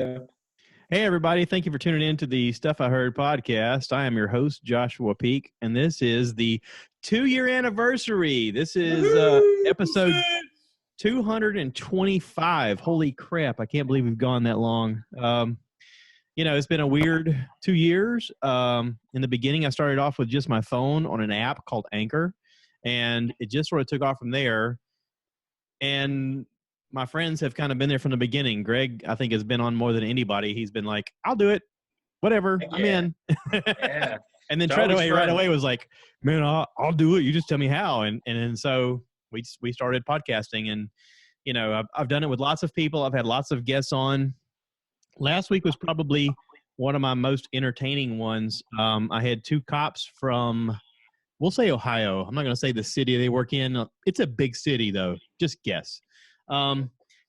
Hey, everybody. Thank you for tuning in to the Stuff I Heard podcast. I am your host, Joshua Peak, and this is the 2-year anniversary. This is episode 225. Holy crap. I can't believe we've gone that long. It's been a weird 2 years. In the beginning, I started off with just my phone on an app called Anchor, and it just sort of took off from there. And my friends have kind of been there from the beginning. Greg, I think, has been on more than anybody. He's been like, I'll do it. Whatever. Yeah. I'm in. Yeah. And then Treadaway right away was like, man, I'll do it. You just tell me how. And so we started podcasting. And, I've done it with lots of people. I've had lots of guests on. Last week was probably one of my most entertaining ones. I had 2 cops from, we'll say Ohio. I'm not going to say the city they work in. It's a big city, though. Just guess.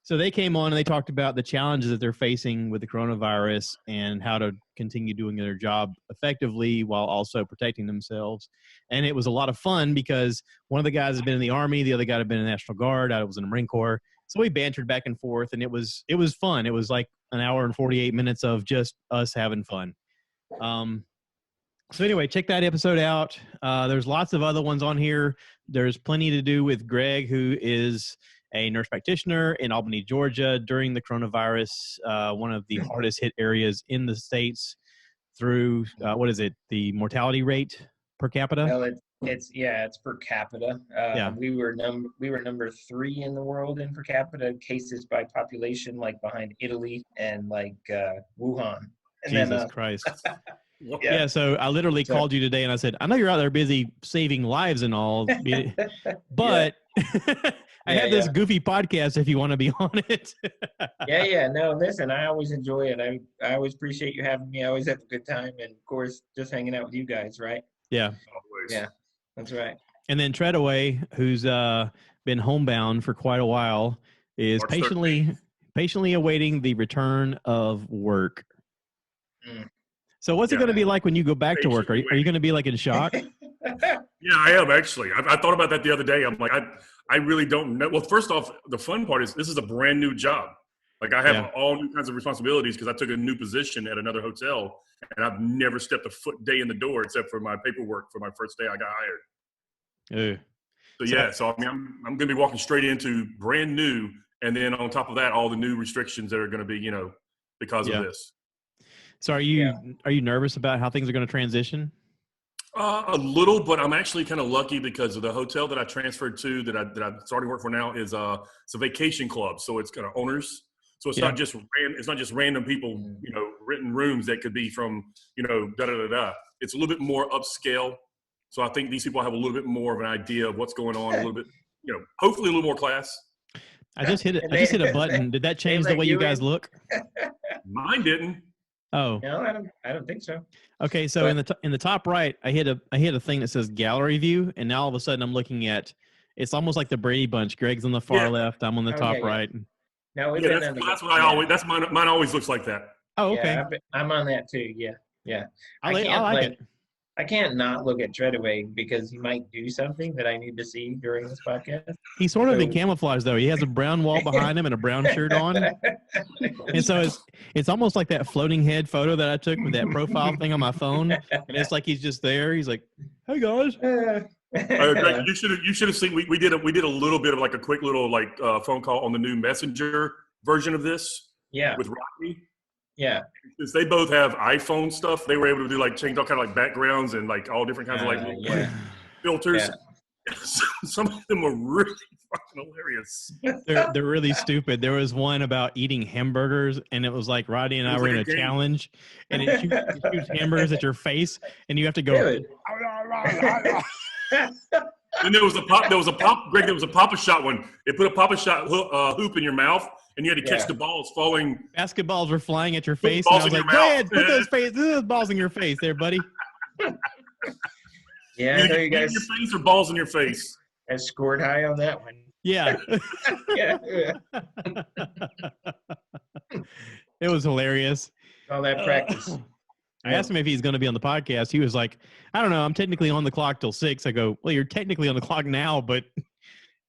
So they came on and they talked about the challenges that they're facing with the coronavirus and how to continue doing their job effectively while also protecting themselves. And it was a lot of fun because one of the guys had been in the Army, the other guy had been in the National Guard, I was in the Marine Corps. So we bantered back and forth, and it was fun. It was like an hour and 48 minutes of just us having fun. So anyway, check that episode out. There's lots of other ones on here. There's plenty to do with Greg, who is a nurse practitioner in Albany, Georgia, during the coronavirus, one of the hardest hit areas in the States through, the mortality rate per capita? Well, it's per capita. We were number 3 in the world in per capita cases by population, like behind Italy and like Wuhan. And Jesus Christ. Yeah, so I literally called you today and I said, I know you're out there busy saving lives and all, but I have this goofy podcast if you want to be on it. No, listen, I always enjoy it. I always appreciate you having me. I always have a good time. And, of course, just hanging out with you guys, right? Yeah. Always. Yeah, that's right. And then Treadaway, who's been homebound for quite a while, is patiently awaiting the return of work. So what's it going to be like when you go back to work? Are you going to be like in shock? Yeah, I am actually. I thought about that the other day. I'm like, I really don't know. Well, first off, the fun part is this is a brand new job. Like I have all new kinds of responsibilities because I took a new position at another hotel and I've never stepped a foot day in the door except for my paperwork for my first day I got hired. So I mean, I'm going to be walking straight into brand new. And then on top of that, all the new restrictions that are going to be, because of this. So are you nervous about how things are going to transition? A little, but I'm actually kind of lucky because of the hotel that I transferred to that I'm starting to work for now is it's a vacation club, so it's kind of owners. So it's not just random people, renting rooms that could be from da da da da. It's a little bit more upscale. So I think these people have a little bit more of an idea of what's going on, a little bit, hopefully a little more class. I just hit a button. Did that change the way you guys look? Mine didn't. Oh no, I don't think so. Okay, so in the top right, I hit a thing that says gallery view, and now all of a sudden I'm looking at. It's almost like the Brady Bunch. Greg's on the far left. I'm on the top right. No, that's what I always. That's mine always looks like that. Oh, okay. Yeah, I'm on that too. Yeah. I like it. I can't not look at Treadaway because he might do something that I need to see during this podcast. He's sort of in camouflage, though. He has a brown wall behind him and a brown shirt on. And so it's almost like that floating head photo that I took with that profile thing on my phone. And it's like he's just there. He's like, hey, guys. Greg, you should have seen. We did a little bit of like a quick little phone call on the new Messenger version of this. Yeah. With Rocky. Yeah. Since they both have iPhone stuff, they were able to do change all kind of backgrounds and all different kinds of filters. Yeah. Some of them were really fucking hilarious. They're really stupid. There was one about eating hamburgers, and it was like Rodney and I were in a challenge, and it shoots hamburgers at your face, and you have to go. Really? And there was a Papa Shot one. It put a Papa Shot hoop in your mouth, and you had to catch the balls falling. Basketballs were flying at your face, and I was like, "Go ahead, put those balls in your face, there, buddy." Yeah, I know you guys. In your face or balls in your face. I scored high on that one. Yeah. It was hilarious. All that practice. I asked him if he's going to be on the podcast. He was like, I don't know. I'm technically on the clock till 6. I go, well, you're technically on the clock now, but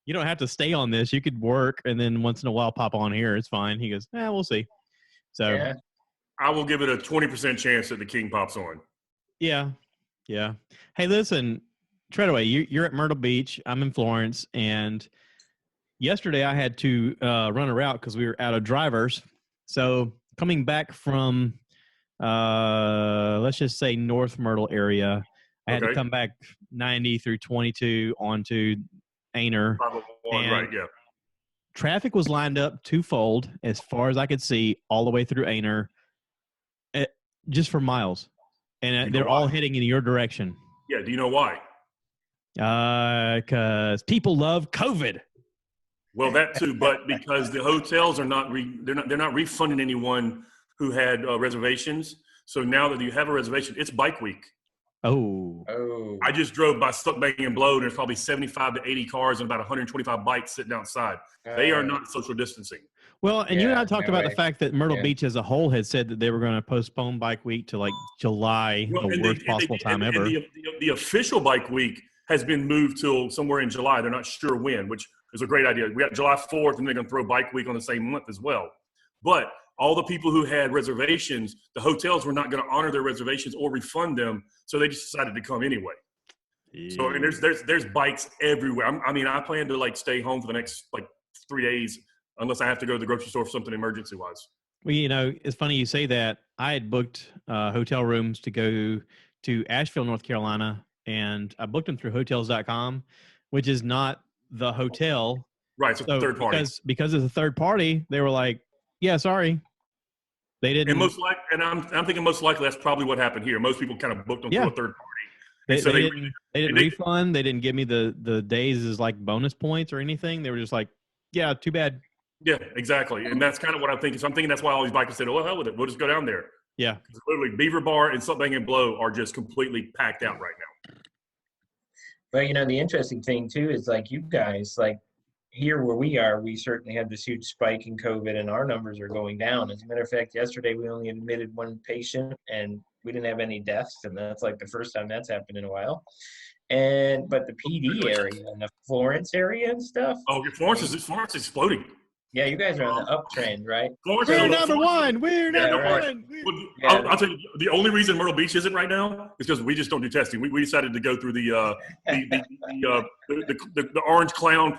you don't have to stay on this. You could work and then once in a while pop on here. It's fine. He goes, we'll see. So yeah. I will give it a 20% chance that the king pops on. Yeah. Hey, listen, Treadaway, you're at Myrtle Beach. I'm in Florence, and yesterday I had to run a route because we were out of drivers. So coming back from, let's just say North Myrtle area, I had to come back 90 through 22 onto Aner. Right, yeah. Traffic was lined up twofold as far as I could see all the way through Aner, just for miles. And they're all heading in your direction. Yeah, do you know why? Because people love COVID. Well, that too, but because the hotels are they're not refunding anyone who had reservations. So now that you have a reservation, it's bike week. Oh. I just drove by Stuck Bang and Blow, and there's probably 75 to 80 cars and about 125 bikes sitting outside. They are not social distancing. Well, and you and I talked about the fact that Myrtle Beach as a whole had said that they were going to postpone Bike Week to like July, the worst possible time ever. And the official Bike Week has been moved till somewhere in July. They're not sure when, which is a great idea. We got July 4th, and they're going to throw Bike Week on the same month as well. But all the people who had reservations, the hotels were not going to honor their reservations or refund them, so they just decided to come anyway. Yeah. So, I mean, there's bikes everywhere. I plan to like stay home for the next like 3 days unless I have to go to the grocery store for something emergency-wise. Well, it's funny you say that. I had booked hotel rooms to go to Asheville, North Carolina, and I booked them through Hotels.com, which is not the hotel. Right, so third party. Because it's a third party, they were like, yeah, sorry. They didn't. And I'm thinking most likely that's probably what happened here. Most people kind of booked them through a third party. They didn't refund. They didn't give me the days as like bonus points or anything. They were just like, yeah, too bad. Yeah, exactly. And that's kind of what I'm thinking. So I'm thinking that's why all these bikers said, oh, hell with it. We'll just go down there. Yeah. Literally, Beaver Bar and Stuck Bang and Blow are just completely packed out right now. But, the interesting thing, too, is like you guys, like here where we are, we certainly had this huge spike in COVID and our numbers are going down. As a matter of fact, yesterday we only admitted one patient and we didn't have any deaths. And that's like the first time that's happened in a while. But the PD area and the Florence area and stuff. Oh, Florence is exploding. Yeah, you guys are on the uptrend, right? We're number one. We're number one. I'll tell you, the only reason Myrtle Beach isn't right now is because we just don't do testing. We decided to go through the orange clown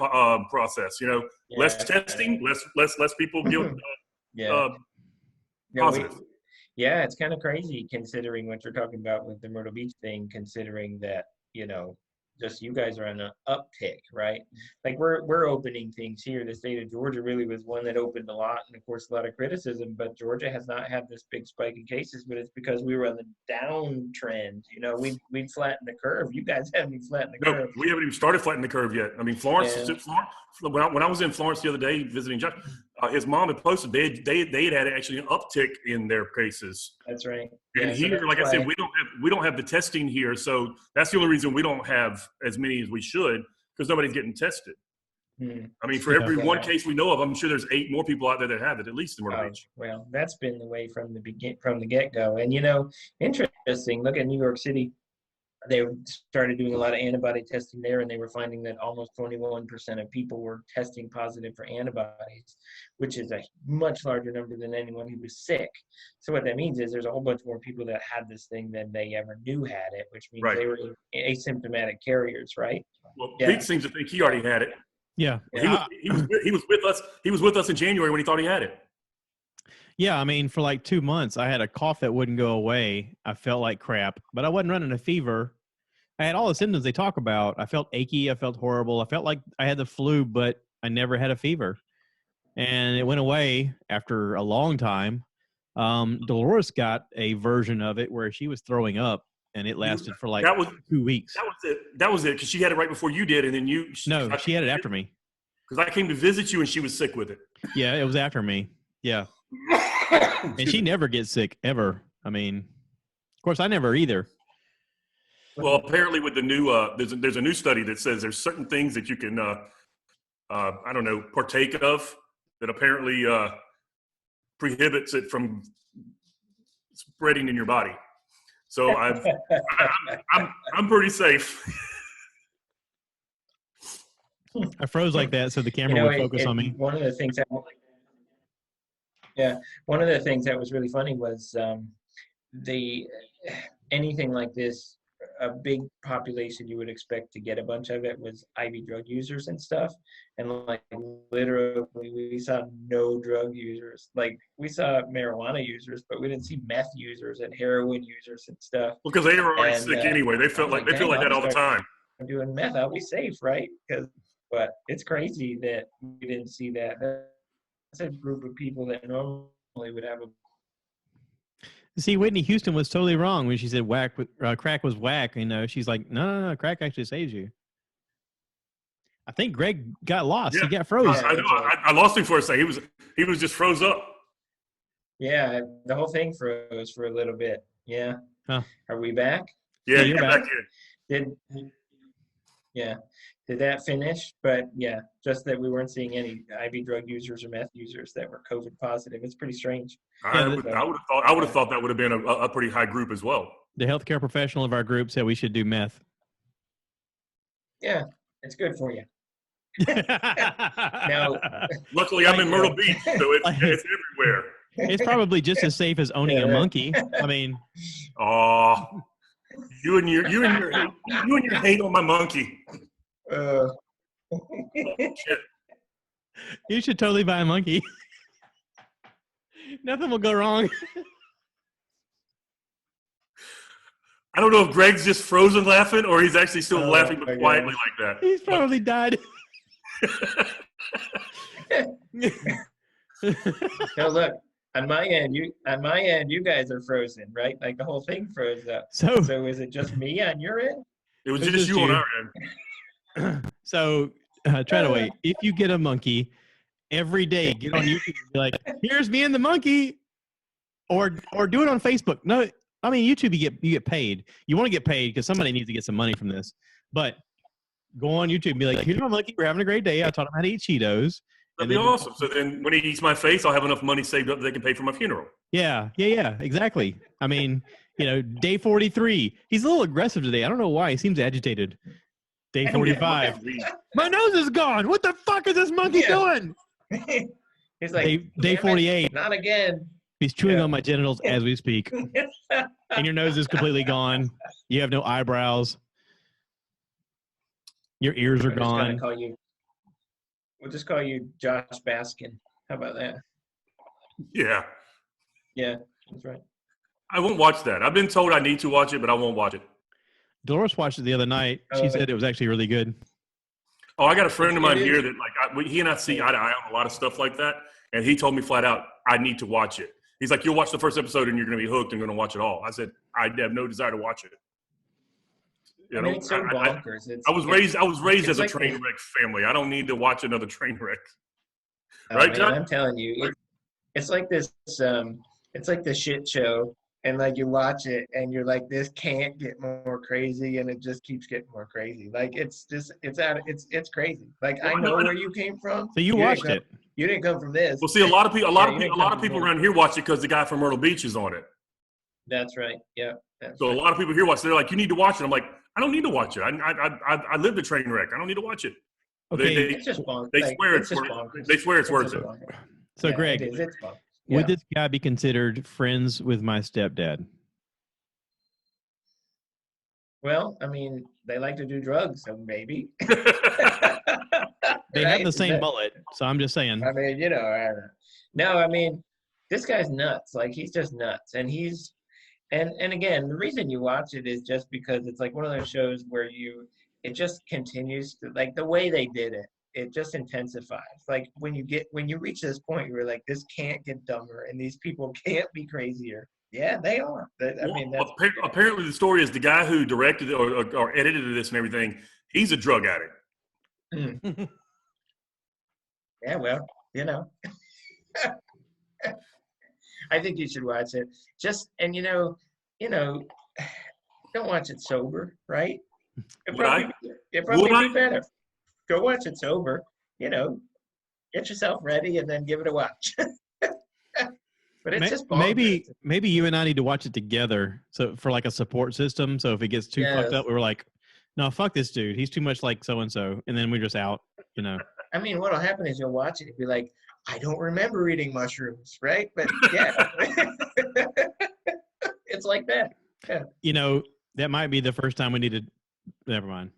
process. Less testing, less people get positive. It's kind of crazy considering what you're talking about with the Myrtle Beach thing. Considering that just you guys are on an uptick, right? Like we're opening things here. The state of Georgia really was one that opened a lot, and of course a lot of criticism. But Georgia has not had this big spike in cases, but it's because we were on the downtrend. We flattened the curve. You guys haven't even flattened the curve. We haven't even started flattening the curve yet. I mean, Florence. When I was in Florence the other day visiting Josh, his mom had posted they had actually an uptick in their cases. That's right. And here, like I said, we don't have the testing here, so that's the only reason we don't have as many as we should, because nobody's getting tested. I mean, for every one case we know of, I'm sure there's 8 more people out there that have it, at least in Myrtle Beach. Well, that's been the way from the get-go. And interesting. Look at New York City. They started doing a lot of antibody testing there, and they were finding that almost 21% of people were testing positive for antibodies, which is a much larger number than anyone who was sick. So what that means is there's a whole bunch more people that had this thing than they ever knew had it, which means they were asymptomatic carriers, right? Well, Pete seems to think he already had it. Yeah. He was with us. He was with us in January when he thought he had it. Yeah, I mean, for like 2 months, I had a cough that wouldn't go away. I felt like crap, but I wasn't running a fever. I had all the symptoms they talk about. I felt achy. I felt horrible. I felt like I had the flu, but I never had a fever. And it went away after a long time. Dolores got a version of it where she was throwing up, and it lasted for like 2 weeks. That was it, because she had it right before you did, and then you. No, she had it after me. Because I came to visit you, and she was sick with it. Yeah, it was after me. Yeah. And she never gets sick, ever. I mean, of course, I never either. Well, apparently with the new there's a new study that says there's certain things that you can partake of that apparently prohibits it from spreading in your body. So I'm pretty safe. I froze like that so the camera would focus on me. One of the things Yeah. One of the things that was really funny was the anything like this, a big population you would expect to get a bunch of it was IV drug users and stuff. And like literally we saw no drug users. Like we saw marijuana users, but we didn't see meth users and heroin users and stuff. Well, because they were already And sick anyway. They felt like dang, that all the time. doing meth, I'll be safe, right? But it's crazy that we didn't see that. That's a group of people that normally would have a. See, Whitney Houston was totally wrong when she said crack was whack. You know, she's like, no, crack actually saves you. I think Greg got lost. Yeah. He got froze. I know. I lost him for a second. He was just froze up. Yeah, the whole thing froze for a little bit. Yeah. Huh. Are we back? Yeah, you're back. Did that finish? But yeah, just that we weren't seeing any IV drug users or meth users that were COVID positive. It's pretty strange. I would have thought that would have been a pretty high group as well. The healthcare professional of our group said we should do meth. Yeah, it's good for you. Now, luckily, I'm in Myrtle Beach, so it's everywhere. It's probably just as safe as owning a monkey. I mean, you and your hate on my monkey. Shit. You should totally buy a monkey. Nothing will go wrong. I don't know if Greg's just frozen laughing or he's actually still laughing but quietly like that. He's probably died. No, look, on my end, you guys are frozen, right? Like the whole thing froze up. So is it just me on your end? It was just you on our end. So, Treadaway, if you get a monkey, every day get on YouTube and be like, here's me and the monkey. Or do it on Facebook. No, I mean, YouTube, you get paid. You want to get paid because somebody needs to get some money from this. But go on YouTube and be like, here's my monkey. We're having a great day. I taught him how to eat Cheetos. That'd be awesome. So then when he eats my face, I'll have enough money saved up that they can pay for my funeral. Yeah, exactly. I mean, day 43. He's a little aggressive today. I don't know why. He seems agitated. Day 45. My nose is gone. What the fuck is this monkey doing? He's like, day 48. Not again. He's chewing on my genitals as we speak. And your nose is completely gone. You have no eyebrows. Your ears are gone. We'll just call you Josh Baskin. How about that? Yeah. Yeah, that's right. I won't watch that. I've been told I need to watch it, but I won't watch it. Dolores watched it the other night. She said it was actually really good. Oh, I got a friend of mine here that he and I see eye to eye on a lot of stuff like that. And he told me flat out, I need to watch it. He's like, you'll watch the first episode and you're going to be hooked and going to watch it all. I said, I have no desire to watch it. It's so bonkers. I was raised as a train wreck family. I don't need to watch another train wreck. Right, John? I'm telling you, it's like this. It's like the shit show, and like you watch it, and you're like, this can't get more crazy, and it just keeps getting more crazy. Like it's crazy. Like I know where you came from. So you watched it. You didn't come from this. Well, see, a lot of people around here watch it because the guy from Myrtle Beach is on it. That's right. Yeah. So a lot of people here watch it. They're like, you need to watch it. I'm like, I don't need to watch it. I lived a train wreck. I don't need to watch it. Okay. It's just bonkers. They swear it's worth it. So, Greg, would this guy be considered friends with my stepdad? Well, I mean, they like to do drugs, so maybe. They have the same mullet, so I'm just saying. I mean, no, I mean, this guy's nuts. Like, he's just nuts. And and again, the reason you watch it is just because it's like one of those shows where it just continues to, like, the way they did it, it just intensifies. Like, when you reach this point, you're like, this can't get dumber, and these people can't be crazier. Yeah, they are. Apparently the story is the guy who directed or edited this and everything, he's a drug addict. Yeah, well, I think you should watch it. And don't watch it sober, right? It'd probably be better. Go watch it sober. Get yourself ready and then give it a watch. But it's just bonkers. Maybe you and I need to watch it together, so for like a support system. So if it gets too fucked up, we were like, no, fuck this dude. He's too much like so and so, and then we're just out. I mean, what'll happen is you'll watch it and be like, I don't remember eating mushrooms, right? But yeah, it's like that. Yeah. You know, that might be the first time we need to. Never mind.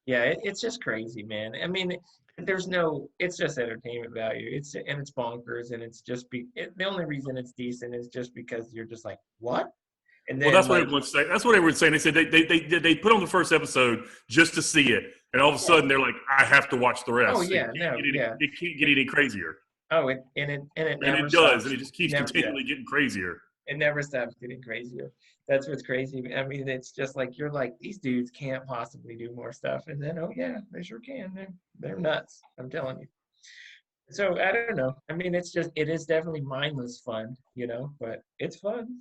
Yeah, it's just crazy, man. I mean, it's just entertainment value. It's bonkers, and it's just the only reason it's decent is just because you're just like, what? And then, well, that's what everyone's saying. That's what everyone's saying. They said they put on the first episode just to see it, and all of a sudden they're like, I have to watch the rest. Oh yeah, it can't get any crazier. Oh, it never does, stops. and it just keeps continually getting crazier. It never stops getting crazier. That's what's crazy. I mean, it's just like you're like, these dudes can't possibly do more stuff, and then they sure can. They're nuts. I'm telling you. So I don't know. I mean, it is definitely mindless fun, but it's fun.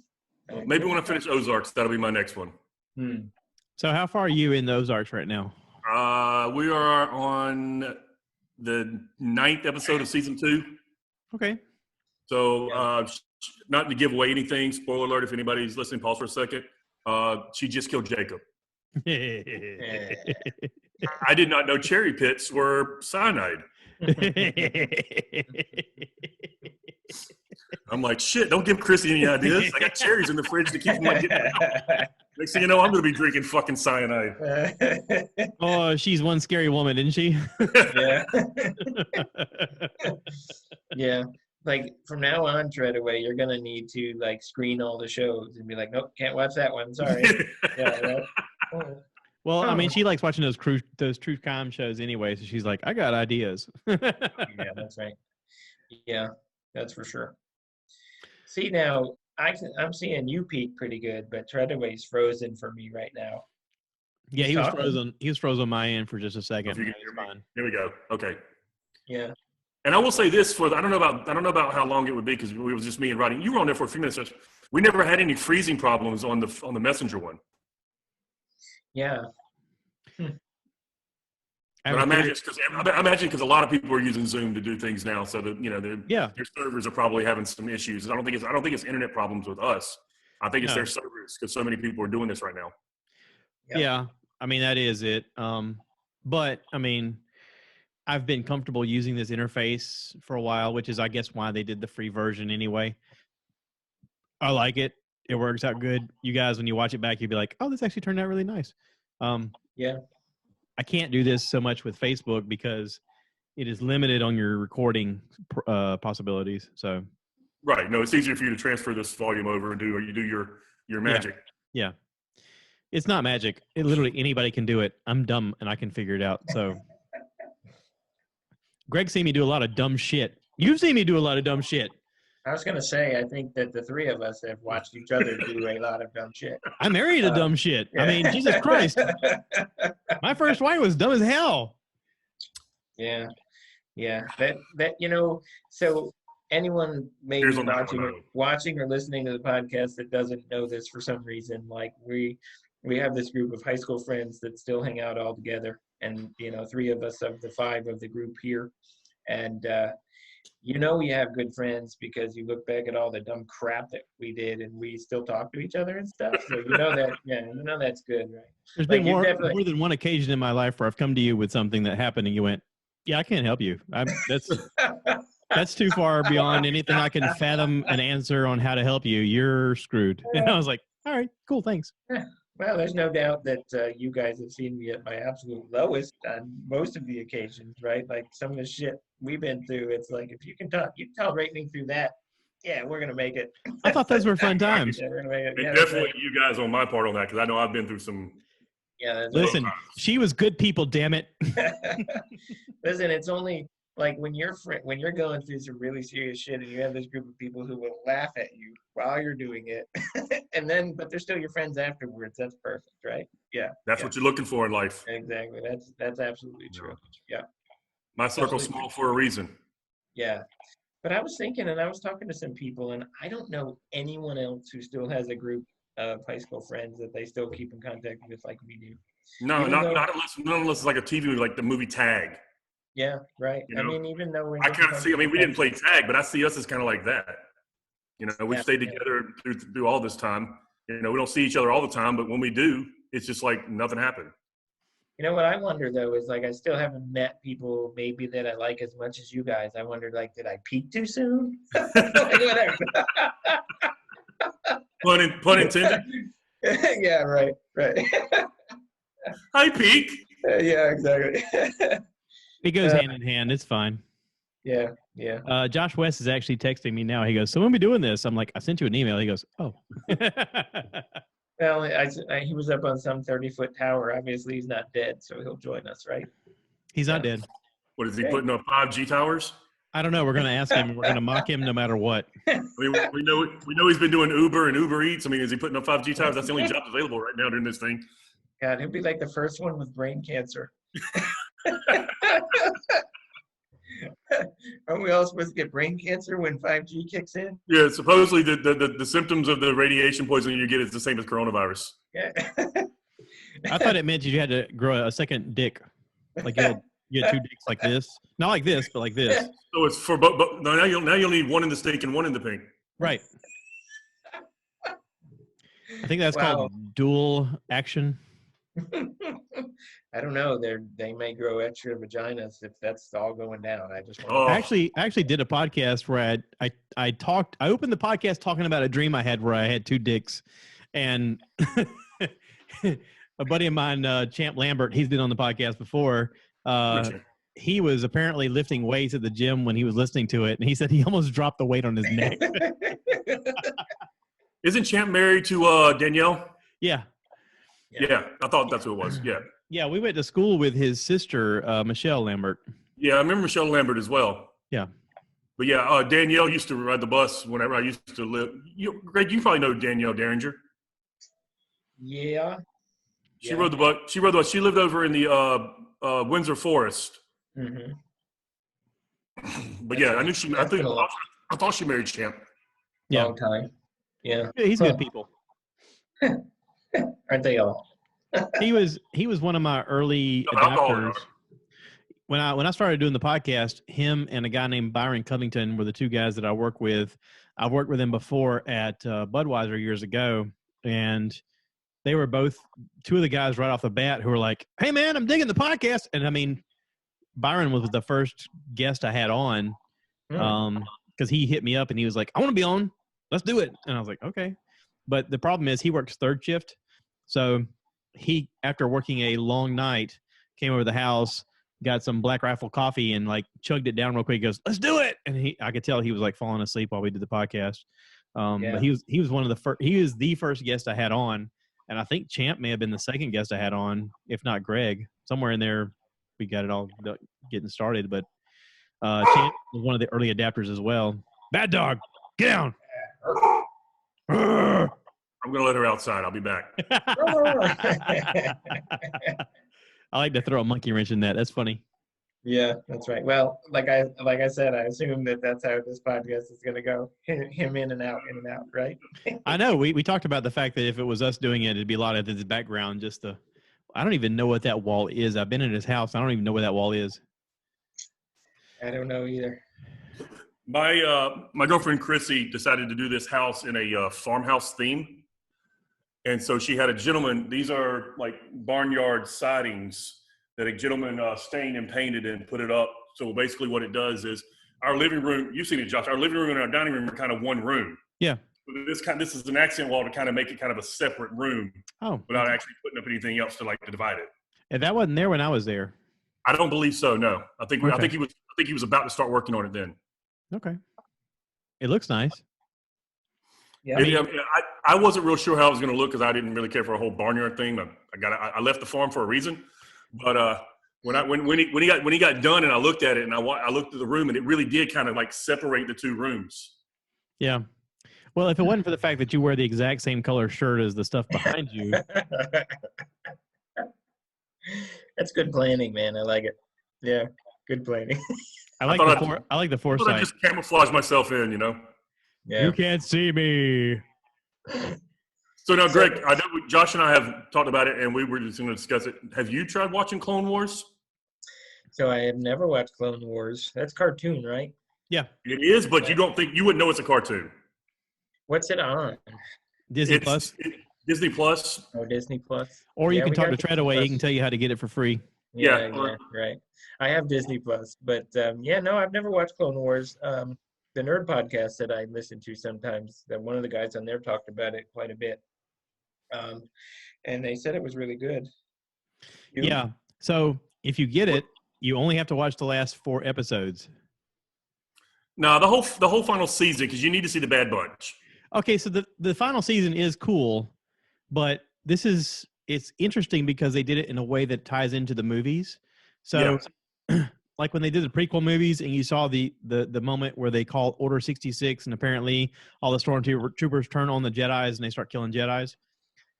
Well, maybe when I finish Ozarks, that'll be my next one. So how far are you in the Ozarks right now? We are on the 9th episode of season 2. Okay. So not to give away anything, spoiler alert, if anybody's listening, pause for a second. She just killed Jacob. I did not know cherry pits were cyanide. I'm like, shit, don't give Chrissy any ideas. I got cherries in the fridge to keep them like getting out. Next thing you know, I'm going to be drinking fucking cyanide. Oh, she's one scary woman, isn't she? Yeah. Yeah. Like from now on, Treadaway, you're going to need to like screen all the shows and be like, nope, can't watch that one. Sorry. Yeah. Well, I mean, she likes watching those true crime shows anyway, so she's like, I got ideas. Yeah, that's right. Yeah, that's for sure. See, now I'm seeing you peak pretty good, but Treadaway's frozen for me right now. Yeah, he was frozen. He was frozen on my end for just a second. Here we go. Okay. Yeah. And I will say this I don't know about how long it would be because it was just me and Rodney. You were on there for a few minutes. We never had any freezing problems on the Messenger one. Yeah. But I imagine because a lot of people are using Zoom to do things now, so that their servers are probably having some issues. I don't think it's internet problems with us. I think it's their servers because so many people are doing this right now. Yeah, I mean that is it. But I mean, I've been comfortable using this interface for a while, which is I guess why they did the free version anyway. I like it. It works out good. You guys, when you watch it back, you'll be like, "Oh, this actually turned out really nice." Yeah. I can't do this so much with Facebook because it is limited on your recording possibilities. So, right. No, it's easier for you to transfer this volume over and do your magic. Yeah. It's not magic. It literally anybody can do it. I'm dumb and I can figure it out. So, Greg's seen me do a lot of dumb shit. You've seen me do a lot of dumb shit. I was going to say, I think that the three of us have watched each other do a lot of dumb shit. I married a dumb shit. Yeah. I mean, Jesus Christ. My first wife was dumb as hell. Yeah. Yeah. So anyone maybe watching or listening to the podcast that doesn't know this for some reason, like we have this group of high school friends that still hang out all together. And, 3 of us of the 5 of the group here. And, you have good friends because you look back at all the dumb crap that we did and we still talk to each other and stuff. So that's good, right? There's been more than one occasion in my life where I've come to you with something that happened and you went, yeah, I can't help you. That's too far beyond anything I can fathom an answer on how to help you. You're screwed. And I was like, all right, cool, thanks. Yeah. Well, there's no doubt that you guys have seen me at my absolute lowest on most of the occasions, right? Like some of the shit we've been through, it's like if you can tolerate me through that, yeah, we're gonna make it. I thought those were fun times. Yeah, we're gonna make it. Yeah, definitely you guys on my part on that because I know I've been through some. Yeah. Listen, she was good people. Damn it. Listen, it's only like when you're going through some really serious shit and you have this group of people who will laugh at you while you're doing it, but they're still your friends afterwards. That's perfect, right? Yeah. That's what you're looking for in life. Exactly. That's absolutely true. Yeah. My circle's small for a reason. Yeah. But I was thinking, and I was talking to some people, and I don't know anyone else who still has a group of high school friends that they still keep in contact with like we do. No, not unless it's like a TV, like the movie Tag. Yeah, right. I mean, even though I kind of see. I mean, we didn't play tag, but I see us as kind of like that. We stayed together through all this time. We don't see each other all the time, but when we do, it's just like nothing happened. You know what I wonder though is like I still haven't met people maybe that I like as much as you guys. I wondered like, did I peak too soon? Like, whatever. Pun intended. Yeah, right. Hi, peak. Yeah, exactly. It goes hand in hand. It's fine. Yeah. Josh West is actually texting me now. He goes, "So when we doing this?" I'm like, "I sent you an email." He goes, "Oh." Well, he was up on some 30-foot tower. Obviously, he's not dead, so he'll join us, right? He's not dead. What is he putting up 5G towers? I don't know. We're going to ask him. We're going to mock him no matter what. I mean, we know he's been doing Uber and Uber Eats. I mean, is he putting up 5G towers? That's the only job available right now during this thing. God, he'll be like the first one with brain cancer. Aren't we all supposed to get brain cancer when 5G kicks in? Yeah, supposedly the symptoms of the radiation poisoning you get is the same as coronavirus. Yeah. I thought it meant you had to grow a second dick. Like you had 2 dicks like this. Not like this, but like this. So it's for both. Now you'll need one in the steak and one in the pink. Right. I think that's called dual action. I don't know. They may grow extra vaginas if that's all going down. I just Oh. I actually did a podcast where I opened the podcast talking about a dream I had where I had 2 dicks, and a buddy of mine, Champ Lambert, he's been on the podcast before. He was apparently lifting weights at the gym when he was listening to it, and he said he almost dropped the weight on his neck. Isn't Champ married to Danielle? Yeah. Yeah, I thought that's who it was. Yeah. Yeah, we went to school with his sister, Michelle Lambert. Yeah, I remember Michelle Lambert as well. Yeah. But yeah, Danielle used to ride the bus whenever I used to live. Greg, you probably know Danielle Derringer. Yeah. She rode the bus. She lived over in the Windsor Forest. Mm-hmm. But yeah, I knew she. I thought she married Champ. Yeah. Long time. Yeah. He's good people. Aren't they all? He was one of my early adapters. When I started doing the podcast, him and a guy named Byron Covington were the 2 guys that I work with. I've worked with them before at Budweiser years ago, and they were both 2 of the guys right off the bat who were like, "Hey man, I'm digging the podcast." And I mean, Byron was the first guest I had on, because he hit me up and he was like, "I want to be on. Let's do it." And I was like, "Okay." But the problem is he works 3rd shift. So he, after working a long night, came over to the house, got some Black Rifle coffee and like chugged it down real quick. He goes, "Let's do it." And I could tell he was like falling asleep while we did the podcast. But he was one of the first, he was the first guest I had on. And I think Champ may have been the second guest I had on, if not Greg. Somewhere in there, we got it all getting started. But Champ was one of the early adapters as well. Bad dog, get down. I'm gonna let her outside. I'll be back. I like to throw a monkey wrench in that. That's funny. Yeah, that's right. Well, like I said, I assume that's how this podcast is going to go. Him in and out, right? I know. We talked about the fact that if it was us doing it, it'd be a lot of this background. I don't even know what that wall is. I've been in his house. I don't even know where that wall is. I don't know either. My girlfriend Chrissy decided to do this house in a farmhouse theme. And so she had a gentleman, these are like barnyard sidings that a gentleman stained and painted and put it up. So basically what it does is our living room, you've seen it, Josh, our living room and our dining room are kind of one room. Yeah. This is an accent wall to kind of make it kind of a separate room without actually putting up anything else to divide it. And that wasn't there when I was there. I don't believe so, no. I think he was about to start working on it then. Okay. It looks nice. Yeah, I wasn't real sure how it was going to look because I didn't really care for a whole barnyard thing. I left the farm for a reason, but when he got done and I looked at it and I looked at the room and it really did kind of like separate the 2 rooms. Yeah. Well, if it wasn't for the fact that you wear the exact same color shirt as the stuff behind you. That's good planning, man. I like it. Yeah, good planning. I like the foresight. I just camouflage myself in, you know. Yeah. You can't see me. So now, Greg, I know Josh and I have talked about it, and we were just going to discuss it. Have you tried watching Clone Wars? So I have never watched Clone Wars. That's cartoon, right? Yeah, it is, but you wouldn't know it's a cartoon. What's it on? Disney Plus. Disney Plus. Oh, Disney Plus. Or you can we talk got to Disney Treadaway. He Plus. can tell you how to get it for free. Yeah, Yeah. right. I have Disney Plus, but no, I've never watched Clone Wars. The Nerd podcast that I listen to sometimes, that one of the guys on there talked about it quite a bit, and they said it was really good. Yeah. So if you get it, you only have to watch the last 4 episodes. No, the whole final season, because you need to see the Bad Batch. Okay, so the final season is cool, but it's interesting because they did it in a way that ties into the movies. So, like when they did the prequel movies, and you saw the moment where they call Order 66, and apparently all the stormtroopers turn on the Jedis and they start killing Jedis.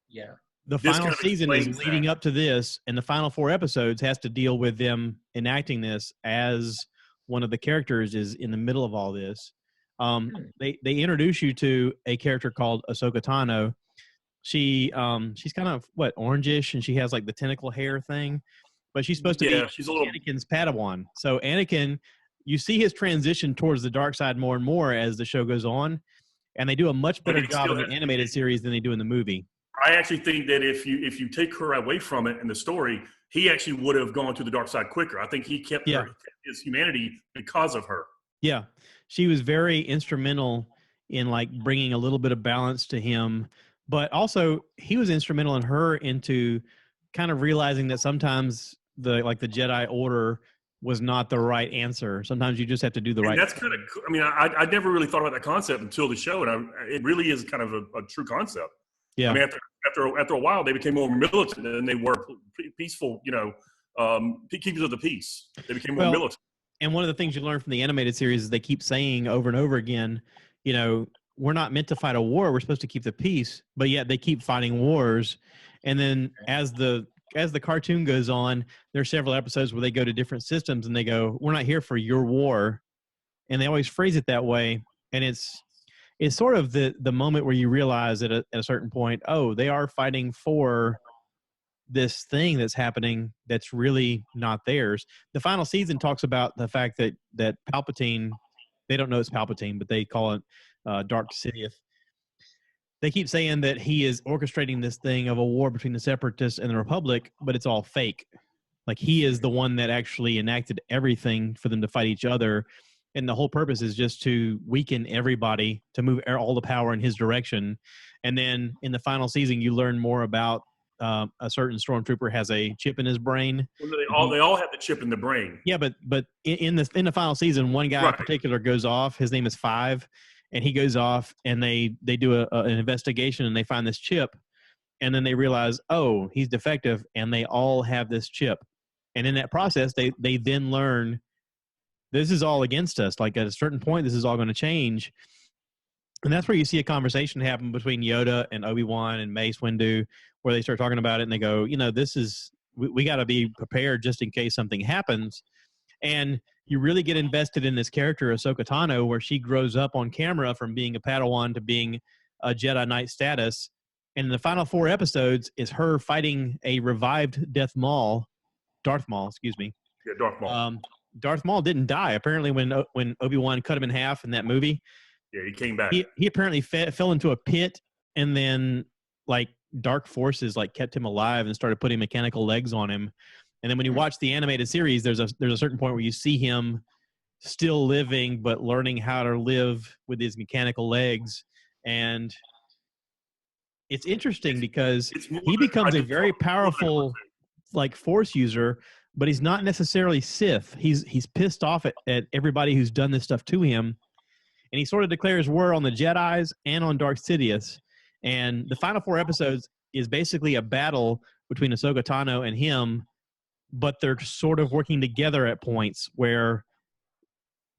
Yeah. The This final kind of season is explains leading that. up to this, and the final 4 episodes has to deal with them enacting this as one of the characters is in the middle of all this. They introduce you to a character called Ahsoka Tano. She's kind of orangish, and she has like the tentacle hair thing, but she's supposed to be She's a little. Anakin's Padawan. So Anakin, you see his transition towards the dark side more and more as the show goes on, and they do a much better job in the animated series than they do in the movie. I actually think that if you take her away from it in the story, he actually would have gone to the dark side quicker. I think he kept his humanity because of her. Yeah, she was very instrumental in like bringing a little bit of balance to him, but also he was instrumental in her into kind of realizing that sometimes the Jedi Order was not the right answer. Sometimes you just have to do the right. That's kind of. I mean, I never really thought about that concept until the show, and it really is kind of a true concept. Yeah. I mean, after a while, they became more militant than they were peaceful. Keepers of the peace. They became more militant. And one of the things you learn from the animated series is they keep saying over and over again, we're not meant to fight a war. We're supposed to keep the peace, but yet they keep fighting wars. And then as the cartoon goes on, there are several episodes where they go to different systems and they go, "We're not here for your war," and they always phrase it that way. And it's sort of the moment where you realize at a certain point, oh, they are fighting for this thing that's happening that's really not theirs. The final season talks about the fact that Palpatine, they don't know it's Palpatine, but they call it Dark Sidious. They keep saying that he is orchestrating this thing of a war between the Separatists and the Republic, but it's all fake. Like he is the one that actually enacted everything for them to fight each other. And the whole purpose is just to weaken everybody, to move all the power in his direction. And then in the final season, you learn more about a certain stormtrooper has a chip in his brain. Well, they all have the chip in the brain. Yeah, but in the final season, one guy in particular goes off. His name is Five, and he goes off, and they do an investigation, and they find this chip, and then they realize, oh, he's defective, and they all have this chip. And in that process, they then learn this is all against us. Like at a certain point, this is all going to change. And that's where you see a conversation happen between Yoda and Obi-Wan and Mace Windu, where they start talking about it and they go, this is, we got to be prepared just in case something happens. And you really get invested in this character, Ahsoka Tano, where she grows up on camera from being a Padawan to being a Jedi Knight status. And the final 4 episodes is her fighting a revived Darth Maul, excuse me. Yeah, Darth Maul. Darth Maul didn't die. Apparently when Obi-Wan cut him in half in that movie, yeah, he came back. He apparently fell into a pit, and then like dark forces like kept him alive and started putting mechanical legs on him. And then when you watch the animated series, there's a certain point where you see him still living but learning how to live with his mechanical legs. And it's interesting because he becomes a very powerful like force user, but he's not necessarily Sith. He's pissed off at everybody who's done this stuff to him. And he sort of declares war on the Jedis and on Dark Sidious. And the final 4 episodes is basically a battle between Ahsoka Tano and him, but they're sort of working together at points where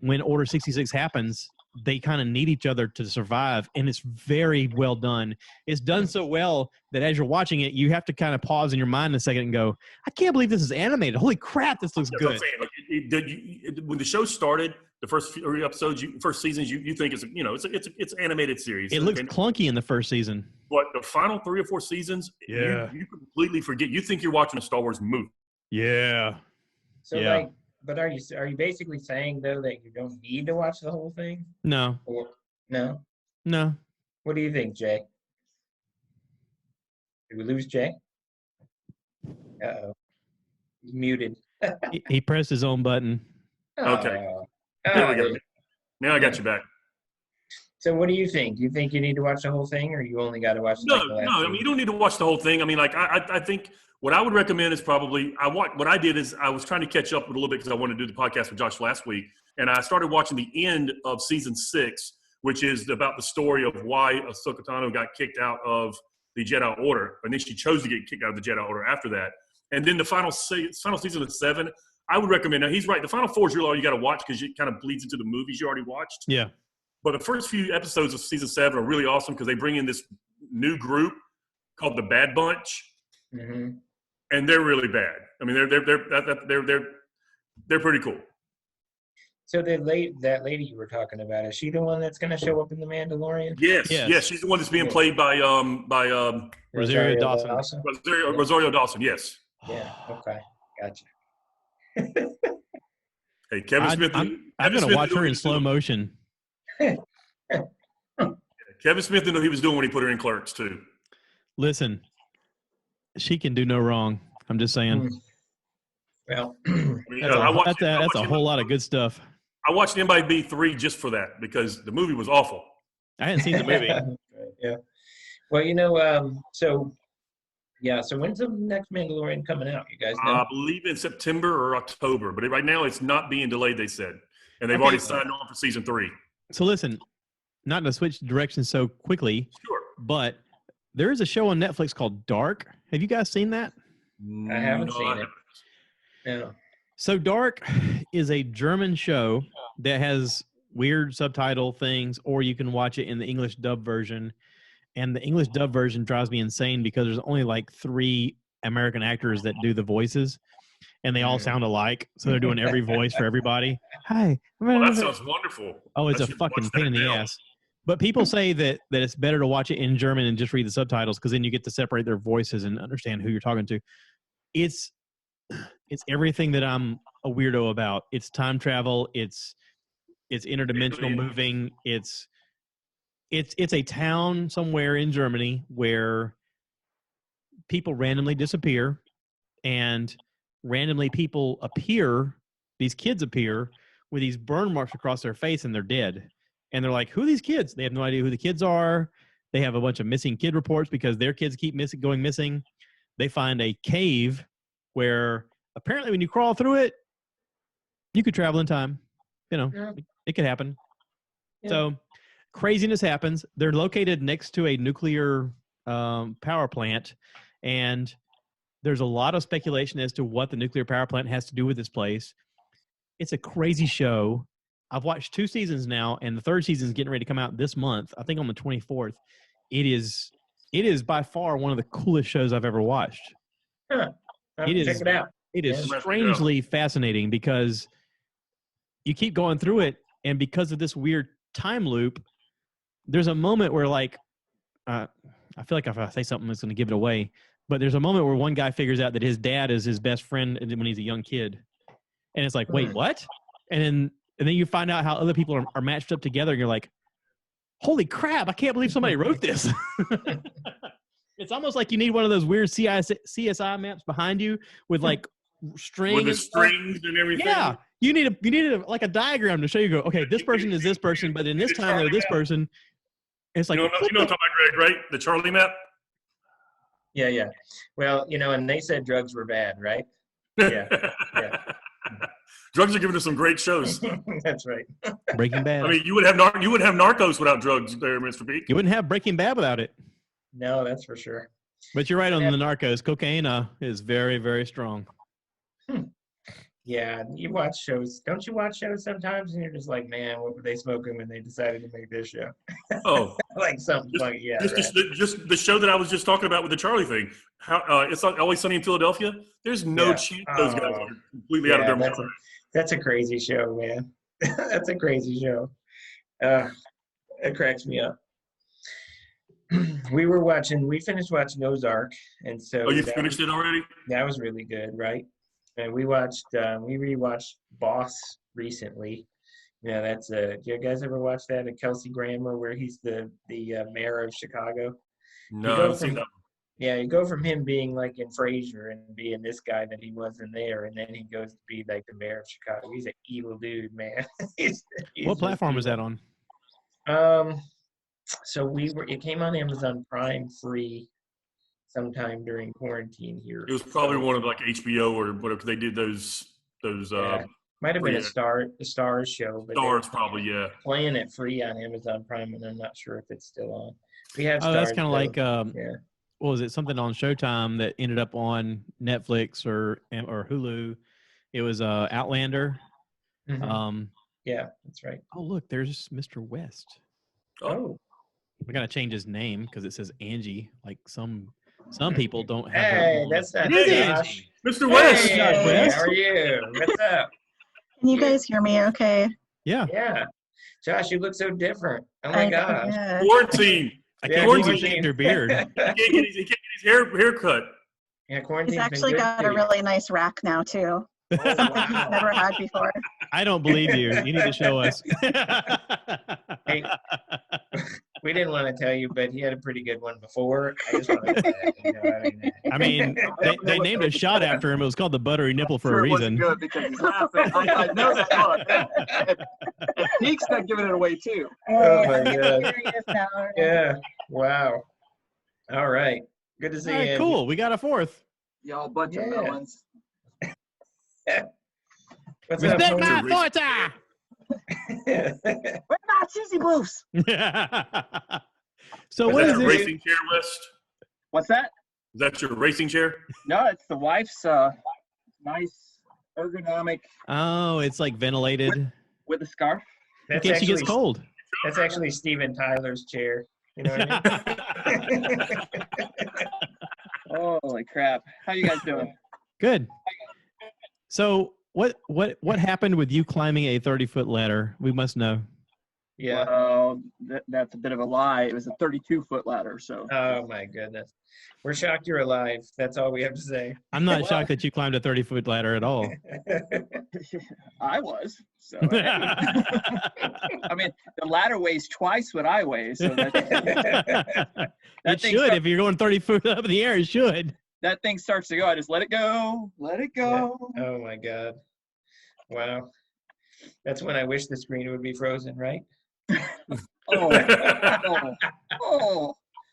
when Order 66 happens, they kind of need each other to survive, and it's very well done. It's done so well that as you're watching it, you have to kind of pause in your mind a second and go, I can't believe this is animated. Holy crap, this looks good. When the show started, the first few episodes, first seasons, you think it's animated series. It looks clunky in the first season. But the final 3 or 4 seasons, you completely forget. You think you're watching a Star Wars movie. Yeah. So but are you basically saying though that you don't need to watch the whole thing? No. Or no? No. What do you think, Jay? Did we lose Jay? Uh-oh. He's muted. He pressed his own button. Okay. Oh. There we go. Oh. Now I got you back. So what do you think? Do you think you need to watch the whole thing, or you only got to watch No, like the last no. I mean, you don't need to watch the whole thing. I mean, like I think what I would recommend is probably what I did is I was trying to catch up with a little bit because I wanted to do the podcast with Josh last week, and I started watching the end of season 6, which is about the story of why Ahsoka Tano got kicked out of the Jedi Order, and then she chose to get kicked out of the Jedi Order after that. And then the final season of 7, I would recommend. Now he's right. The final 4 is really all you got to watch because it kind of bleeds into the movies you already watched. Yeah. But the first few episodes of season 7 are really awesome because they bring in this new group called the Bad Bunch, and they're really bad. I mean, they're pretty cool. So that lady you were talking about, is she the one that's going to show up in The Mandalorian? Yes. She's the one that's being played by Rosario Dawson. Rosario Dawson. Yes. Yeah. Okay. Gotcha. Hey, Kevin Smith. I'm going to watch her in slow motion. Kevin Smith knew what he was doing when he put her in Clerks too. Listen, she can do no wrong. I'm just saying. Well, that's a whole lot of good stuff. I watched MIB 3 just for that because the movie was awful. I hadn't seen the movie. Yeah. Well, so when's the next Mandalorian coming out? You guys know? I believe in September or October, but right now it's not being delayed, they said. And they've already signed on for season 3. So listen, not to switch directions so quickly, Sure. but there is a show on Netflix called Dark. Have you guys seen that? I haven't seen it. No. So Dark is a German show that has weird subtitle things, or you can watch it in the English dub version. And the English dub version drives me insane because there's only like 3 American actors that do the voices, and they all sound alike. So they're doing every voice for everybody. Hi. Well, that sounds wonderful. Oh, it's a fucking pain in the ass. But people say that it's better to watch it in German and just read the subtitles because then you get to separate their voices and understand who you're talking to. It's everything that I'm a weirdo about. It's time travel. It's interdimensional moving. It's a town somewhere in Germany where people randomly disappear and randomly people appear. These kids appear with these burn marks across their face and they're dead. And they're like, who are these kids? They have no idea who the kids are. They have a bunch of missing kid reports because their kids keep going missing. They find a cave where apparently when you crawl through it, you could travel in time. It could happen. Yeah. So craziness happens. They're located next to a nuclear power plant, and there's a lot of speculation as to what the nuclear power plant has to do with this place. It's a crazy show. I've watched 2 seasons now, and the 3rd season is getting ready to come out this month. I think on the 24th. It is by far one of the coolest shows I've ever watched. Huh. Check it out. It is strangely fascinating because you keep going through it, and because of this weird time loop, there's a moment where, like, I feel like if I say something that's going to give it away, but there's a moment where one guy figures out that his dad is his best friend when he's a young kid. And it's like, wait, what? And then you find out how other people are matched up together, and you're like, holy crap, I can't believe somebody wrote this. It's almost like you need one of those weird CSI maps behind you with like strings. With the strings and everything. Yeah. You need a diagram to show you, okay, this person is this person, but in this time they're this person. It's like, you know what I'm talking about, Greg, right? The Charlie map? Yeah. Well, and they said drugs were bad, right? Yeah. Drugs are giving us some great shows. That's right. Breaking Bad. I mean, you would have Narcos without drugs there, Mr. Peak. You wouldn't have Breaking Bad without it. No, that's for sure. But you're right on the Narcos. Cocaine is very, very strong. Yeah, you watch shows. Don't you watch shows sometimes and you're just like, man, what were they smoking when they decided to make this show? Oh. Like something like, yeah. Just the show that I was just talking about with the Charlie thing. It's like Always Sunny in Philadelphia. There's no chance those guys are completely out of their mind. That's a crazy show, man. That's a crazy show. It cracks me up. We finished watching Ozark, and so. Oh, you finished it already? That was really good, right? And we rewatched Boss recently. That's do you guys ever watch that? Kelsey Grammer, where he's the mayor of Chicago. No, I haven't seen that. Yeah, you go from him being like in Frasier and being this guy that he wasn't there, and then he goes to be like the mayor of Chicago. He's an evil dude, man. he's What platform was that evil. on? So it came on Amazon Prime free sometime during quarantine here. It was probably one of like HBO or whatever. 'Cause they did those might have been free- the Stars show, but Stars probably, yeah. playing it free on Amazon Prime, and I'm not sure if it's still on. We have Oh, Stars. that's kind of like yeah. what was it? Something on Showtime that ended up on Netflix or Hulu. It was Outlander. Mhm. Yeah, that's right. Oh, look, there's Mr. West. Oh. We gotta change his name because it says Angie. Like some people don't have. Hey, that's not It is Josh. Angie. Mr. West. Hey, Josh West. how are you? What's up? Can you guys hear me okay? Yeah. Yeah. Josh, you look so different. Oh my gosh. Yeah. Quarantine. I Yeah, can't believe he quarantine. shaved your beard. He can't get his haircut. Yeah, quarantine. He's actually got a really nice rack now too. Something he's never had before. I don't believe you. You need to show us. Hey, we didn't want to tell you, but he had a pretty good one before. I just wanted to say, I mean, they named a shot after him. It was called the buttery nipple for a It wasn't reason. good because he's laughing. I know that look. And Pete's not giving it away too. Oh my Here God. he is now. Yeah. Wow. All right. Good to see All right, you. cool. We got a fourth. Y'all bunch of Yeah. villains. What's up? Respect Tony? my forte. What about Cheesy Blues? So Is what that is your this? racing chair, West? What's that? Is that your racing chair? No, it's the wife's nice ergonomic Oh, it's like ventilated with a scarf. in That's case she gets actually, cold. that's actually Steven Tyler's chair. You know what I mean? Holy crap! How you guys doing? Good. So what happened with you climbing a 30-foot ladder? We must know. Yeah. Well, that's a bit of a lie. It was a 32-foot ladder. So Oh my goodness. We're shocked you're alive. That's all we have to say. I'm not shocked that you climbed a 30-foot ladder at all. I was. So I mean, the ladder weighs twice what I weigh. So It that thing should. If you're going 30 foot up in the air, it should. that thing starts to go, I just let it go, let it go. Oh my God. Wow. That's when I wish the screen would be frozen, right? Oh.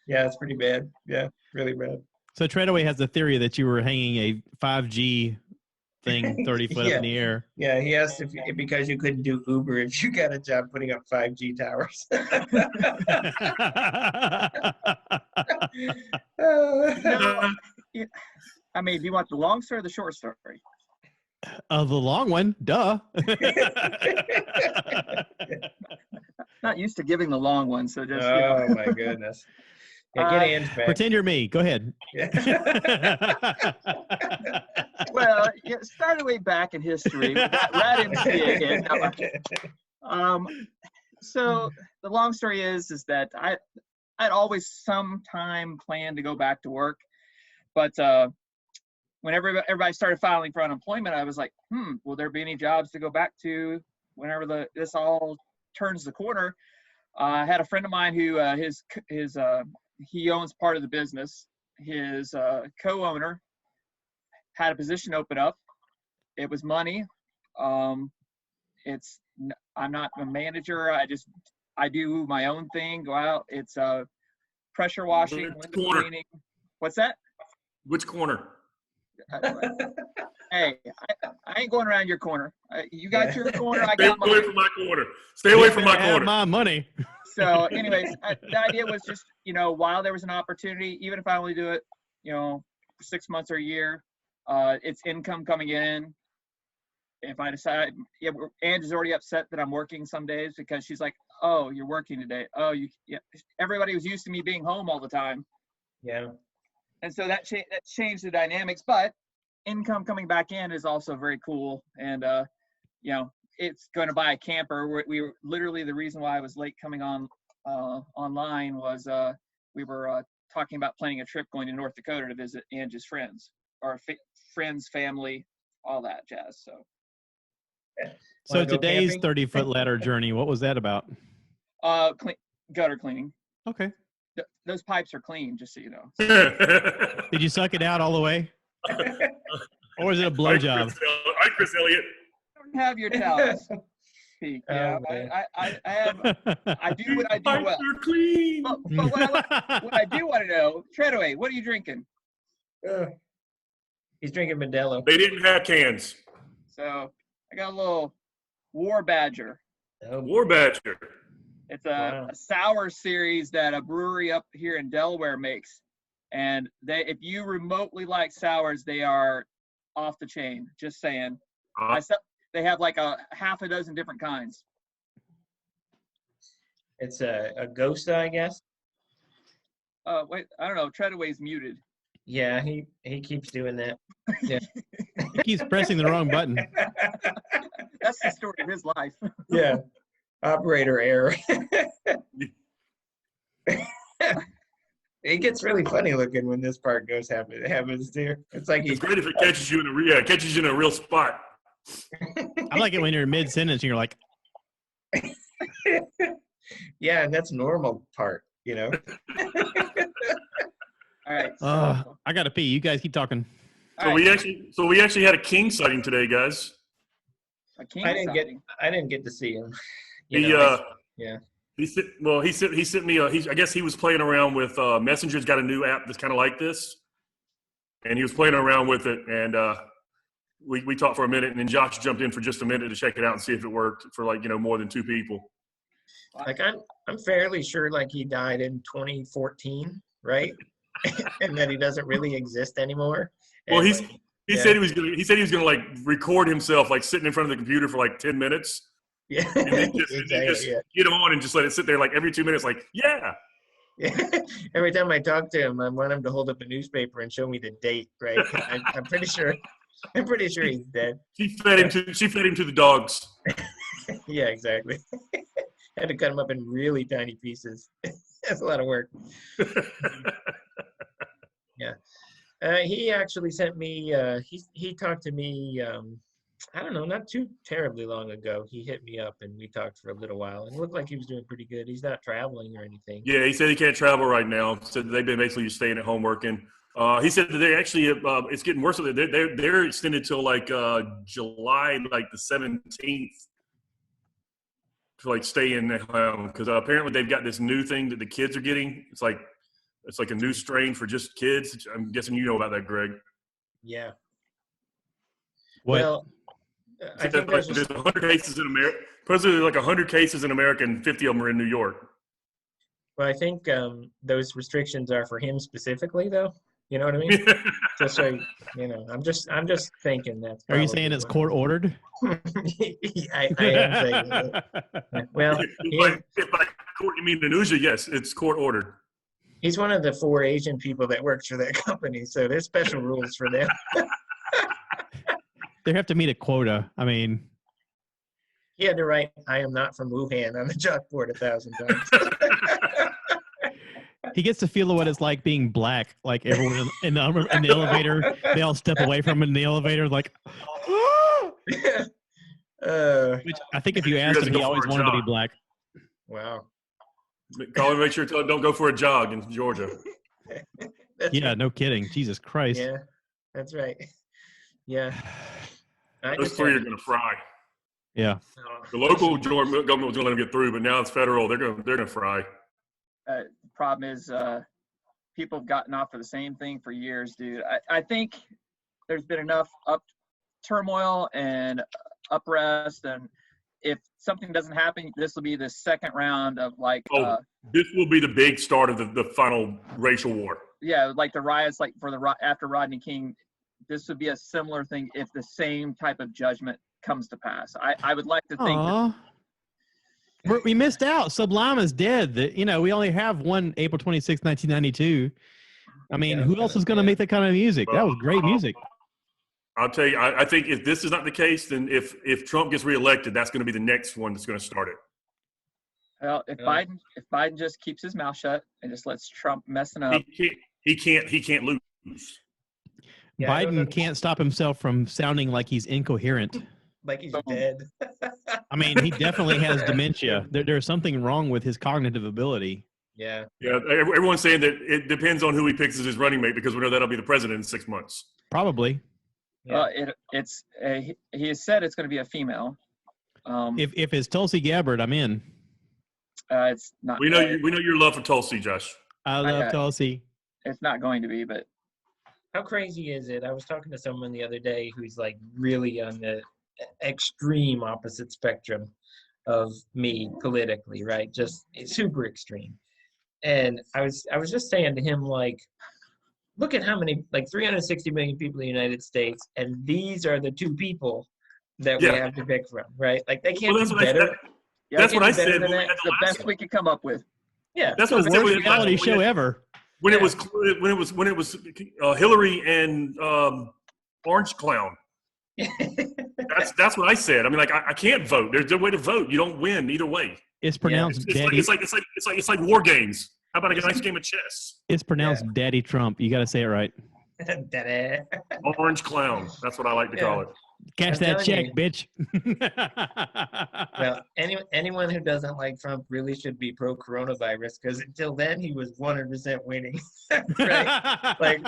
Yeah, it's pretty bad. Yeah, really bad. So Treadaway has the theory that you were hanging a 5G thing 30 foot up in the air. Yeah, he asked if because you couldn't do Uber if you got a job putting up 5G towers. No, I mean, do you want the long story or the short story? The long one, duh. Not used to giving the long one, so just Oh my goodness. Yeah, get Ange back. Pretend you're me. Go ahead. well, it started way back in history. With that Rat MC again. So the long story is that I'd always sometime planned to go back to work, but whenever everybody started filing for unemployment, I was like, will there be any jobs to go back to whenever this all turns the corner? I had a friend of mine who he owns part of the business. His co-owner had a position open up. It was money. I'm not a manager. I do my own thing. Go out. It's pressure washing, window cleaning. What's that? Which corner? Hey, I ain't going around your corner. You got your corner. I Stay got away mine. from my corner. Stay away from my Have corner. my money. So anyways, the idea was just, while there was an opportunity, even if I only do it, for 6 months or a year, it's income coming in. If I decide, Ange is already upset that I'm working some days because she's like, oh, you're working today. Oh, everybody was used to me being home all the time. Yeah. And so that changed the dynamics, but income coming back in is also very cool. And, it's going to buy a camper. We were literally, the reason why I was late coming on online was we were talking about planning a trip going to North Dakota to visit Ange's friends, or friends, family, all that jazz. So So Wanna go today's camping? 30-foot ladder journey, what was that about? gutter cleaning. Okay. those pipes are clean, just so you know. Did you suck it out all the way? Or was it a blowjob? Hi, Chris Elliott. Have your towels. Pete. Yeah, Oh, man. I do what I do Pipes well. are clean. But what I do want to know, Treadaway, what are you drinking? He's drinking Modelo. They didn't have cans. So I got a little War Badger. Oh, War Badger. It's Wow. a sour series that a brewery up here in Delaware makes. And if you remotely like sours, they are off the chain. Just saying. They have like a half a dozen different kinds. It's a Ghost, I guess. Wait, I don't know. Treadaway's muted. Yeah, he keeps doing that. Yeah. He keeps pressing the wrong button. That's the story of his life. Yeah. Operator error. It gets really funny looking when this part happens too. It's like It's great if it catches you in a real spot. I like it when you're mid sentence and you're like, yeah, and that's normal part, you know. All right. I gotta pee. You guys keep talking. So we actually had a king sighting today, guys. A king I didn't get to see him. Yeah. He sent me. I guess he was playing around with Messenger's got a new app that's kind of like this, and he was playing around with it, and we talked for a minute, and then Josh jumped in for just a minute to check it out and see if it worked for more than 2 people. Like I'm fairly sure like he died in 2014, right? And that he doesn't really exist anymore. Well, And, he said he was gonna like record himself like sitting in front of the computer for like 10 minutes. Yeah. And then just Exactly, yeah. get on and just let it sit there like every 2 minutes, like, yeah. Every time I talk to him, I want him to hold up a newspaper and show me the date, right? I'm pretty sure he's dead. She fed him to the dogs. Yeah, exactly. Had to cut him up in really tiny pieces. That's a lot of work. Yeah. He actually sent me, he talked to me, I don't know, not too terribly long ago. He hit me up and we talked for a little while. And it looked like he was doing pretty good. He's not traveling or anything. Yeah, he said he can't travel right now. Said they've been basically just staying at home working. He said that they actually, it's getting worse. They're extended till like July, like the 17th, to like stay in at home because apparently they've got this new thing that the kids are getting. It's like a new strain for just kids. I'm guessing you know about that, Greg. Yeah. What? Well, I think there's 100 cases in America. Supposedly like 100 cases in America and 50 of them are in New York. Well, I think those restrictions are for him specifically, though. You know what I mean? Just so you know, I'm just thinking that. Are you saying it's court ordered? I am saying that. Well, if by court you mean Anuja, yes, it's court ordered. he's one of the 4 Asian people that works for that company, so there's special rules for them. They have to meet a quota. I mean, He had to write "I am not from Wuhan" on the chalkboard 1,000 times. he gets to feel what it's like being black. Like everyone in the elevator, they all step away from him in the elevator, like. Which I think if you asked him, he always wanted to be black. Wow. Call him, make sure to don't go for a jog in Georgia. Yeah, no kidding. Jesus Christ. Yeah, that's right. Yeah. Those 3 are going to fry. Yeah. The local government was going to let them get through, but now it's federal. They're going to fry. The problem is people have gotten off for the same thing for years, dude. I think there's been enough turmoil and unrest, and if something doesn't happen, this will be the second round of like this will be the big start of the final racial war. Yeah, like the riots, like after Rodney King. This would be a similar thing if the same type of judgment comes to pass. I would like to think we missed out. Sublime is dead. We only have one April 26, 1992. I mean, who else is going to make that kind of music? That was great music. I'll tell you, I think if this is not the case, then if Trump gets reelected, that's going to be the next one that's going to start it. Well, if Biden just keeps his mouth shut and just lets Trump messing up, he can't lose. Yeah, Biden can't stop himself from sounding like he's incoherent. Like he's dead. I mean, he definitely has dementia. There's something wrong with his cognitive ability. Yeah. Yeah, everyone's saying that it depends on who he picks as his running mate because we know that'll be the president in 6 months. Probably. He has said it's going to be a female. If it's Tulsi Gabbard, I'm in. It's not. We know your love for Tulsi, Josh. I love Tulsi. It's not going to be, but how crazy is it? I was talking to someone the other day who's like really on the extreme opposite spectrum of me politically, right? Just super extreme. And I was just saying to him, like, look at how many, like 360 million people in the United States, and these are the two people that we have to pick from, right? Like they can't be better. That's what I said. The best we could come up with. Yeah, that's the worst reality show ever. When it was Hillary and Orange Clown. That's what I said. I mean, like I can't vote. There's no way to vote. You don't win either way. It's pronounced Daddy. It's like war games. How about a nice game of chess? It's pronounced Daddy Trump. You got to say it right. Daddy. Orange Clown. That's what I like to call it. Cash that check, bitch. Well, anyone who doesn't like Trump really should be pro-coronavirus because until then he was 100% winning. Right? Like,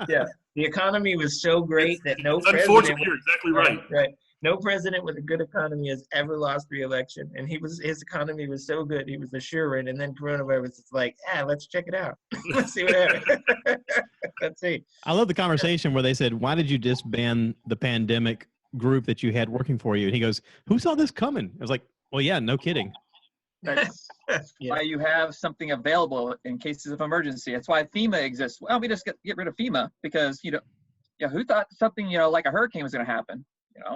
the economy was so great that no president. Unfortunately, you're exactly right. Right. No president with a good economy has ever lost re-election, and his economy was so good he was a sure-win. And then coronavirus is like, let's check it out. Let's see what happens. Let's see. I love the conversation where they said, "Why did you disband the pandemic group that you had working for you?" And he goes, "Who saw this coming?" I was like, "Well, yeah, no kidding." That's why you have something available in cases of emergency. That's why FEMA exists. Well, we just get rid of FEMA because who thought something like a hurricane was going to happen?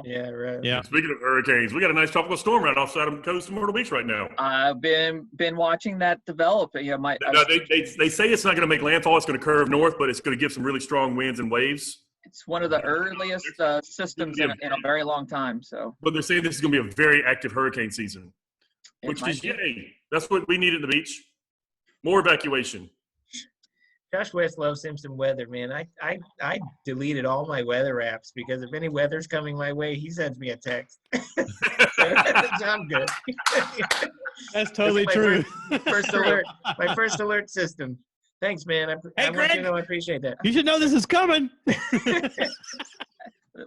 Yeah, right. Yeah. Speaking of hurricanes, we got a nice tropical storm right offside of the coast of Myrtle Beach right now. I've been watching that develop. They say it's not going to make landfall. It's going to curve north, but it's going to give some really strong winds and waves. It's one of the earliest systems in a very long time. So, but they're saying this is going to be a very active hurricane season, which is yay. That's what we need at the beach. More evacuation. Josh West loves him some weather, man. I deleted all my weather apps because if any weather's coming my way, he sends me a text. I'm good. That's totally true. First alert, my first alert system. Thanks, man. Hey, Greg, I appreciate that. You should know this is coming.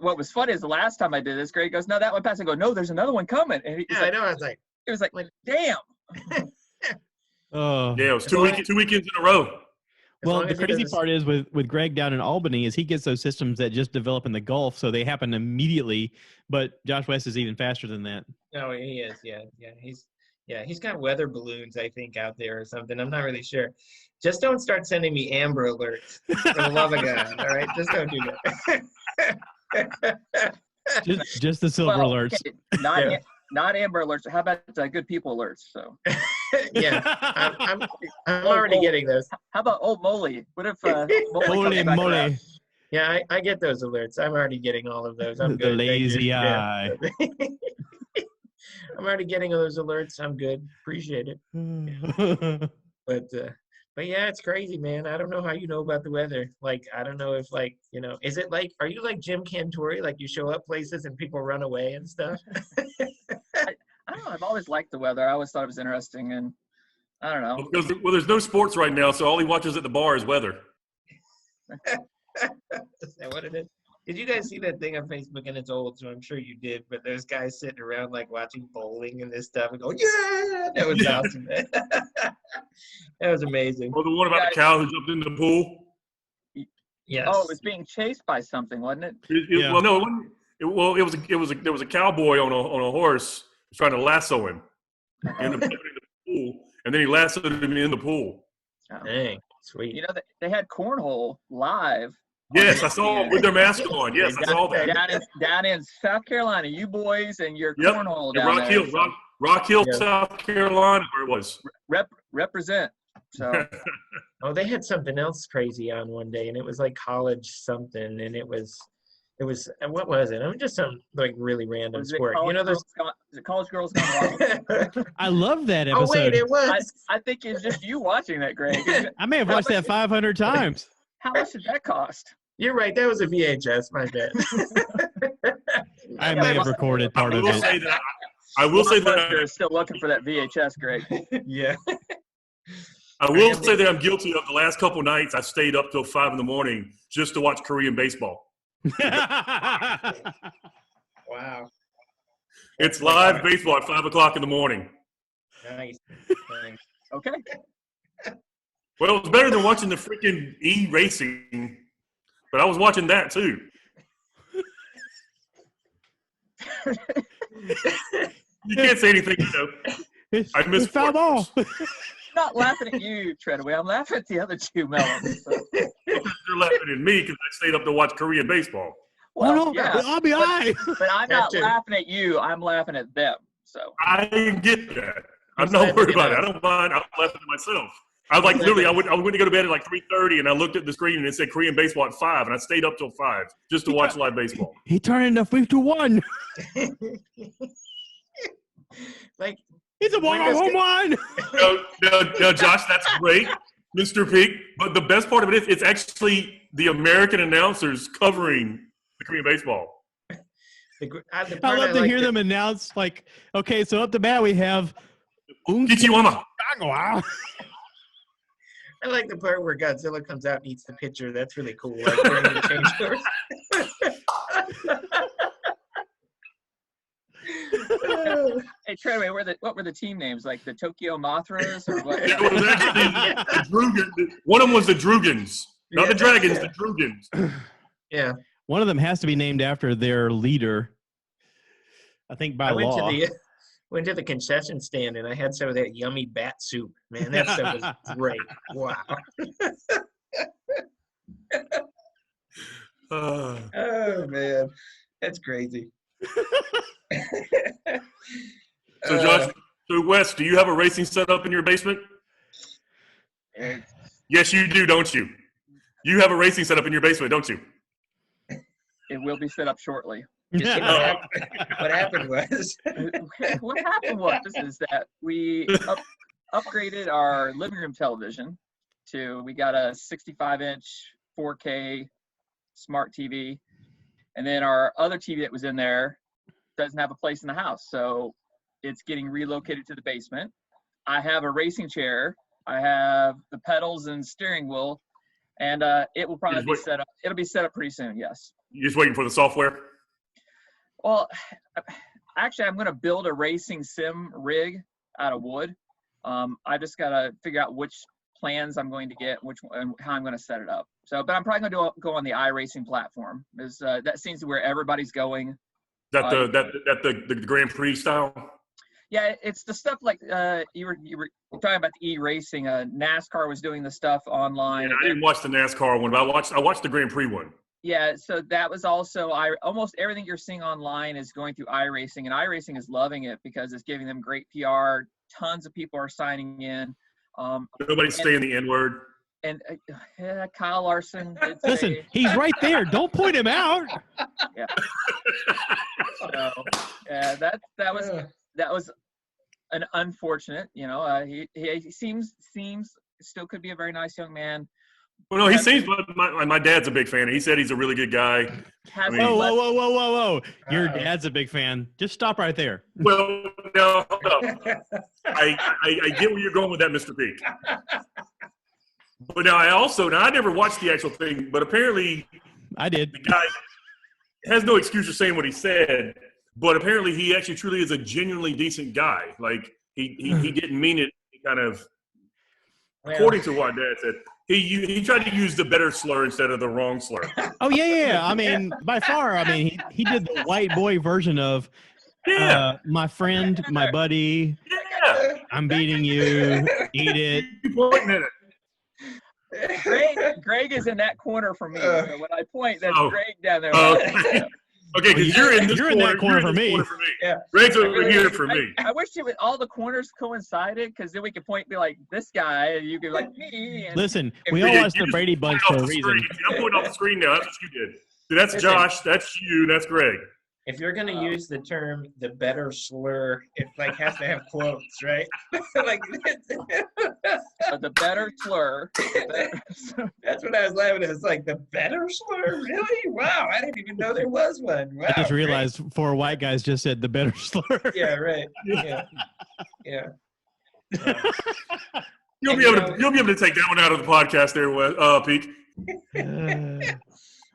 What was funny is the last time I did this, Greg goes, "No, that one passed." I go, "No, there's another one coming." And I know. I was like, it was like, damn. Oh. Yeah, it was two weekends in a row. Well, the crazy part is with Greg down in Albany is he gets those systems that just develop in the Gulf, so they happen immediately. But Josh West is even faster than that. No, he is. Yeah. He's got weather balloons, I think, out there or something. I'm not really sure. Just don't start sending me Amber alerts for the love of God. All right, just don't do that. just the silver alerts. Okay. Not Amber alerts. How about good people alerts? So. Yeah, I'm already getting those. How about old Molly? What if Holy moly? Yeah, I get those alerts. I'm already getting all of those. I'm good. The lazy eye. Yeah. I'm already getting those alerts. I'm good. Appreciate it. But yeah, it's crazy, man. I don't know how you know about the weather. Like, I don't know if is it like, are you like Jim Cantori? Like you show up places and people run away and stuff? I don't know. I've always liked the weather. I always thought it was interesting, and I don't know. Well, there's no sports right now, so all he watches at the bar is weather. Is that what it is? Did you guys see that thing on Facebook? And it's old, so I'm sure you did. But there's guys sitting around like watching bowling and this stuff and going, "Yeah!" That was awesome. That was amazing. Or the one about the cow who jumped in the pool. Yes. Oh, it was being chased by something, wasn't it? Well, no, it wasn't. There was a cowboy on a horse trying to lasso him in the pool, and then he lassoed him in the pool. Oh. Dang, sweet. They had cornhole live. Yes, I saw with their mask on. Yes, I saw that. Down in South Carolina, you boys and your cornhole down Rock there. Hill, Rock Hill, South Carolina, where it was. Represent. So. Oh, they had something else crazy on one day, and it was like college something, and it was what was it? I mean, just some like really random sport. Is it College Girls Gone Wild? I love that episode. Oh wait, it was. I think it's just you watching that, Greg. I may have watched that 500 times. How much did that cost? You're right. That was a VHS. My bad. I may have recorded part of it. I will say that you're still looking for that VHS, Greg. Yeah. I will say that I'm guilty of the last couple nights. I stayed up till 5 a.m. just to watch Korean baseball. Wow. It's live baseball at 5 o'clock in the morning. Nice. Okay. Well, it's better than watching the freaking e-racing, but I was watching that too. You can't say anything, I miss foul ball. I'm not laughing at you, Treadaway. I'm laughing at the other two melons. So. You're laughing at me because I stayed up to watch Korean baseball. Well, no, yeah, I'll be all right. but I'm not laughing at you. I'm laughing at them. So I get that. I'm not worried about it. I don't mind. I'm laughing at myself. I was like, literally, I went to go to bed at like 3:30, and I looked at the screen, and it said Korean baseball at 5, and I stayed up till 5 just to watch live baseball. He turned into 5-1. Like, He's a home run. No, Josh, that's great, Mr. Peak. But the best part of it is it's actually the American announcers covering the Korean baseball. I love to hear them announce, like, okay, so up the bat we have Kichiwama. I like the part where Godzilla comes out and eats the pitcher. That's really cool. Like during the change hey, Treadaway, what were the team names? Like the Tokyo Mothras or what? It was actually the Drugans. One of them was the Drugans, not the Dragons, the Drugans. Yeah. One of them has to be named after their leader, I think by law. Went to the concession stand and I had some of that yummy bat soup. Man, that stuff was great. Wow. Oh man, that's crazy. So Josh, Wes, do you have a racing setup in your basement? Yes, you do, don't you? You have a racing setup in your basement, don't you? It will be set up shortly. What happened was that we upgraded our living room television we got a 65-inch 4K smart TV, and then our other TV that was in there doesn't have a place in the house, so it's getting relocated to the basement. I have a racing chair, I have the pedals and steering wheel, and it will probably be set up. It'll be set up pretty soon. Yes. You're just waiting for the software? Well, actually, I'm going to build a racing sim rig out of wood. I just got to figure out which plans I'm going to get, and how I'm going to set it up. So, but I'm probably going to go on the iRacing platform. That seems to be where everybody's going. That the Grand Prix style? Yeah, it's the stuff like you were talking about the e-racing. NASCAR was doing the stuff online. Yeah, I didn't watch the NASCAR one, but I watched the Grand Prix one. Yeah, so that was also almost everything you're seeing online is going through iRacing, and iRacing is loving it because it's giving them great PR. Tons of people are signing in. Nobody's saying the N-word. And Kyle Larson. Listen, he's right there. Don't point him out. Yeah. So that was an unfortunate. He seems still could be a very nice young man. Well, no, he seems. My dad's a big fan. He said he's a really good guy. Whoa! Your dad's a big fan. Just stop right there. Well, no, hold up. I get where you're going with that, Mr. Peak. But now I never watched the actual thing, but apparently I did. The guy has no excuse for saying what he said, but apparently he actually truly is a genuinely decent guy. Like he didn't mean it kind of. According to what Dad said, he tried to use the better slur instead of the wrong slur. Oh yeah. I mean, by far. I mean, he did the white boy version of my friend, my buddy. Yeah. I'm beating you. Eat it. Keep pointing at it. Greg is in that corner for me. So when I point, that's Greg down there. Okay, because you're in that corner for me. Yeah. Greg's over here for me. I wish all the corners coincided, because then we could point and be like, this guy, and you could be like, me. Listen, we all watched the Brady Bunch for a reason. I'm pointing off the screen now. That's what you did. So that's Josh. That's you. That's Greg. If you're going to use the term the better slur, it has to have quotes, right? The better slur. That's what I was laughing at. It's like, the better slur? Really? Wow, I didn't even know there was one. Wow, I just realized 4 white guys just said the better slur. Yeah, right. Yeah. You'll be able to take that one out of the podcast there, Pete.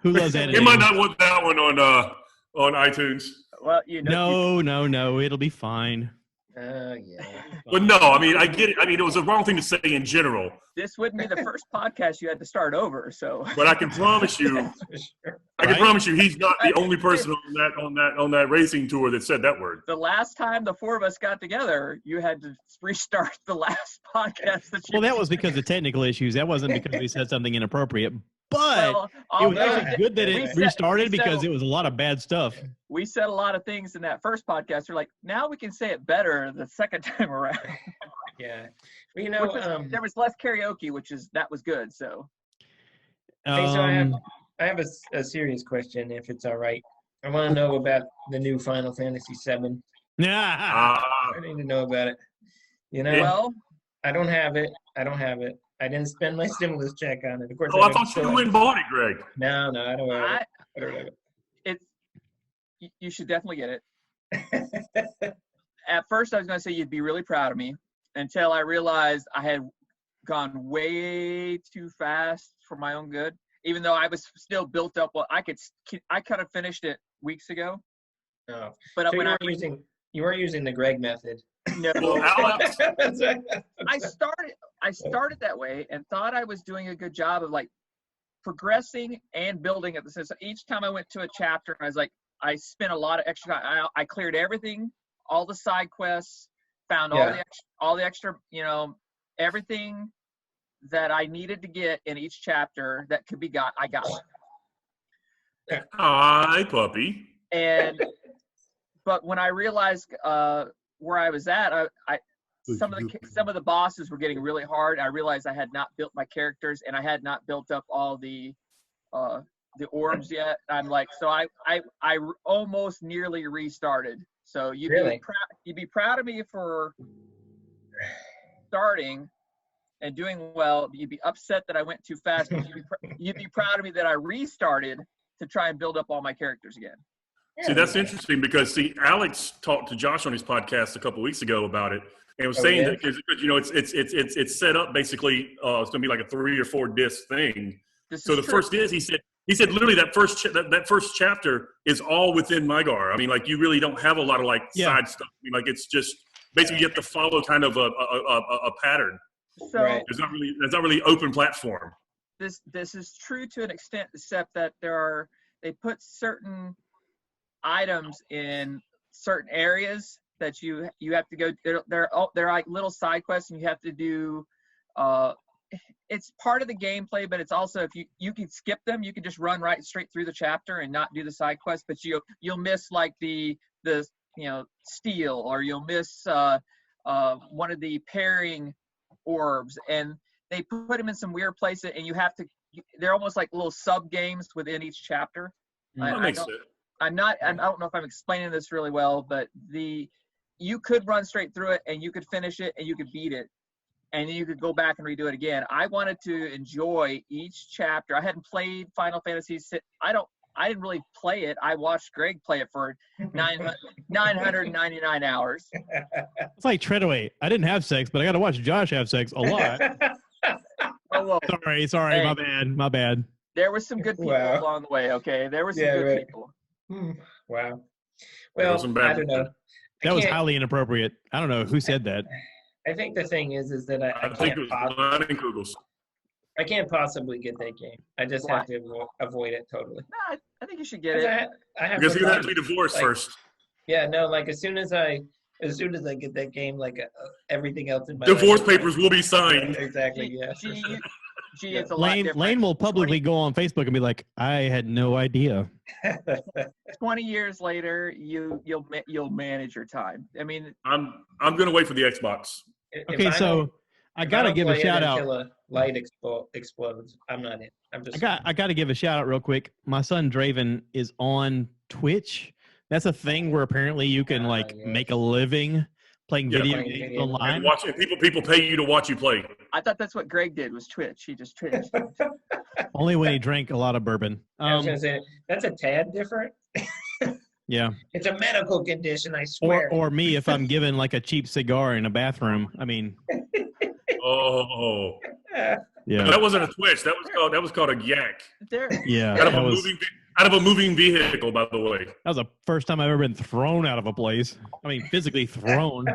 Who loves editing? You might not want that one on iTunes. Well, No, it'll be fine. Yeah. But no, I mean, I get it. I mean, it was the wrong thing to say in general. This wouldn't be the first podcast you had to start over. So, But I can promise you, he's not the only person on that racing tour that said that word. the last time the four of us got together, you had to restart the last podcast. Well, that was because of technical issues. That wasn't because we said something inappropriate. But it was actually good that it restarted because it was a lot of bad stuff. We said a lot of things in that first podcast. We're like, now we can say it better the second time around. Yeah. Well, you know, there was less karaoke, that was good. So. Hey, so I have a serious question, if it's all right. I want to know about the new Final Fantasy VII. Yeah. I need to know about it. You know, Well, I don't have it. I didn't spend my stimulus check on it. Of course. I thought you went and bought it, Greg. No, I don't have it. I don't have it. You should definitely get it. At first, I was going to say you'd be really proud of me until I realized I had gone way too fast for my own good. Even though I was still built up, I kind of finished it weeks ago. No. But So you weren't using the Greg method. No. Well, Alex, That's right. I started that way and thought I was doing a good job of like progressing and building at the same. So each time I went to a chapter, I spent a lot of extra time. I cleared everything, all the side quests, found all the extra, everything that I needed to get in each chapter that could be got. I got it. Hi, puppy. But when I realized where I was at, some of the bosses were getting really hard. I realized I had not built my characters and I had not built up all the orbs yet. I'm like, so I almost nearly restarted. So you'd be proud of me for starting and doing well. You'd be upset that I went too fast. But you'd be proud of me that I restarted to try and build up all my characters again. See, that's interesting because Alex talked to Josh on his podcast a couple weeks ago about it, and was saying that it's set up basically. It's going to be like a 3 or 4 disc thing. So the first is he said literally that first chapter is all within Mygar. I mean, like you really don't have a lot of side stuff. I mean, like it's just basically you have to follow kind of a pattern. So There's not really open platform. This is true to an extent, except that they put certain items in certain areas that you have to go. They're like little side quests, and you have to do. It's part of the gameplay, but it's also if you can skip them, you can just run straight through the chapter and not do the side quest. But you'll miss like the Steele, or you'll miss one of the pairing orbs, and they put them in some weird places, and you have to. They're almost like little sub games within each chapter. That makes sense. I don't know if I'm explaining this really well, but you could run straight through it and you could finish it and you could beat it and then you could go back and redo it again. I wanted to enjoy each chapter. I hadn't played Final Fantasy. I didn't really play it. I watched Greg play it for 999 hours. It's like Treadaway. I didn't have sex, but I got to watch Josh have sex a lot. Oh, Sorry, hey, my bad. There were some good people along the way, okay? There were some good people. Wow. Well, I don't know. That was highly inappropriate. I don't know who said that. I think the thing is that I think it was I can't possibly get that game. I just have to avoid it totally. No, I think you should get it. Because you have to be divorced first. Yeah, no, like as soon as I get that game, like everything else in my divorce life, papers will be signed. Exactly. Yeah. It's a lot different. Lane will publicly go on Facebook and be like, "I had no idea." 20 years later, you'll manage your time. I mean, I'm gonna wait for the Xbox. Okay, so I gotta give a shout out. Until a light explodes, I'm not in. I gotta give a shout out real quick. My son Draven is on Twitch. That's a thing where apparently you can make a living playing video games online. And people pay you to watch you play. I thought that's what Greg did was Twitch. He just Twitched. Only when he drank a lot of bourbon. I was gonna say that's a tad different. Yeah. It's a medical condition, I swear. Or me if I'm given like a cheap cigar in a bathroom. I mean. Oh, Yeah. that wasn't a Twitch. That was called a yak. There. Yeah. Out That of a moving vehicle, by the way. was the first time I've ever been thrown out of a place. I mean, physically thrown.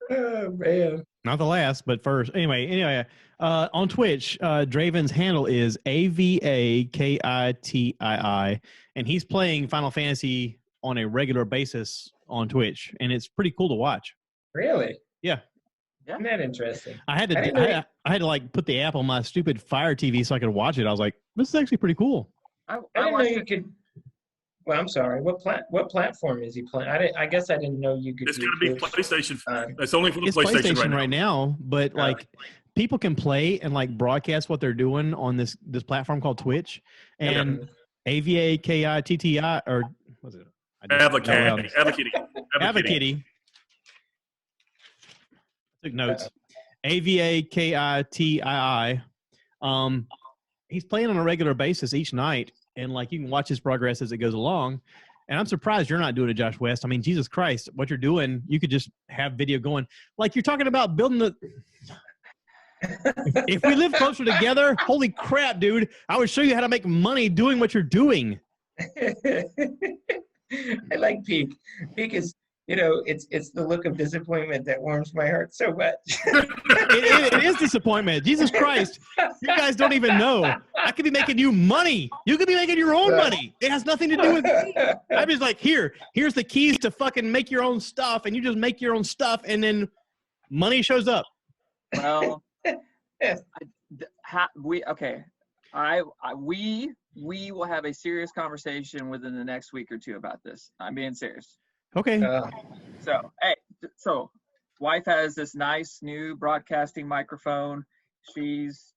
Oh, man. Not the last, but first. Anyway, on Twitch, Draven's handle is AVAKITII, and he's playing Final Fantasy on a regular basis on Twitch, and it's pretty cool to watch. Really? Yeah. Isn't that interesting? I had to didn't I had to like put the app on my stupid Fire TV so I could watch it. I was like, this is actually pretty cool. I didn't know you could. Well, I'm sorry. What platform is he playing? I guess I didn't know you could. It's got to be Twitch. PlayStation. It's only for the It's PlayStation, right now, but like people can play and like broadcast what they're doing on this platform called Twitch, and AVAKITTI or what's it? Avakitty. Took notes. AVAKITII. He's playing on a regular basis each night, and like you can watch his progress as it goes along. And I'm surprised you're not doing it, Josh West. I mean, Jesus Christ, what you're doing, you could just have video going. Like you're talking about building the. If we live closer together, holy crap, dude! I would show you how to make money doing what you're doing. I like Peak. Peak is, it's the look of disappointment that warms my heart so much. It is disappointment. Jesus Christ. You guys don't even know. I could be making you money. You could be making your own money. It has nothing to do with me. I'm just like, here's the keys to fucking make your own stuff, and you just make your own stuff, and then money shows up. Well, we will have a serious conversation within the next week or two about this. I'm being serious. Okay. So wife has this nice new broadcasting microphone. He's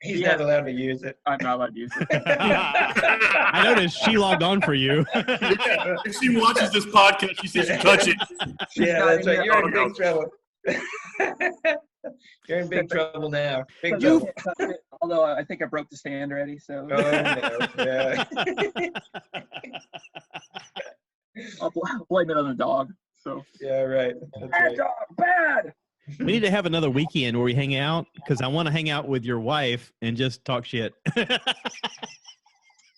not allowed to use it. I'm not allowed to use it. I noticed she logged on for you. If she watches this podcast, she says you touch it. Yeah, that's right. You're in big trouble. You're in big trouble now. Big trouble. Although I think I broke the stand already, so. Oh, no. Yeah. I'll blame it on the dog. So. Yeah, right. That's bad right. dog, bad. We need to have another weekend where we hang out because I want to hang out with your wife and just talk shit.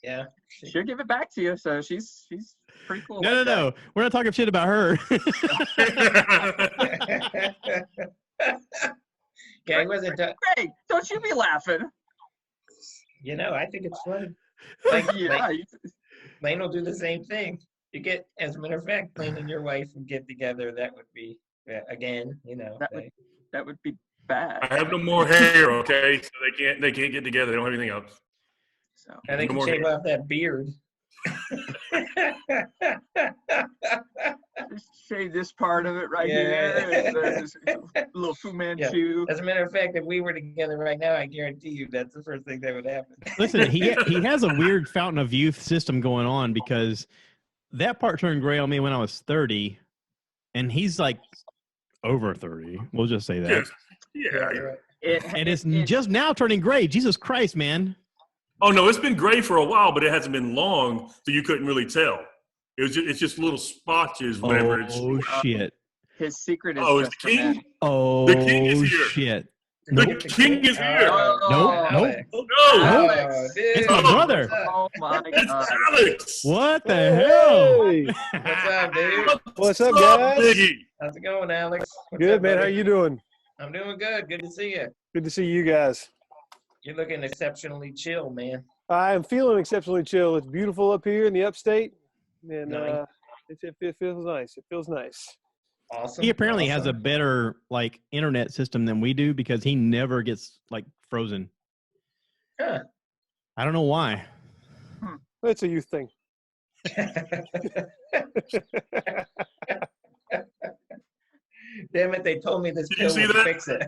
Yeah. She'll give it back to you. So she's pretty cool. No. We're not talking shit about her. Yeah, he wasn't. Hey, don't you be laughing. I think it's funny. Lane will do the same thing. You get, as a matter of fact, Lane and your wife would get together. That would be, again, that would be bad. I have no more hair, okay? So they can't get together. They don't have anything else. So I think you shave off that beard. Just shave this part of it right here. And, a little Fu Manchu. As a matter of fact, if we were together right now, I guarantee you that's the first thing that would happen. Listen, he has a weird fountain of youth system going on because that part turned gray on me when I was 30, and he's like over 30. We'll just say that. Yeah. Right. And it's just now turning gray. Jesus Christ, man. Oh, no, it's been gray for a while, but it hasn't been long, so you couldn't really tell. It's just little spotches whenever Oh, shit. His secret is it's just the king? for men. Oh, The king is here. shit. The Nope. king is here. Nope. Alex. Oh, no. Oh, dude. It's my brother. Oh my It's God. Alex. What the hell? Hey, What's up, dude? what's up, guys? Biggie? How's it going, Alex? What's Good, up, man. How buddy? you doing? I'm doing good. Good to see you. Good to see you guys. You're looking exceptionally chill, man. I am feeling exceptionally chill. It's beautiful up here in the upstate, and Nice. it feels nice. It feels nice. Awesome. He apparently has a awesome. better like internet system than we do because he never gets like frozen. Huh. I don't know why. It's a youth thing. Damn it, they told me this Did you pill see would that? fix it.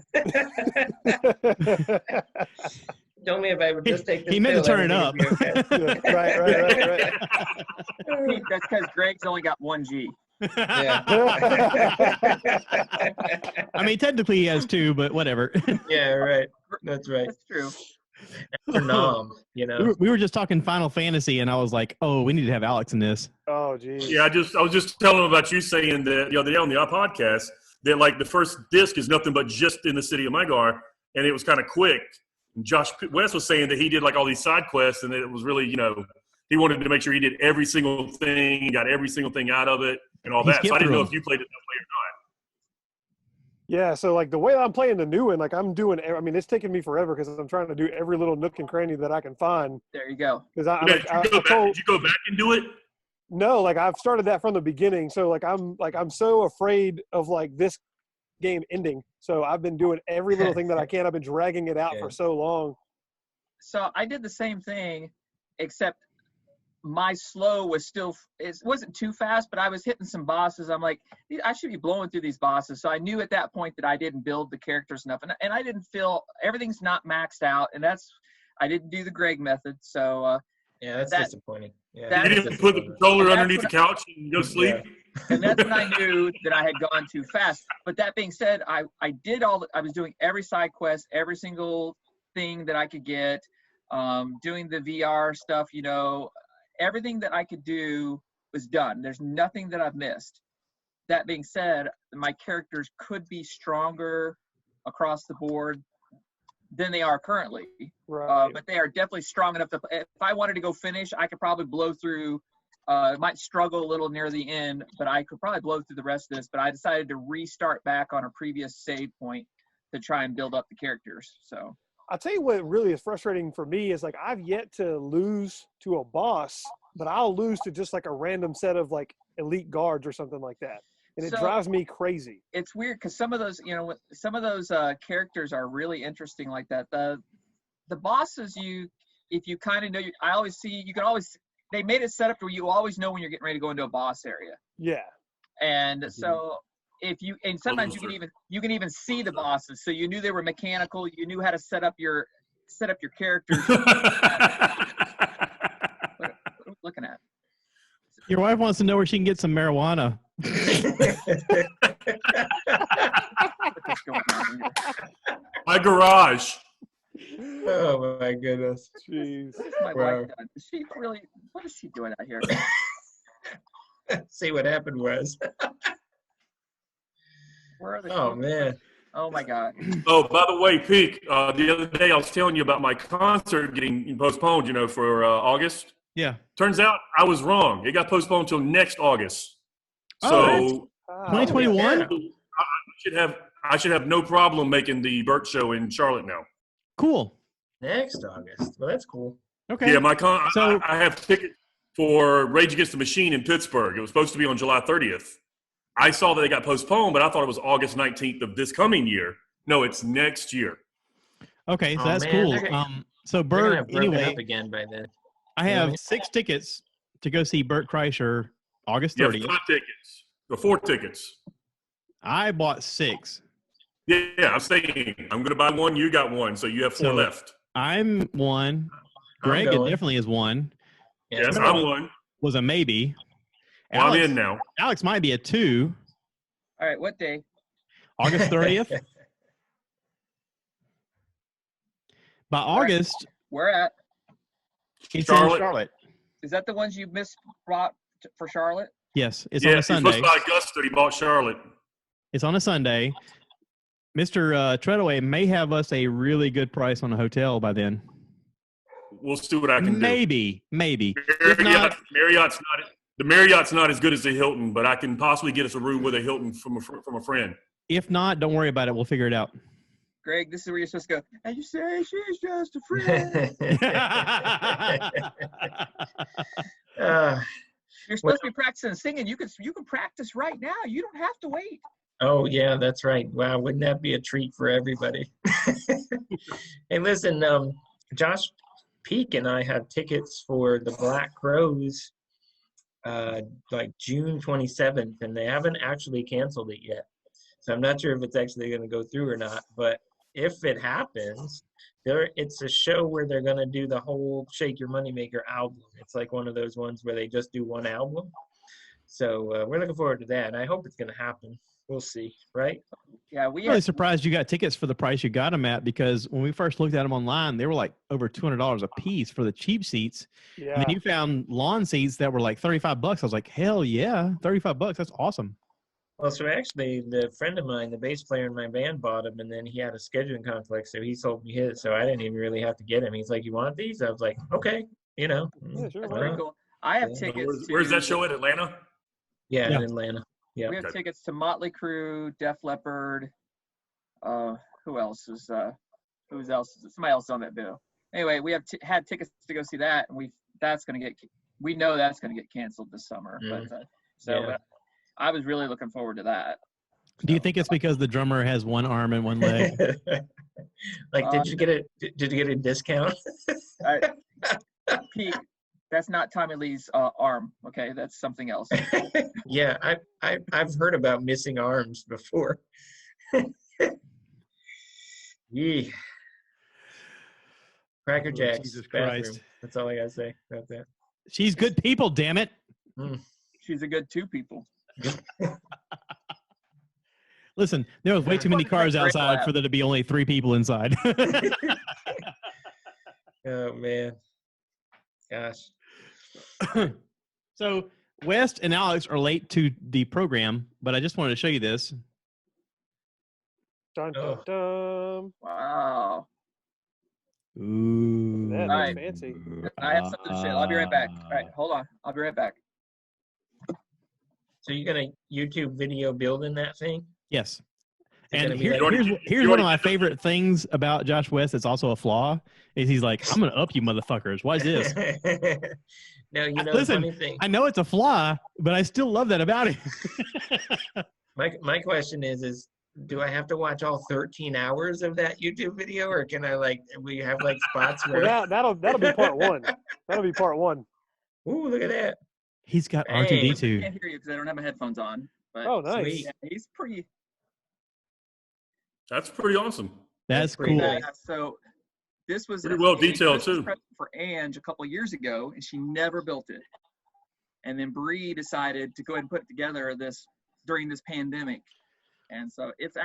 Told me if I would just take this He meant to pill, turn it everything would be okay. right. That's because Greg's only got 1G. Yeah. I mean, technically he has two, but whatever. Yeah, right. That's right. That's true. For Nom, We were just talking Final Fantasy, and I was like, "Oh, we need to have Alex in this." Oh, geez. Yeah, I was just telling him about you saying that the other day on the podcast that like the first disc is nothing but just in the city of Mygar, and it was kind of quick. And Josh West was saying that he did like all these side quests, and that it was really, he wanted to make sure he did every single thing, got every single thing out of it, and all that. So I didn't know if you played it that way or not. Yeah, so like the way I'm playing the new one, like I'm doing, I mean, it's taking me forever because I'm trying to do every little nook and cranny that I can find. There you go. Because Did you go back and do it? No, like I've started that from the beginning. So I'm so afraid of like this game ending. So I've been doing every little thing that I can. I've been dragging it out for so long. So I did the same thing, except my slow was still, it wasn't too fast, but I was hitting some bosses. I'm like, I should be blowing through these bosses. So I knew at that point that I didn't build the characters enough, and I didn't feel, everything's not maxed out, and I didn't do the Greg method. So yeah, that's disappointing. Yeah, you didn't put the controller underneath the couch and go sleep? Yeah. And that's when I knew that I had gone too fast. But that being said, I was doing every side quest, every single thing that I could get, doing the VR stuff, everything that I could do was done. There's nothing that I've missed. That being said, my characters could be stronger across the board than they are currently. Right. But they are definitely strong enough if I wanted to go finish, I could probably blow through, might struggle a little near the end, but I could probably blow through the rest of this. But I decided to restart back on a previous save point to try and build up the characters. So I'll tell you what really is frustrating for me is like I've yet to lose to a boss, but I'll lose to just like a random set of like elite guards or something like that. And it drives me crazy. It's weird because some of those, characters are really interesting like that. The bosses, if you kind of know, I always see, they made it set up where you always know when you're getting ready to go into a boss area. Yeah. And so sometimes you can even see the bosses. So you knew they were mechanical. You knew how to set up your characters. What are we looking at? Your wife wants to know where she can get some marijuana. My garage. Oh my goodness. Jeez. What is my wife done? What is she doing out here? See what happened was. Where are the Oh man. Oh my God. Oh, by the way, Peak, the other day I was telling you about my concert getting postponed, for August. Yeah. Turns out I was wrong. It got postponed until next August. So 2021? I should have no problem making the Burt show in Charlotte now. Cool. Next August. Well, that's cool. Okay. Yeah, I have tickets for Rage Against the Machine in Pittsburgh. It was supposed to be on July 30th. I saw that they got postponed, but I thought it was August 19th of this coming year. No, it's next year. Okay, so that's cool. So Burt, anyway, up again by then. I have 6 tickets to go see Burt Kreischer August 30th. You have 5 tickets. Or 4 tickets. I bought 6. Yeah, I'm saying I'm going to buy 1. You got 1, so you have 4 left. I'm 1. Greg definitely is 1. Yes, I'm 1. Was a maybe. Well, I'm in now. Alex might be a 2. All right, what day? August 30th. By August, where at? It's Charlotte. in Charlotte. Is that the ones you brought for Charlotte? Yes, it's on a Sunday. It's supposed to buy Augusta. He bought Charlotte. It's on a Sunday. Mr. Treadaway may have us a really good price on a hotel by then. We'll see what I can do. Maybe. The Marriott's not as good as the Hilton, but I can possibly get us a room with a Hilton from a friend. If not, don't worry about it. We'll figure it out. Greg, this is where you're supposed to go. And you say she's just a friend. You're supposed to be practicing singing. You can practice right now. You don't have to wait. Oh yeah, that's right. Wow, wouldn't that be a treat for everybody? Hey, listen, Josh Peak and I have tickets for the Black Crows like June 27th, and they haven't actually canceled it yet. So I'm not sure if it's actually going to go through or not, but if it happens, it's a show where they're going to do the whole Shake Your Moneymaker album. It's like one of those ones where they just do one album. So we're looking forward to that, and I hope it's going to happen. We'll see, right? Yeah, I'm really surprised you got tickets for the price you got them at, because when we first looked at them online, they were like over $200 a piece for the cheap seats. Yeah. And then you found lawn seats that were like $35. I was like, hell yeah, $35. That's awesome. Well, so actually, the friend of mine, the bass player in my band, bought him, and then he had a scheduling conflict, so he sold me his. So I didn't even really have to get him. He's like, "You want these?" I was like, "Okay, you know." Yeah, sure. That's Why pretty not? cool. I have Yeah. tickets. Where's that to- show at? Atlanta? Yeah, Yeah. in Atlanta. Yeah. We have Okay. tickets to Motley Crue, Def Leppard. Who else is? Who's else? Somebody else on that bill. Anyway, we have had tickets to go see that, and we know that's gonna get canceled this summer. Mm. But Yeah. I was really looking forward to that. Do you think it's because the drummer has one arm and one leg? Like, did you get a discount? Pete, that's not Tommy Lee's arm. Okay, that's something else. Yeah, I've heard about missing arms before. Yee. Cracker Oh, Jacks Jesus bathroom. Christ. That's all I gotta say about that. She's good people, damn it. She's a good two people. Listen, there was way too many cars outside for there to be only 3 people inside. Oh man, gosh. So West and Alex are late to the program, but I just wanted to show you this. Dun, dun, Oh. dun. Wow. Ooh. That Alright. is fancy. I have something to say. I'll be right back. All right, hold on. I'll be right back. So you're gonna YouTube video building that thing? Yes. Is it And gonna be like- here's one of my favorite things about Josh West. It's also a flaw. Is he's like, I'm gonna up you motherfuckers. Why is this? No, you know Listen, the funny thing. I know it's a flaw, but I still love that about him. My question is do I have to watch all 13 hours of that YouTube video, or can I we have spots where? Well, that'll be part one. That'll be part one. Ooh, look at that! He's got Hey. I R2D2. can't hear you because I don't have my headphones on. But Oh, nice. Sweet. yeah, he's pretty. That's pretty awesome. That's pretty cool. nice. So this was Pretty well a detailed, Christmas too. present for Ange a couple of years ago, and she never built it. And then Bree decided to go ahead and put together this during this pandemic, and so it's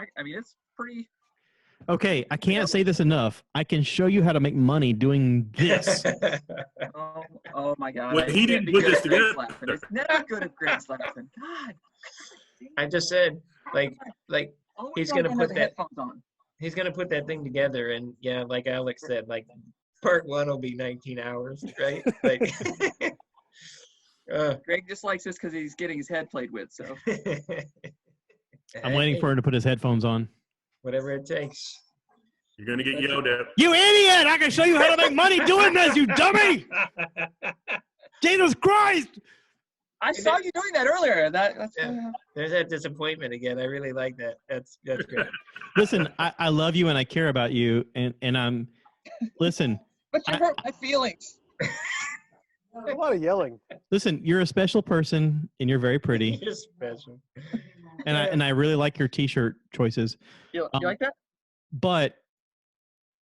pretty. Okay, I can't say this enough. I can show you how to make money doing this. Oh my God! Well, he didn't be put good this at grade together. slapping. It's never good at grade slapping. God. I just said Oh, He's I gonna don't put have the that- headphones on. he's gonna put that thing together, and yeah, like Alex said, part 1 will be 19 hours, right? Greg just likes this because he's getting his head played with. So I'm waiting for him to put his headphones on. whatever it takes. You're gonna get yelled at. You idiot! I can show you how to make money doing this, you dummy! Jesus Christ! I saw you doing that earlier. That's Yeah. There's that disappointment again. I really like that. That's great. Listen, I love you and I care about you, and I'm listen. but you hurt my feelings. A lot of yelling. Listen, you're a special person and you're very pretty, You're special. and I really like your T-shirt choices. You like that? But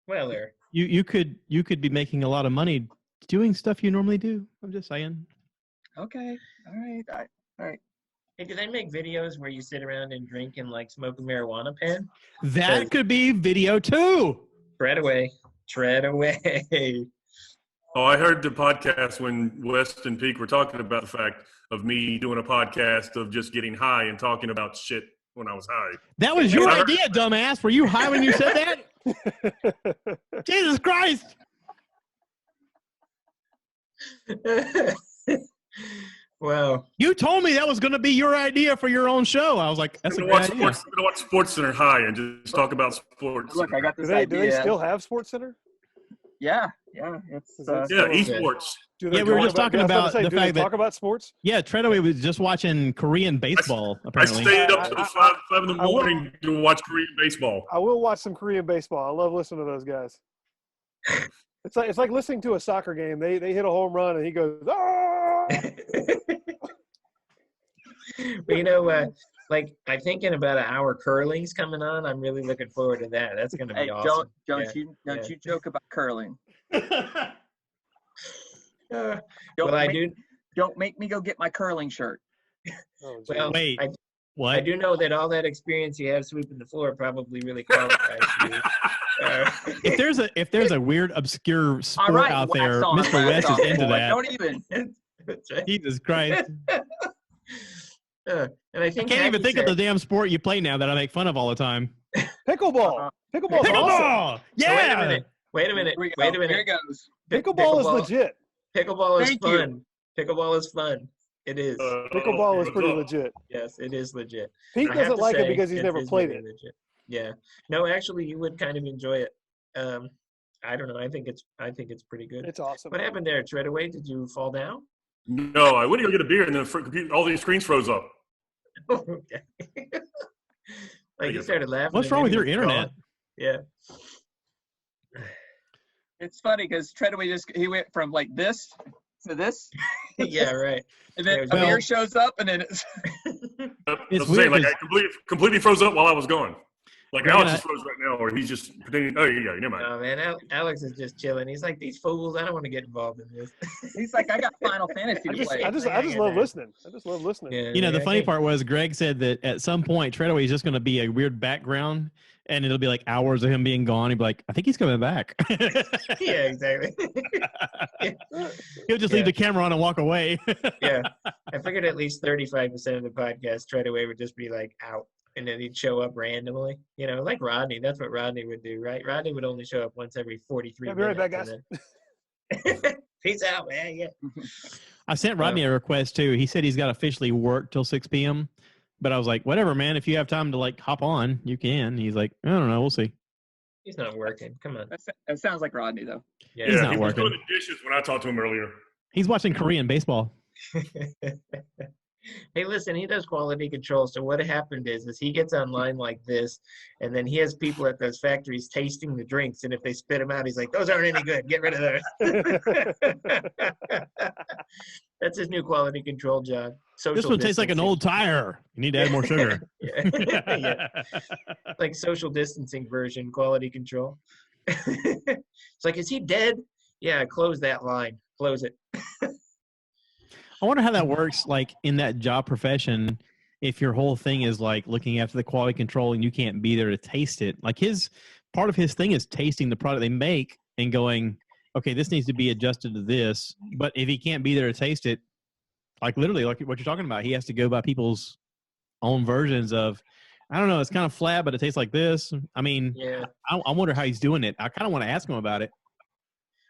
Well, there. you could be making a lot of money doing stuff you normally do. I'm just saying. Okay. All right. Hey, do they make videos where you sit around and drink and smoke a marijuana pen? That could be video too. Treadaway. Oh, I heard the podcast when West and Peak were talking about the fact of me doing a podcast of just getting high and talking about shit when I was high. That was your I heard- idea, dumbass. Were you high when you said that? Jesus Christ! Wow. You told me that was going to be your idea for your own show. I was like, that's a I'm good gonna idea. watch Sports Center high and just talk about sports. Look, I got Do this they idea. still have Sports Center? Yeah. It's Is that Yeah, still- esports. Do they Yeah, we were talk just talking I was about say, the do they fact that- talk about sports. Yeah, Treadaway was just watching Korean baseball, I apparently. stayed up till I- 5 in the I will- morning to watch Korean baseball. I will watch some Korean baseball. I love listening to those guys. It's like listening to a soccer game. They hit a home run and he goes, "Ah!" But I'm thinking about an hour curling's coming on. I'm really looking forward to that. That's going to be Hey, awesome. don't Yeah. you joke about curling. Well, Don't Don't make me go get my curling shirt. Oh, geez. Well, Wait, I what? do know that all that experience you have sweeping the floor probably really qualifies you. If there's a weird obscure All sport right, out there, wax on, Mr. wax West is on, into boy. that. Don't even. That's right. Jesus Christ. And I I think can't even Happy think of the said- damn sport you play now that I make fun of all the time. Pickleball. Pickleball's awesome. Pickleball! Yeah! Wait a minute. Wait a minute. Here we go. Wait a Here minute. it goes. Pickleball is legit. Pickleball is Thank you. fun. Pickleball is fun. It is. Pickleball is pretty what's up? legit. Yes, it is legit. Pete I have doesn't to like it say, because he's never is played very it. legit. Yeah. No, actually, you would kind of enjoy it. I don't know. I think it's pretty good. It's awesome. What happened there, Treadaway? Did you fall down? No, I went to go get a beer and then all these screens froze up. Okay. Like you started laughing. What's and wrong with maybe your you internet? called. It's funny because Treadaway he went from like this to this, Yeah. Yeah. Right. and then Well- Amir shows up, and then it's It's That's what I'm saying. weird Like I completely froze up while I was going. Like Greg Alex and is froze right now, or he's just pretending. Oh yeah, never mind. Oh man, Alex is just chilling. He's like, these fools. I don't want to get involved in this. he's like, I got Final Fantasy I to just, play. I just love listening. I just love listening. Yeah, You know, the yeah, I funny think- part was Greg said that at some point Treadaway is just going to be a weird background, and it'll be like hours of him being gone. He'd be like, I think he's coming back. Yeah, exactly. He'll just leave the camera on and walk away. Yeah, I figured at least 35% of the podcast Treadaway would just be like out, and then he'd show up randomly. You know, like Rodney. That's what Rodney would do, right? Rodney would only show up once every 43 I'll be right minutes. back, and then- Peace out, man. Yeah. I sent Rodney a request too. He said he's got to officially work till 6 p.m. But I was like, whatever, man. If you have time to like hop on, you can. He's like, I don't know. We'll see. He's not working. Come on. That sounds like Rodney though. Yeah. He's not he was working. doing the dishes when I talked to him earlier. He's watching Korean baseball. Hey, listen, he does quality control. So what happened is he gets online like this, and then he has people at those factories tasting the drinks, and if they spit them out, he's like, those aren't any good. Get rid of those. That's his new quality control job. Social This one tastes like an distancing. old tire. You need to add more sugar. Yeah. Yeah. Like social distancing version quality control. It's like, is he dead? Yeah, close that line. Close it. I wonder how that works, like in that job profession, if your whole thing is like looking after the quality control and you can't be there to taste it. Like part of his thing is tasting the product they make and going, okay, this needs to be adjusted to this. But if he can't be there to taste it, like literally like what you're talking about, he has to go by people's own versions of, I don't know, it's kind of flat, but it tastes like this. I mean, Yeah. I wonder how he's doing it. I kind of want to ask him about it.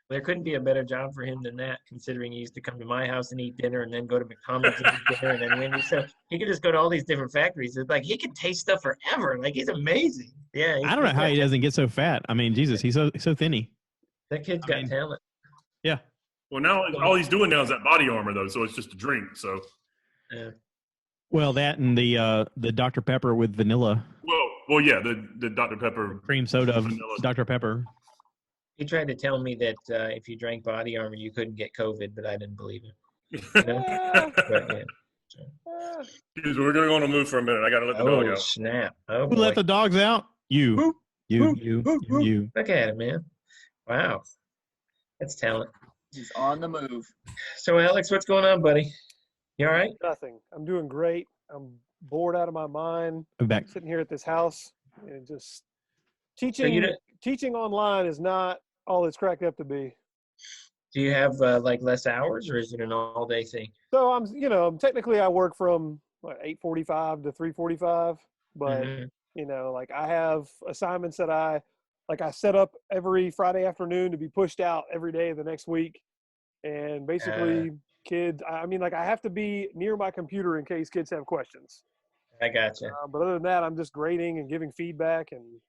There couldn't be a better job for him than that, considering he used to come to my house and eat dinner and then go to McDonald's and eat dinner and then Wendy's. So he could just go to all these different factories. It's like he can taste stuff forever. Like he's amazing. Yeah. I don't know how he doesn't get so fat. I mean, Jesus, he's so thinny. That kid's I got mean- talent. Yeah. Well, now all he's doing now is that body armor though, so it's just a drink. So, Yeah. Well, that and the Dr. Pepper with vanilla, well, yeah, the Dr. Pepper. cream soda of Vanilla. Dr. Pepper. He tried to tell me that if you drank body armor, you couldn't get COVID, but I didn't believe him. You know? But, yeah. Excuse me, we're going to go on a move for a minute. I got to let the dog Oh, out. snap. Oh, Who boy. let the dogs out? You. Who? You. Look at him, man. Wow. That's talent. He's on the move. So, Alex, what's going on, buddy? You all right? Nothing. I'm doing great. I'm bored out of my mind. I'm back. Sitting here at this house and just So teaching. you don't- Teaching online is not all it's cracked up to be. Do you have like less hours, or is it an all-day thing? So technically I work from 8:45 to 3:45, but Mhm. like I have assignments that I set up every Friday afternoon to be pushed out every day of the next week, and basically kids. I mean, like I have to be near my computer in case kids have questions. I gotcha. But other than that, I'm just grading and giving feedback and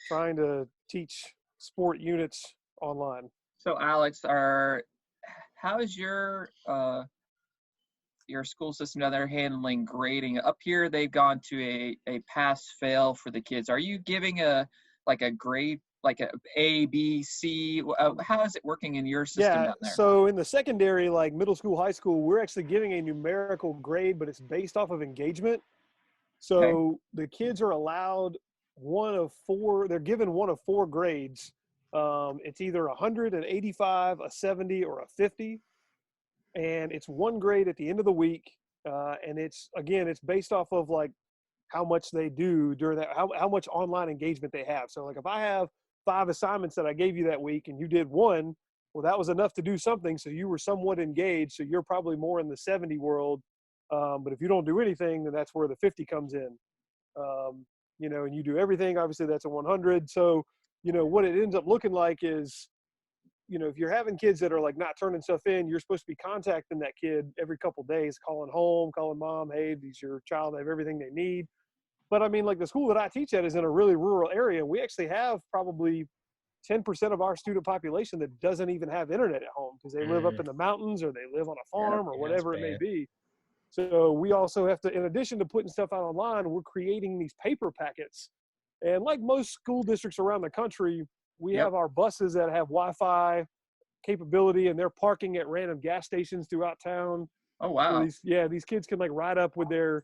trying to teach sport units online. So Alex, how is your school system down there handling grading? Up here, they've gone to a pass-fail for the kids. Are you giving a grade, like A, B, C? How is it working in your system Yeah, down there? so in the secondary, like middle school, high school, we're actually giving a numerical grade, but it's based off of engagement. So the kids are allowed one of four. They're given one of four grades. It's either 100, an 85, a 70, or a 50. And it's one grade at the end of the week. And it's based off of like how much they do during that, how much online engagement they have. So like if I have 5 assignments that I gave you that week and you did one, well, that was enough to do something. So you were somewhat engaged. So you're probably more in the 70 world But if you don't do anything, then that's where the 50 comes in. You know, and you do everything, obviously that's a 100. So, you know, what it ends up looking like is, you know, if you're having kids that are like not turning stuff in, you're supposed to be contacting that kid every couple of days, calling home, calling mom, hey, these your child, they have everything they need. But I mean, like the school that I teach at is in a really rural area. We actually have probably 10% of our student population that doesn't even have internet at home because they live up in the mountains or they live on a farm or whatever it may be. So we also have to, in addition to putting stuff out online, we're creating these paper packets. And like most school districts around the country, we have our buses that have Wi-Fi capability, and they're parking at random gas stations throughout town. Oh, wow. So these kids can like ride up with their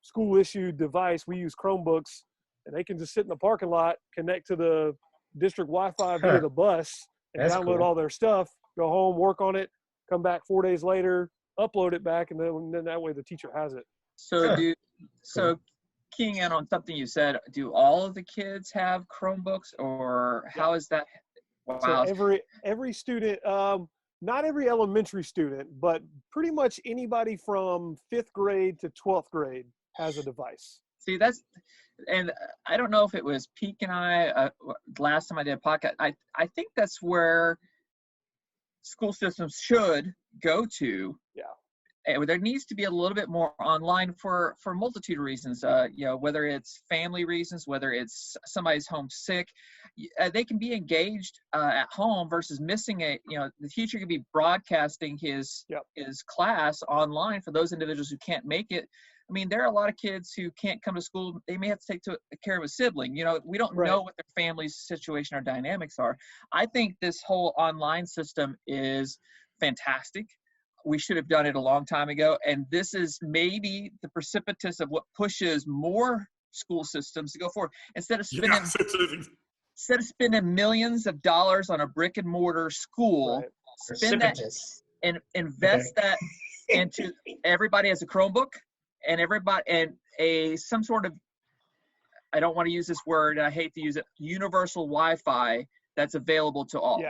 school issued device. We use Chromebooks, and they can just sit in the parking lot, connect to the district Wi-Fi via the bus, and download all their stuff, go home, work on it, come back 4 days later, upload it back, and then that way the teacher has it. So keying in on something you said, do all of the kids have Chromebooks, or how is that? Wow. So every student, not every elementary student, but pretty much anybody from 5th grade to 12th grade has a device. See, and I don't know if it was Peak and I, last time I did a podcast, I think that's where school systems should go to. Yeah. There needs to be a little bit more online for a multitude of reasons. You know, whether it's family reasons, whether it's somebody's homesick, they can be engaged at home versus missing the teacher could be broadcasting his class online for those individuals who can't make it. I mean, there are a lot of kids who can't come to school. They may have to take care of a sibling. You know, we don't know what their family's situation or dynamics are. I think this whole online system is fantastic. We should have done it a long time ago. And this is maybe the precipitous of what pushes more school systems to go forward. Instead of spending millions of dollars on a brick and mortar school, spend that and invest that into everybody has a Chromebook and everybody and some sort of, I don't want to use this word, I hate to use it, universal Wi-Fi that's available to all. Yeah.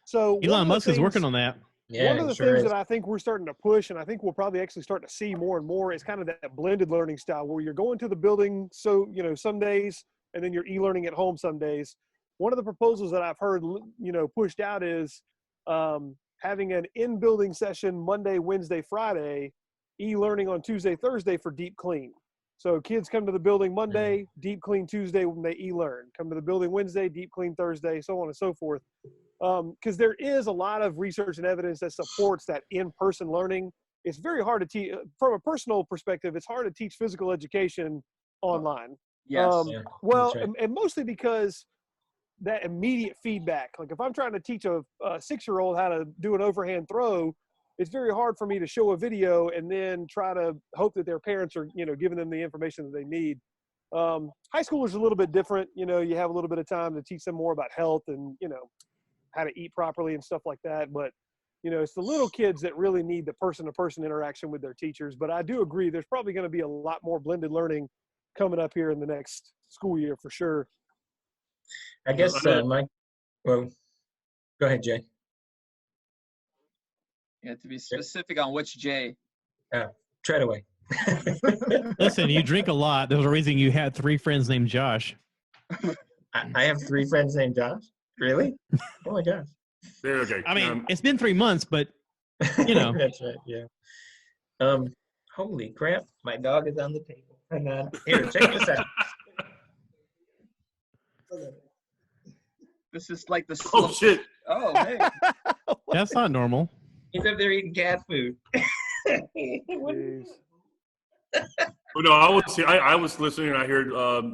So Elon Musk is working on that. Yeah, one of the things that I think we're starting to push, and I think we'll probably actually start to see more and more, is kind of that blended learning style where you're going to the building, so, you know, some days, and then you're e-learning at home some days. One of the proposals that I've heard, you know, pushed out is having an in-building session Monday, Wednesday, Friday, e-learning on Tuesday, Thursday for deep clean. So kids come to the building Monday, deep clean Tuesday when they e-learn. Come to the building Wednesday, deep clean Thursday, so on and so forth. Because there is a lot of research and evidence that supports that in-person learning. It's very hard to teach, from a personal perspective, it's hard to teach physical education online. Yes. And mostly because that immediate feedback. Like if I'm trying to teach a 6-year-old how to do an overhand throw, it's very hard for me to show a video and then try to hope that their parents are, you know, giving them the information that they need. High schoolers are a little bit different. You know, you have a little bit of time to teach them more about health and, you know, how to eat properly and stuff like that. But, you know, it's the little kids that really need the person-to-person interaction with their teachers. But I do agree there's probably going to be a lot more blended learning coming up here in the next school year for sure. I guess, Mike, well, go ahead, Jay. You have to be specific on which Jay. Treadaway. Listen, you drink a lot. There's a reason you had 3 friends named Josh. I have 3 friends named Josh? Really? Oh my gosh. Okay. I mean, it's been 3 months, but you know. That's right. Yeah. Holy crap! My dog is on the table. Hang on. Here, check this out. This is like the. Oh shit! Oh hey. That's not normal. He's up there eating cat food. Well, no, I was listening and I heard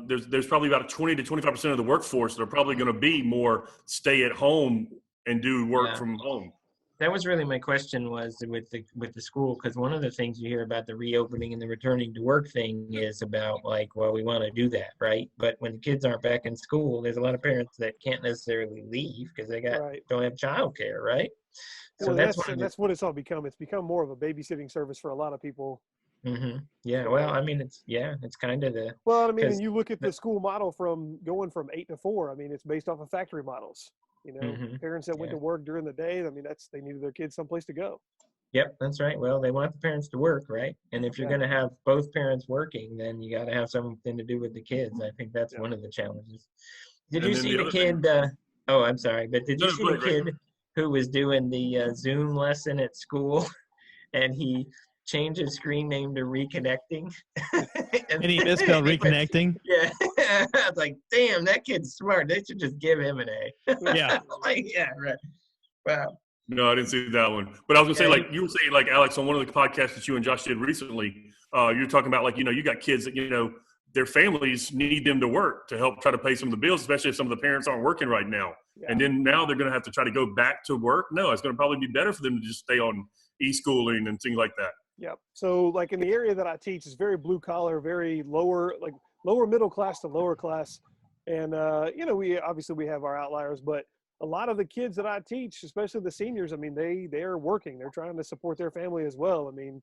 there's probably about 20 to 25% of the workforce that are probably going to be more stay at home and do work from home. That was really my question was with the school, because one of the things you hear about the reopening and the returning to work thing is about like, well, we want to do that, right? But when the kids aren't back in school, there's a lot of parents that can't necessarily leave because they don't have childcare, right? So well, that's what it's all become. It's become more of a babysitting service for a lot of people. Mm-hmm. Yeah, well, I mean, it's kind of the. Well, I mean, and you look at the school model from going from 8 to 4. I mean, it's based off of factory models. You know, parents that went to work during the day. I mean, they needed their kids someplace to go. Yep, that's right. Well, they want the parents to work, right? And if you're going to have both parents working, then you got to have something to do with the kids. I think that's one of the challenges. Did you see the kid? Oh, I'm sorry, but did you see the kid who was doing the Zoom lesson at school, and he changed his screen name to Reconnecting? and he misspelled Reconnecting? Yeah. I was like, damn, that kid's smart. They should just give him an A. Yeah. Right. Wow. No, I didn't see that one. But I was gonna say, like you were saying, like Alex, on one of the podcasts that you and Josh did recently, you're talking about like, you got kids that, their families need them to work to help try to pay some of the bills, especially if some of the parents aren't working right now. Yeah. And then now they're going to have to try to go back to work. No, it's going to probably be better for them to just stay on e-schooling and things like that. Yep. So like in the area that I teach is very blue collar, very lower middle class to lower class. And, we have our outliers, but a lot of the kids that I teach, especially the seniors, I mean, they're working, they're trying to support their family as well. I mean,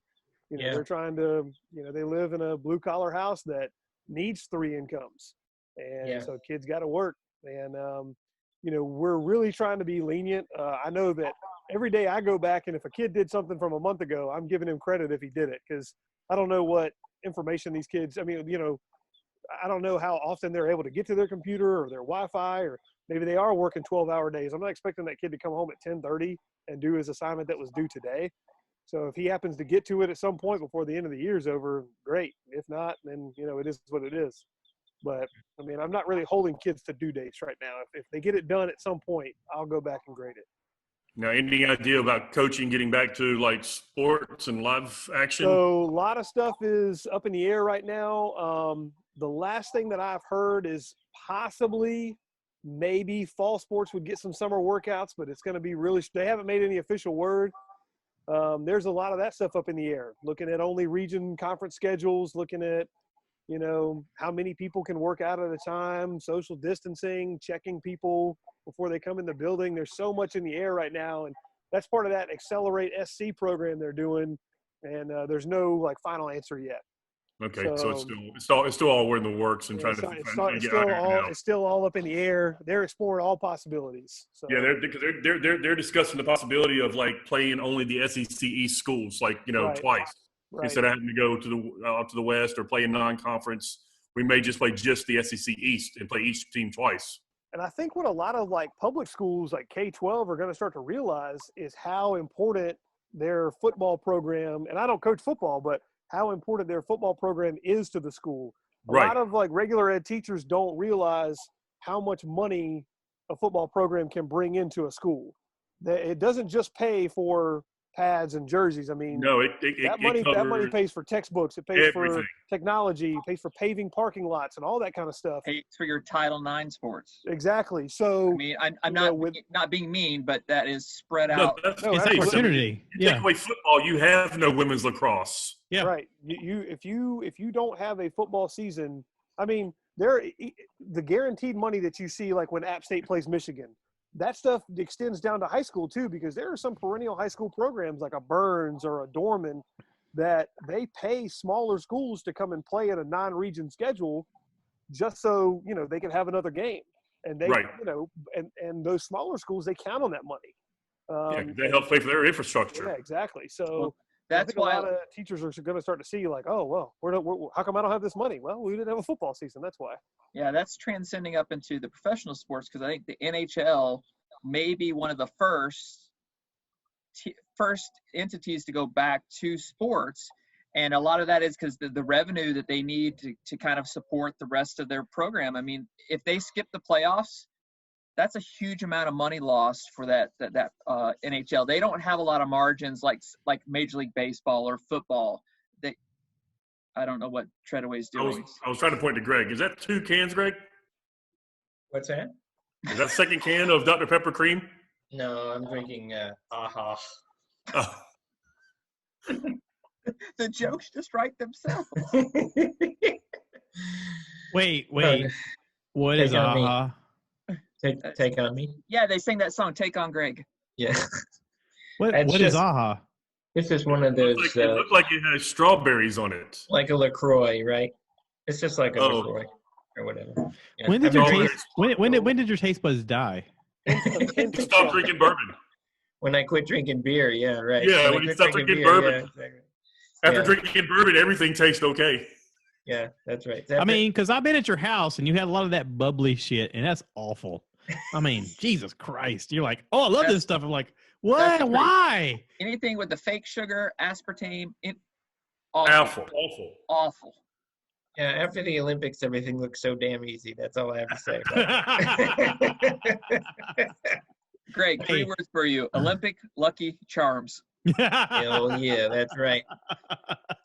they're trying to, they live in a blue collar house that needs 3 incomes. And so kids got to work. And, we're really trying to be lenient. I know that every day I go back, and if a kid did something from a month ago, I'm giving him credit if he did it, because I don't know what information these kids, I don't know how often they're able to get to their computer or their Wi-Fi, or maybe they are working 12-hour days. I'm not expecting that kid to come home at 10:30 and do his assignment that was due today. So if he happens to get to it at some point before the end of the year is over, great. If not, then, it is what it is. But, I mean, I'm not really holding kids to due dates right now. If they get it done at some point, I'll go back and grade it. Now, any idea about coaching getting back to, like, sports and live action? So a lot of stuff is up in the air right now. The last thing that I've heard is possibly maybe fall sports would get some summer workouts, but it's going to be they haven't made any official word. There's a lot of that stuff up in the air, looking at only region conference schedules, looking at, how many people can work out at a time, social distancing, checking people before they come in the building. There's so much in the air right now. And that's part of that Accelerate SC program they're doing. And there's no final answer yet. Okay, so it's still all in the works and it's still all up in the air. They're exploring all possibilities. So. Yeah, they're discussing the possibility of playing only the SEC East schools, twice instead of having to go to the West or play in non-conference. We may just play just the SEC East and play each team twice. And I think what a lot of public schools like K-12 are going to start to realize is how important their football program. And I don't coach football, but how important their football program is to the school. A lot of regular ed teachers don't realize how much money a football program can bring into a school. It doesn't just pay for pads and jerseys. I mean, no, that money pays for textbooks. It pays for technology. It pays for paving parking lots and all that kind of stuff. Pays for your Title IX sports. Exactly. So I mean, I'm not being mean, but that is spread out. That's opportunity. You take away football, you have no women's lacrosse. Yeah. Right. If you don't have a football season, I mean, the guaranteed money that you see, like when App State plays Michigan, that stuff extends down to high school too, because there are some perennial high school programs like a Burns or a Dorman that they pay smaller schools to come and play in a non-region schedule just so, they can have another game. And they, and those smaller schools, they count on that money. They help pay for their infrastructure. Yeah, exactly. So that's why a lot of teachers are going to start to see oh, well, how come I don't have this money? Well, we didn't have a football season. That's why. Yeah, that's transcending up into the professional sports, because I think the NHL may be one of the first entities to go back to sports. And a lot of that is because the revenue that they need to kind of support the rest of their program. I mean, if they skip the playoffs, that's a huge amount of money lost for that NHL. They don't have a lot of margins like Major League Baseball or football. I don't know what Treadaway's doing. I was trying to point to Greg. Is that 2 cans, Greg? What's that? Is that second can of Dr. Pepper cream? No, I'm drinking AHA. Oh. The jokes just write themselves. Wait. What is AHA? Take on me. Yeah, they sing that song, Take on Greg. Yeah. What is AHA? It's just one of those. It looked like it had strawberries on it. Like a LaCroix, right? It's just like a LaCroix or whatever. Yeah. When did your taste buds die? Stop drinking bourbon. When I quit drinking beer, yeah, right. Yeah, when you stop drinking bourbon. Yeah, exactly. After drinking bourbon, everything tastes okay. Yeah, that's right. I mean, because I've been at your house and you had a lot of that bubbly shit, and that's awful. I mean, Jesus Christ. You're like, oh, I love this stuff. I'm like, what? Why? Anything with the fake sugar, aspartame, Awful. Awful. Yeah, after the Olympics, everything looks so damn easy. That's all I have to say about it. Greg, 3 words for you. Olympic Lucky Charms. Hell yeah, that's right.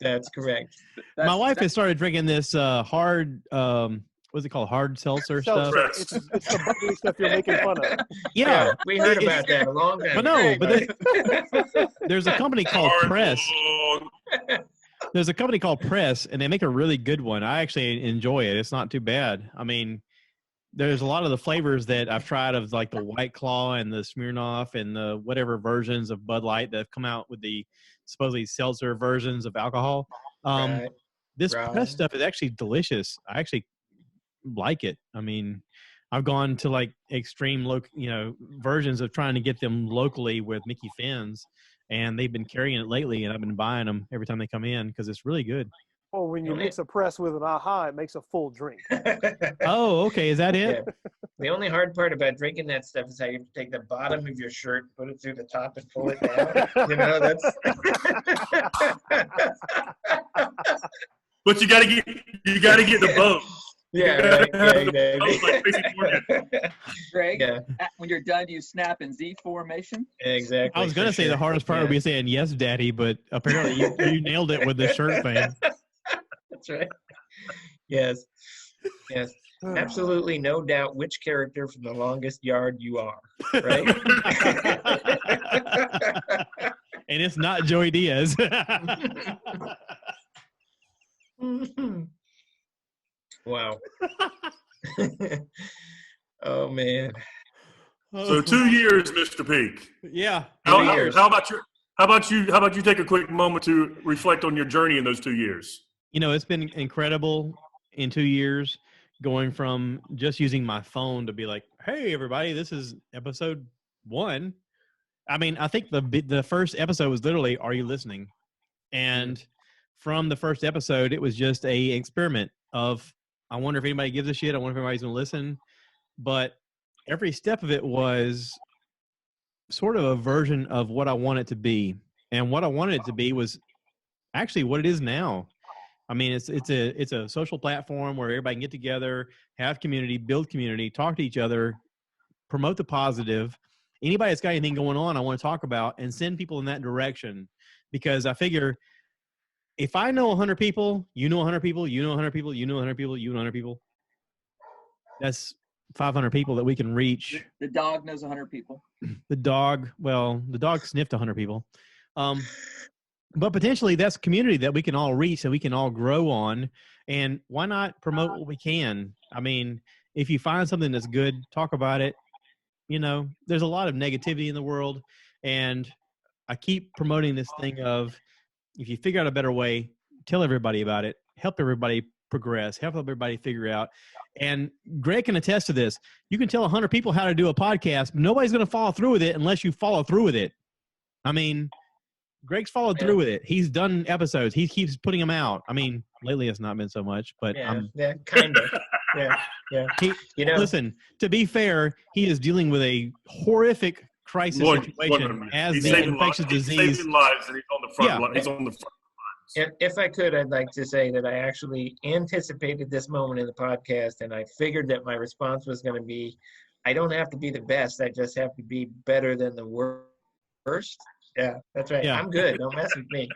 That's correct. My wife has started drinking this hard, what's it called? Hard seltzer stuff. It's the bubbly stuff you're making fun of. Yeah. We heard about that a long time ago. But there's a company called Press. There's a company called Press, and they make a really good one. I actually enjoy it. It's not too bad. I mean, there's a lot of the flavors that I've tried of like the White Claw and the Smirnoff and the whatever versions of Bud Light that have come out with the supposedly seltzer versions of alcohol. This Press stuff is actually delicious. I actually like it. I mean, I've gone to like extreme versions of trying to get them locally with Mickey Finn's, and they've been carrying it lately, and I've been buying them every time they come in because it's really good. Oh, when you mix a Press with an AHA, it makes a full drink. Oh, okay. Is that it? Yeah. The only hard part about drinking that stuff is how you have to take the bottom of your shirt, put it through the top, and pull it down. You know, that's. But you gotta get the boat. Yeah, right. Greg, when you're done, you snap in Z formation. Exactly. I was going to say the hardest part would be saying yes, Daddy, but apparently you nailed it with the shirt thing. That's right. Yes. Absolutely no doubt which character from The Longest Yard you are, right? And it's not Joey Diaz. Wow. Oh man. So 2 years, Mr. Peak. Yeah. How about you take a quick moment to reflect on your journey in those 2 years? You know, it's been incredible in 2 years, going from just using my phone to be like, hey, everybody, this is episode 1. I mean, I think the first episode was literally, are you listening? And from the first episode, it was just a experiment of, I wonder if anybody gives a shit. I wonder if anybody's going to listen. But every step of it was sort of a version of what I want it to be. And what I wanted it to be was actually what it is now. I mean, it's a social platform where everybody can get together, have community, build community, talk to each other, promote the positive. Anybody that's got anything going on, I want to talk about and send people in that direction, because I figure if I know 100 people, you know 100 people, you know 100 people, you know 100 people, you know 100 people, that's 500 people that we can reach. The dog knows 100 people. The dog sniffed 100 people. But potentially that's community that we can all reach and we can all grow on. And why not promote what we can? I mean, if you find something that's good, talk about it. You know, there's a lot of negativity in the world. And I keep promoting this thing of, if you figure out a better way, tell everybody about it. Help everybody progress. Help everybody figure out. And Greg can attest to this. You can tell 100 people how to do a podcast, but nobody's going to follow through with it unless you follow through with it. I mean, Greg's followed through with it. He's done episodes. He keeps putting them out. I mean, lately it's not been so much, but kind of. Yeah. Listen, to be fair, he is dealing with a horrific crisis situation as the infectious disease. He's saving lives, and he's on the front line. He's on the front lines. If I could, I'd like to say that I actually anticipated this moment in the podcast, and I figured that my response was going to be, I don't have to be the best. I just have to be better than the worst. Yeah, that's right. Yeah. I'm good. Don't mess with me.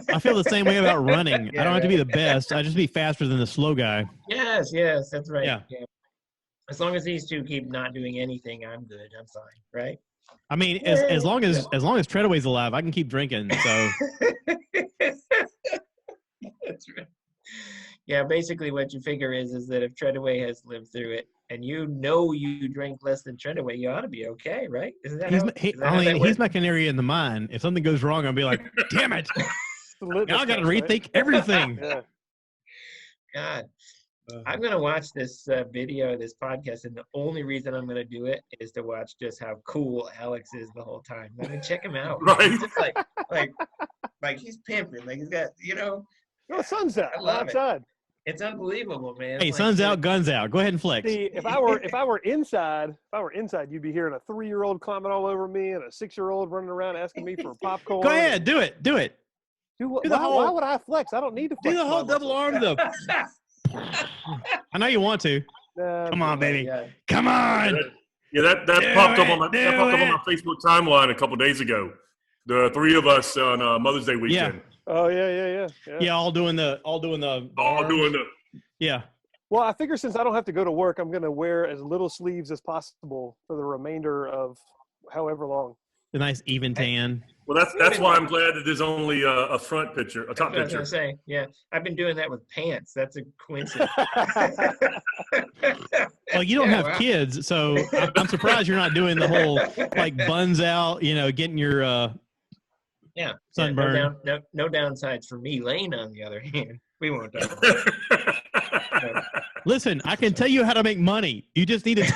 I feel the same way about running. I don't have to be the best. I just be faster than the slow guy. Yes, that's right. Yeah. As long as these two keep not doing anything, I'm good. I'm fine, right? I mean, as long as Treadaway's alive, I can keep drinking. So that's right. Yeah, basically what you figure is that if Treadaway has lived through it, and you drink less than Treadaway, you ought to be okay, right? Isn't that he's my canary in the mine. If something goes wrong, I'll be like, damn it. Now I got to rethink everything. God. I'm going to watch this video, this podcast, and the only reason I'm going to do it is to watch just how cool Alex is the whole time. I mean, check him out. Right. He's just like he's pimping. Like he's got, No, sun's out. I love it. Outside. It's unbelievable, man. Hey, Like, sun's out, guns out. Go ahead and flex. See, if I were inside, you'd be hearing a 3-year-old climbing all over me and a 6-year-old running around asking me for popcorn. Go ahead, do it. Do it. Why would I flex? I don't need to flex. Do the whole double arm. I know you want to. Come on, baby. God. Come on. Yeah, that popped up on my Facebook timeline a couple days ago. The 3 of us on Mother's Day weekend. Oh yeah. Yeah, all doing the. Yeah. Well, I figure since I don't have to go to work, I'm going to wear as little sleeves as possible for the remainder of however long. The nice even tan. Well, that's why I'm glad that there's only a front picture, a top I was picture. gonna say, yeah, I've been doing that with pants. That's a coincidence. Well, you don't have kids, so I'm surprised you're not doing the whole like buns out. Getting your sunburn. No downsides for me. Lane, on the other hand, we won't talk about it. Listen, I can tell you how to make money. You just need to.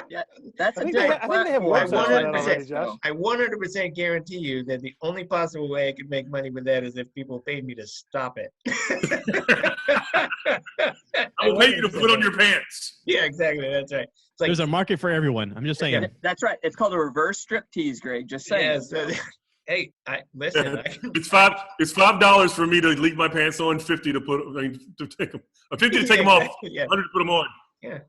Yeah, that's I a think different they have platform. websites on that already, Josh. I 100% guarantee you that the only possible way I could make money with that is if people paid me to stop it. I will pay you to put on your pants. Yeah, exactly. That's right. It's like, There's a market for everyone. I'm just saying. That's right. It's called a reverse striptease, Greg. Just saying. yes, hey, listen. It's $5 for me to leave my pants on, 50 to take them, 50 to take them off, Yeah. 100 to put them on. Yeah.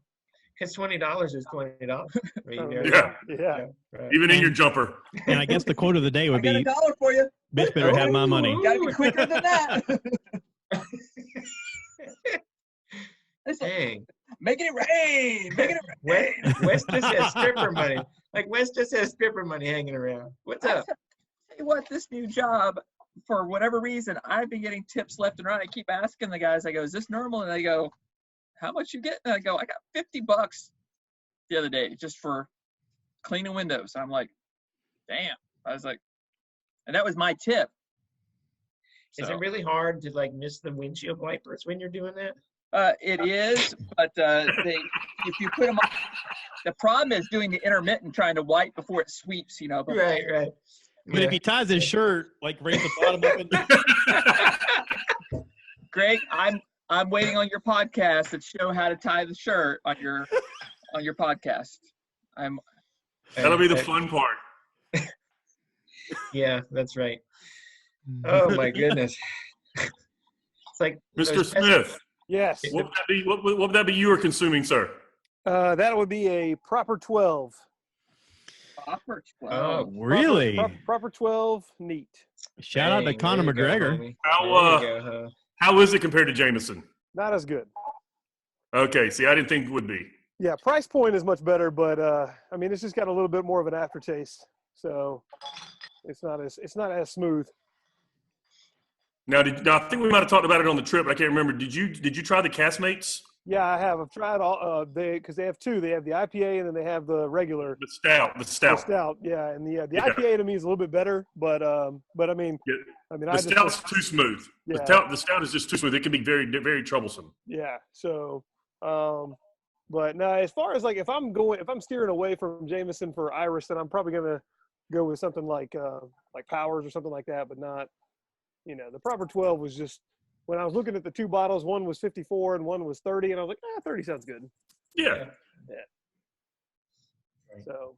Because $20 is $20. Yeah. Right. Even in your jumper. And I guess the quote of the day would be, $1 for you. "Bitch better have my money." You gotta be quicker than that. Dang. Making it rain. Making it rain. Wes just has stripper money. Like Wes just has stripper money hanging around. What's up? Tell you what, this new job, for whatever reason, I've been getting tips left and right. I keep asking the guys, I go, "Is this normal?" And they go, "How much you get?" And I go, "I got $50 the other day just for cleaning windows." I'm like, damn. I was like, and that was my tip. Is So, it really hard to like miss the windshield wipers when you're doing that? it is, but if you put them on, the problem is doing the intermittent, trying to wipe before it sweeps, But, Right. But if he ties his shirt, like raise the bottom up. Greg, I'm waiting on your podcast to show how to tie the shirt on your podcast. That'll be the fun part. Yeah, that's right. Oh my goodness. It's like Mr. Smith, Yes. what would that be you are consuming, sir? That would be a proper 12. Oh, Really? Proper 12, neat. Shout out to dang, Conor there you go, McGregor. homie. How There you go, huh? how is it compared to Jameson? Not as good. Okay, see, I didn't think it would be. Yeah, price point is much better, but it's just got a little bit more of an aftertaste. So it's not as smooth. Now, I think we might have talked about it on the trip, but I can't remember. Did you try the Castmates? Yeah, I have. I've tried all. Because they have two. They have the IPA and then they have the regular. The stout. The stout. Yeah, and the IPA to me is a little bit better, but I mean, the stout's too smooth. Yeah. The stout is just too smooth. It can be very, very troublesome. Yeah. So, but no, as far as like if I'm steering away from Jameson for Irish, then I'm probably gonna go with something like Powers or something like that, but not. The proper 12 was just. When I was looking at the two bottles, one was 54 and one was 30, and I was like, 30 sounds good. Yeah. So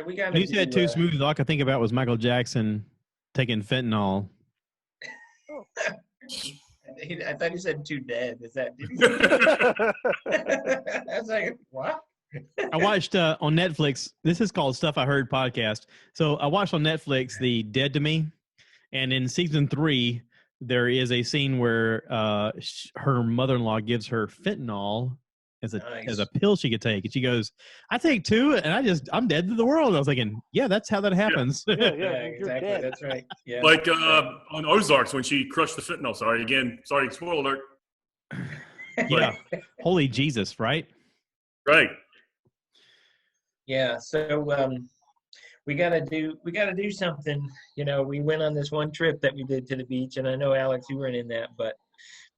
we got. You said too smooth. All I could think about was Michael Jackson taking fentanyl. I thought you said too dead. Is that? I was like, what? I watched on Netflix. This is called Stuff I Heard podcast. So I watched on Netflix the Dead to Me, and in season 3. There is a scene where her mother-in-law gives her fentanyl as a pill she could take, and she goes, "I take 2, and I'm dead to the world." I was thinking, yeah, that's how that happens. yeah, exactly. dead. That's right. Yeah. Like on Ozarks when she crushed the fentanyl. Sorry, spoiler alert. Yeah, holy Jesus, right? Right. Yeah. So we gotta do something. We went on this one trip that we did to the beach, and I know Alex, you weren't in that, but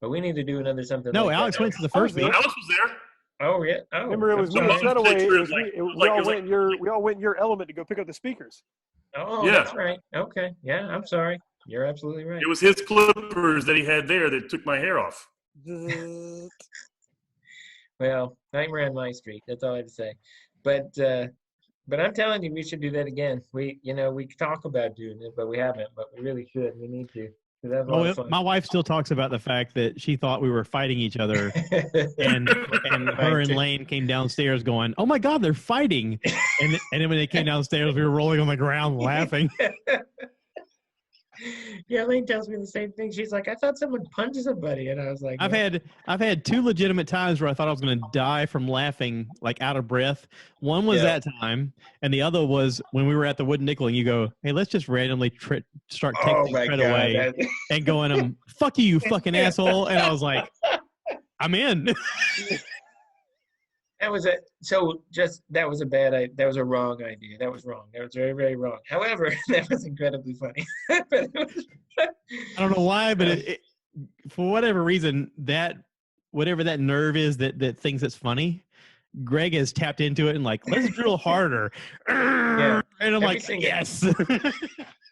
But we need to do another something. No, like Alex that. went to the first Alex one. was there. Oh yeah. Oh, Remember, it was I'm me and sorry. Treadaway. Picture, We all went in your element to go pick up the speakers. Oh, Yeah. that's right. Okay. Yeah, I'm sorry. You're absolutely right. It was his clippers that he had there that took my hair off. Well, nightmare on my street. That's all I have to say. But I'm telling you, we should do that again. We talk about doing it, but we haven't. But we really should. We need to. 'Cause that's a lot of fun. My wife still talks about the fact that she thought we were fighting each other, and her and Lane came downstairs going, "Oh my God, they're fighting!" And then when they came downstairs, we were rolling on the ground laughing. Yeah, Lane tells me the same thing. She's like, "I thought someone punched somebody," and I was like, I've had two legitimate times where I thought I was going to die from laughing, like out of breath. One was that time, and the other was when we were at the Wooden Nickel, and you go, "Hey, let's just randomly start texting Treadaway and going, fuck you, you fucking asshole," and I was like, "I'm in." That was that was a wrong idea. That was wrong. That was very, very wrong. However, that was incredibly funny. I don't know why, but for whatever reason, whatever that nerve is that thinks it's funny, Greg has tapped into it and like, let's drill harder. Yeah. And I'm like, yes.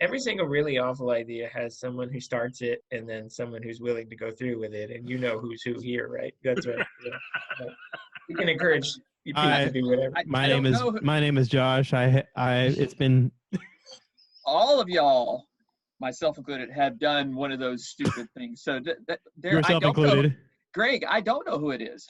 Every single really awful idea has someone who starts it and then someone who's willing to go through with it, and you know who's who here, right? That's right. Yeah. You can encourage people to do whatever. My name is Josh. It's been all of y'all, myself included, have done one of those stupid things. So yourself included. Greg, I don't know who it is.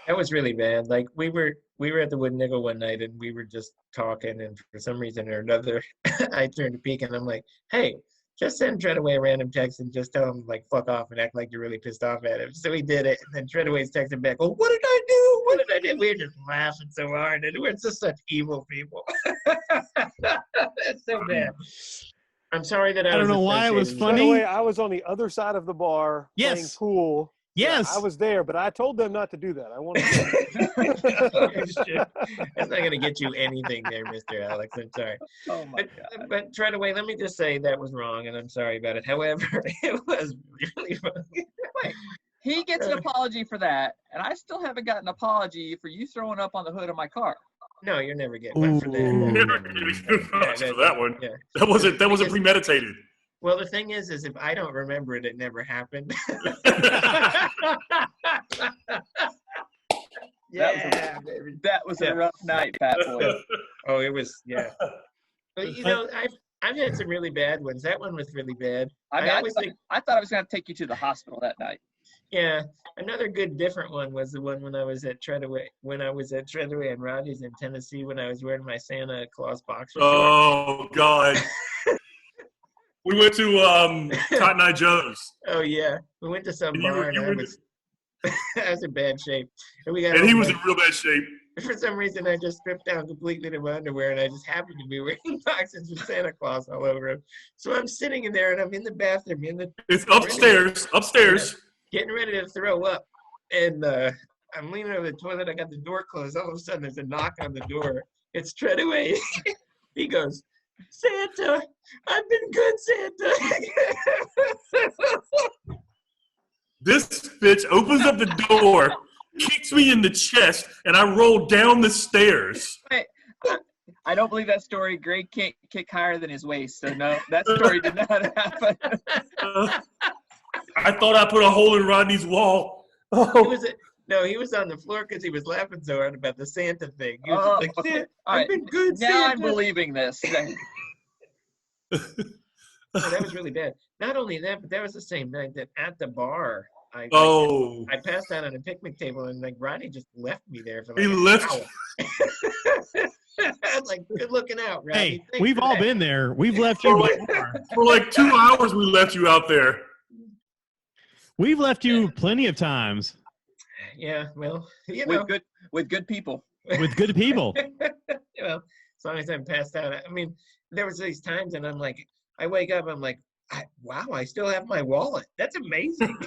That was really bad. Like we were at the Wooden Nickel one night and we were just talking, and for some reason or another, I turned to Peek and I'm like, "Hey, just send Treadaway a random text and just tell him like fuck off and act like you're really pissed off at him." So he did it, and then Treadaway's texting back, "Oh, what did I do? What did I do?" We were just laughing so hard, and we're just such evil people. That's so bad. I'm sorry that I don't know why it was funny. Treadaway, I was on the other side of the bar playing pool. Yes, yeah, I was there, but I told them not to do that. I wanted to. That's not going to get you anything there, Mr. Alex. I'm sorry. Oh my God. But Treadaway, let me just say that was wrong, and I'm sorry about it. However, it was really funny. He gets an apology for that, and I still haven't gotten an apology for you throwing up on the hood of my car. No, you're never getting one for that. Never for that one. Yeah. That wasn't premeditated. Well, the thing is if I don't remember it, it never happened. That was a rough night, Fat Boy. Oh, it was, yeah. But I've had some really bad ones. That one was really bad. I thought I was going to take you to the hospital that night. Yeah. Another good different one was the one when I was at Treadaway and Rodney's in Tennessee when I was wearing my Santa Claus boxer shorts. Oh God. We went to Cotton Eye Joe's. Oh yeah, we went to some bar and I was in bad shape. And he was in real bad shape. For some reason, I just stripped down completely to my underwear, and I just happened to be wearing boxers with Santa Claus all over them. So I'm sitting in there, and I'm in the bathroom. It's upstairs. Getting ready to throw up, and I'm leaning over the toilet. I got the door closed. All of a sudden, there's a knock on the door. It's Treadaway. He goes, "Santa, I've been good, Santa." This bitch opens up the door, kicks me in the chest, and I roll down the stairs. Wait, I don't believe that story. Greg can't kick higher than his waist, so no, that story did not happen. I thought I put a hole in Rodney's wall. He was on the floor because he was laughing so hard about the Santa thing. He was like, okay. I've been good, now Santa. I'm believing this. That was really bad. Not only that, but that was the same night that at the bar, I passed out on a picnic table, and like Rodney just left me there for like an hour. I was like, good looking out, Rodney. Hey, we've all been there. We've left you for like 2 hours. We left you out there. We've left you plenty of times. Yeah, well, with good people. With good people. Well, as long as I'm passed out. I mean, there was these times, and I'm like, I wake up, I'm like, wow, I still have my wallet. That's amazing.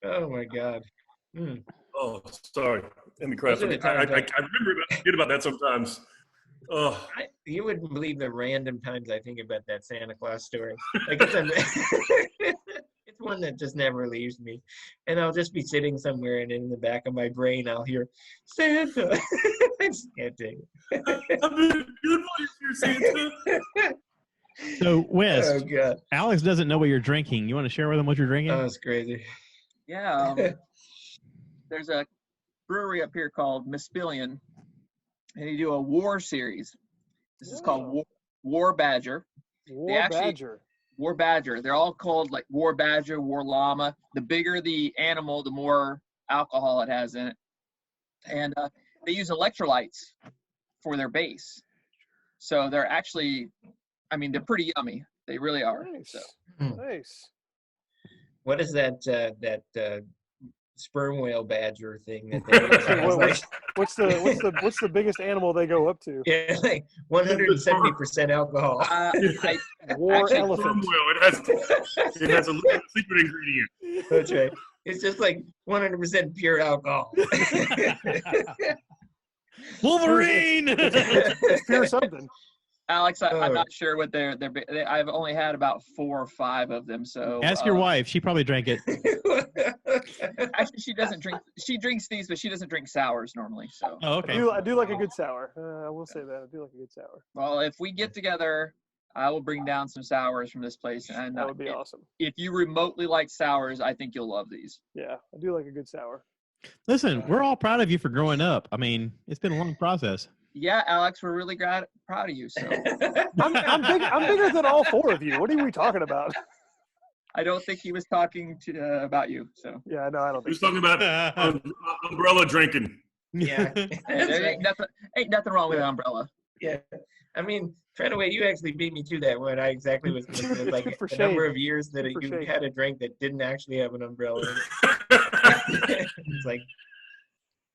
Oh my God. Oh, sorry. In the crap. I forget about that sometimes. Oh, You wouldn't believe the random times I think about that Santa Claus story. Like it's, it's one that just never leaves me. And I'll just be sitting somewhere, and in the back of my brain, I'll hear Santa. I just can't take it. I've been beautiful this year, Santa. So, Wes, Oh God, Alex doesn't know what you're drinking. You want to share with him what you're drinking? that was crazy. Yeah. There's a brewery up here called Mispillion, and they do a war series. This is called War Badger. Badger. War Badger. They're all called like War Badger, War Llama. The bigger the animal, the more alcohol it has in it. And they use electrolytes for their base. So they're actually, I mean, they're pretty yummy. They really are. Nice. So. Nice. What is that sperm whale badger thing that they What's the biggest animal they go up to? yeah, like 170% alcohol. War actually, elephant. It has a little secret ingredient. That's right. It's just like 100% pure alcohol. Wolverine. It's pure something. Alex, I'm not sure what I've only had about 4 or 5 of them. So Ask your wife. She probably drank it. Actually, she doesn't drink. She drinks these, but she doesn't drink sours normally. So. Oh, okay. I do like a good sour. I will say that. I do like a good sour. Well, if we get together, I will bring down some sours from this place, and That would be awesome. If you remotely like sours, I think you'll love these. Yeah, I do like a good sour. Listen, we're all proud of you for growing up. I mean, it's been a long process. Yeah, Alex, we're really proud of you. So I'm bigger than all 4 of you. What are we talking about? I don't think he was talking about you. So Yeah, no, I don't He think was talking about umbrella drinking. Yeah. there ain't nothing wrong with an umbrella. Yeah. I mean, Treadaway, you actually beat me to that one. I exactly was thinking like For the shame. number of years that For you shame. had a drink that didn't actually have an umbrella. It's like,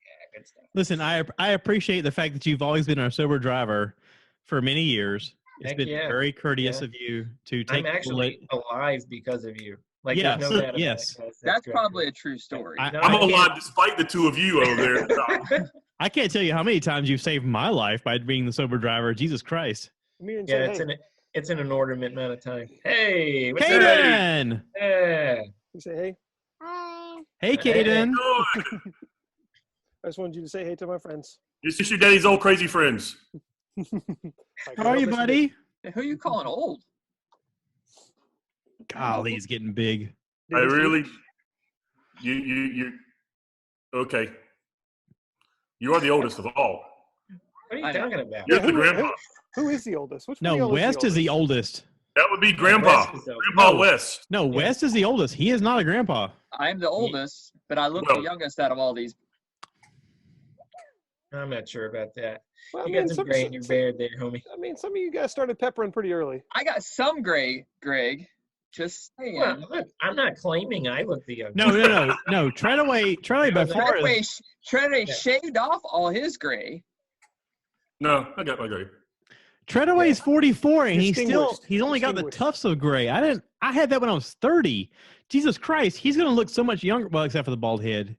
yeah, good stuff. Listen, I appreciate the fact that you've always been our sober driver for many years. It's Heck been yeah. very courteous Yeah. of you to take. I'm actually alive because of you. Like, Yes, there's no doubt about yes. it. That's great. probably a true story. I- No, I'm I can't- alive despite the 2 of you over there. I can't tell you how many times you've saved my life by being the sober driver. Jesus Christ. Me and Yeah, say, it's an inordinate amount of time. Hey, what's up? Kaden! Yeah. you say hey. Hey, Kaden. I just wanted you to say hey to my friends. It's just your daddy's old crazy friends. How are you, buddy? Who are you calling old? Golly, he's getting big. I really, you, okay. You are the oldest of all. What are you talking about? You're the grandpa. Who is the oldest? Which one of No, y'all West is the oldest. That would be grandpa. West is the- Grandpa No. West. No, West is the oldest. He is not a grandpa. I'm the oldest, but I look Well- the youngest out of all these. I'm not sure about that. Well, I You mean, got some gray in your beard there, homie. some of you guys started peppering pretty early. I got some gray, Greg. Just saying. Well, look, I'm not claiming I look the youngest. No. Treadaway by far is. Treadaway Yeah. shaved off all his gray. No, I got you. Treadaway's 44, and he's Distinguished. only got the Distinguished. tufts of gray. I had that when I was 30. Jesus Christ, he's gonna look so much younger. Well, except for the bald head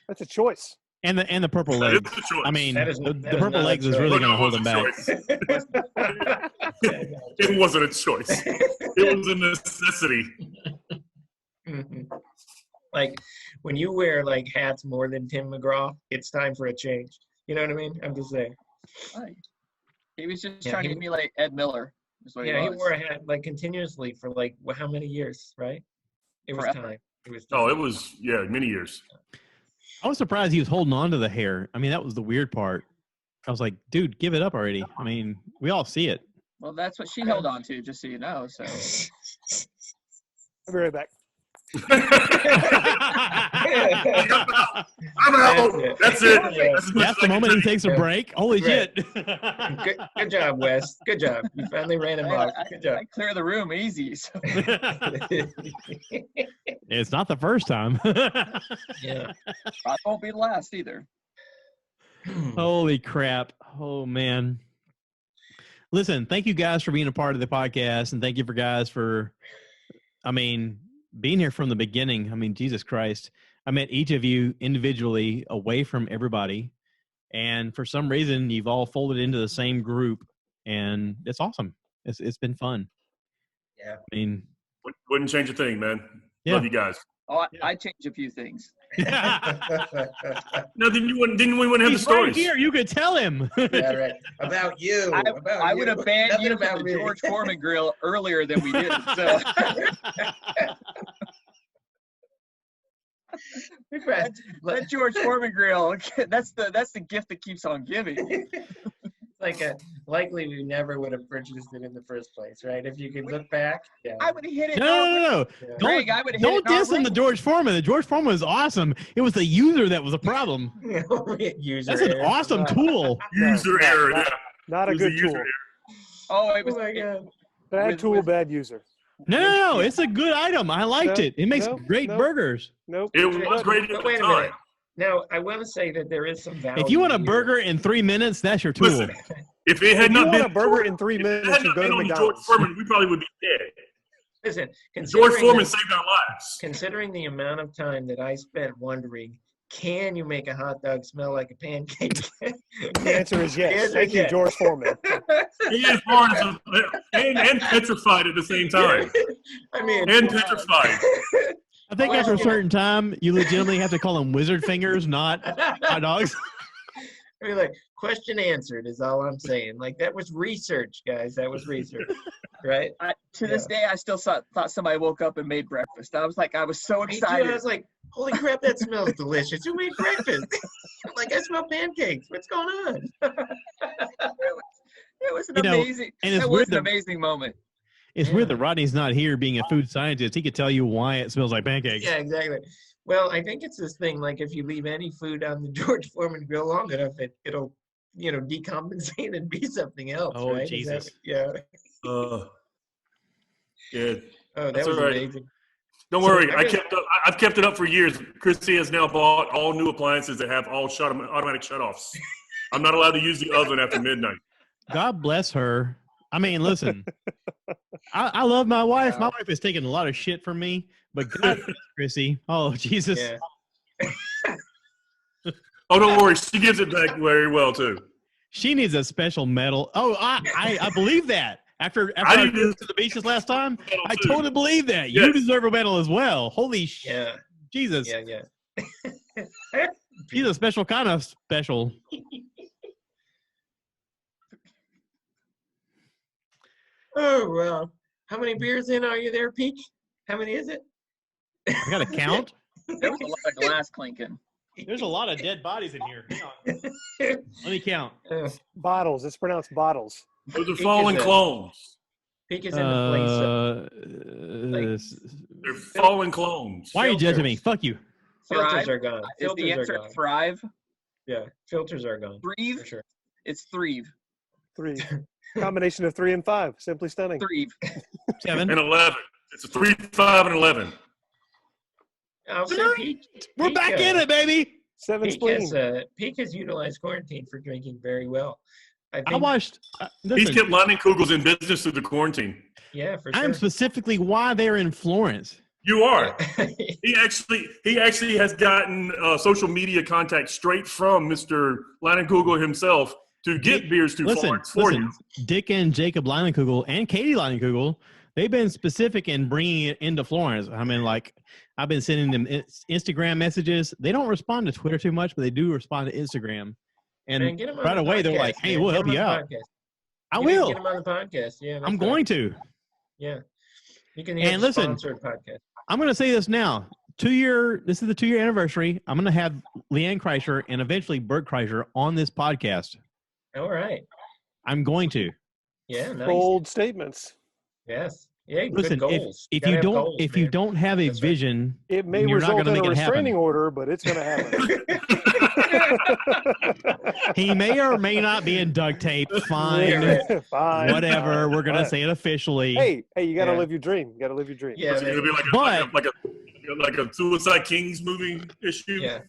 That's a choice. and the purple That is legs. the choice. I mean, That is- the that is purple not a legs is choice. really But gonna it hold was him a back. choice. It wasn't a choice. It was a necessity. Mhm. Like when you wear like hats more than Tim McGraw, it's time for a change. You know what I mean? I'm just saying. Right. He was just Yeah, trying to he- emulate Ed Miller. Is what Yeah, he was. wore a hat like continuously for like how many years, right? It was Forever. time. It was. Oh, time. it was, many years. I was surprised he was holding on to the hair. I mean, that was the weird part. I was like, dude, give it up already. I mean, we all see it. Well, that's what she held on to, just so you know. So I'll be right back. I'm out. That's it. That's as much That's as the I can moment he take. takes a break. Holy Right. shit. Good job, Wes. Good job. You finally ran him off. Good job. I clear the room easy. So. It's not the first time. Yeah. I won't be the last either. Holy crap. Oh, man. Listen, thank you guys for being a part of the podcast. And thank you for, being here from the beginning. I mean, Jesus Christ. I met each of you individually away from everybody. and for some reason you've all folded into the same group, and it's awesome. It's been fun. Yeah. I mean, Wouldn't change a thing, man. Yeah. Love you guys. Oh, I changed a few things. No, then we wouldn't have the he's stories. right here. You could tell him. Yeah, right. About you. I would have banned Nothing you about from the me. George Foreman grill earlier than we did. So that George Foreman grill, that's the gift that keeps on giving. Likely we never would have purchased it in the first place, right? If you could look back. Yeah. I would have hit it. No. Yeah. Greg, I would have hit Don't it. in our diss him, the room. George Foreman. The George Foreman was awesome. It was the user that was a problem. User That's an error. awesome tool. User error. Yeah. Not a It was good user tool. error. Oh, it Oh was. my God. Bad tool, bad user. No, it's a good item. I liked No, it. It makes no, great no. burgers. Nope. It was great But at wait the a time. minute. Now, I want to say that there is some value. If you want a here. burger in 3 minutes, that's your tool. Listen, if it had If you not want been a burger in 3 if it minutes, had you not go been to on George McDonald's. Foreman, we probably would be dead. Listen, George considering Foreman the- saved our lives. Considering the amount of time that I spent wondering, can you make a hot dog smell like a pancake? The answer is yes. Yes, Thank you, yes. George Foreman. And hard and petrified at the same time. I mean, And petrified. I think after a certain time, you legitimately have to call them wizard fingers, not hot dogs. I mean, like, question answered is all I'm saying. Like, that was research, guys. That was research, right? To this day, I still thought somebody woke up and made breakfast. I was so Me too. excited. I was like, holy crap, that smells delicious. Who made breakfast? Like, I smell pancakes. What's going on? It was an You know, amazing. and it's It weird was an that- amazing moment. It's weird that Rodney's not here being a food scientist. He could tell you why it smells like pancakes. Yeah, exactly. Well, I think it's this thing, like, if you leave any food on the George Foreman grill long enough, it'll, decompensate and be something else, Oh, right? Jesus. Yeah. Yeah. Oh, that That's was all right. amazing. Don't So worry. I really- I've kept it up for years. Christy has now bought all new appliances that have all automatic shutoffs. I'm not allowed to use the oven after midnight. God bless her. I mean, listen, I love my wife. My Wow. wife has taken a lot of shit from me, but God bless Chrissy. Oh, Jesus. Yeah. Oh, don't worry. She gives it back very well, too. She needs a special medal. Oh, I believe that. After I I do went to the beach this last time, Medal, I too. totally believe that. You Yes. deserve a medal as well. Holy Yeah. Jesus. Yeah. She's a special kind of special. Oh, well. How many beers in are you there, Peach? How many is it? I got to count. There was a lot of glass clinking. There's a lot of dead bodies in here. Hang on. Let me count. Bottles. It's pronounced bottles. Those are Peak fallen is a- clones. Peach is in the place. They're fallen clones. why are you judging me? filters. Fuck you. Filters Thrive? are gone. Is the Filters are answer gone. thrive? Yeah, filters are gone. Thrive? For sure. It's thrive. 3. Combination of 3 and 5. Simply stunning. Thrive. 7. And 11. It's a 3, 5, and 11. I'll say Peach. We're Peak, back in it, baby. 7 spleen. Peak has utilized quarantine for drinking very well. I think. I watched. He's Listen, kept Leinenkugels in business through the quarantine. Yeah, for I'm sure. specifically why they're in Florence. You are. He actually has gotten social media contact straight from Mr. Leinenkugel himself to get beers to Florence for you. Dick and Jacob Leinenkugel and Katie Leinenkugel, they've been specific in bringing it into Florence. I mean, like, I've been sending them Instagram messages. They don't respond to Twitter too much, but they do respond to Instagram. And Man, get 'em on right the away, they're podcast, like, hey, man. we'll Get help 'em you on the out. podcast. I You need to will. Get them on the podcast. Yeah, I'm going to. Yeah, you can And have a listen, sponsored podcast. I'm going to say this now. This is the 2-year anniversary. I'm going to have Leanne Kreischer and eventually Bert Kreischer on this podcast. All right. I'm going to. Yeah, nice. Bold statements. Yes. Yeah, Listen, good goals. if Gotta you have don't goals, if you man. don't have a That's right. vision, It may You're not result gonna in a make it happen. restraining order, but it's going to happen. he may or may not be in duct tape. Fine. Yeah, Fine. Whatever. We're gonna What? say it officially. Hey, you got to Yeah. live your dream. You got to live your dream. Yeah, It's going to man. be like a Suicide Kings movie issue. Yeah.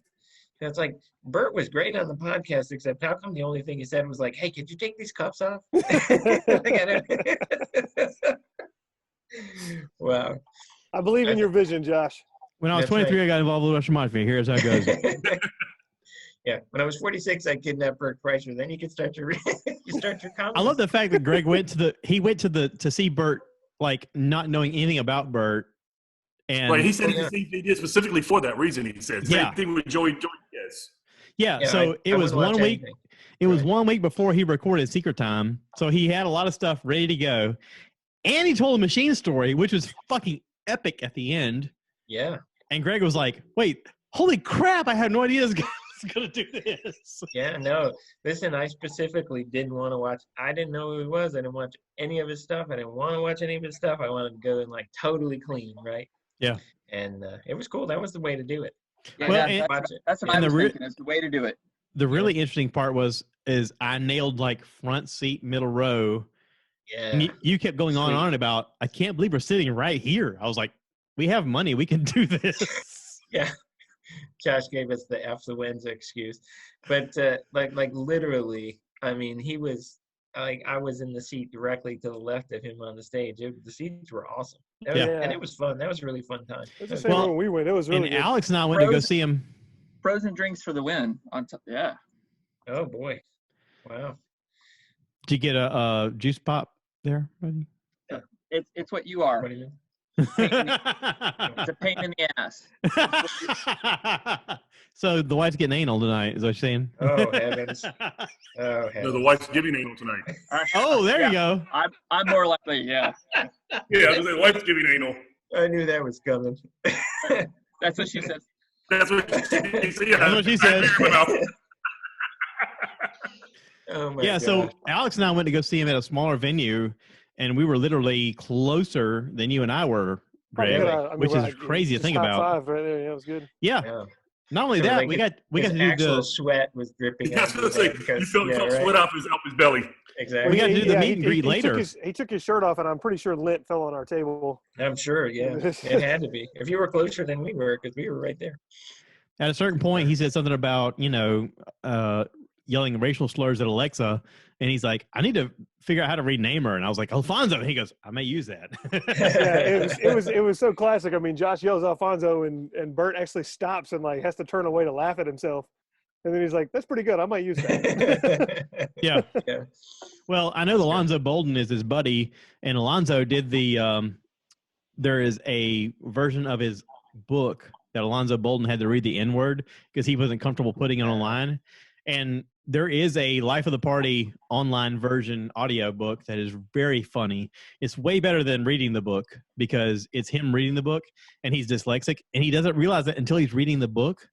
It's like Bert was great on the podcast, except how come the only thing he said was like, "Hey, could you take these cups off?" Wow. I believe in your vision, Josh. When I was That's 23, right. I got involved with Russian Mafia. Here's how it goes. Yeah, when I was 46, I kidnapped Bert Kreischer. Then you can start your comedy. I love the fact that Greg went to see Bert, like not knowing anything about Bert. And Right, he said he did specifically for that reason. He said same thing with Joey. Yes. Yeah, so it was 1 week. Anything. It was 1 week before he recorded Secret Time, so he had a lot of stuff ready to go, and he told a machine story, which was fucking epic at the end. Yeah. And Greg was like, "Wait, holy crap! I had no idea this guy was gonna do this." Yeah, no. Listen, I specifically didn't want to watch. I didn't know who he was. I didn't watch any of his stuff. I didn't want to watch any of his stuff. I wanted to go in like totally clean, right? Yeah. And it was cool. That was the way to do it. Yeah, Well, that's what I was thinking is the way to do it. The really interesting part is I nailed like front seat, middle row. Yeah. And you kept going on and on about, I can't believe we're sitting right here. I was like, we have money. We can do this. Yeah. Josh gave us the affluenza excuse. But like literally, I mean, he was like, I was in the seat directly to the left of him on the stage. The seats were awesome. And it was fun. That was a really fun time. It was the same when we went. It was really good. Alex and I went to go see him. Frozen drinks for the win. Yeah. Oh, boy. Wow. Did you get a juice pop there, buddy? It's what you are. What do you mean? It's a pain in the ass. So the wife's getting anal tonight, is what you're saying? Oh, heavens. Oh, heavens. No, the wife's giving anal tonight. Oh, there you go. I'm more likely, yeah. Yeah, the wife's giving anal. I knew that was coming. That's what she said. That's what she said. That's what she said. Oh my Yeah, God. so Alex and I went to go see him at a smaller venue, and we were literally closer than you and I were, Greg, which is crazy to think about. Five right there. Yeah, it was good. Yeah. Not only So, that, like, we got to do actual the sweat was dripping. Yeah, I was going to say, you felt sweat off his belly. Exactly. We got to do the meet and greet later. He took his shirt off, and I'm pretty sure lint fell on our table. I'm sure, yeah. It had to be. If you were closer than we were, because we were right there. At a certain point, he said something about, yelling racial slurs at Alexa, and he's like, I need to figure out how to rename her. And I was like, Alfonso. And he goes, I may use that. Yeah, it was so classic. I mean, Josh yells Alfonso, and Bert actually stops and like has to turn away to laugh at himself. And then he's like, that's pretty good. I might use that. Yeah. Yeah. Well, I know Alonzo Bolden is his buddy, and Alonzo did there is a version of his book that Alonzo Bolden had to read the N-word because he wasn't comfortable putting it online. And there is a Life of the Party online version audio book that is very funny. It's way better than reading the book because it's him reading the book, and he's dyslexic, and he doesn't realize that until he's reading the book.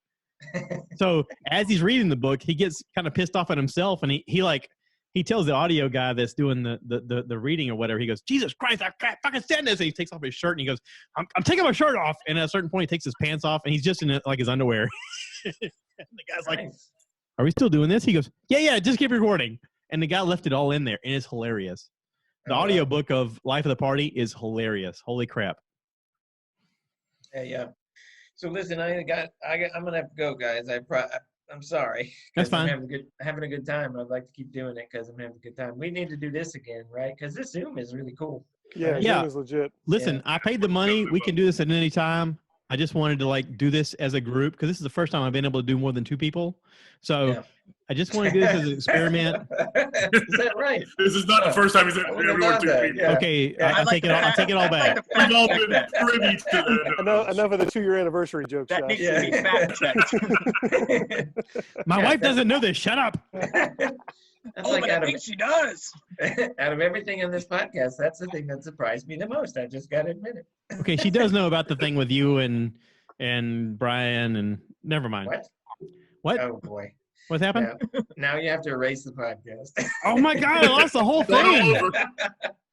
So as he's reading the book, he gets kind of pissed off at himself, and he tells the audio guy that's doing the reading or whatever, he goes, Jesus Christ, I can't fucking stand this. And he takes off his shirt and he goes, I'm taking my shirt off. And at a certain point, he takes his pants off and he's just in like his underwear. And the guy's like, are we still doing this? He goes, yeah, just keep recording. And the guy left it all in there, and it's hilarious. The audio book of Life of the Party is hilarious. Holy crap. Yeah. So listen, I'm gonna have to go, guys. I'm sorry. That's fine. I'm having a good time. I'd like to keep doing it because I'm having a good time. We need to do this again, right? Because this Zoom is really cool. Yeah, Zoom is legit. Listen, I paid the money. We can do this at any time. I just wanted to do this as a group because this is the first time I've been able to do more than two people. So I just want to do this as an experiment. Is that right? This is not the first time he's ever two people. Yeah. Okay, I'll take it all back. We've all been privy to that. Enough of the 2-year anniversary jokes. That needs to be fact checked. My wife doesn't know this. Shut up. That's like I think she does. Out of everything in this podcast, that's the thing that surprised me the most. I just got to admit it. Okay, she does know about the thing with you and Brian, and never mind. What? Oh boy. What's happened? Now you have to erase the podcast. Oh my God, I lost the whole thing.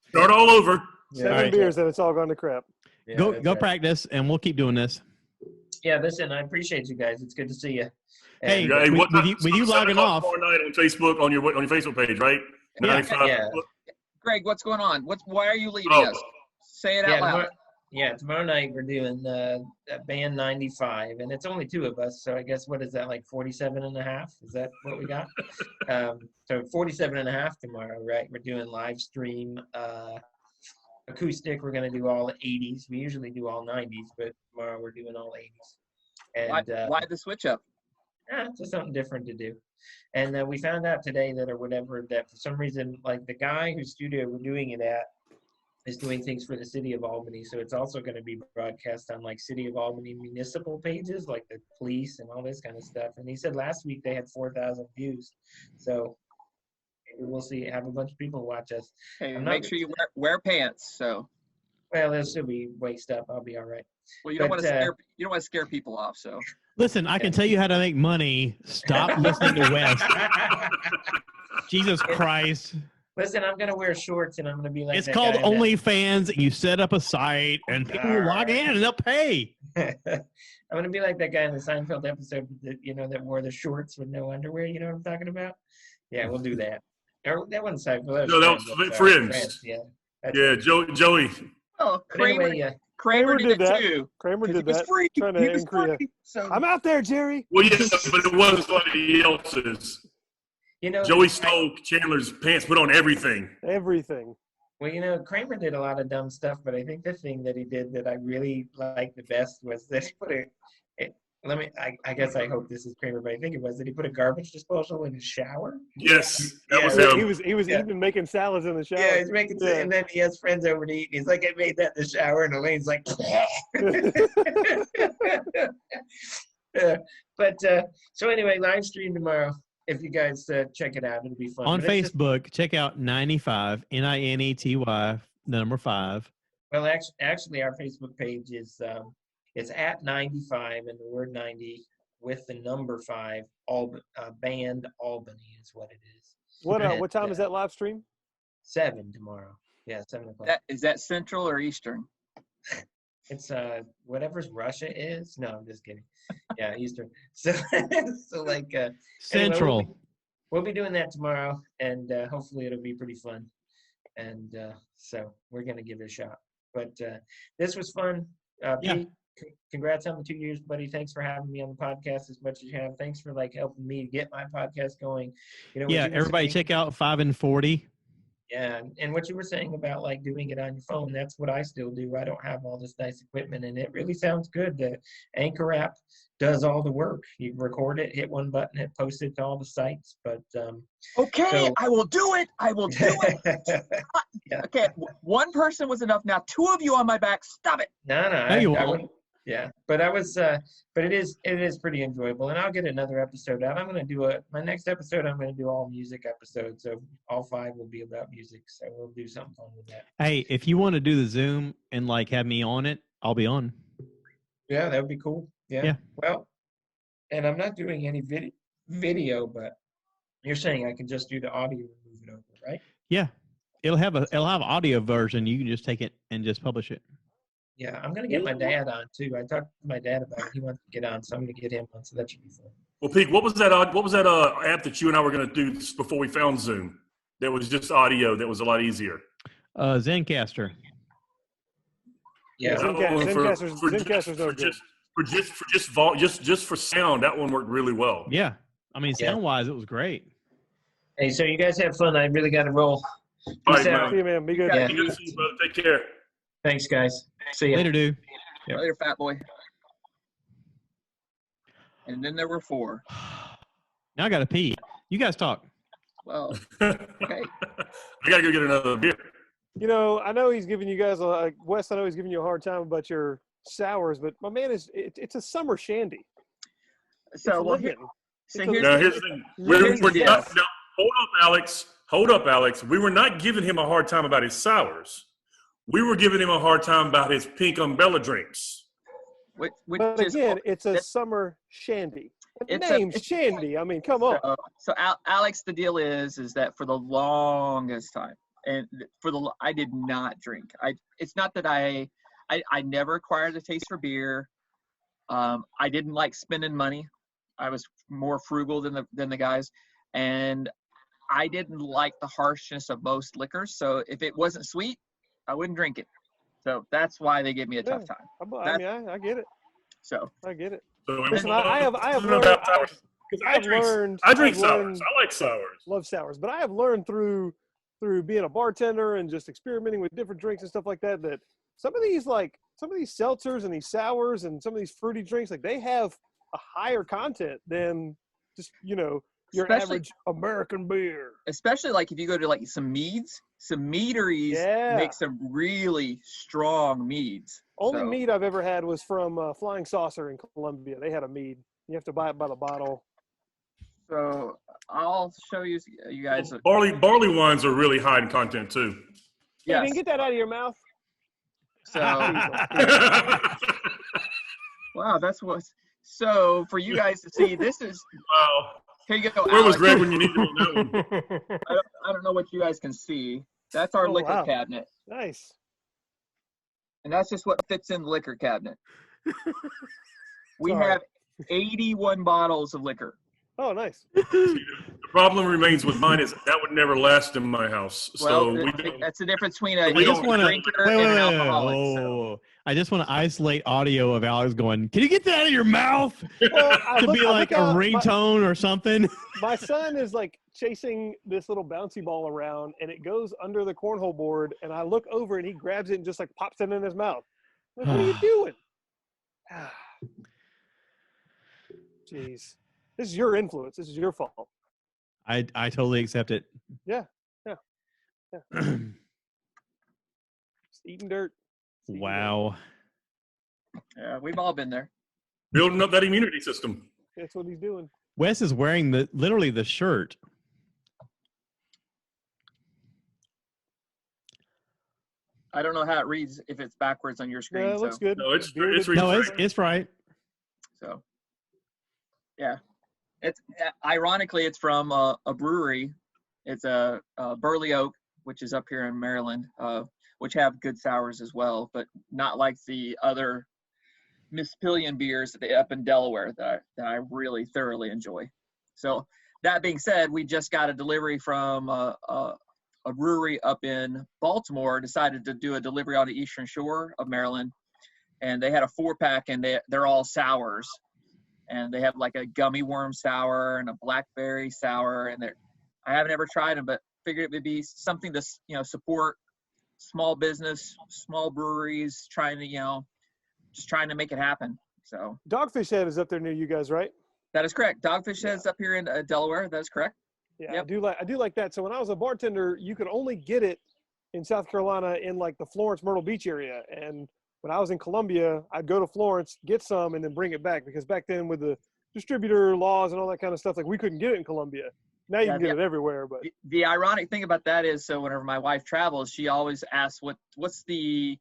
Start all over. 7 beers and it's all gone to crap. Yeah, go practice, and we'll keep doing this. Yeah, listen, I appreciate you guys. It's good to see you. Hey, And, with you logging off. Tomorrow night on Facebook, on your Facebook page, right? Yeah. Greg, what's going on? Why are you leaving us? Say it out loud. Tomorrow night we're doing band 95, and it's only 2 of us, so I guess what is that, like 47 and a half? Is that what we got? So 47 and a half tomorrow, right? We're doing live stream acoustic. We're going to do all 80s. We usually do all 90s, but tomorrow we're doing all 80s. And why the switch up? just something different to do. And we found out today that that for some reason, like the guy whose studio we're doing it at is doing things for the city of Albany. So it's also going to be broadcast on like city of Albany municipal pages, like the police and all this kind of stuff. And he said last week they had 4,000 views. So maybe we'll see, have a bunch of people watch us. Hey, make sure you wear pants. So. Well, they'll still be waist up. I'll be all right. Well, you don't want to scare people off. So. Listen, I can tell you how to make money. Stop listening to Wes. Jesus Christ. Listen, I'm going to wear shorts and I'm going to be like, it's called OnlyFans. You set up a site and people will log in and they'll pay. I'm going to be like that guy in the Seinfeld episode that wore the shorts with no underwear. You know what I'm talking about? Yeah, we'll do that. That wasn't Seinfeld. That was Friends. Yeah. Yeah, Joey. Oh, Kramer did that too. Kramer did that. Free. Trying to increase. So. I'm out there, Jerry. Well, yes, but it wasn't somebody else's. Joey stole Chandler's pants, put on everything. Everything. Well, Kramer did a lot of dumb stuff, but I think the thing that he did that I really liked the best was that he put I guess I hope this is Kramer, but I think it was that he put a garbage disposal in his shower. Yes, that was him. He was even making salads in the shower. Yeah, he's making, and then he has friends over to eat. And he's like, I made that in the shower, and Elaine's like, so anyway, live stream tomorrow. If you guys check it out, it'll be fun. On Facebook, check out 95, NINETY, number 5. Well, actually, our Facebook page is it's at 95 and the word 90 with the number 5. Band Albany is what it is. What time is that live stream? 7 tomorrow. Yeah, 7 o'clock. Is that Central or Eastern? It's whatever's Russia is. No, I'm just kidding. Yeah, Eastern. So like Central. Anyway, we'll be doing that tomorrow, and hopefully it'll be pretty fun. And so we're gonna give it a shot. But this was fun. Pete, congrats on the 2 years, buddy. Thanks for having me on the podcast as much as you have. Thanks for helping me get my podcast going. Everybody check out 5 and 40. Yeah, and what you were saying about doing it on your phone, that's what I still do. I don't have all this nice equipment, and it really sounds good. The Anchor app does all the work. You record it, hit one button, it posts it to all the sites. But I will do it. I will do it. Yeah. Okay, one person was enough. Now 2 of you on my back. Stop it. No, I won't. Yeah, but it is pretty enjoyable, and I'll get another episode out. I'm going to do my next episode. I'm going to do all music episodes, so all 5 will be about music. So we'll do something fun with that. Hey, if you want to do the Zoom and have me on it, I'll be on. Yeah, that would be cool. Yeah. Well, and I'm not doing any video, but you're saying I can just do the audio and move it over, right? Yeah, it'll have audio version. You can just take it and just publish it. Yeah, I'm going to get my dad on, too. I talked to my dad about it. He wants to get on, so I'm going to get him on, so that should be fun. Well, Pete, what was that app that you and I were going to do before we found Zoom that was just audio that was a lot easier? Zencaster. Yeah. Zencaster's no good. Just for sound, that one worked really well. Yeah. I mean, sound-wise, it was great. Hey, so you guys have fun. I really got to roll. All right, See you, man. Be good. Yeah. Be good to see you, brother. Take care. Thanks, guys. See you Later, dude. Yep. Later, fat boy. And then there were 4. Now I got to pee. You guys talk. Well, okay. I got to go get another beer. I know he's giving you guys Wes. I know he's giving you a hard time about your sours, but my man it's a summer shandy. So here's the thing. Hold up, Alex. We were not giving him a hard time about his sours. We were giving him a hard time about his pink umbrella drinks. But again, it's a summer shandy. The name's Shandy. I mean, come on. So Alex, the deal is that for the longest time, and I did not drink. It's not that I never acquired a taste for beer. I didn't like spending money. I was more frugal than the guys, and I didn't like the harshness of most liquors. So if it wasn't sweet, I wouldn't drink it. So that's why they gave me a tough time. I get it. So I get it. So Listen, I have learned. I drink sours. I like sours. Love sours, but I have learned through being a bartender and just experimenting with different drinks and stuff like that some of these seltzers and these sours and some of these fruity drinks, they have a higher content than just, your average American beer. Especially like if you go to like some meaderies make some really strong meads. Only mead I've ever had was from Flying Saucer in Colombia. They had a mead. You have to buy it by the bottle. So I'll show you guys. Barley wines are really high in content too. Yeah, get that out of your mouth. So wow, that's what. So for you guys to see, this is wow. Here you go. Where was Greg when you needed me on that one? I don't know what you guys can see. That's our liquor cabinet. Nice. And that's just what fits in the liquor cabinet. We have 81 bottles of liquor. Oh, nice. The problem remains with mine is that would never last in my house. So that's the difference between a drinker and an alcoholic. So. I just want to isolate audio of Alex going, "Can you get that out of your mouth?" Well, to be like a ringtone or something. My son is like chasing this little bouncy ball around, and it goes under the cornhole board, and I look over, and he grabs it and just like pops it in his mouth. I'm like, what are you doing? Jeez. This is your influence. This is your fault. I totally accept it. Yeah. Just eating dirt. Wow. Yeah, we've all been there. Building up that immunity system. That's what he's doing. Wes is wearing literally the shirt. I don't know how it reads if it's backwards on your screen. Yeah, it looks good. No, it's right. So, yeah. It's ironically, it's from a brewery. It's a Burley Oak, which is up here in Maryland, which have good sours as well, but not like the other Mispillion beers up in Delaware that I really thoroughly enjoy. So that being said, we just got a delivery from a brewery up in Baltimore. Decided to do a delivery on the Eastern Shore of Maryland, and they had a 4-pack, and they're all sours. And they have like a gummy worm sour and a blackberry sour, and I haven't ever tried them, but figured it would be something to support small business, small breweries, trying to make it happen. So Dogfish Head is up there near you guys, right? That is correct. Dogfish Head's up here in Delaware. That is correct. Yeah, yep. I do like that. So when I was a bartender, you could only get it in South Carolina in like the Florence, Myrtle Beach area, and when I was in Columbia, I'd go to Florence, get some, and then bring it back, because back then with the distributor laws and all that kind of stuff, like we couldn't get it in Columbia. Now you can get it everywhere. But the ironic thing about that is, so whenever my wife travels, she always asks what's the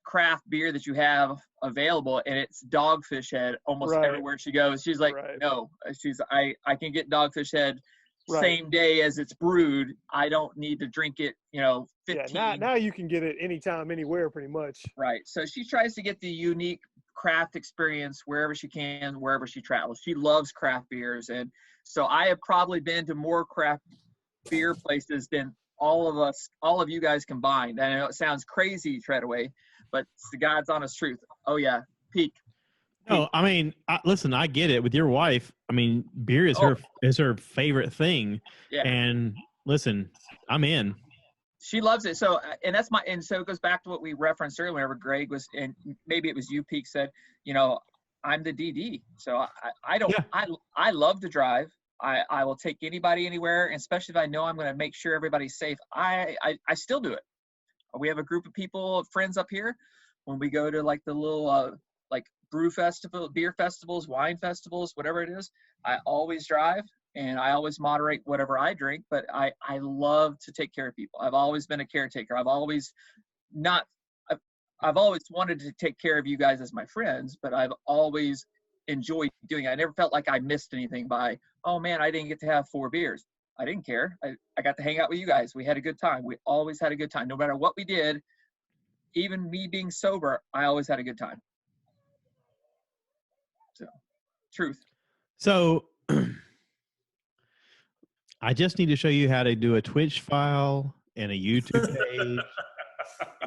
craft beer that you have available, and it's Dogfish Head almost everywhere she goes. She's like, no, I can get Dogfish Head same day as it's brewed. I don't need to drink it, 15. Yeah, now you can get it anytime, anywhere, pretty much. Right. So she tries to get the unique craft experience wherever she can, wherever she travels. She loves craft beers, and so I have probably been to more craft beer places than all of you guys combined. I know it sounds crazy, Treadaway, but it's the God's honest truth. Oh yeah, peak. No, I mean, listen, I get it. With your wife, I mean, beer is her favorite thing. Yeah. And listen, I'm in. She loves it. So, and so it goes back to what we referenced earlier. Whenever Greg was, and maybe it was you, Peak, said, I'm the DD. So I love to drive. I will take anybody anywhere, and especially if I know I'm going to make sure everybody's safe. I still do it. We have a group of people, friends up here, when we go to like the little like brew festival, beer festivals, wine festivals, whatever it is. I always drive, and I always moderate whatever I drink, but I love to take care of people. I've always been a caretaker. I've always wanted to take care of you guys as my friends, but I've always enjoyed doing it. I never felt like I missed anything by, oh man, I didn't get to have 4 beers. I didn't care. I got to hang out with you guys. We had a good time. We always had a good time. No matter what we did, even me being sober, I always had a good time. So, truth. So I just need to show you how to do a Twitch file and a YouTube page.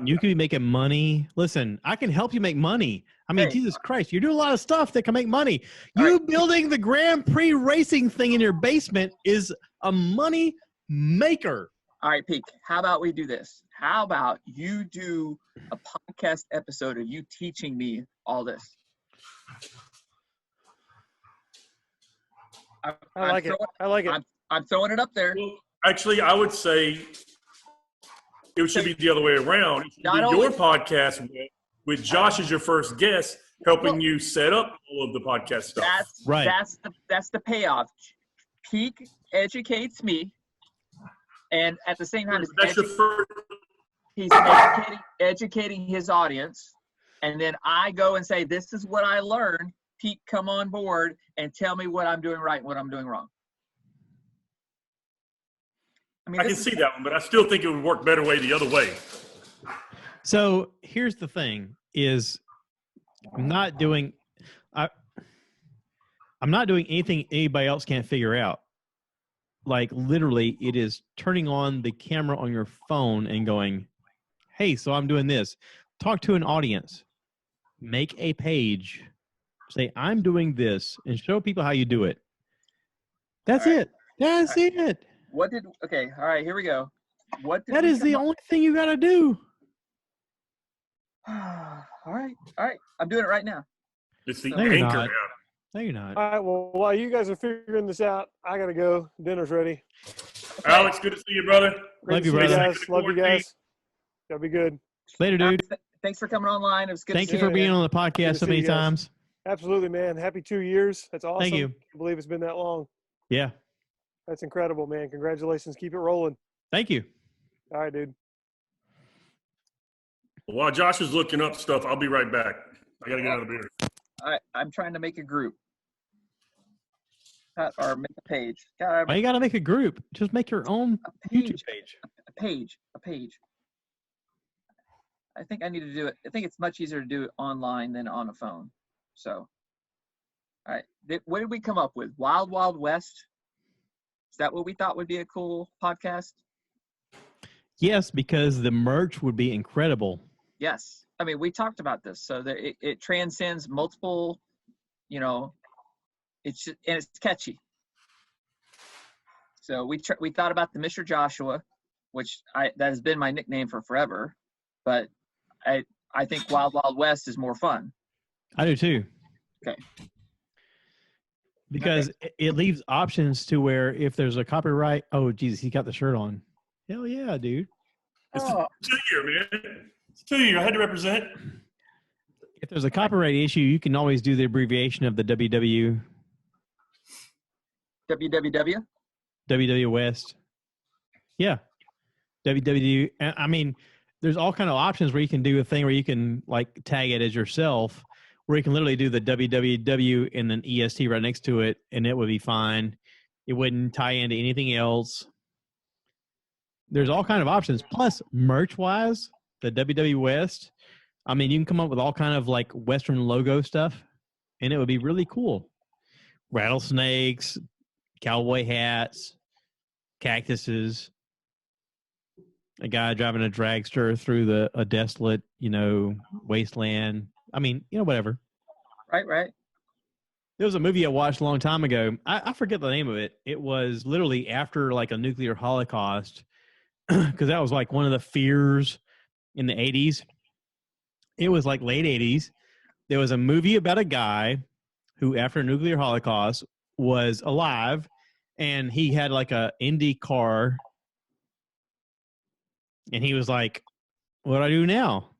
You could be making money. Listen, I can help you make money. I mean, Jesus Christ, you're doing a lot of stuff that can make money. Building the Grand Prix racing thing in your basement is a money maker. All right, Peak, how about we do this? How about you do a podcast episode of you teaching me all this? I like it. I like it. I'm throwing it up there. Well, actually, I would say it should be the other way around. It should be your podcast with Josh as your first guest, helping you set up all of the podcast stuff. That's the payoff. Peak educates me, and at the same time, he's educating his audience, and then I go and say, "This is what I learned." Pete, come on board and tell me what I'm doing right and what I'm doing wrong. I can see that one, but I still think it would work better way the other way. So here's the thing: is I'm not doing anything anybody else can't figure out. Like literally, it is turning on the camera on your phone and going, "Hey, so I'm doing this." Talk to an audience. Make a page. Say, "I'm doing this," and show people how you do it. That's it. That's it. Okay, all right, here we go. That is the only thing you got to do. All right. I'm doing it right now. It's the anchor. anchor. No, you're not. All right, well, while you guys are figuring this out, I got to go. Dinner's ready. Okay. Alex, good to see you, brother. Love you, brother. Love you guys. Y'all be good. Later, dude. Thanks for coming online. It was good Thank you for being on the podcast so many times. Absolutely, man. Happy 2 years. That's awesome. Thank you. I can't believe it's been that long. Yeah. That's incredible, man. Congratulations. Keep it rolling. Thank you. All right, dude. While Josh is looking up stuff, I'll be right back. I got to get out of the beer. All right, I'm trying to make a group. Or make a page. Why you got to make a group? Just make your own YouTube page. A page. I think I need to do it. I think it's much easier to do it online than on a phone. So, all right. What did we come up with? Wild Wild West? Is that what we thought would be a cool podcast? Yes, because the merch would be incredible. Yes. I mean, we talked about this. So that it transcends multiple, it's catchy. So we thought about the Mr. Joshua, which that has been my nickname for forever, but I think Wild Wild West is more fun. I do too. Okay. Because it leaves options to where if there's a copyright, oh Jesus, he got the shirt on. Hell yeah, dude. It's 2 year, man. It's 2 year. I had to represent. If there's a copyright issue, you can always do the abbreviation of the WW. WWW? WW West. Yeah. WW. I mean, there's all kind of options where you can do a thing where you can like tag it as yourself, where you can literally do the WWW and then EST right next to it, and it would be fine. It wouldn't tie into anything else. There's all kind of options. Plus, merch-wise, the WW West, I mean, you can come up with all kind of like Western logo stuff, and it would be really cool. Rattlesnakes, cowboy hats, cactuses, a guy driving a dragster through a desolate, wasteland. I mean, whatever. Right. There was a movie I watched a long time ago. I forget the name of it. It was literally after like a nuclear holocaust, because that was like one of the fears in the 80s. It was like late 80s. There was a movie about a guy who, after a nuclear holocaust, was alive, and he had like a Indy car, and he was like, what do I do now?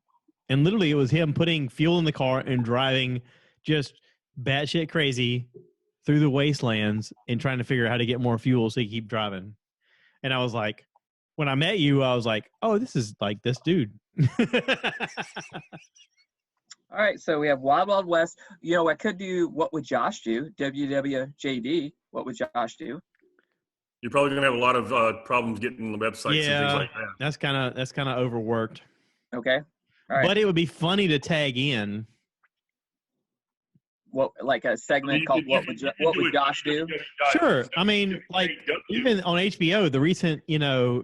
And literally it was him putting fuel in the car and driving just batshit crazy through the wastelands and trying to figure out how to get more fuel so he could keep driving. And I was like, when I met you, I was like, oh, this is like this dude. All right, so we have Wild Wild West. I could do What Would Josh Do? WWJD. What would Josh do? You're probably gonna have a lot of problems getting the websites and things like that. That's kind of overworked. Okay. All right. But it would be funny to tag in. What, like a segment called What Would Josh Do? Sure. I mean, like even on HBO, the recent,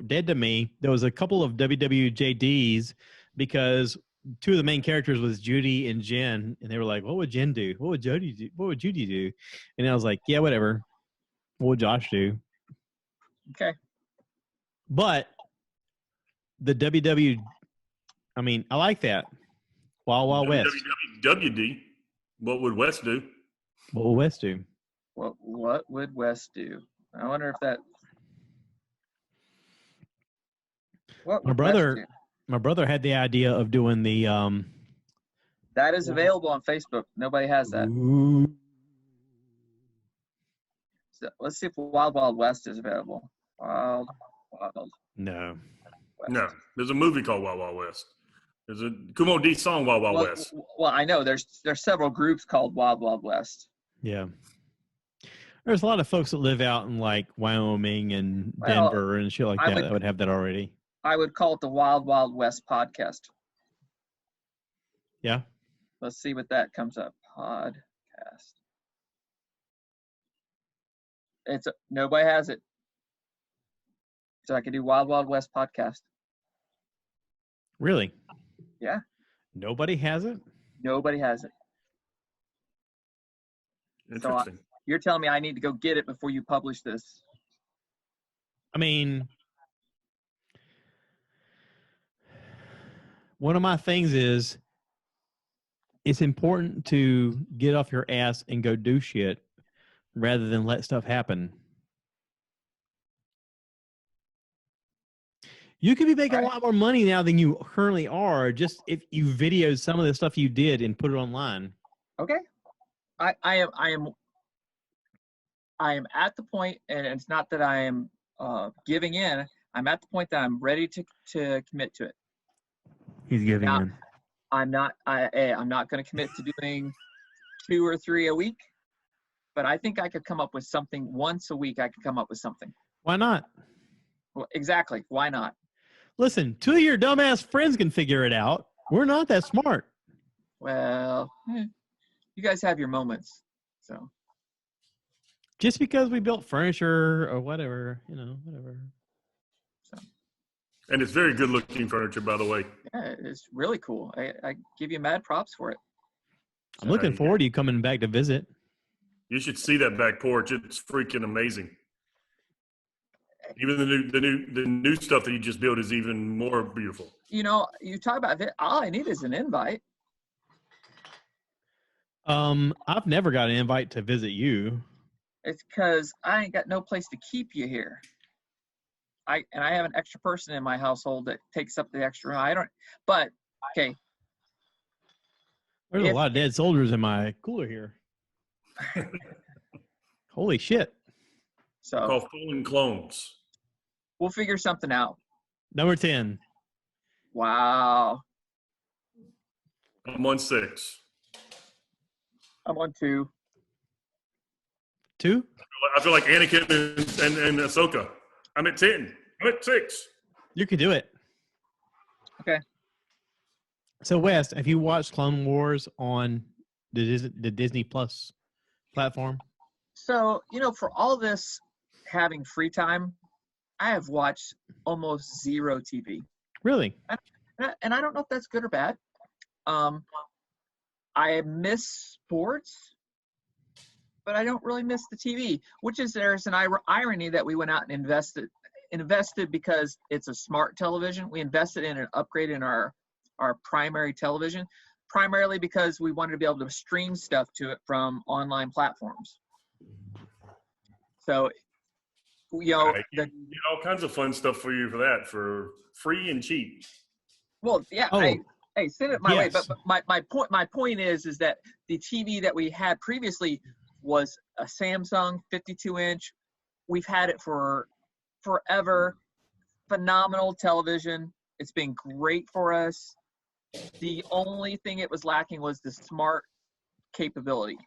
Dead to Me, there was a couple of WWJDs because two of the main characters was Judy and Jen, and they were like, what would Jen do? What would Jody do? What would Judy do? And I was like, yeah, whatever. What would Josh do? Okay. But the WW, I mean, I like that. Wild Wild West. WWD. What would West do? What would West do? What would Wes do? I wonder if that. What My would Wes brother, do? my brother had the idea of doing the That is available on Facebook. Nobody has that. Ooh. So let's see if Wild Wild West is available. Wild No. West. No, there's a movie called Wild Wild West. There's a Kumo D song Wild Wild West. Well, I know there's several groups called Wild Wild West. Yeah. There's a lot of folks that live out in like Wyoming and Denver and shit like that would have that already. I would call it the Wild Wild West podcast. Yeah. Let's see what that comes up. Podcast. Nobody has it. So I could do Wild Wild West podcast. Really? Yeah. Nobody has it? Nobody has it. Interesting. So you're telling me I need to go get it before you publish this? I mean, one of my things is it's important to get off your ass and go do shit rather than let stuff happen. You could be making a lot more money now than you currently are just if you videoed some of the stuff you did and put it online. Okay. I am at the point, and it's not that I am giving in. I'm at the point that I'm ready to commit to it. He's giving in. I'm not going to commit to doing 2 or 3 a week, but I think I could come up with something once a week. I could come up with something. Why not? Well, exactly. Why not? Listen, 2 of your dumbass friends can figure it out. We're not that smart. Well, you guys have your moments, so. Just because we built furniture or whatever, whatever. So. And it's very good looking furniture, by the way. Yeah, it's really cool. I give you mad props for it. I'm looking forward to you coming back to visit. You should see that back porch. It's freaking amazing. Even the new stuff that you just built is even more beautiful. You talk about it. All I need is an invite. I've never got an invite to visit you. It's because I ain't got no place to keep you here. I have an extra person in my household that takes up the extra room. Okay. There's a lot of dead soldiers in my cooler here. Holy shit. So called Fallen Clones. We'll figure something out. Number 10. Wow. I'm on 6. I'm on 2. 2? I feel like Anakin and Ahsoka. I'm at 10. I'm at 6. You could do it. Okay. So, Wes, have you watched Clone Wars on the Disney Plus platform? So, for all this having free time, I have watched almost zero TV. Really? And I don't know if that's good or bad. I miss sports, but I don't really miss the TV, there's an irony that we went out and invested because it's a smart television. We invested in an upgrade in our primary television, primarily because we wanted to be able to stream stuff to it from online platforms. So, all kinds of fun stuff for you for free and cheap. Well, yeah. Oh, hey, send it my way. yes. But my point is that the TV that we had previously was a Samsung 52-inch. We've had it for forever. Phenomenal television. It's been great for us. The only thing it was lacking was the smart capability.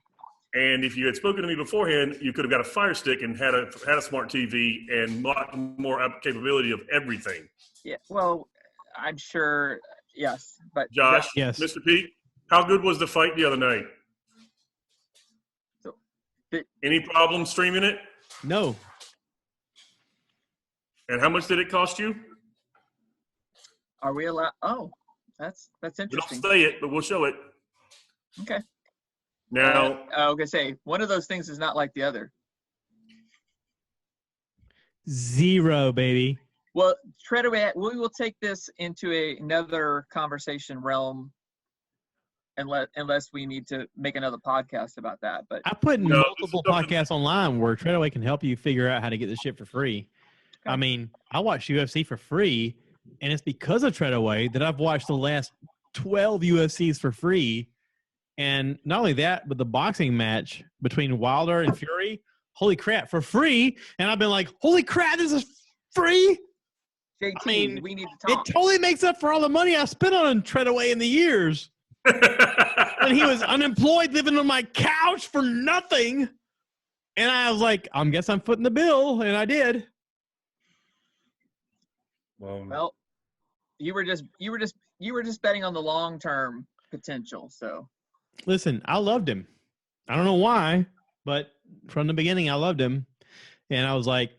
And if you had spoken to me beforehand, you could have got a Fire Stick and had a smart TV and lot more capability of everything. Yeah, well, I'm sure, yes. But Josh, yes. Mr. Pete, how good was the fight the other night? Any problem streaming it? No. And how much did it cost you? Are we allowed? Oh, that's We interesting. don't say it, but we'll show it. Okay. Now, I was gonna say one of those things is not like the other. 0, baby. Well, Treadaway, we will take this into another conversation realm unless we need to make another podcast about that. But I put No, multiple podcasts online where Treadaway can help you figure out how to get this shit for free. Okay. I mean, I watch UFC for free, and it's because of Treadaway that I've watched the last 12 UFCs for free. And not only that, but the boxing match between Wilder and Fury, holy crap, for free. And I've been like, holy crap, this is free? JT, I mean, we need to It talk. totally makes up for all the money I spent on Treadaway in the years. When he was unemployed, living on my couch for nothing. And I was like, I guess I'm footing the bill. And I did. Well, you were just betting on the long term potential. So Listen, I loved him. I don't know why, but from the beginning, I loved him. And I was like,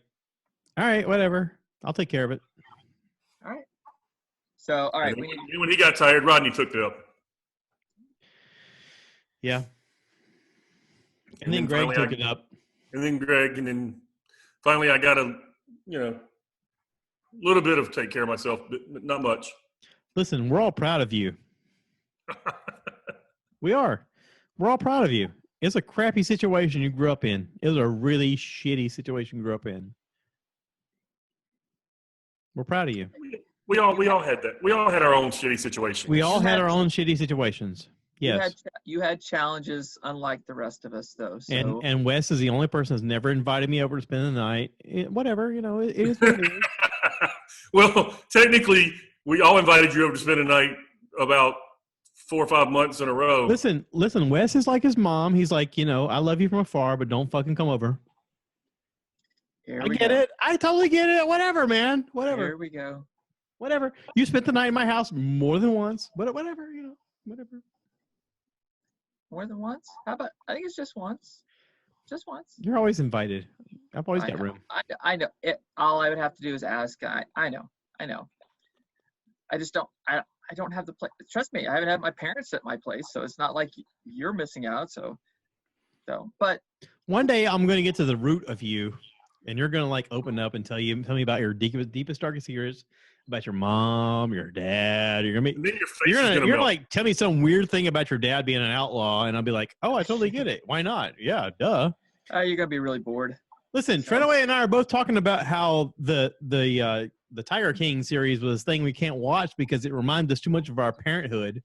all right, whatever. I'll take care of it. all right. So all right, And we need. when he got tired, Rodney took it up. Yeah. And then Greg finally took it up. And then Greg, and then finally I got a little bit of take care of myself, but not much. Listen, we're all proud of you. We are. We're all proud of you. It's a crappy situation you grew up in. It was a really shitty situation you grew up in. We're proud of you. We all had that. We all had our own shitty situations. We all had our own shitty situations. Yes. You had challenges unlike the rest of us, though. So. And Wes is the only person that's never invited me over to spend the night. Whatever, it is what it is. Well, technically, we all invited you over to spend a night about 4 or 5 months in a row. Listen, Wes is like his mom. He's like, I love you from afar, but don't fucking come over. Here I we get go. it. I totally get it. Whatever, man. Whatever. Here we go. Whatever. You spent the night in my house more than once. But whatever, whatever. More than once? How about? I think it's just once. Just once. You're always invited. I've always I got know. room. I know. All I would have to do is ask. I know. I just don't. I don't have the place. Trust me, I haven't had my parents at my place, so it's not like you're missing out. So, but One day I'm going to get to the root of you, and you're going to like open up and tell me about your deepest, darkest secrets, about your mom, your dad. You're gonna be. And then your face You're is gonna melt. like tell me some weird thing about your dad being an outlaw, and I'll be like, oh, I totally get it. Why not? Yeah, duh. you're gonna be really bored. Listen, So- Treadaway and I are both talking about how the Tiger King series was a thing we can't watch because it reminds us too much of our parenthood,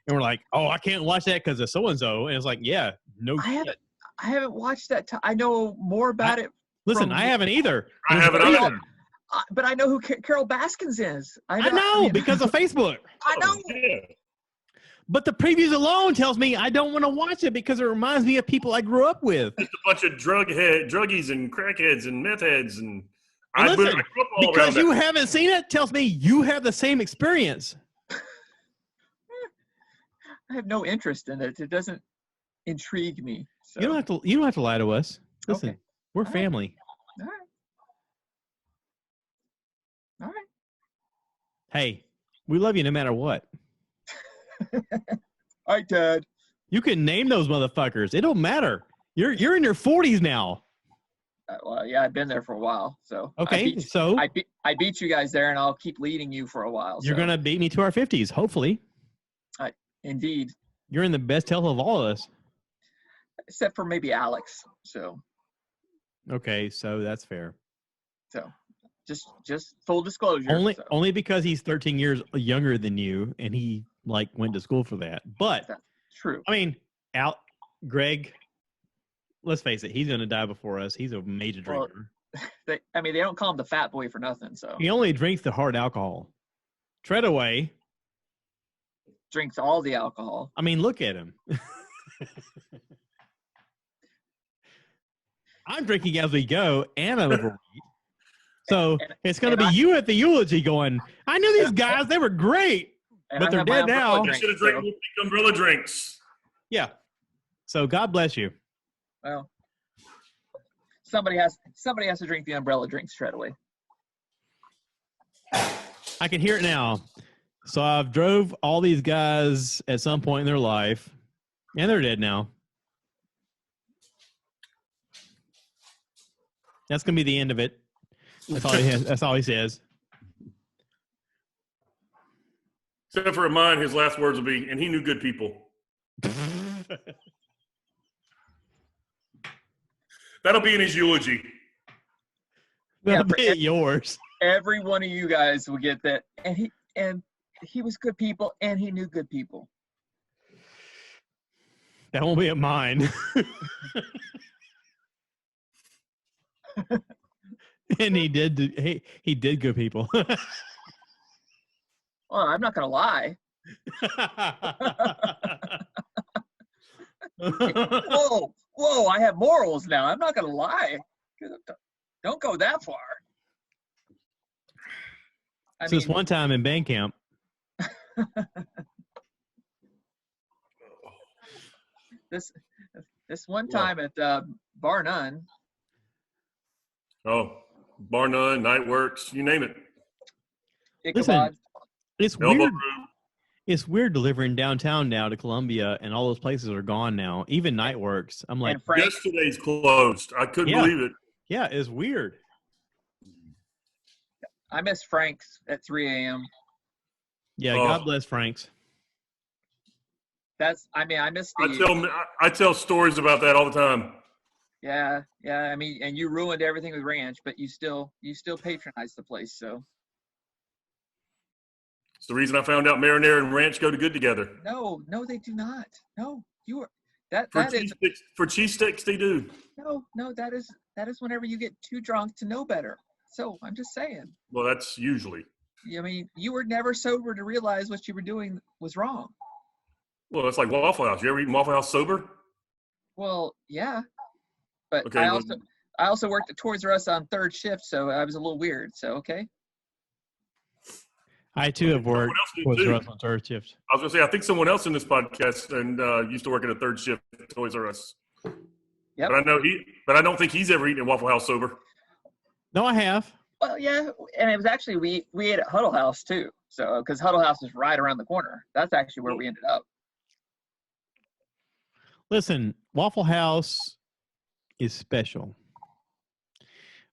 and we're like, oh, I can't watch that because of so and so, and it's like, yeah, no. I haven't watched that. I know more about it. Listen, from- I haven't either. I haven't either. But I know who Carol Baskins is. I know because of Facebook. I know. Yeah. But the previews alone tells me I don't want to watch it because it reminds me of people I grew up with. Just a bunch of druggies and crackheads and meth heads and And I listen, grew up all because around you that. haven't seen it tells me you have the same experience. I have no interest in it. It doesn't intrigue me. So. You don't have to lie to us. Listen, Okay. we're All right. family. All right. All right. Hey, we love you no matter what. All right, Dad. You can name those motherfuckers. It don't matter. You're in your 40s now. Well, yeah, I've been there for a while. So Okay, so I beat you guys there, and I'll keep leading you for a while. you're so. gonna beat me to our 50s. Hopefully, Indeed, you're in the best health of all of us. except for maybe Alex. So Okay, so that's fair. just full disclosure. so. Only because he's 13 years younger than you, and he like went to school for that. But True. I mean, Greg, let's face it, he's gonna die before us. He's a major Well, drinker. They don't call him the fat boy for nothing. So He only drinks the hard alcohol. Treadaway, drinks all the alcohol. I mean, look at him. I'm drinking as we go, and I'm overweight. So it's going to be you at the eulogy going, I knew these guys, they were great. And But I they're have my dead umbrella now. You drink, should have so- drank umbrella drinks. Yeah. So God bless you. Well, somebody has to drink the umbrella drinks Treadaway. I can hear it now. So I've drove all these guys at some point in their life, and they're dead now. That's going to be the end of it. That's all he says. Except for mine, his last words will be, and he knew good people. That'll be in his eulogy. That'll for be yours. every one of you guys will get that. And he was good people, and he knew good people. That won't be at mine. And he did good people. Well, I'm not gonna lie. Whoa! I have morals now. I'm not gonna lie. Don't go that far. I So this one time in band camp. This one time at Bar None. Oh, Bar None, Night Works, you name it. Listen, it's Elbow weird. Room. It's weird delivering downtown now to Columbia, and all those places are gone now. Even Night Works. I'm like, Yesterday's closed. I couldn't believe it. Yeah, it's weird. I miss Frank's at 3 a.m. Yeah, God bless Frank's. I miss the. I tell stories about that all the time. Yeah. I mean, and you ruined everything with Ranch, but you still patronize the place. So. It's the reason I found out marinara and ranch go good together. No, they do not. No, you are for cheesesteaks they do. No, that is whenever you get too drunk to know better. So I'm just saying. Well, that's usually. I mean, you were never sober to realize what you were doing was wrong. Well, it's like Waffle House. You ever eaten Waffle House sober? Well, yeah, but okay, I also worked at Toys R Us on third shift, so I was a little weird. So okay. I too have worked Toys R Us on third shift. I was gonna say I think someone else in this podcast and used to work at a third shift at Toys R Us. Yep. But I don't think he's ever eaten at Waffle House sober. No, I have. Well, yeah, and it was actually we ate at Huddle House too. So because Huddle House is right around the corner, that's actually where we ended up. Listen, Waffle House is special.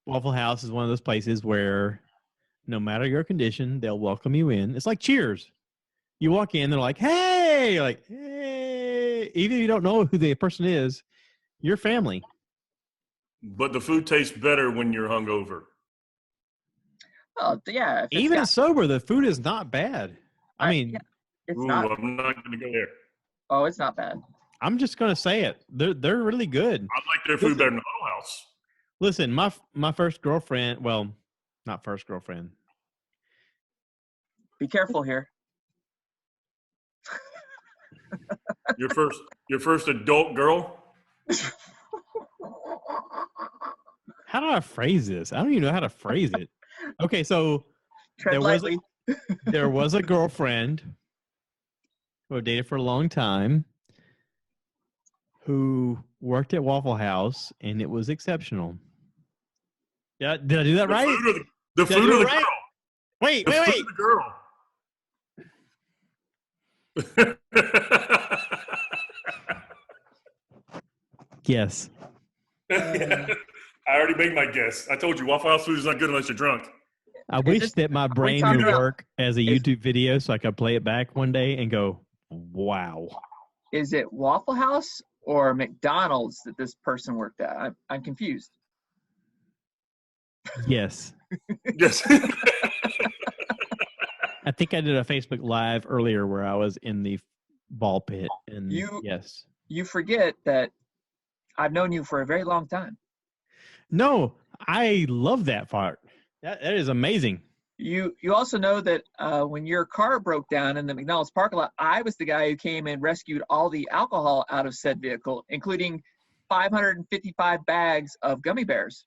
Waffle House is one of those places where no matter your condition, they'll welcome you in. It's like Cheers. You walk in, they're like, hey! You're like, hey! Even if you don't know who the person is, you're family. But the food tastes better when you're hungover. Oh, yeah. Even sober, the food is not bad. I mean, it's not. I'm not going to go there. Oh, it's not bad. I'm just going to say it. They're really good. I like their food better than Huddle House. Listen, my first girlfriend, well, not first girlfriend. Be careful here. Your first adult girl? How do I phrase this? I don't even know how to phrase it. Okay, so there was a girlfriend who I dated for a long time who worked at Waffle House, and it was exceptional. Yeah, did I do that right? The food or the girl? Wait. The girl. Yes. I already made my guess. I told you Waffle House food is not good unless you're drunk. I wish that my brain would work as a YouTube video so I could play it back one day and go, wow. Is it Waffle House or McDonald's that this person worked at? I'm confused. Yes. Yes. I think I did a Facebook Live earlier where I was in the ball pit. And yes. You forget that I've known you for a very long time. No, I love that part. That is amazing. You also know that when your car broke down in the McDonald's parking lot, I was the guy who came and rescued all the alcohol out of said vehicle, including 555 bags of gummy bears.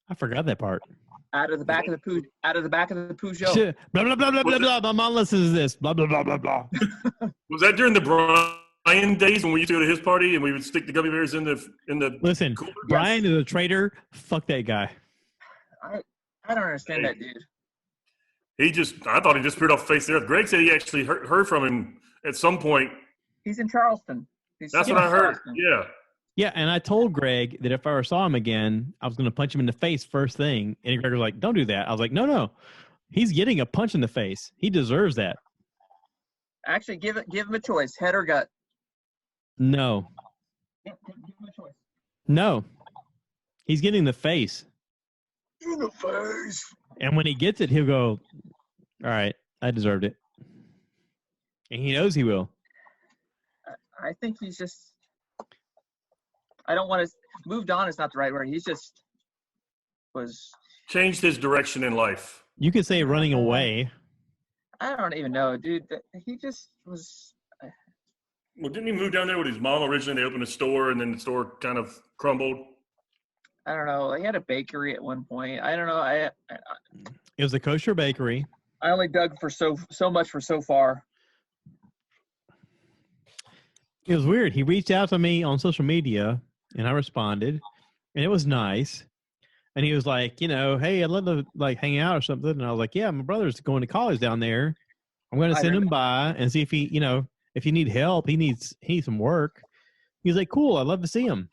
I forgot that part. Out of the back of the Peugeot. Blah blah blah blah blah blah. My mom listens to this. Blah blah blah blah blah. Was that during the Brian days when we used to go to his party and we would stick the gummy bears in the Listen, cooler? Brian is a traitor. Fuck that guy. I don't understand that dude. I thought he just appeared off the face of the earth. Greg said he actually heard from him at some point. He's in Charleston. That's what I heard. Yeah. Yeah, and I told Greg that if I ever saw him again, I was going to punch him in the face first thing. And Greg was like, don't do that. I was like, no. He's getting a punch in the face. He deserves that. Actually, give him a choice, head or gut. No. Give him a choice. No. He's getting the face. In the face. And when he gets it, he'll go, all right, I deserved it. And he knows he will. I think he's just. I don't want to. Moved on is not the right word. He's just was. Changed his direction in life. You could say running away. I don't even know, dude. He just was. Well, didn't he move down there with his mom originally? They opened a store, and then the store kind of crumbled. I don't know. He had a bakery at one point. I don't know. It was a kosher bakery. I only dug for so much for so far. It was weird. He reached out to me on social media, and I responded, and it was nice. And he was like, hey, I'd love to hang out or something. And I was like, yeah, my brother's going to college down there. I'm going to send him by and see if he, if you need help, he needs some work. He was like, cool, I'd love to see him.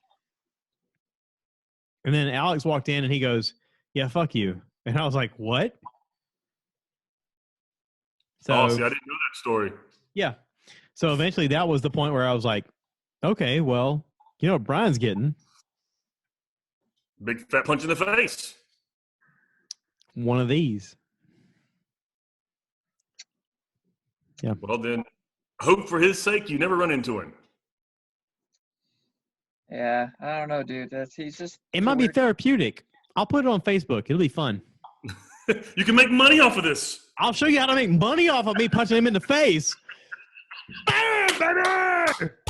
And then Alex walked in and he goes, yeah, fuck you. And I was like, what? So, see, I didn't know that story. Yeah. So eventually that was the point where I was like, okay, well, you know what Brian's getting? Big fat punch in the face. One of these. Yeah. Well, then, hope for his sake you never run into him. Yeah, I don't know, dude. He's just. It might be therapeutic. I'll put it on Facebook. It'll be fun. You can make money off of this. I'll show you how to make money off of me punching him in the face.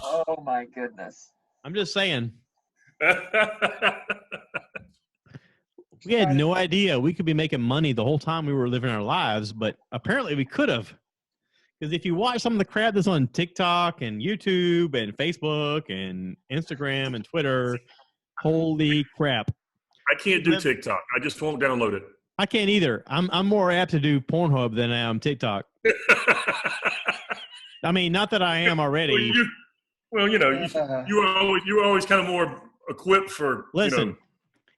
Oh my goodness. I'm just saying. We had no idea we could be making money the whole time we were living our lives, but apparently we could have. Because if you watch some of the crap that's on TikTok and YouTube and Facebook and Instagram and Twitter, holy crap. I can't do TikTok. I just won't download it. I can't either. I'm more apt to do Pornhub than I am TikTok. I mean, not that I am already. Well, you were always kind of more equipped for. Listen,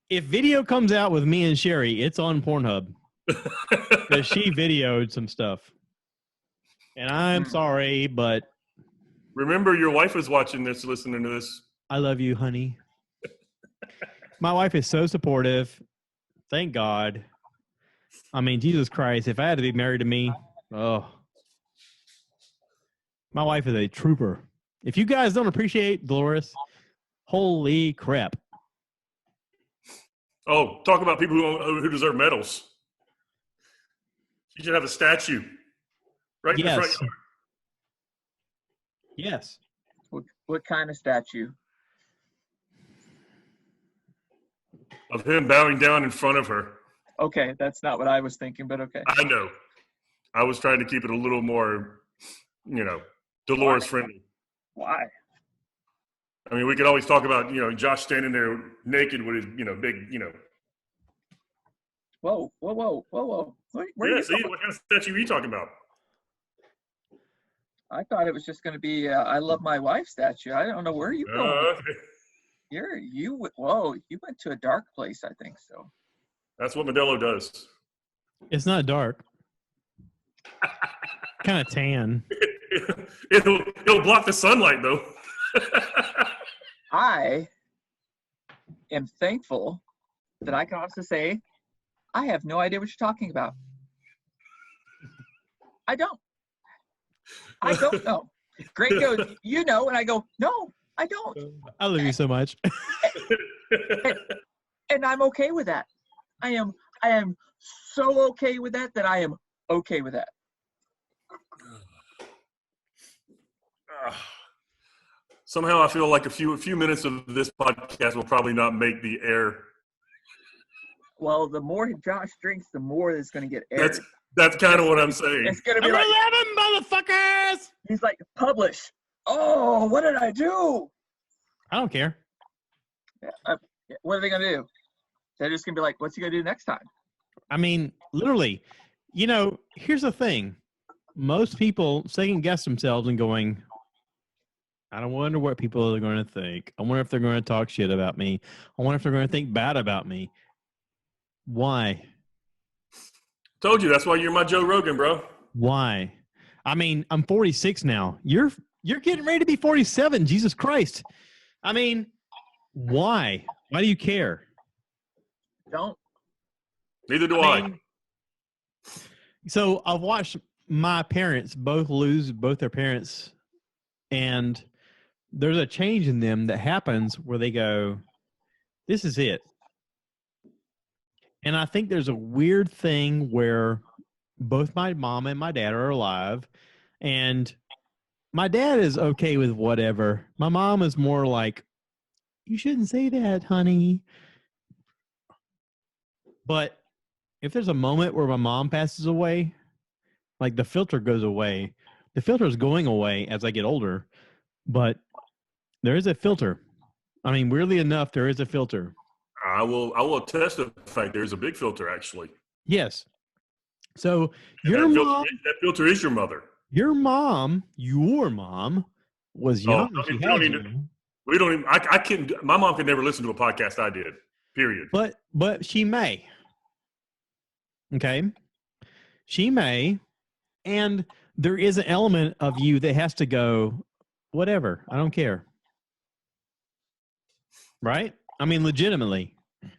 if video comes out with me and Sherry, it's on Pornhub because she videoed some stuff. And I'm sorry, but remember, your wife is watching this, listening to this. I love you, honey. My wife is so supportive. Thank God. I mean, Jesus Christ, if I had to be married to me, oh. My wife is a trooper. If you guys don't appreciate Dolores, holy crap. Oh, talk about people who deserve medals. You should have a statue right in the front yard. Yes. What kind of statue? Of him bowing down in front of her. Okay, that's not what I was thinking, but okay. I know. I was trying to keep it a little more, Dolores friendly. Why? I mean, we could always talk about, Josh standing there naked with his, big, Whoa. Where see, what kind of statue are you talking about? I thought it was just going to be I love my wife statue. I don't know where you going. Okay. You went to a dark place, I think so. That's what Modelo does. It's not dark. Kind of tan. It'll block the sunlight, though. I am thankful that I can also say I have no idea what you're talking about. I don't know. Greg goes, and I go, no, I don't. I love you so much. And I'm okay with that. I am so okay with that I am okay with that. Somehow I feel like a few minutes of this podcast will probably not make the air. Well, the more Josh drinks, the more it's going to get air. That's kind of what I'm saying. It's going to be 11, motherfuckers! He's like, publish. Oh, what did I do? I don't care. What are they going to do? They're just going to be like, what's he going to do next time? I mean, literally, here's the thing. Most people second guess themselves and going, I don't wonder what people are going to think. I wonder if they're going to talk shit about me. I wonder if they're going to think bad about me. Why? Told you, that's why you're my Joe Rogan, bro. Why? I mean, I'm 46 now. You're getting ready to be 47. Jesus Christ. I mean, why? Why do you care? Don't. Neither do I. mean, so I've watched my parents both lose both their parents, and there's a change in them that happens where they go, this is it. And I think there's a weird thing where both my mom and my dad are alive, and my dad is okay with whatever. My mom is more like, you shouldn't say that, honey. But if there's a moment where my mom passes away, like the filter goes away. The filter is going away as I get older, but there is a filter. I mean, weirdly enough, there is a filter. I will attest to the fact there's a big filter, actually. Yes. So And your that filter is your mother. your mom was young. Oh, when she we had don't you. even. We don't even. I couldn't. My mom could never listen to a podcast I did. Period. But she may. Okay. She may. And there is an element of you that has to go, whatever. I don't care. Right? I mean, legitimately.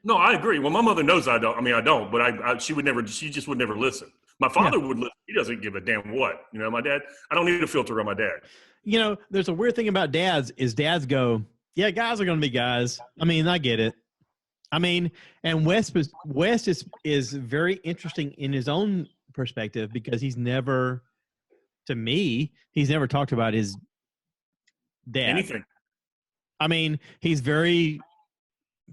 No, I agree. Well, my mother knows I don't. I mean, I don't. But she would never. She just would never listen. My father would listen. He doesn't give a damn what. You know, my dad. I don't need a filter on my dad. You know, there's a weird thing about dads is dads go, yeah, guys are going to be guys. I mean, I get it. I mean, and West is very interesting in his own perspective because he's never talked about his dad. Anything. I mean, he's very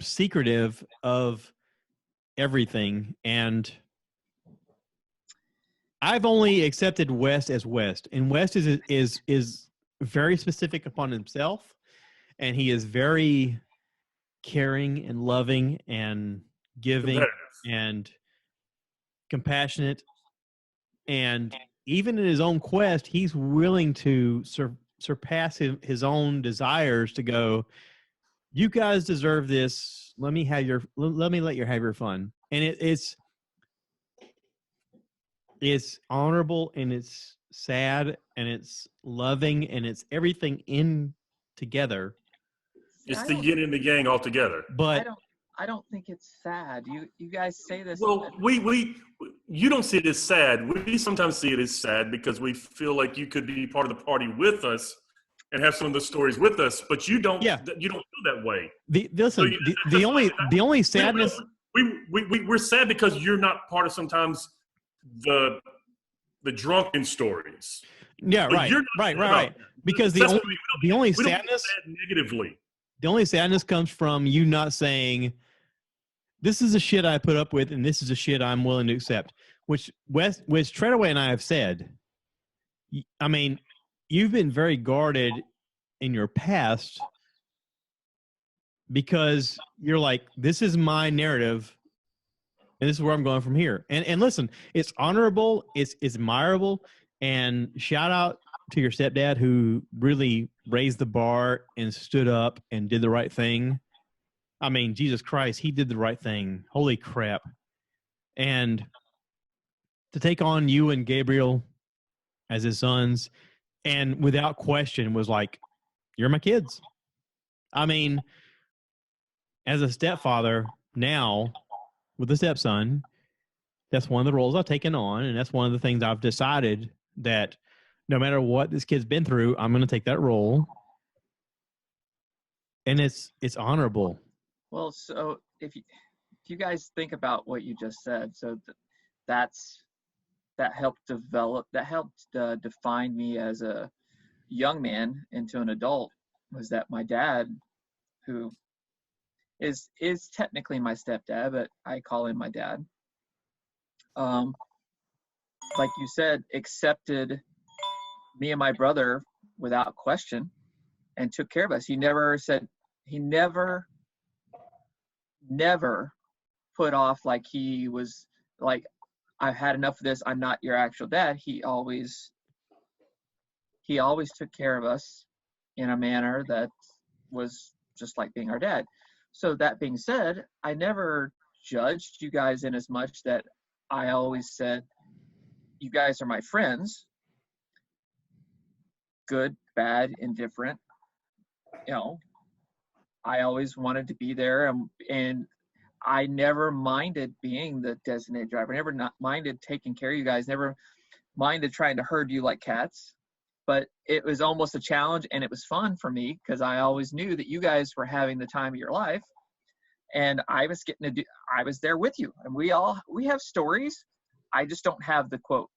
secretive of everything, and I've only accepted West as West, and West is very specific upon himself, and he is very caring and loving and giving and compassionate, and even in his own quest, he's willing to surpass his own desires to go, you guys deserve this. Let me let you have your fun. And it's honorable and it's sad and it's loving and it's everything in together. It's the yin and the yang all together. But I don't think it's sad. You guys say this. Well, you don't see it as sad. We sometimes see it as sad because we feel like you could be part of the party with us and have some of the stories with us, but you don't. Yeah. You don't feel that way. The only sadness. We're sad because you're not part of sometimes the drunken stories. Yeah, But right. Because the only sadness negatively. The only sadness comes from you not saying, this is the shit I put up with and this is the shit I'm willing to accept, which Treadaway and I have said. I mean, you've been very guarded in your past because you're like, this is my narrative and this is where I'm going from here. And listen, it's honorable, it's admirable, and shout out to your stepdad who really raised the bar and stood up and did the right thing. I mean, Jesus Christ, he did the right thing. Holy crap. And to take on you and Gabriel as his sons, and without question was like, you're my kids. I mean, as a stepfather now with a stepson, that's one of the roles I've taken on, and that's one of the things I've decided that no matter what this kid's been through, I'm going to take that role. And it's honorable. Well, so if you guys think about what you just said, so that helped define me as a young man into an adult, was that my dad, who is technically my stepdad, but I call him my dad, like you said, accepted me and my brother without question and took care of us. He never put off like he was like, I've had enough of this, I'm not your actual dad. He always took care of us in a manner that was just like being our dad. So that being said, I never judged you guys in as much that I always said, you guys are my friends. good, bad, indifferent. You know, I always wanted to be there, and I never minded being the designated driver. Never not minded taking care of you guys. Never minded trying to herd you like cats. But it was almost a challenge, and it was fun for me because I always knew that you guys were having the time of your life, and I was I was there with you. And we have stories. I just don't have the quote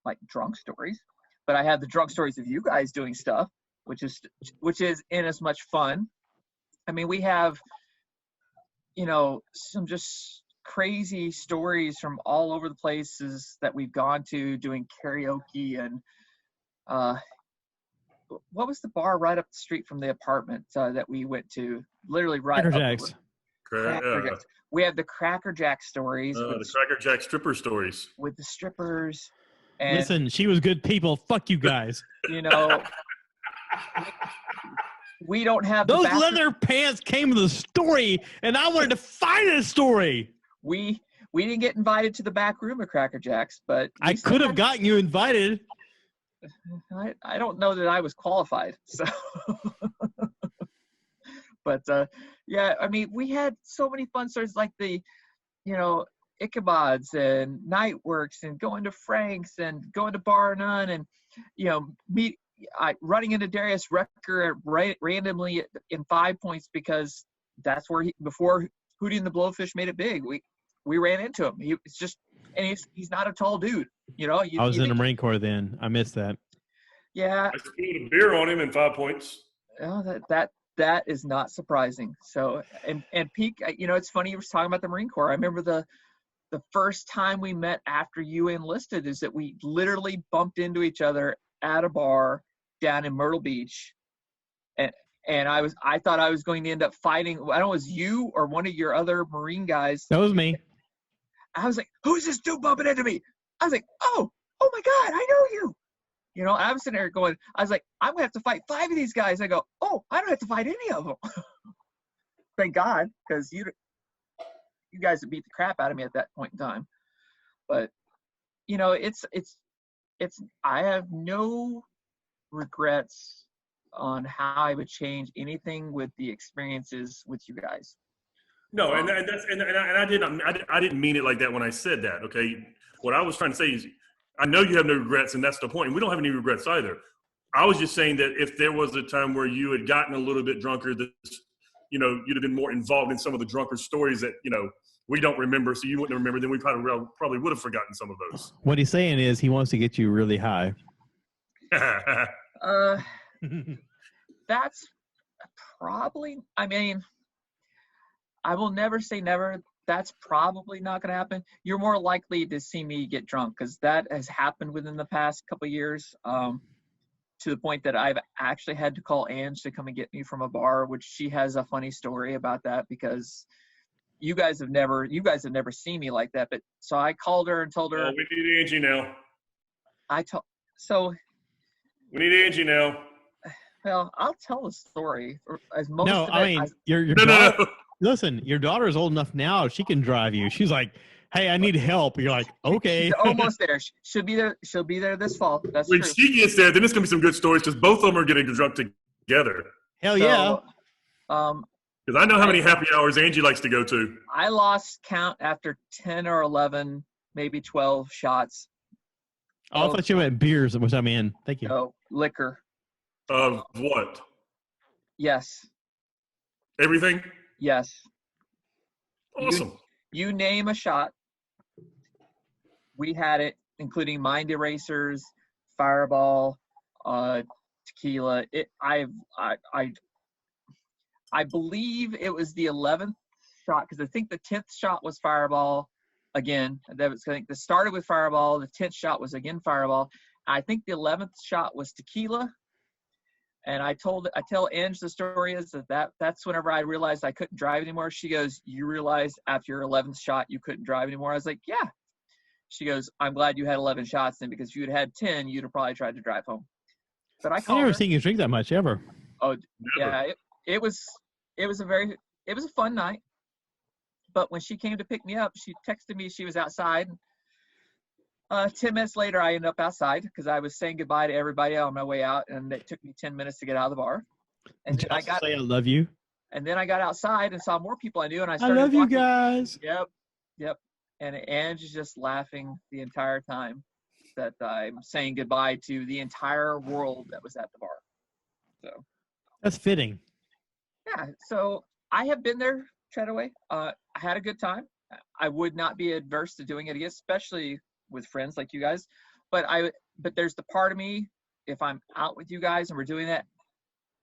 like drunk stories, but I have the drunk stories of you guys doing stuff, which is in as much fun. I mean, we have, you know, some just crazy stories from all over the places that we've gone to doing karaoke. And what was the bar right up the street from the apartment that we went to? Literally right Cracker up. Jacks. Cracker Jacks. We have the Cracker Jack stories. The Cracker Jack stripper stories. With the strippers. And, listen, she was good people. Fuck you guys. You know, we don't have those leather pants came with a story, and I wanted to find a story. We didn't get invited to the back room of Cracker Jacks, but I could have gotten you invited. I don't know that I was qualified. So, but yeah, I mean, we had so many fun stories like the, you know, Ichabods and Nightworks and going to Frank's and going to Bar None and, you know, running into Darius Rucker randomly in 5 Points because that's where before Hootie and the Blowfish made it big. We ran into him. It's just, and he's not a tall dude, you know. I was in the Marine Corps then. I missed that. Yeah. I spilled a beer on him in 5 Points. Oh, that is not surprising. So, and Peak, you know, it's funny you were talking about the Marine Corps. I remember the first time we met after you enlisted is that we literally bumped into each other at a bar down in Myrtle Beach. And I thought I was going to end up fighting. I don't know, it was you or one of your other Marine guys. That was me. I was like, who's this dude bumping into me? I was like, oh my God, I know you. You know, I was sitting there going, I was like, I'm going to have to fight 5 of these guys. I go, oh, I don't have to fight any of them. Thank God, because you guys would beat the crap out of me at that point in time. But, you know, I have no regrets on how I would change anything with the experiences with you guys. No, and I didn't mean it like that when I said that. Okay, what I was trying to say is, I know you have no regrets, and that's the point. And we don't have any regrets either. I was just saying that if there was a time where you had gotten a little bit drunker, that, you know, you'd have been more involved in some of the drunker stories that, you know, we don't remember, so you wouldn't remember. Then we probably would have forgotten some of those. What he's saying is he wants to get you really high. That's probably, I mean, I will never say never. That's probably not going to happen. You're more likely to see me get drunk because that has happened within the past couple of years, to the point that I've actually had to call Ange to come and get me from a bar, which she has a funny story about that because you guys have never seen me like that. But so I called her and told her. Oh, we need Angie now. We need Angie now. Well, I'll tell the story. Listen, your daughter's old enough now. She can drive you. She's like, hey, I need help. You're like, okay. She's almost there. She'll be there. She'll be there this fall. That's when true. She gets there, then it's going to be some good stories because both of them are getting drunk together. Hell yeah. Because I know how many happy hours Angie likes to go to. I lost count after 10 or 11, maybe 12 shots. Oh, I thought you meant beers, which I'm in. Thank you. Oh, liquor. Of what? Yes. Everything? Yes. Awesome. You name a shot. We had it, including Mind Erasers, Fireball, tequila. I believe it was the 11th shot because I think the 10th shot was Fireball again. That was, I think, that started with Fireball. The 10th shot was again Fireball. I think the 11th shot was tequila. And I tell Ange the story is that's whenever I realized I couldn't drive anymore. She goes, you realized after your 11th shot you couldn't drive anymore? I was like, yeah. She goes, I'm glad you had 11 shots then because if you had 10, you'd have probably tried to drive home. But I never seen you drink that much ever. Oh, never. Yeah. It was a fun night. But when she came to pick me up, she texted me she was outside. 10 minutes later, I ended up outside because I was saying goodbye to everybody on my way out, and it took me 10 minutes to get out of the bar. And then Just say I love you. And then I got outside and saw more people I knew, and I I started love you walking. guys. Yep. And Angie's just laughing the entire time that I'm saying goodbye to the entire world that was at the bar. So That's fitting. yeah. So I have been there, Treadaway. I had a good time. I would not be adverse to doing it again, especially with friends like you guys. But there's the part of me, if I'm out with you guys and we're doing that,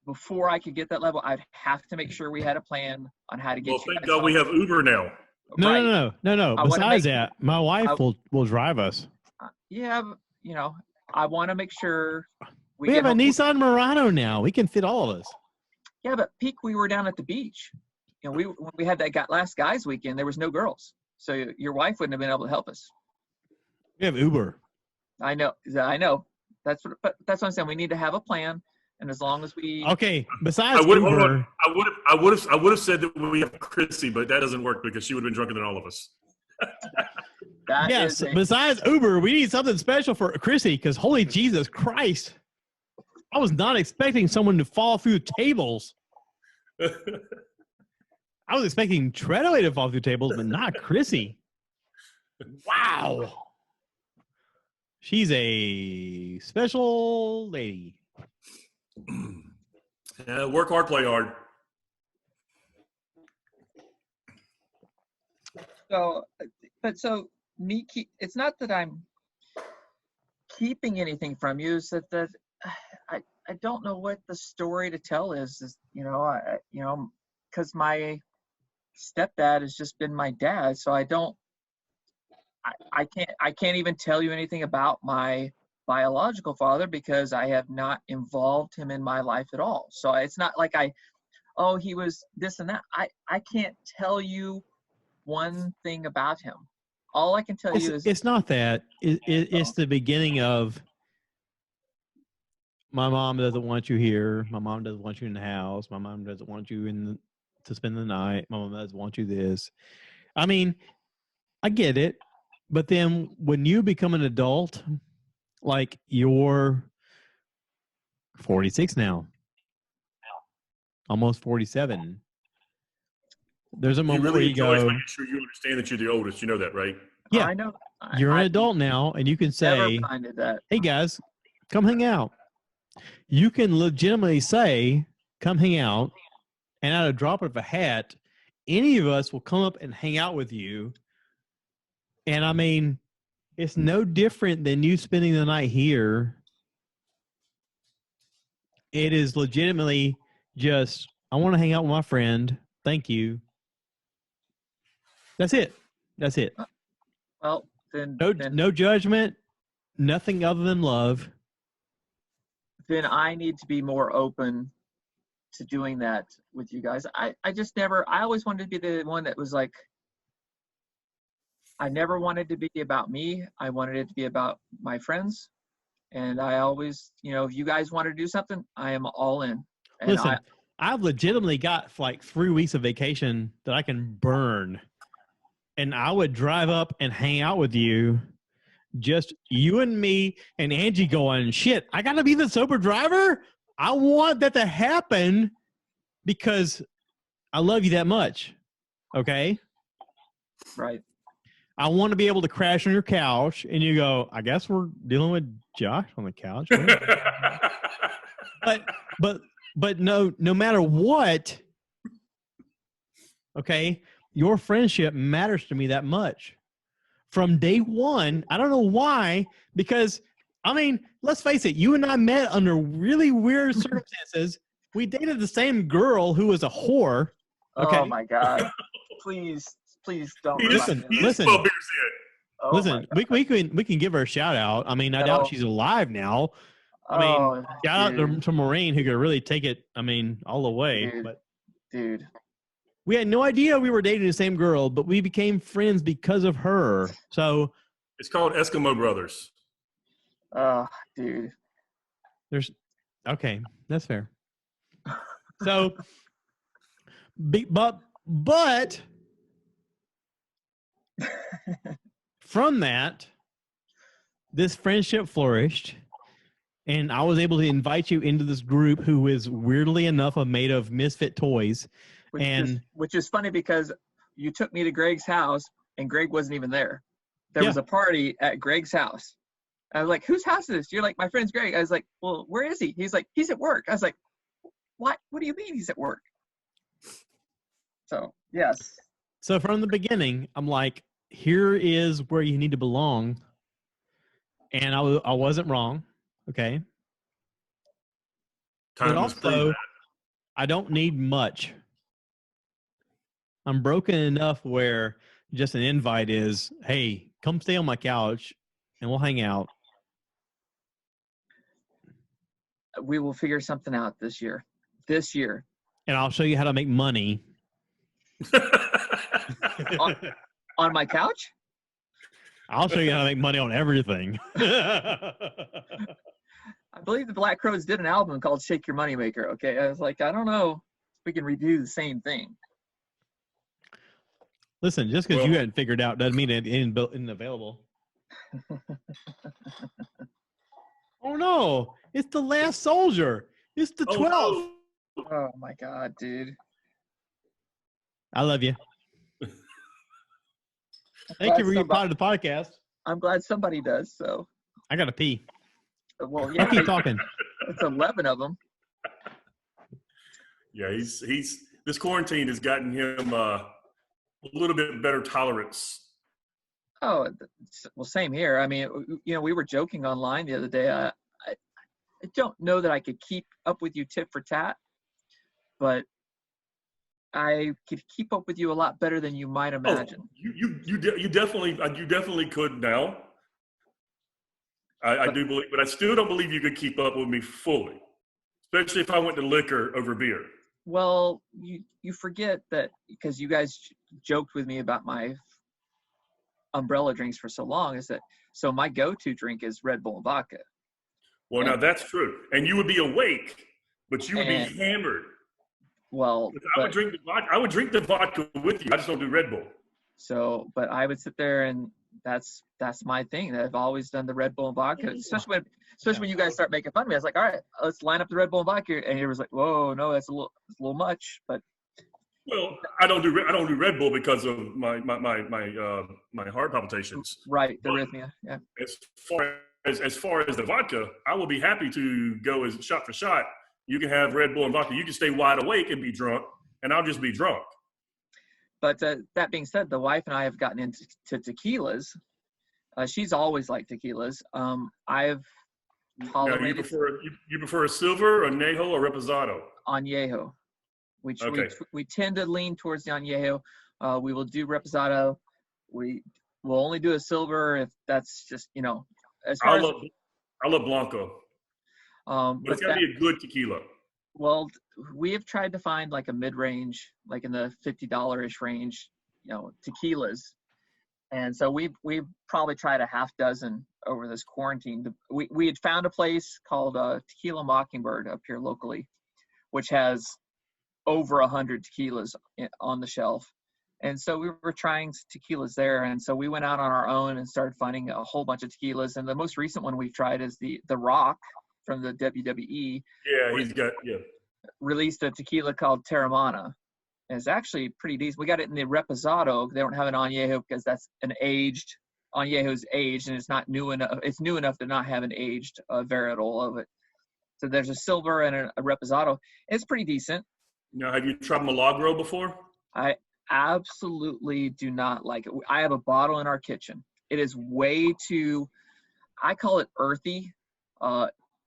before I could get that level, I'd have to make sure we had a plan on how to get you Thank guys God home. we have Uber now. No. I wanna Besides make- that, my wife will drive us. Yeah, I want to make sure We have get a home. Nissan Murano now. We can fit all of us. Yeah, but peak, we were down at the beach. When we had that last guys weekend, there was no girls, so your wife wouldn't have been able to help us. We have Uber. I know. That's what I'm saying. We need to have a plan, and as long as we Okay. Besides I would Uber, have said that we have Chrissy, but that doesn't work because she would have been drunker than all of us. that yes. is Besides Uber, we need something special for Chrissy because holy Jesus Christ, I was not expecting someone to fall through tables. I was expecting Treadaway to fall through tables, but not Chrissy. Wow. She's a special lady. Yeah, work hard, play hard. So it's not that I'm keeping anything from you. It's that I don't know what the story to tell is because my stepdad has just been my dad, so I can't even tell you anything about my biological father because I have not involved him in my life at all. So it's not like he was this and that. I can't tell you one thing about him. All I can tell you is it's not that. It's the beginning of my mom doesn't want you here. My mom doesn't want you in the house. My mom doesn't want you to spend the night. My mom doesn't want you this. I mean, I get it. But then when you become an adult, like you're 46 now, almost 47. There's a moment where you go, making sure you understand that you're the oldest. You know that, right? Yeah, I know. You're an adult now, and you can say, hey, guys, come hang out. You can legitimately say, come hang out, and at a drop of a hat, any of us will come up and hang out with you. And, I mean, it's no different than you spending the night here. It is legitimately just, I want to hang out with my friend. Thank you. That's it. That's it. Well, then no judgment, nothing other than love. Then I need to be more open to doing that with you guys. I always wanted to be the one that was like, I never wanted to be about me. I wanted it to be about my friends. And I always, if you guys want to do something, I am all in. And listen, I've legitimately got like 3 weeks of vacation that I can burn. And I would drive up and hang out with you, just you and me and Angie going, shit, I got to be the sober driver? I want that to happen because I love you that much. Okay? Right. I want to be able to crash on your couch and you go, I guess we're dealing with Josh on the couch. But no matter what, okay, your friendship matters to me that much. From day one, I don't know why, because, I mean, let's face it, you and I met under really weird circumstances. We dated the same girl who was a whore. Okay? Oh, my God. Please don't. Listen. Listen, we can give her a shout out. I mean, I doubt she's alive now. I mean, shout out to Maureen who could really take it, I mean, all the way. Dude. We had no idea we were dating the same girl, but we became friends because of her. So it's called Eskimo Brothers. Dude. Okay, that's fair. So, but from that, this friendship flourished, and I was able to invite you into this group who is weirdly enough made of misfit toys. Which is funny because you took me to Greg's house and Greg wasn't even there. There was a party at Greg's house. I was like, whose house is this? You're like, my friend's Greg. I was like, well, where is he? He's like, he's at work. I was like, what? What do you mean he's at work? So, yes. So from the beginning, I'm like, here is where you need to belong. And I wasn't wrong. Okay. Time but has proved also, that. I don't need much. I'm broken enough where just an invite is, hey, come stay on my couch and we'll hang out. We will figure something out this year. And I'll show you how to make money. On my couch? I'll show you how to make money on everything. I believe the Black Crowes did an album called Shake Your Moneymaker. Okay. I was like, I don't know if we can redo the same thing. Listen, just because you hadn't figured out doesn't mean it isn't available. Oh, no. It's the last soldier. It's the 12th. no. Oh, my God, dude. I love you. Thank you for being part of the podcast. I'm glad somebody does. So I got to pee. Well, You yeah, keep talking. it's 11 of them. Yeah, he's this quarantine has gotten him a little bit better tolerance. Oh, well, same here. I mean, we were joking online the other day. I don't know that I could keep up with you tit for tat, but I could keep up with you a lot better than you might imagine. You definitely could now. I do believe, but I still don't believe you could keep up with me fully, especially if I went to liquor over beer. Well, you forget that because you guys joked with me about my umbrella drinks for so long, so my go-to drink is Red Bull and vodka. Well, now that's true, and you would be awake, but you would be hammered. Well, I would drink the vodka with you. I just don't do Red Bull. So, but I would sit there, and that's my thing. I've always done the Red Bull and vodka, especially when you guys start making fun of me. I was like, all right, let's line up the Red Bull and vodka, and he was like, whoa, no, it's a little much. But well, I don't do Red Bull because of my heart palpitations. Right, the arrhythmia. Yeah. As far as the vodka, I will be happy to go as shot for shot. You can have Red Bull and vodka. You can stay wide awake and be drunk, and I'll just be drunk. But that being said, the wife and I have gotten into tequilas. She's always liked tequilas. I've tolerated. Now you prefer a silver, añejo, or reposado? Añejo. Okay. We tend to lean towards the añejo. We will do reposado. We will only do a silver if that's just as far I love Blanco. But it's got to be a good tequila. Well, we have tried to find like a mid-range, like in the $50-ish range, tequilas. And so we've probably tried a half dozen over this quarantine. We had found a place called Tequila Mockingbird up here locally, which has over 100 tequilas on the shelf. And so we were trying tequilas there. And so we went out on our own and started finding a whole bunch of tequilas. And the most recent one we've tried is the Rock from the WWE. Yeah, released a tequila called Terramana. And it's actually pretty decent. We got it in the Reposado. They don't have an Añejo because that's an aged. Añejo's aged, and it's not new enough. It's new enough to not have an aged varietal of it. So there's a silver and a Reposado. It's pretty decent. Now, have you tried Milagro before? I absolutely do not like it. I have a bottle in our kitchen. It is way too, I call it earthy.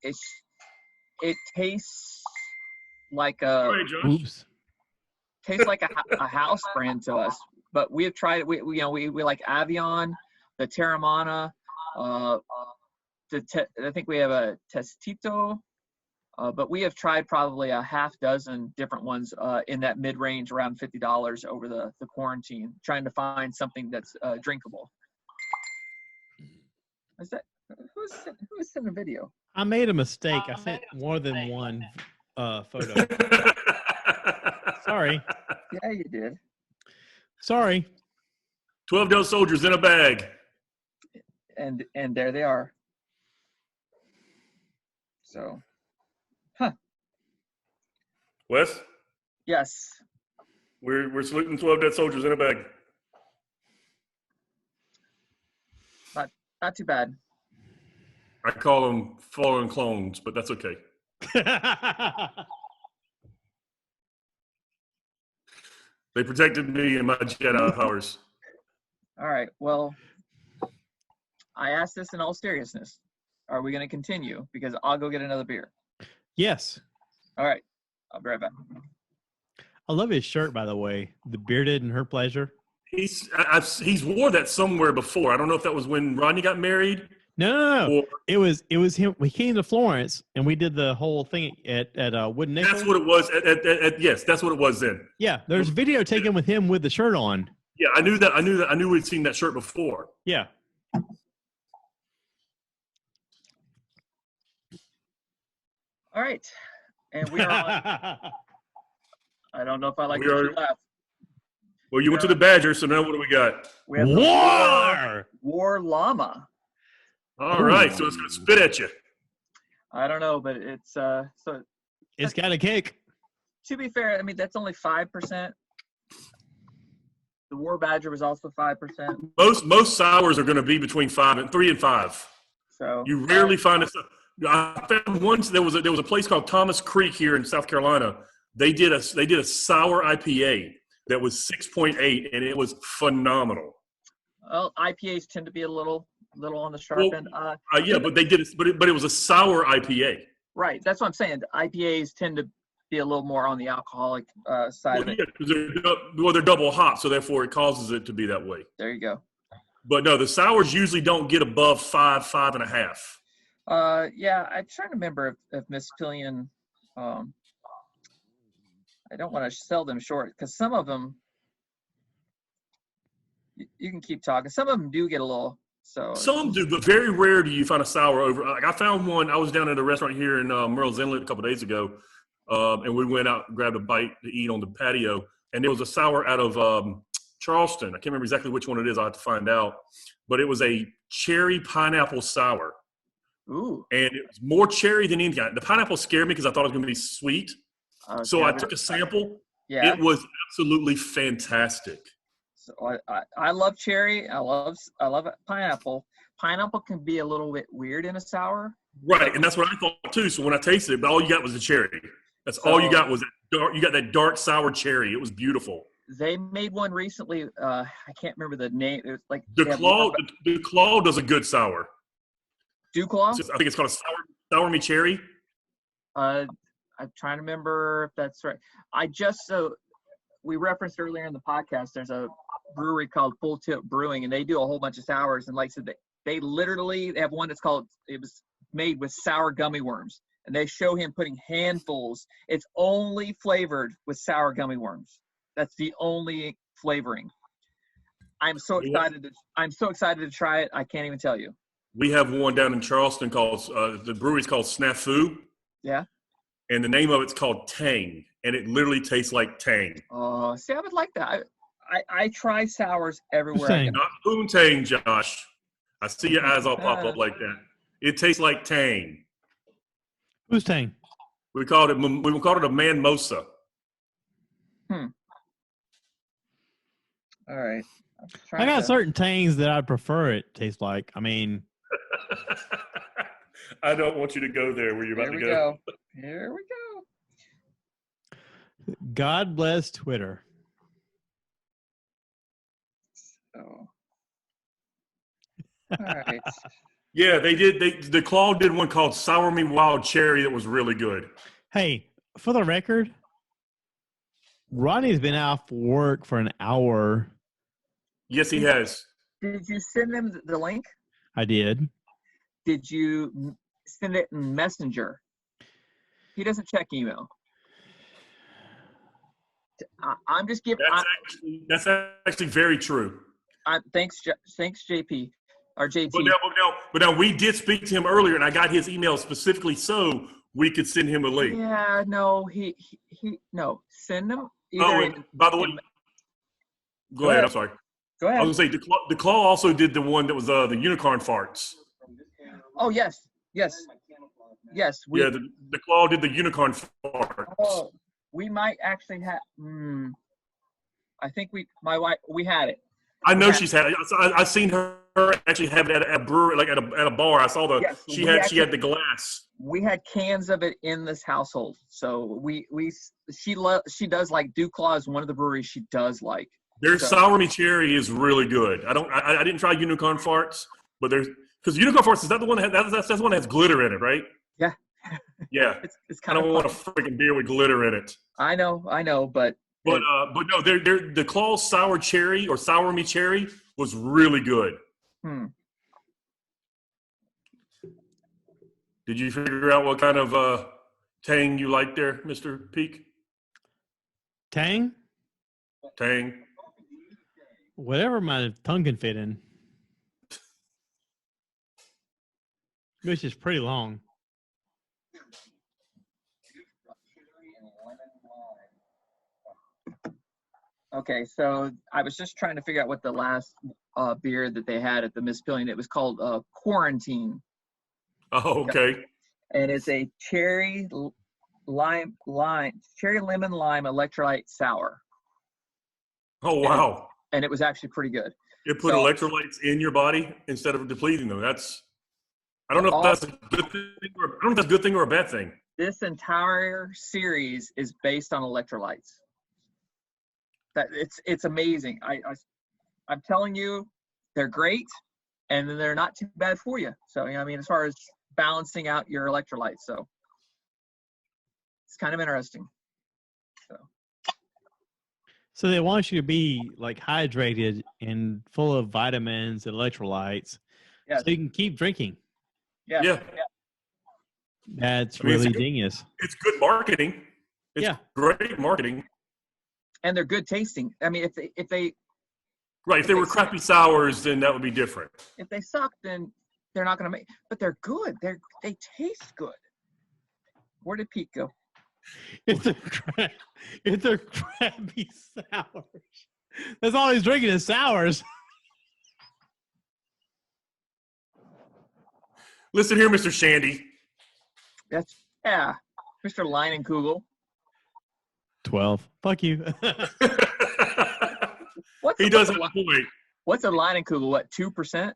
It tastes like tastes like a house brand to us. But we have tried it. We like Avion, the Terramana. I think we have a Testito. But we have tried probably a half dozen different ones in that mid-range, around $50 over the quarantine, trying to find something that's drinkable. Is that who's sending a video? I made a mistake. I sent more than one photo. Sorry. Yeah, you did. Sorry. 12 Dose Soldiers in a bag. And there they are. So, Wes, yes. we're saluting 12 dead soldiers in a bag. Not too bad. I call them fallen clones, but that's okay. They protected me and my Jedi powers. All right. Well, I asked this in all seriousness. Are we going to continue? Because I'll go get another beer. Yes. All right. I'll be right back. I love his shirt, by the way. The bearded and her pleasure. He's wore that somewhere before. I don't know if that was when Rodney got married. No. Or, It was him. We came to Florence and we did the whole thing at Wooden Nickel. that's what it was. Yes, that's what it was then. Yeah, there's video taken with him with the shirt on. Yeah, I knew that. I knew we'd seen that shirt before. Yeah. All right. And we are on. I don't know if I like to laugh. Well, you went to the Badger, so now what do we got? We have War! War Llama. All right, so it's going to spit at you. I don't know, but it's so. It's got a kick. To be fair, I mean that's only 5%. The War Badger was also 5%. Most sours are going to be between 3 and 5. So you rarely find a. I found once there was a place called Thomas Creek here in South Carolina. They did a sour IPA that was 6.8, and it was phenomenal. Well, IPAs tend to be a little on the sharp end. Yeah, but they did it. But it was a sour IPA. Right, that's what I'm saying. IPAs tend to be a little more on the alcoholic side of it. Yeah, because they're double hop, so therefore it causes it to be that way. There you go. But no, the sours usually don't get above 5.5. Yeah, I'm trying to remember if Miss Pillion. I don't want to sell them short because some of them. You can keep talking. Some of them do get a little. So some do, but very rare do you find a sour over. Like I found one. I was down at a restaurant here in Merle's Inlet a couple of days ago, and we went out and grabbed a bite to eat on the patio, and there was a sour out of Charleston. I can't remember exactly which one it is. I have to find out, but it was a cherry pineapple sour. Ooh. And it was more cherry than anything. The pineapple scared me because I thought it was going to be sweet. So I took a sample. Yeah. It was absolutely fantastic. So I love cherry. I love pineapple. Pineapple can be a little bit weird in a sour. Right, and that's what I thought too. So when I tasted it, but all you got was the cherry. That's all you got was that dark. You got that dark sour cherry. It was beautiful. They made one recently. I can't remember the name. It was like the Claw does a good sour. Dewclaw? I think it's called a sour me cherry. I'm trying to remember if that's right. We referenced earlier in the podcast, there's a brewery called Full Tip Brewing, and they do a whole bunch of sours. And like I said, they literally have one that's called, it was made with sour gummy worms. And they show him putting handfuls. It's only flavored with sour gummy worms. That's the only flavoring. I'm so excited to try it. I can't even tell you. We have one down in Charleston called the brewery's called Snafu. Yeah. And the name of it's called Tang, and it literally tastes like Tang. Oh, see, I would like that. I try sours everywhere I go. Not Poontang, Josh. I see your eyes all pop up like that. It tastes like Tang. Who's Tang? We called it a Manmosa. All right. I got certain Tangs that I prefer it tastes like. I mean, I don't want you to go there where you're about to go. Here we go. God bless Twitter. So, all right. Yeah, they did. The Claw did one called Sour Me Wild Cherry that was really good. Hey, for the record, Ronnie's been out for work for an hour. Yes, he has. Did you send him the link? I did. Did you send it in Messenger? He doesn't check email. I'm just giving. That's actually very true. Thanks, JP or JT. But now we did speak to him earlier, and I got his email specifically so we could send him a link. Yeah, no, no. Send him. By the way, go ahead. I'm sorry. Go ahead. I was going to say the Claw also did the one that was the unicorn farts. Oh yes. Yes. Yeah, the claw did the unicorn farts. Oh, we might actually have. I think my wife, we had it. I know she's had it. I've seen her actually have it at a brewery, like at a bar. I saw Yes, she had the glass. We had cans of it in this household. So she does like Dew Claw is one of the breweries she does like. Their sour me cherry is really good. I didn't try unicorn farts, but because unicorn farts is that the one that's the one that has glitter in it, right? Yeah. Yeah. It's kind I of don't want a freaking beer with glitter in it. I know, but no, the Claw sour cherry or sour me cherry was really good. Did you figure out what kind of tang you like there, Mr. Peak? Tang? Tang. Whatever my tongue can fit in. Which is pretty long. Okay, so I was just trying to figure out what the last beer that they had at the Miss Pillion. It was called Quarantine. Oh, okay. And it's a cherry lemon lime electrolyte sour. Oh, wow. And it was actually pretty good. It put electrolytes in your body instead of depleting them. I don't know if that's a good thing or a bad thing. This entire series is based on electrolytes. That it's amazing. I'm telling you, they're great, and they're not too bad for you. So I mean, as far as balancing out your electrolytes, so it's kind of interesting. So they want you to be like hydrated and full of vitamins and electrolytes, so you can keep drinking. Yeah. That's really genius. It's good marketing. It's great marketing. And they're good tasting. I mean, if they were crappy sours, then that would be different. If they suck, then they're not going to make. But they're good. They taste good. Where did Pete go? It's a crappy sours. That's all he's drinking is sours. Listen here, Mr. Shandy. Mr. Leinenkugel. 12. Fuck you. He does have a point. What's a Leinenkugel? What, 2%?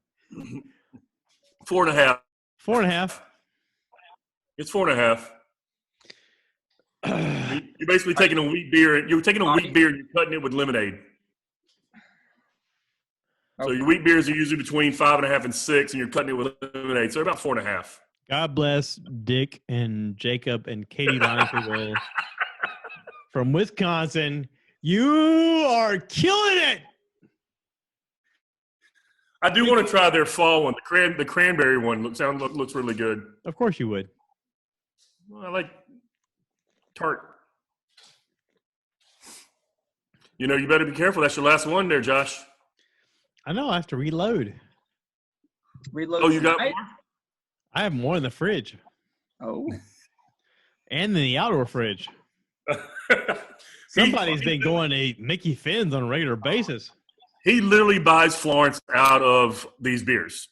4.5. 4.5. It's 4.5. You're basically taking a wheat beer and you're cutting it with lemonade. So your wheat beers are usually between 5.5 and 6, and you're cutting it with lemonade. So about 4.5. God bless Dick and Jacob and Katie Leinenkugel from Wisconsin. You are killing it. I do want to try their fall one. The cranberry one looks really good. Of course you would. Well, I like tart. You better be careful. That's your last one there, Josh. I know. I have to reload. Reload. Oh, you got more? I have more in the fridge. Oh. And in the outdoor fridge. Somebody's been going to Mickey Finn's on a regular basis. He literally buys Florence out of these beers.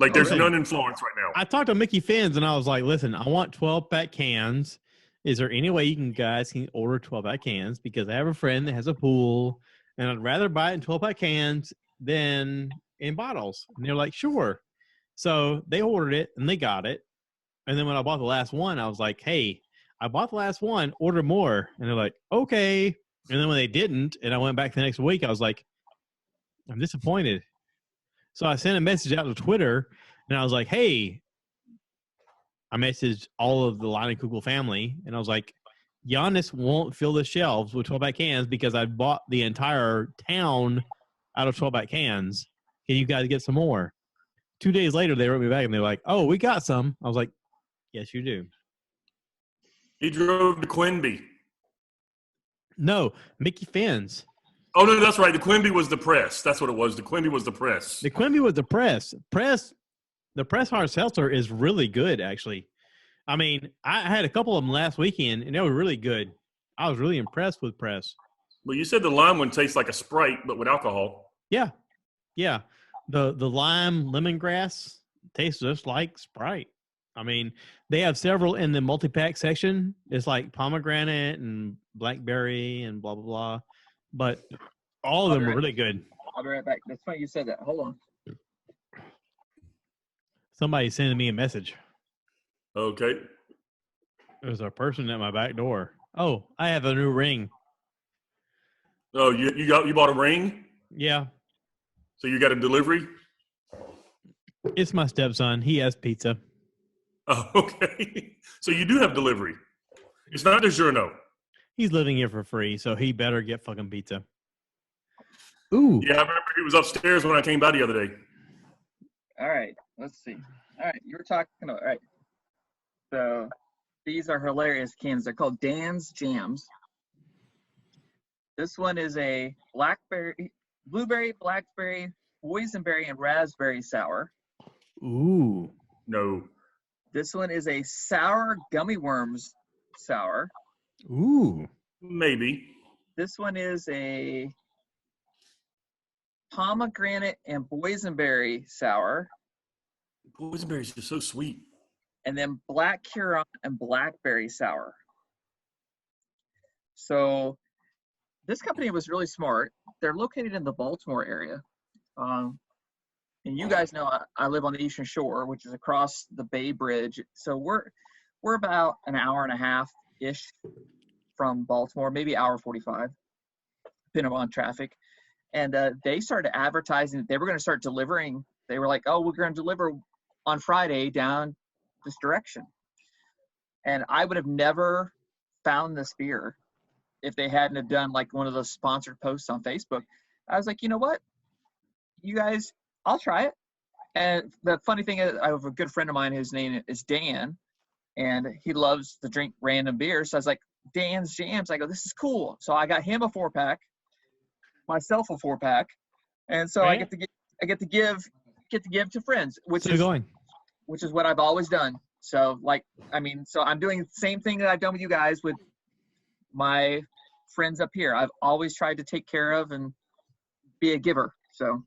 Like, there's none in Florence right now. I talked to Mickey Finn's, and I was like, listen, I want 12-pack cans. Is there any way you guys can order 12-pack cans? Because I have a friend that has a pool, and I'd rather buy it in 12-pack cans than in bottles. And they're like, sure. So they ordered it, and they got it. And then when I bought the last one, I was like, hey, I bought the last one, order more. And they're like, okay. And then when they didn't, and I went back the next week, I was like, I'm disappointed. So I sent a message out to Twitter, and I was like, hey, I messaged all of the Leinenkugel family, and I was like, Giannis won't fill the shelves with 12-pack cans because I bought the entire town out of 12-pack cans. Can you guys get some more? 2 days later, they wrote me back, and they were like, oh, we got some. I was like, yes, you do. He drove to Quinby. No, Mickey Finn's. Oh, no, that's right. The Quimby was the press. That's what it was. The Quimby was the press. The Quimby was the press. The press hard seltzer is really good, actually. I mean, I had a couple of them last weekend, and they were really good. I was really impressed with press. Well, you said the lime one tastes like a Sprite, but with alcohol. Yeah. Yeah. The lime lemongrass tastes just like Sprite. I mean, they have several in the multi-pack section. It's like pomegranate and blackberry and blah, blah, blah. But all of them are really good. I'll be right back. That's funny you said that. Hold on. Somebody's sending me a message. Okay. There's a person at my back door. Oh, I have a new ring. Oh, you bought a ring? Yeah. So you got a delivery? It's my stepson. He has pizza. Oh, okay. So you do have delivery. It's not DiGiorno. He's living here for free, so he better get fucking pizza. Ooh. Yeah, I remember he was upstairs when I came by the other day. All right. Let's see. All right. You were talking about, all right. So these are hilarious cans. They're called Dan's Jams. This one is a blueberry, blackberry, boysenberry, and raspberry sour. Ooh. No. This one is a sour gummy worms sour. Ooh. Maybe. This one is a pomegranate and boysenberry sour. Boysenberries are so sweet. And then black Huron and blackberry sour. So this company was really smart. They're located in the Baltimore area. And you guys know I live on the Eastern Shore, which is across the Bay Bridge. So we're about an hour and a half-ish from Baltimore, maybe hour 45, depending on traffic. And they started advertising that they were going to start delivering. They were like, oh, we're going to deliver on Friday down this direction. And I would have never found this beer if they hadn't have done like one of those sponsored posts on Facebook. I was like, you know what? You guys, I'll try it. And the funny thing is, I have a good friend of mine whose name is Dan, and he loves to drink random beers. So I was like, Dan's Jams. I go, this is cool. So I got him a 4-pack, myself a 4-pack, and so Right. I get to give to friends, which Still going. is what I've always done. So so I'm doing the same thing that I've done with you guys with my friends up here. I've always tried to take care of and be a giver. So.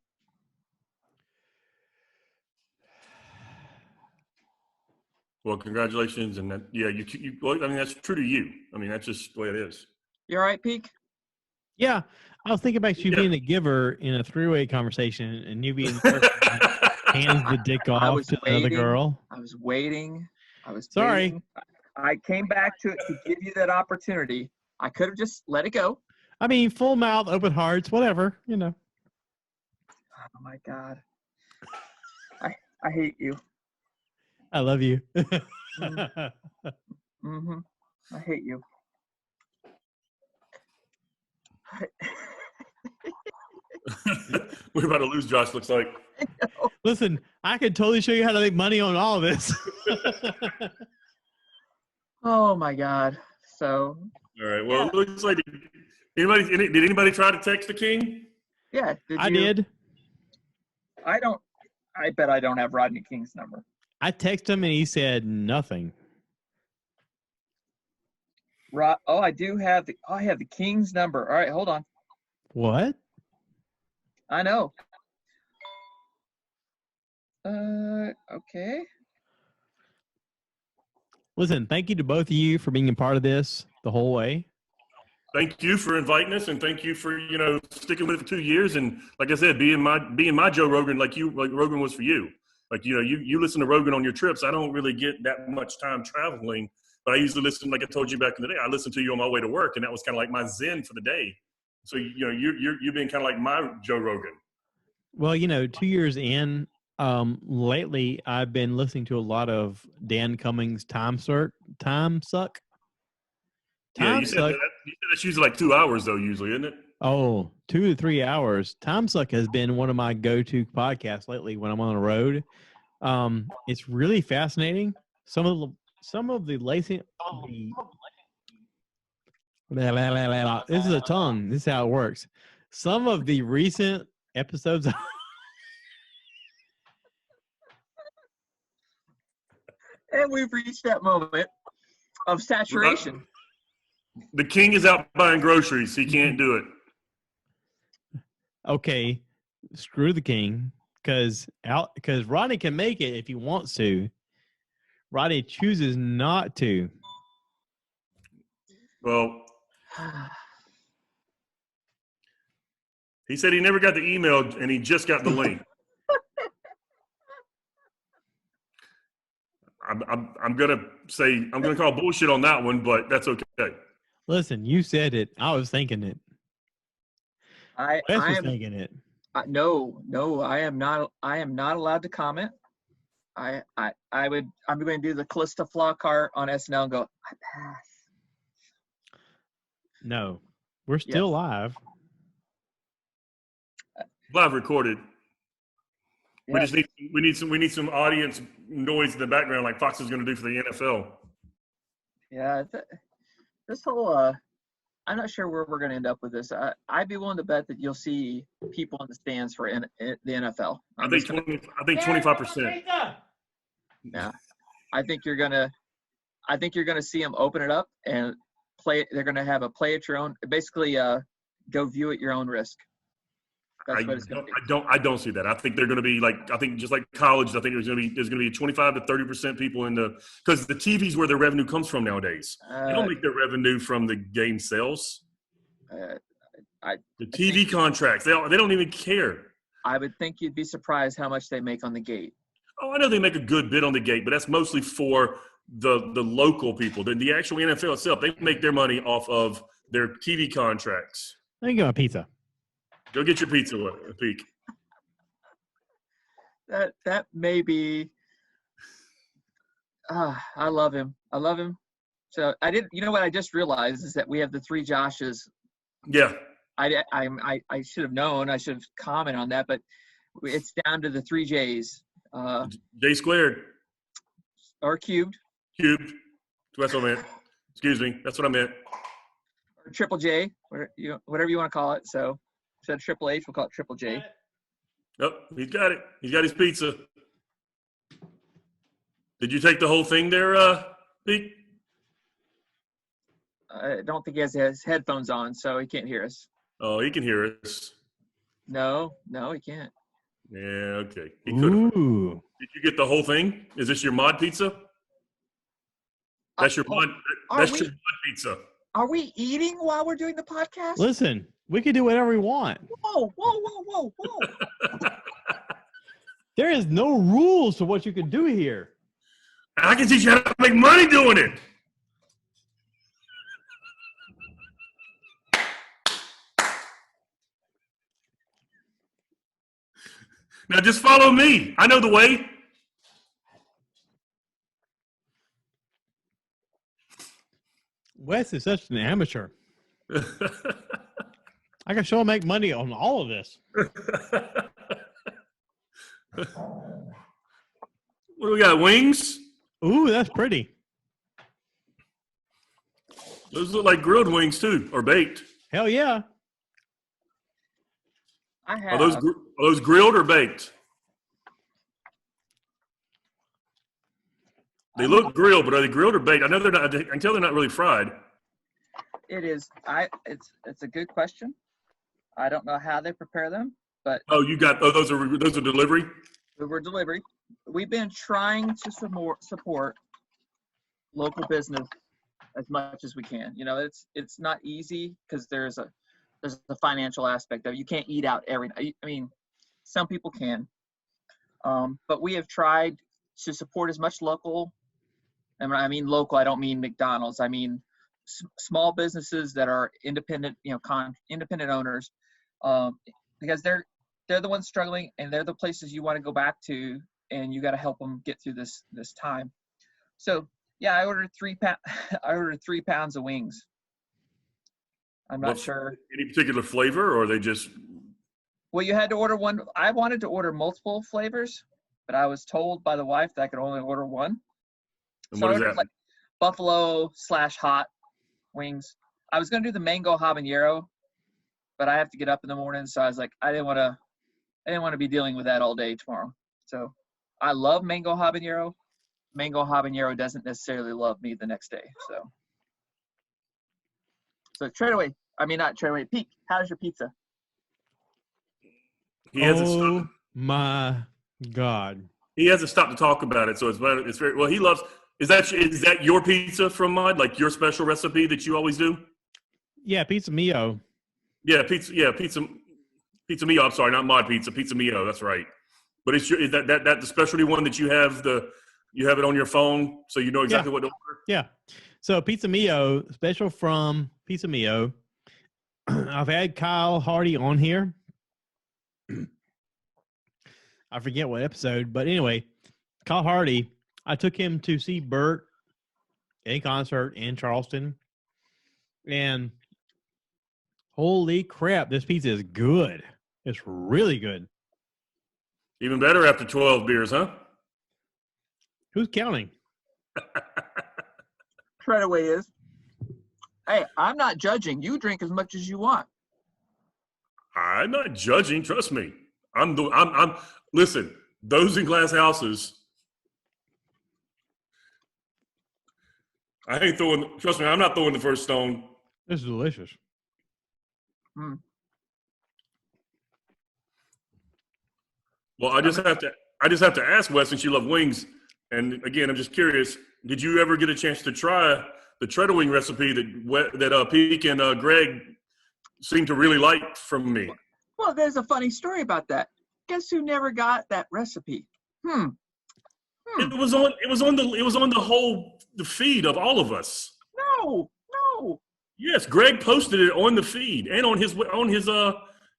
Well, congratulations, and that, yeah, well, I mean, that's true to you. I mean, that's just the way it is. You all right, Peak? Yeah. I was thinking about you being a giver in a three-way conversation and you being the person that hands the dick off to the other girl. I was waiting. Sorry. Waiting. I came back to it to give you that opportunity. I could have just let it go. I mean, full mouth, open hearts, whatever, you know. Oh, my God. I hate you. I love you. Mm-hmm. I hate you. We're about to lose Josh, looks like. Listen, I could totally show you how to make money on all of this. Oh, my God. So. All right. Well, it looks like did anybody try to text the king? Yeah. I did. I bet I don't have Rodney King's number. I texted him and he said nothing. I do have I have the King's number. All right, hold on. What? I know. Okay. Listen, thank you to both of you for being a part of this the whole way. Thank you for inviting us, and thank you for sticking with it for 2 years. And like I said, being my Joe Rogan, like Rogan was for you. Like you listen to Rogan on your trips. I don't really get that much time traveling, but I usually listen. Like I told you back in the day, I listened to you on my way to work, and that was kind of like my zen for the day. So you're being kind of like my Joe Rogan. Well, 2 years in, lately I've been listening to a lot of Dan Cummings' Time Suck. Yeah, you said that's usually like 2 hours though, usually, isn't it? Oh, 2 to 3 hours. Time Suck has been one of my go-to podcasts lately when I'm on the road. It's really fascinating. Some of the lacing. This is a tongue. This is how it works. Some of the recent episodes. And we've reached that moment of saturation. The king is out buying groceries. He can't do it. Okay, screw the king, because Rodney can make it if he wants to. Rodney chooses not to. Well, he said he never got the email and he just got the link. I'm gonna call bullshit on that one, but that's okay. Listen, you said it. I was thinking it. Wes was am thinking it. no, I am not allowed to comment. I'm going to do the Callista Flockhart on SNL and go, I pass. No, we're still Yes. live. Live recorded. Yes. We need some audience noise in the background like Fox is going to do for the NFL. Yeah, this whole I'm not sure where we're going to end up with this. I'd be willing to bet that you'll see people in the stands for the NFL. I think 25%. Yeah, I think you're gonna see them open it up and play. They're gonna have a play at your own. Basically, go view at your own risk. That's what it's gonna be. I don't see that. I think they're going to be just like college. I think there's going to be 25 to 30% people because the TV's where their revenue comes from nowadays. They don't make their revenue from the game sales. The TV contracts, they don't even care. I would think you'd be surprised how much they make on the gate. Oh, I know they make a good bit on the gate, but that's mostly for the local people. The actual NFL itself, they make their money off of their TV contracts. There you go, a pizza. Go get your pizza, Peak. That may be. I love him. So I didn't. You know what I just realized is that we have the three Joshes. Yeah. I should have known. I should have commented on that, but it's down to the three J's. J squared. Or cubed. Cubed. That's what I meant. Excuse me. That's what I meant. Or triple J. Whatever you want to call it. So instead of Triple H, we'll call it Triple J. Oh, he's got it. He's got his pizza. Did you take the whole thing there, Pete? I don't think he has his headphones on, so he can't hear us. Oh, he can hear us. No, he can't. Yeah, okay. He could have. Did you get the whole thing? Is this your mod pizza? That's your mod. That's your mod pizza. Are we eating while we're doing the podcast? Listen, we can do whatever we want. Whoa. There is no rules to what you can do here. I can teach you how to make money doing it. Now just follow me. I know the way. Wes is such an amateur. I can show him make money on all of this. What do we got? Wings? Ooh, that's pretty. Those look like grilled wings too, or baked. Hell yeah. I have. Are those grilled or baked? They look grilled, but are they grilled or baked? I know they're not. I can tell they're not really fried. It is. It's a good question. I don't know how they prepare them, but those are delivery. We're delivery. We've been trying to support local business as much as we can. You know, it's not easy because there's a financial aspect of it. You can't eat out every night. I mean, some people can, but we have tried to support as much local. And when I mean local, I don't mean McDonald's. I mean small businesses that are independent, independent owners, because they're the ones struggling, and they're the places you want to go back to, and you got to help them get through this time. So yeah, I ordered 3 pounds of wings. I'm not sure. Any particular flavor, or are they just? Well, you had to order one. I wanted to order multiple flavors, but I was told by the wife that I could only order one. And so what I is ordered that? like buffalo/hot wings. I was gonna do the mango habanero, but I have to get up in the morning, so I was like, I didn't want to be dealing with that all day tomorrow. So I love mango habanero. Mango habanero doesn't necessarily love me the next day. So Treadaway. I mean, not Treadaway. Peak. How's your pizza? He hasn't Oh stopped. my God. He hasn't stopped to talk about it, so it's very well. He loves. Is that your pizza from Mud? Like your special recipe that you always do? Yeah, Pizza Mio. Yeah, pizza Mio. I'm sorry, not Mod Pizza. Pizza Mio. That's right. But is that the specialty one that you have it on your phone so you know exactly what to order? Yeah. So Pizza Mio, special from Pizza Mio. I've had Kyle Hardy on here. I forget what episode, but anyway, Kyle Hardy, I took him to see Bert in concert in Charleston. And holy crap, this pizza is good. It's really good. Even better after 12 beers, huh? Who's counting? Treadaway is. Hey, I'm not judging. You drink as much as you want. I'm not judging. Trust me. I'm listen, those in glass houses, trust me, I'm not throwing the first stone. This is delicious. Well, I just have to ask Wes, since you love wings, and again, I'm just curious, did you ever get a chance to try the Treadaway recipe that Peek and Greg seemed to really like from me? Well, there's a funny story about that. Guess who never got that recipe? It was on the feed of all of us. No. Yes, Greg posted it on the feed and on his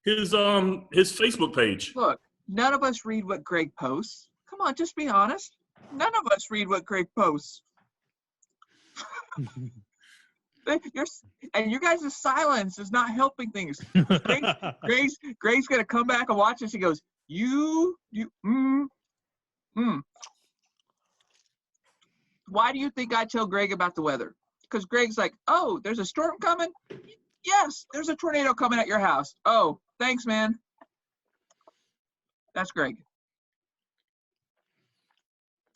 Facebook page. Look, none of us read what Greg posts. Come on, just be honest. None of us read what Greg posts. And you guys' silence is not helping things. Greg's gonna come back and watch this. He goes, Why do you think I tell Greg about the weather? Because Greg's like, oh, there's a storm coming? Yes, there's a tornado coming at your house. Oh, thanks, man. That's Greg.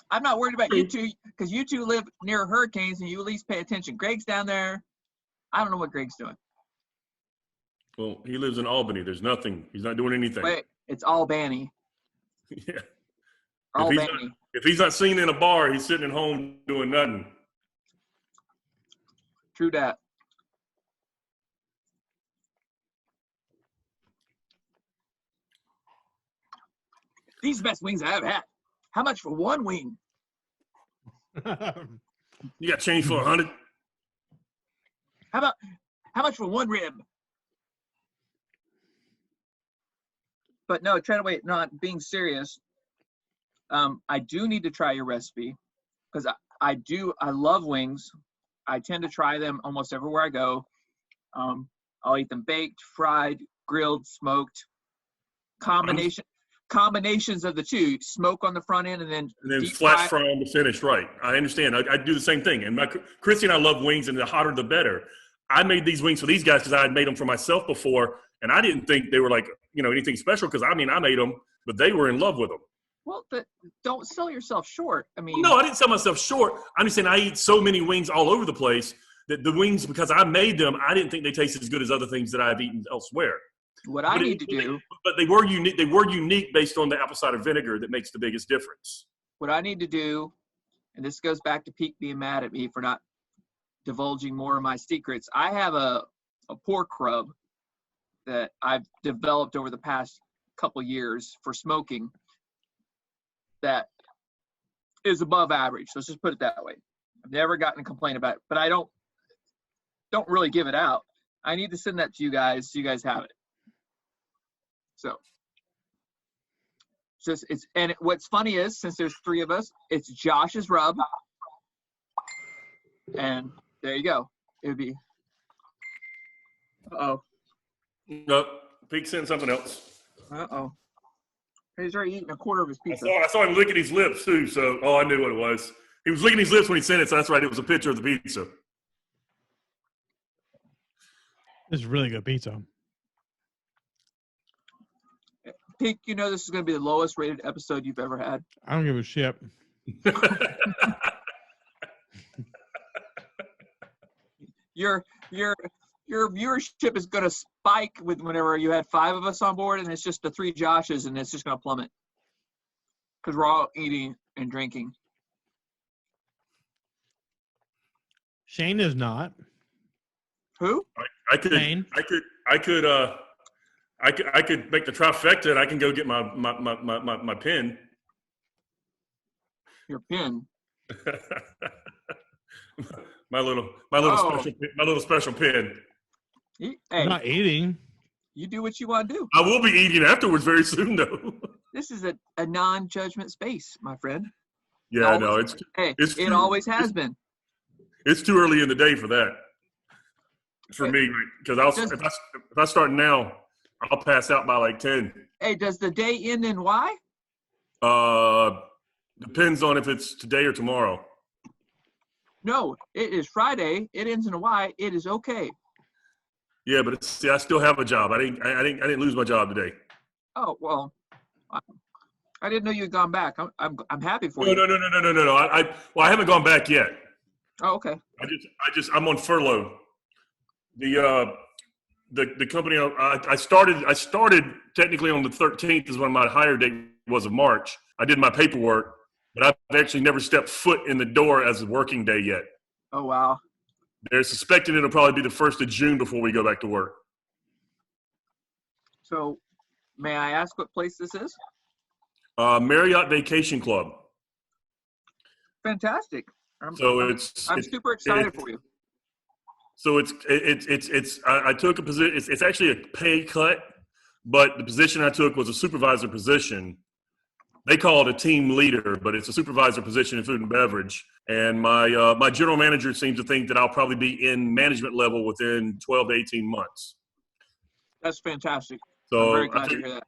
I'm not worried about you two because you two live near hurricanes and you at least pay attention. Greg's down there. I don't know what Greg's doing. Well, he lives in Albany. There's nothing. He's not doing anything. Wait, it's Albany. Yeah. Albany. If he's not seen in a bar, he's sitting at home doing nothing. True that. These are the best wings I ever had. How much for one wing? You got change for 100? How much for one rib? But no, Treadaway, not being serious. I do need to try your recipe because I love wings. I tend to try them almost everywhere I go. I'll eat them baked, fried, grilled, smoked. Combinations of the two, smoke on the front end and then flash fry on the finish. Right. I understand. I do the same thing. And Chrissy and I love wings, and the hotter the better. I made these wings for these guys because I had made them for myself before, and I didn't think they were like, anything special because, I made them, but they were in love with them. Well, don't sell yourself short. No, I didn't sell myself short. I'm just saying I eat so many wings all over the place that the wings, because I made them, I didn't think they tasted as good as other things that I've eaten elsewhere. What I need to do. But they were unique. They were unique based on the apple cider vinegar that makes the biggest difference. What I need to do, and this goes back to Pete being mad at me for not divulging more of my secrets. I have a pork rub that I've developed over the past couple years for smoking that is above average. Let's just put it that way. I've never gotten a complaint about it, but I don't really give it out. I need to send that to you guys so you guys have it. So what's funny is, since there's three of us, it's Josh's rub, and there you go. It would be. No, Pete sent something else. He's already eaten a quarter of his pizza. I saw him licking his lips too. So, I knew what it was. He was licking his lips when he sent it. So that's right. It was a picture of the pizza. This is really good pizza. Pete, this is going to be the lowest rated episode you've ever had. I don't give a shit. Your viewership is going to spike whenever you had 5 of us on board, and it's just the 3 Joshes, and it's just going to plummet because we're all eating and drinking. Shane is not. Who? I could Shane? I could make the trifecta, and I can go get my pen. Your pin. my little Oh. special pen. Hey, I'm not eating. you do what you want to do. I will be eating afterwards very soon, though. This is a non-judgment space, my friend. Yeah, I know. It's It always has been. It's too early in the day for that. For me, because if I start now, I'll pass out by like 10. Hey, does the day end in Y? Depends on if it's today or tomorrow. No, it is Friday. It ends in a Y. It is okay. Yeah, but I still have a job. I didn't lose my job today. Oh well, I didn't know you had gone back. I'm happy for No, you. No. I haven't gone back yet. Oh, okay. I'm on furlough. The company I started technically on the 13th is when my hire date was of March. I did my paperwork, but I've actually never stepped foot in the door as a working day yet. Oh wow. They're suspecting it'll probably be the 1st of June before we go back to work. So, may I ask what place this is? Marriott Vacation Club. Fantastic. I'm super excited for you. So I took a position. It's actually a pay cut, but the position I took was a supervisor position. They call it a team leader, but it's a supervisor position in food and beverage. And my general manager seems to think that I'll probably be in management level within 12 to 18 months. That's fantastic. So I'm very glad to hear that.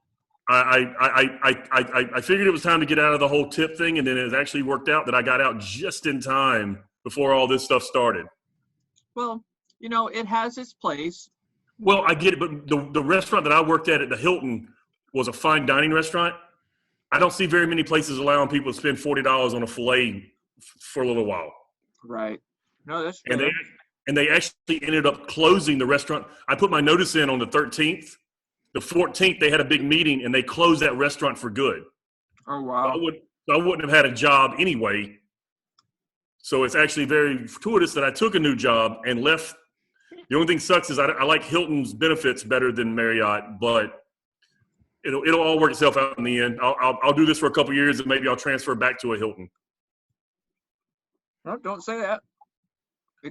I figured it was time to get out of the whole tip thing, and then it actually worked out that I got out just in time before all this stuff started. Well, it has its place. Well, I get it, but the restaurant that I worked at the Hilton was a fine dining restaurant. I don't see very many places allowing people to spend $40 on a filet for a little while. Right. No, that's fair. And they actually ended up closing the restaurant. I put my notice in on the 13th. The 14th, they had a big meeting, and they closed that restaurant for good. Oh, wow. So I wouldn't have had a job anyway. So it's actually very fortuitous that I took a new job and left. The only thing sucks is I like Hilton's benefits better than Marriott, but it'll all work itself out in the end. I'll do this for a couple of years, and maybe I'll transfer back to a Hilton. No, don't say that.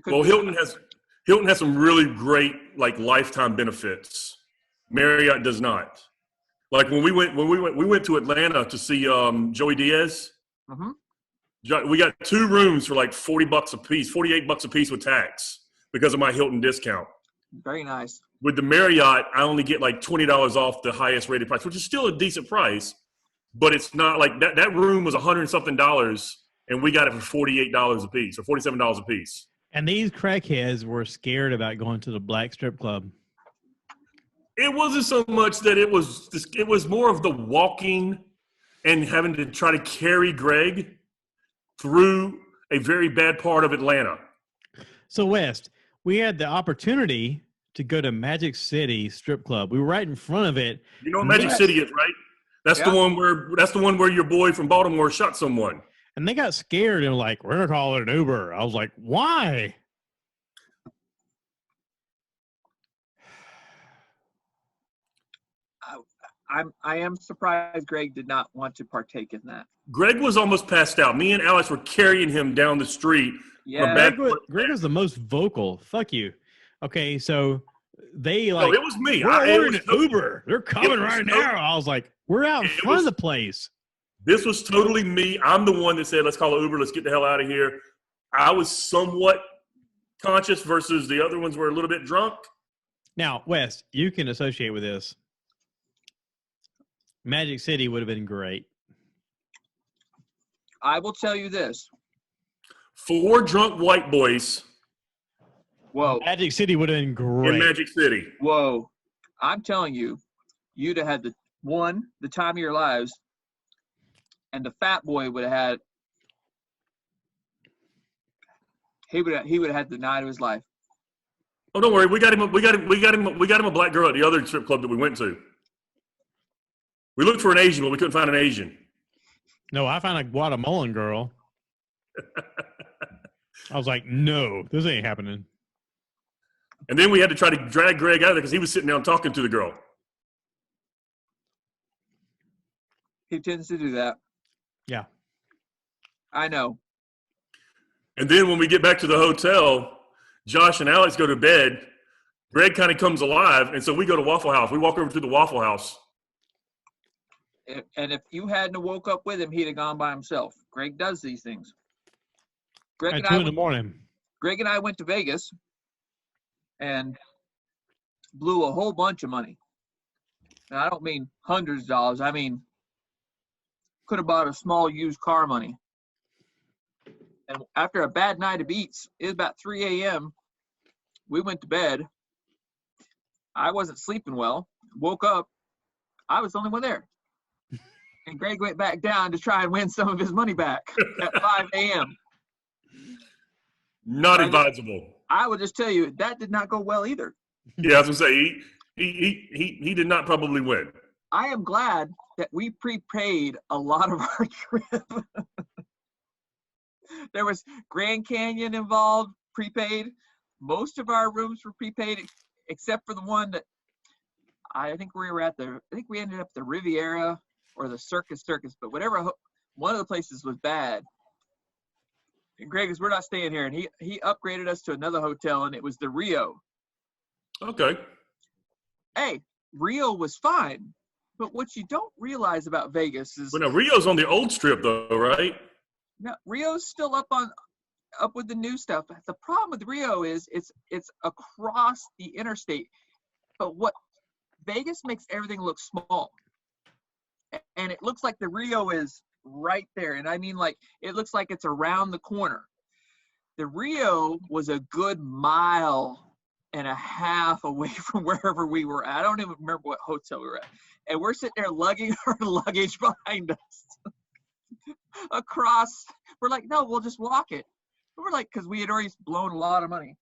Well, Hilton has some really great lifetime benefits. Marriott does not. Like when we went to Atlanta to see Joey Diaz. Mm-hmm. We got 2 rooms for like $40 a piece, $48 a piece with tax because of my Hilton discount. Very nice. With the Marriott, I only get like $20 off the highest rated price, which is still a decent price, but it's not like that. That room was $100 and something, and we got it for $48 a piece or $47 a piece. And these crackheads were scared about going to the black strip club. It wasn't so much that it was more of the walking and having to try to carry Greg through a very bad part of Atlanta. So, West, we had the opportunity to go to Magic City Strip Club. We were right in front of it. You know what Magic City is, right? That's the one where your boy from Baltimore shot someone. And they got scared and were like, we're going to call it an Uber. I was like, why? I am surprised Greg did not want to partake in that. Greg was almost passed out. Me and Alex were carrying him down the street. Yeah, Greg was the most vocal. Fuck you. Okay, so they No, it was me. We're ordering an Uber. They're coming right now. I was like, we're out in front of the place. This was totally me. I'm the one that said, let's call an Uber. Let's get the hell out of here. I was somewhat conscious versus the other ones were a little bit drunk. Now, Wes, you can associate with this. Magic City would have been great. I will tell you this. 4 drunk white boys. Whoa. Magic City would have been great. In Magic City. Whoa. I'm telling you, you'd have had the time of your lives, and the fat boy would have had. He would have had the night of his life. Oh, don't worry. We got him a black girl at the other strip club that we went to. We looked for an Asian, but we couldn't find an Asian. No, I found a Guatemalan girl. I was like, no, this ain't happening. And then we had to try to drag Greg out of there because he was sitting down talking to the girl. He tends to do that. Yeah. I know. And then when we get back to the hotel, Josh and Alex go to bed. Greg kind of comes alive, and so we go to Waffle House. We walk over to the Waffle House. And if you hadn't woke up with him, he'd have gone by himself. Greg does these things. At 2 in the morning. Greg and I went to Vegas and blew a whole bunch of money. And I don't mean hundreds of dollars. I mean, could have bought a small used car money. And after a bad night of eats, it was about 3 a.m. We went to bed. I wasn't sleeping well. Woke up. I was the only one there. And Greg went back down to try and win some of his money back at 5 a.m. Not advisable. I would just tell you, that did not go well either. Yeah, I was going to say, he did not probably win. I am glad that we prepaid a lot of our trip. There was Grand Canyon involved, prepaid. Most of our rooms were prepaid, except for the one that I think we ended up at the Riviera or the Circus, but whatever, one of the places was bad. And Greg goes, we're not staying here. And he upgraded us to another hotel, and it was the Rio. Okay. Hey, Rio was fine. But what you don't realize about Vegas is— But now Rio's on the old strip, though, right? No, Rio's still up with the new stuff. The problem with Rio is it's across the interstate. But what Vegas makes everything look small. And it looks like the Rio is right there. And I mean, like, it looks like it's around the corner. The Rio was a good 1.5 miles away from wherever we were at. I don't even remember what hotel we were at. And we're sitting there lugging our luggage behind us across. We're like, no, we'll just walk it. We're like, because we had already blown a lot of money.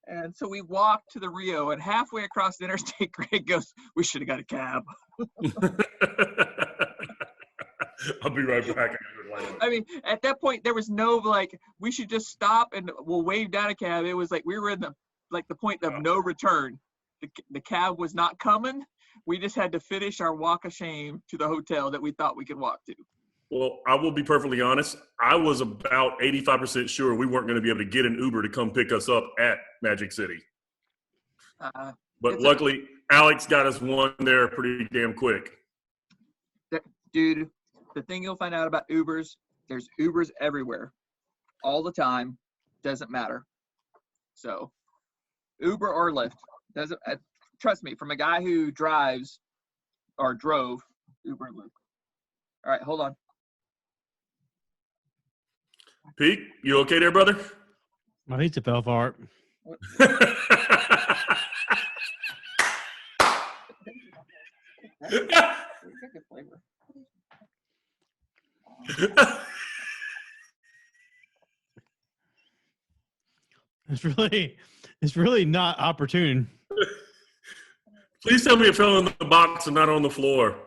And so we walked to the Rio, and halfway across the interstate, Greg goes, we should have got a cab. I'll be right back. I mean, at that point, there was no, like, we should just stop and we'll wave down a cab. It was like we were in the point of no return. The cab was not coming. We just had to finish our walk of shame to the hotel that we thought we could walk to. Well, I will be perfectly honest. I was about 85% sure we weren't going to be able to get an Uber to come pick us up at Magic City. But luckily, Alex got us one there pretty damn quick. Dude, the thing you'll find out about Ubers, there's Ubers everywhere. All the time. Doesn't matter. So, Uber or Lyft. Trust me, from a guy who drives or drove, Uber and Lyft. All right, hold on. Pete, you okay there, brother? My pizza fell apart. It's really not opportune. Please tell me it fell in the box and not on the floor.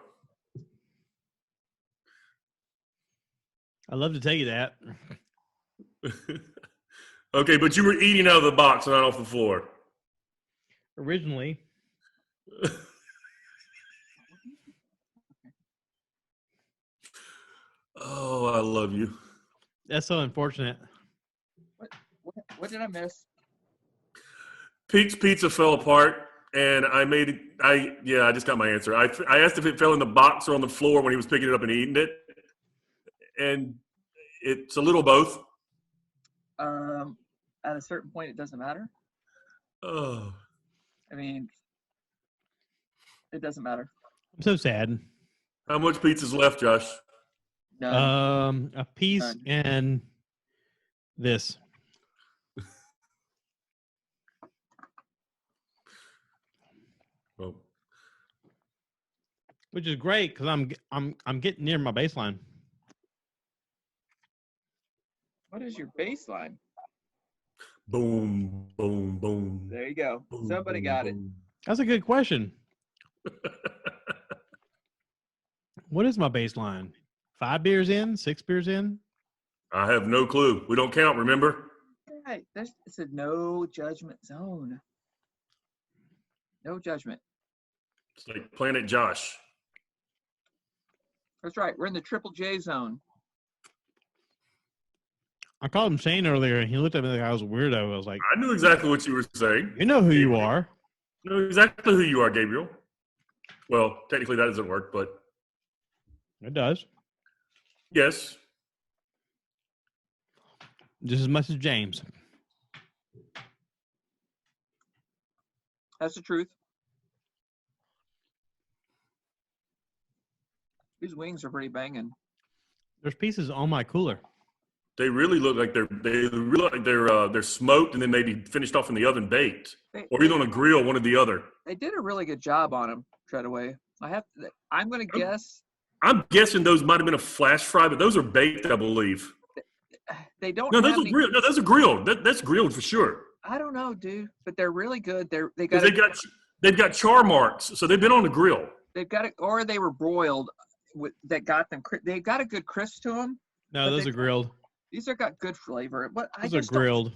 I'd love to tell you that. Okay, but you were eating out of the box, not off the floor. Originally. Oh, I love you. That's so unfortunate. What did I miss? Pete's pizza fell apart, and I just got my answer. I asked if it fell in the box or on the floor when he was picking it up and eating it, and it's a little both. At a certain point, it doesn't matter. Oh. I mean, it doesn't matter. I'm so sad. How much pizza's left, Josh? None. A piece None. and this. Oh. Which is great because I'm getting near my baseline. What is your baseline? Boom, boom, boom. There you go. Boom, Somebody boom, got it. boom. That's a good question. What is my baseline? 5 beers in? 6 beers in? I have no clue. We don't count, remember? Hey, it's a no judgment zone. No judgment. It's like Planet Josh. That's right. We're in the Triple J zone. I called him Shane earlier, and he looked at me like I was a weirdo. I was like, I knew exactly what you were saying. you know who you are. I know exactly who you are, Gabriel. Well, technically that doesn't work, but It does. yes. Just as much as James. That's the truth. These wings are pretty banging. There's pieces on my cooler. They really look like they're smoked and then maybe finished off in the oven baked, or either on a grill, one or the other. They did a really good job on them, Treadaway. I'm going to guess. I'm guessing those might have been a flash fry, but those are baked, I believe. They don't. No, have those are grilled. No, those are grilled. That's grilled for sure. I don't know, dude, but they're really good. They've got char marks, so they've been on the grill. They've got it, or they were broiled. That got them. They got a good crisp to them. No, those are grilled. These are got good flavor, but Those are grilled.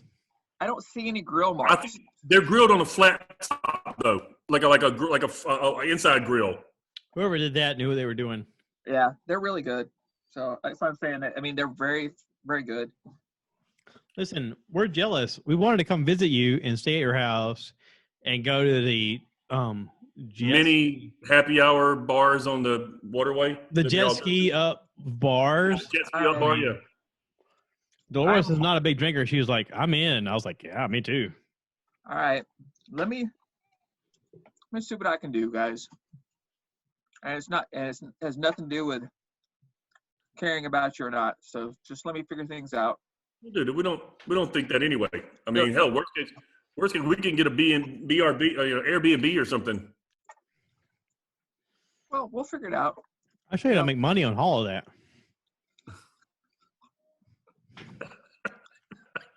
I don't see any grill I marks. think they're grilled on a flat top though, like a inside grill. Whoever did that knew what they were doing. Yeah, they're really good. So that's why I'm saying that. I mean, they're very, very good. Listen, we're jealous. We wanted to come visit you and stay at your house and go to the Many happy hour bars on the waterway. The jet ski up bars. Jet ski up bar, yeah. Dolores is not a big drinker. She was like, I'm in. I was like, yeah, me too. All right. Let me see what I can do, guys. And it has nothing to do with caring about you or not. So just let me figure things out. Dude, we don't think that anyway. I mean, hell, worst case, we can get a Airbnb or something. Well, we'll figure it out. I'll show you how to make money on all of that.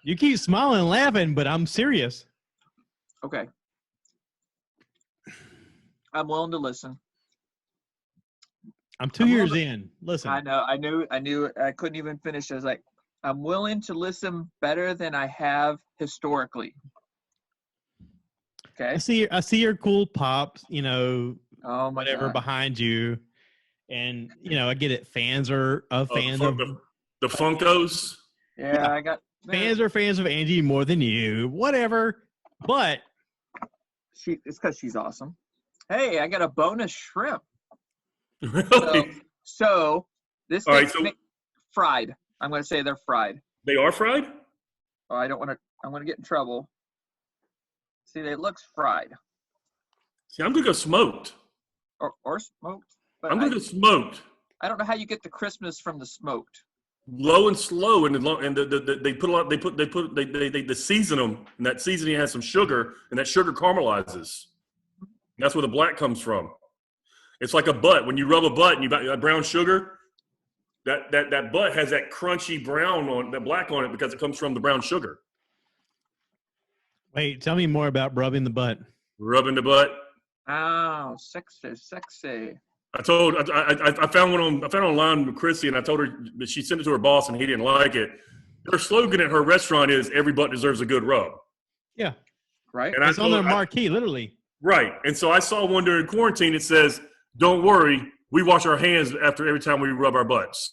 You keep smiling and laughing, but I'm serious. Okay. I'm willing to listen. I'm 2 years in. Listen. I know. I knew. I couldn't even finish. I was like, I'm willing to listen better than I have historically. Okay. I see your cool pops, Oh my whatever God. behind you. And, I get it. Fans are fans of the Funkos. Yeah, I got fans are fans of Angie more than you. Whatever. But it's because she's awesome. Hey, I got a bonus shrimp. Really? So this All right, thing's fried. I'm going to say they're fried. They are fried? Oh, I'm going to get in trouble. See, they look fried. See, I'm going to go smoked. Or smoked. But I'm going to go smoked. I don't know how you get the crispness from the smoked. Low and slow, and they put a lot. They season them, and that seasoning has some sugar, and that sugar caramelizes. And that's where the black comes from. It's like a butt. When you rub a butt and you got brown sugar, that butt has that crunchy brown on that black on it because it comes from the brown sugar. wait, tell me more about rubbing the butt. Rubbing the butt. Oh, sexy. I found online with Chrissy, and I told her that she sent it to her boss, and he didn't like it. Her slogan at her restaurant is "Every butt deserves a good rub." Yeah. Right. And It's on their marquee, literally. Right. And so I saw one during quarantine. It says, "Don't worry, we wash our hands after every time we rub our butts."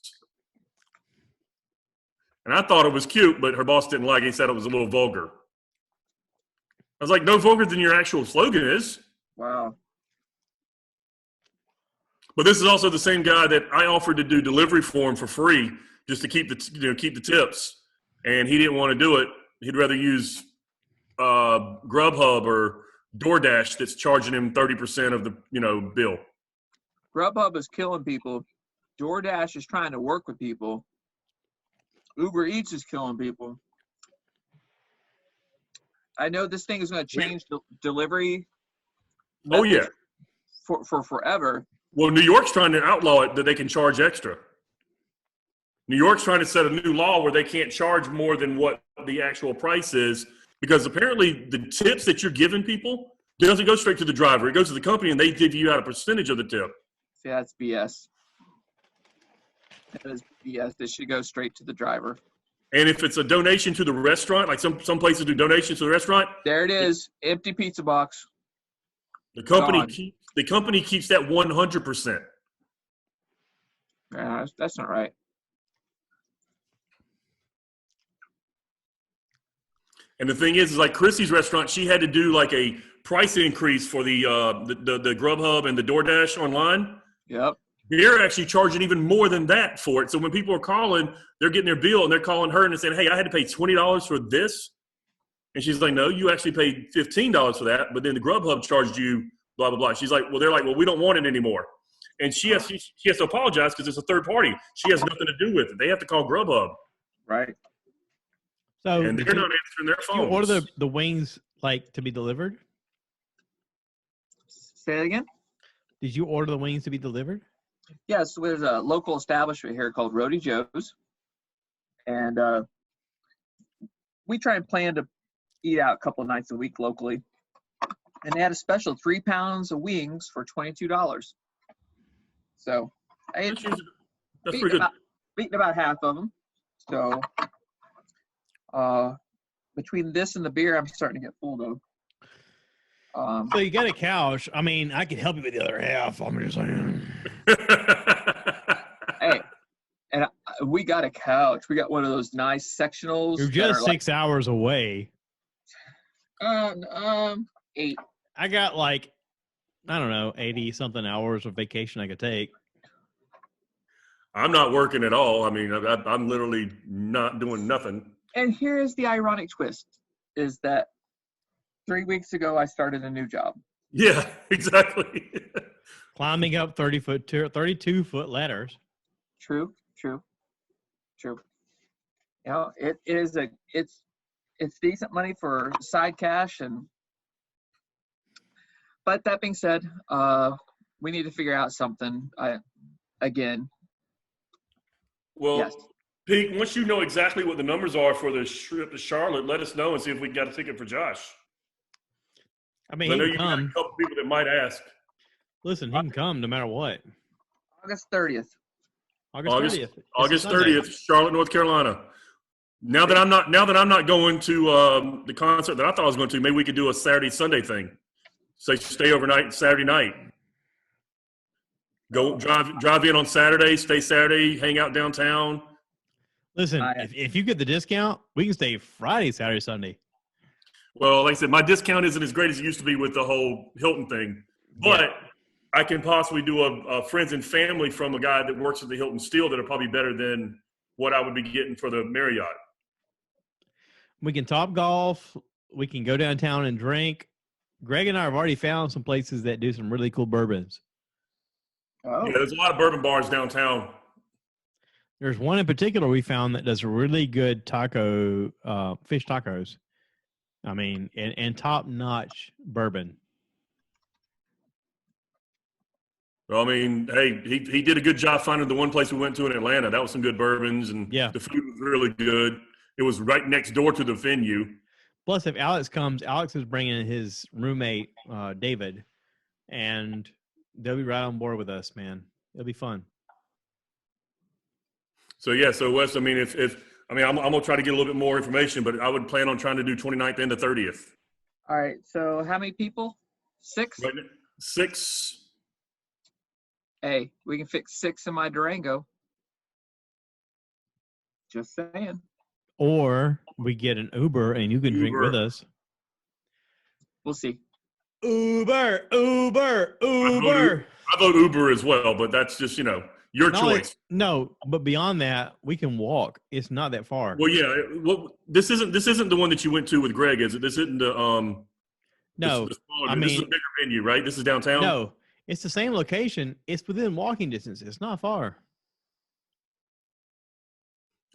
And I thought it was cute, but her boss didn't like it. He said it was a little vulgar. I was like, no vulgar than your actual slogan is. Wow. But this is also the same guy that I offered to do delivery for him for free just to keep the tips. And he didn't want to do it. He'd rather use Grubhub or DoorDash that's charging him 30% of the bill. Grubhub is killing people. DoorDash is trying to work with people. Uber Eats is killing people. I know this thing is going to change the delivery. Oh, yeah. For forever. Well, New York's trying to outlaw it that they can charge extra. New York's trying to set a new law where they can't charge more than what the actual price is because apparently the tips that you're giving people doesn't go straight to the driver. It goes to the company and they give you out a percentage of the tip. See, that's BS. That is BS. This should go straight to the driver. And if it's a donation to the restaurant, like some places do donations to the restaurant, There it is. Empty pizza box. the company Gone. keeps that 100%. Nah, that's not right. And the thing is like Chrissy's restaurant, she had to do like a price increase for the Grubhub and the DoorDash online. Yep. They're actually charging even more than that for it. So when people are calling, they're getting their bill and they're calling her and saying, "Hey, I had to pay $20 for this." And she's like, "No, you actually paid $15 for that, but then the Grubhub charged you blah blah blah." She's like, "Well, they're like, well, we don't want it anymore." And she has to apologize because it's a third party. She has nothing to do with it. They have to call Grubhub. Right. So And they're not answering their did phones. you order the wings like to be delivered? Say it again. Did you order the wings to be delivered? Yes, there's a local establishment here called Rody Joe's, and we try and plan to eat out a couple of nights a week locally. And they had a special 3 pounds of wings for $22. So I That's pretty good. eaten about half of them. So between this and the beer, I'm starting to get full though. So you got a couch. I mean, I could help you with the other half. I'm just saying. Hey, and we got a couch. We got one of those nice sectionals. You're just 6 hours away. 8. I got like, I don't know, 80 something hours of vacation I could take. I'm not working at all. I mean, I'm literally not doing nothing. And here's the ironic twist: is that 3 weeks ago I started a new job. Yeah, exactly. Climbing up 32-foot ladders. True. You know, it's decent money for side cash, but that being said, we need to figure out something. Well, Yes. Pete, once you know exactly what the numbers are for the trip to Charlotte, let us know and see if we got a ticket for Josh. I mean, I know he you can got a come. couple people that might ask. Listen, he can come no matter what. August 30th. August 30th. August 30th, Charlotte, North Carolina. Now that I'm not going to the concert that I thought I was going to, maybe we could do a Saturday Sunday thing. Say stay overnight Saturday night. Go drive in on Saturday, stay Saturday, hang out downtown. Listen, if you get the discount, we can stay Friday, Saturday, Sunday. Well, like I said, my discount isn't as great as it used to be with the whole Hilton thing, but I can possibly do a friends and family from a guy that works at the Hilton Steele that are probably better than what I would be getting for the Marriott. We can top golf. We can go downtown and drink. Greg and I have already found some places that do some really cool bourbons. Oh. Yeah, there's a lot of bourbon bars downtown. There's one in particular we found that does really good fish tacos. I mean, and top-notch bourbon. Well, I mean, hey, he did a good job finding the one place we went to in Atlanta. That was some good bourbons, and the food was really good. It was right next door to the venue. Plus, if Alex comes, Alex is bringing his roommate, David, and they'll be right on board with us, man. It'll be fun. So Wes, I mean, I'm gonna try to get a little bit more information, but I would plan on trying to do 29th and the 30th. All right. So how many people? 6? Right, 6. Hey, we can fit 6 in my Durango. Just saying. Or we get an Uber and you can drink with us. We'll see. Uber. I vote Uber as well, but that's just, your choice. No, but beyond that, we can walk. It's not that far. Well, yeah. Well, this isn't the one that you went to with Greg, is it? This isn't the No, this is a bigger venue, right? This is downtown. No, it's the same location. It's within walking distance. It's not far.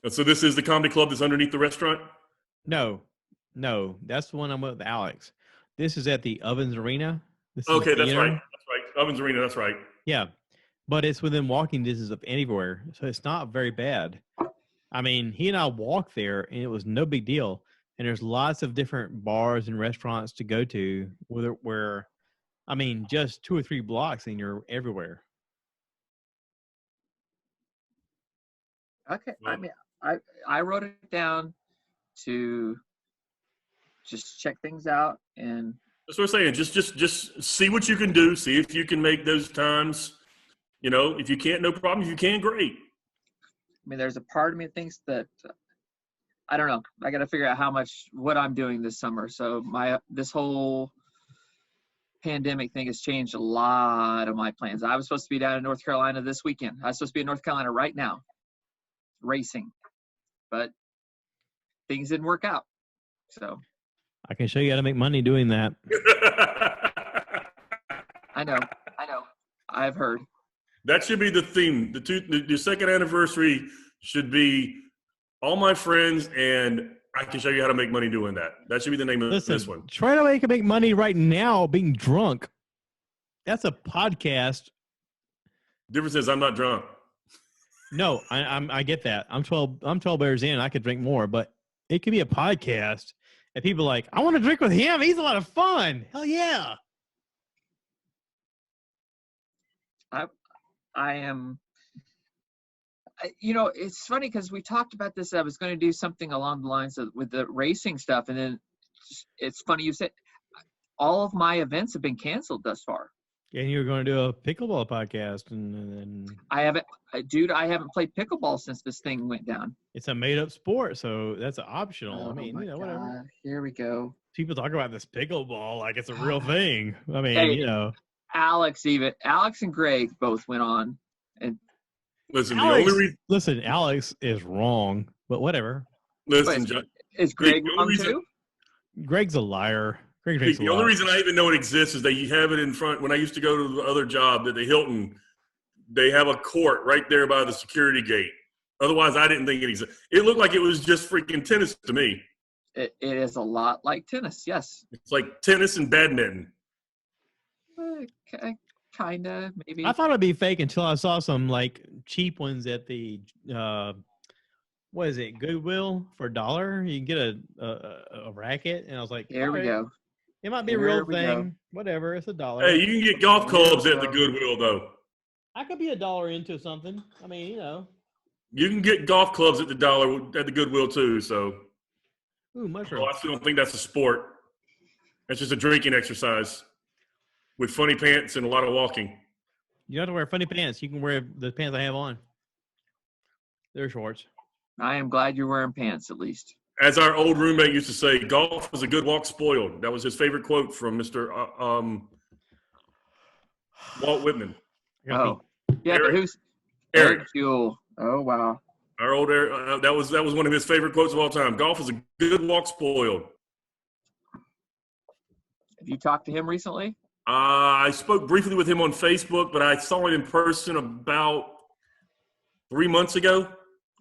So this is the comedy club that's underneath the restaurant? No, that's the one I'm with Alex. This is at the Ovens Arena. Okay, that's right. Ovens Arena, that's right. Yeah, but it's within walking distance of anywhere, so it's not very bad. I mean, he and I walked there, and it was no big deal. And there's lots of different bars and restaurants to go to where I mean, just 2 or 3 blocks, and you're everywhere. Okay. Well, I mean, I wrote it down to just check things out, and That's what I'm saying. Just see what you can do. See if you can make those times. You know, if you can't, no problem. If you can, great. I mean, there's a part of me that thinks that I don't know. I got to figure out what I'm doing this summer. So this whole pandemic thing has changed a lot of my plans. I was supposed to be down in North Carolina this weekend. I was supposed to be in North Carolina right now, racing, but things didn't work out. So I can show you how to make money doing that. I know. I've heard. That should be the theme. The second anniversary should be all my friends, and I can show you how to make money doing that. That should be the name of this one. Treadaway can make money right now being drunk. That's a podcast. Difference is I'm not drunk. No, I get that. I'm 12 beers in. I could drink more, but it could be a podcast. And people are like, I want to drink with him. He's a lot of fun. Hell yeah. I am, it's funny because we talked about this. I was going to do something along the lines of with the racing stuff. And then it's funny you said all of my events have been canceled thus far. Yeah, and you were going to do a pickleball podcast. And I haven't played pickleball since this thing went down. It's a made up sport. So that's optional. Oh, I mean, whatever. Here we go. People talk about this pickleball like it's a real thing. I mean, Hey, Alex and Greg both went on, and Listen, Alex is wrong, but whatever. Listen, John, is Greg wrong too? Greg's a liar. The only reason I even know it exists is that you have it in front. When I used to go to the other job at the Hilton, they have a court right there by the security gate. Otherwise, I didn't think it existed. It looked like it was just freaking tennis to me. It is a lot like tennis, yes. It's like tennis and badminton. Kind of, maybe. I thought it'd be fake until I saw some like cheap ones at the what is it, Goodwill for $1. You can get a racket, and I was like, here we go. It might be a real thing. Whatever, it's $1. Hey, you can get golf clubs at the Goodwill though. I could be $1 into something. I mean, You can get golf clubs at the Goodwill too. So, mushroom. I still don't think that's a sport. That's just a drinking exercise with funny pants and a lot of walking. You don't have to wear funny pants. You can wear the pants I have on. They're shorts. I am glad you're wearing pants at least. As our old roommate used to say, golf is a good walk spoiled. That was his favorite quote from Mr. Walt Whitman. Oh, yeah, Eric. but who's Eric Steele? Oh, wow. Our old Eric, that was one of his favorite quotes of all time. Golf is a good walk spoiled. Have you talked to him recently? I spoke briefly with him on Facebook, but I saw him in person about 3 months ago.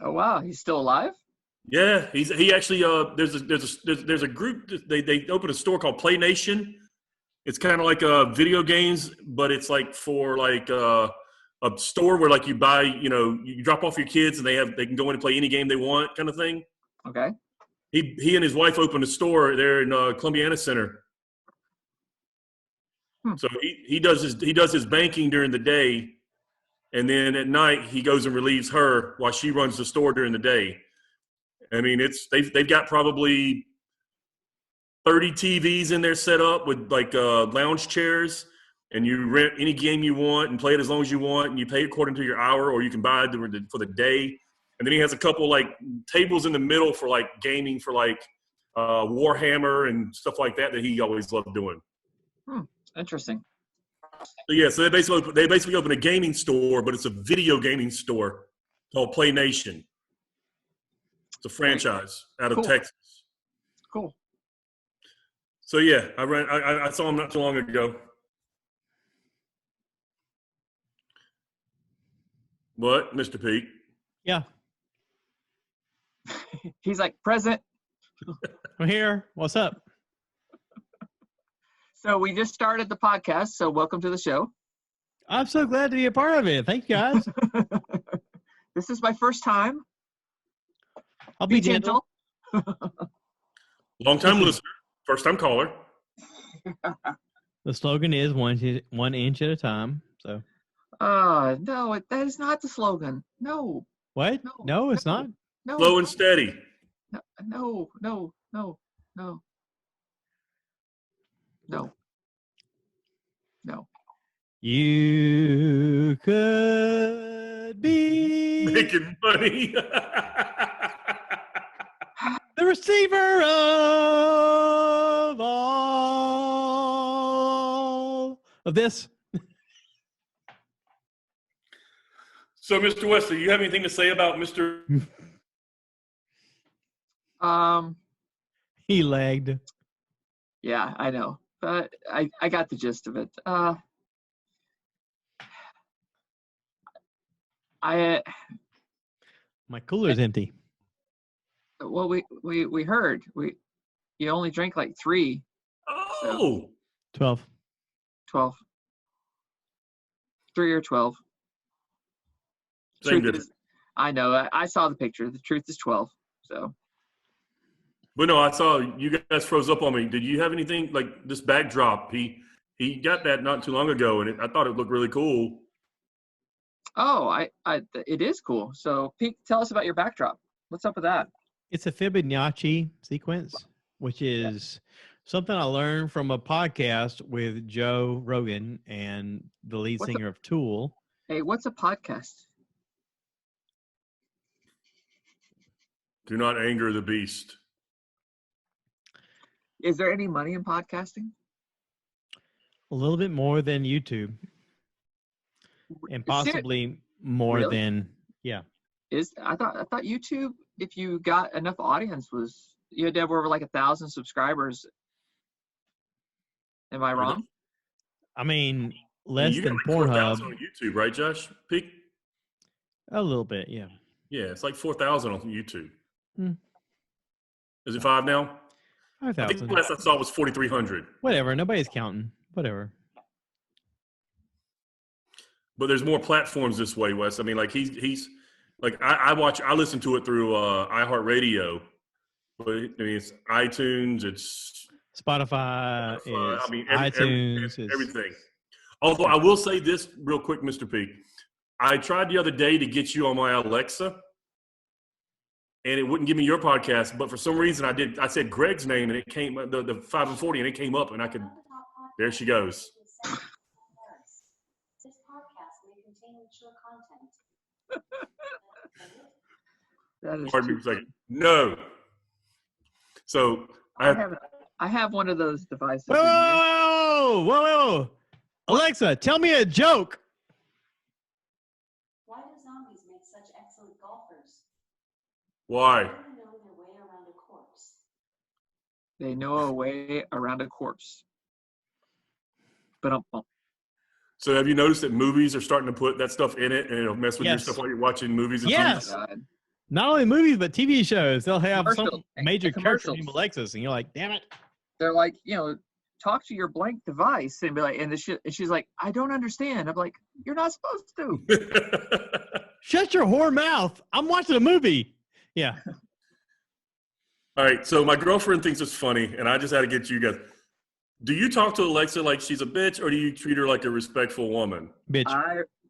Oh, wow. He's still alive? Yeah, he actually there's a group, they opened a store called Play Nation. It's kind of like video games, but it's like for like a store where like you buy, you drop off your kids and they can go in and play any game they want, kind of thing. Okay. He and his wife opened a store there in Columbiana Center. So he does his banking during the day, and then at night he goes and relieves her while she runs the store during the day. I mean, they've got probably 30 TVs in there set up with like lounge chairs, and you rent any game you want and play it as long as you want, and you pay according to your hour, or you can buy it for the day. And then he has a couple like tables in the middle for like gaming for like Warhammer and stuff like that he always loved doing. Interesting. So yeah, so they basically open a gaming store, but it's a video gaming store called Play Nation. It's a franchise out of Texas. Cool. So yeah, I saw him not too long ago. What, Mr. Pete? Yeah. He's like, present. I'm here. What's up? So we just started the podcast, so welcome to the show. I'm so glad to be a part of it. Thank you, guys. This is my first time. I'll be gentle. Long time listener, first time caller. The slogan is one inch at a time. So. No, that is not the slogan. No. What? No, it's not. No. Slow and steady. No. No. No. No. No. No. You could be Making money. the receiver of all of this. So, Mr. Wesley, you have anything to say about Mr. He lagged. Yeah, I know, but I got the gist of it. My cooler's empty. Well, we heard you only drank like 3. Oh, 12. 12. 3 or 12. same Truth difference. is, I know. I saw the picture. The truth is 12. So. But no, I saw you guys froze up on me. Did you have anything like this backdrop? He got that not too long ago, and I thought it looked really cool. Oh, it is cool. So, Pete, tell us about your backdrop. What's up with that? It's a Fibonacci sequence, which is something I learned from a podcast with Joe Rogan and the lead singer of Tool. Hey, what's a podcast? Do not anger the beast. Is there any money in podcasting? A little bit more than YouTube. And possibly more Really? than, yeah. I thought YouTube, if you got enough audience, you had to have over like 1,000 subscribers. Am I wrong? I mean, less you than got like 4,000 Pornhub. on YouTube, right, Josh? Peak? A little bit, yeah. Yeah, it's like 4,000 on YouTube. Hmm. Is it 5 now? I think 5,000. the last I saw was 4,300. Whatever. Nobody's counting. Whatever. But there's more platforms this way, Wes. I mean, like he's like I listen to it through iHeartRadio, but I mean it's iTunes, it's Spotify, is I mean iTunes, is everything. Although I will say this real quick, Mr. P. I tried the other day to get you on my Alexa, and it wouldn't give me your podcast. But for some reason, I said Greg's name, and it came the 5 and 40, and it came up, and I could. There she goes. This podcast may contain mature content. That is Pardon me for a second. No. So I have one of those devices. Whoa! Alexa, tell me a joke. Why do zombies make such excellent golfers? why? They know their way around a corpse. They know a way around a corpse. But So have you noticed that movies are starting to put that stuff in it, and it'll mess with your Yes. stuff while you're watching movies? And Yes. TV? Not only movies, but TV shows. They'll have some Commercial- major character commercials. named Alexis, and you're like, damn it. They're like, talk to your blank device and be like, and she's like, I don't understand. I'm like, you're not supposed to. Shut your whore mouth. I'm watching a movie. Yeah. All right, so my girlfriend thinks it's funny, and I just had to get you guys. Do you talk to Alexa like she's a bitch, or do you treat her like a respectful woman? Bitch.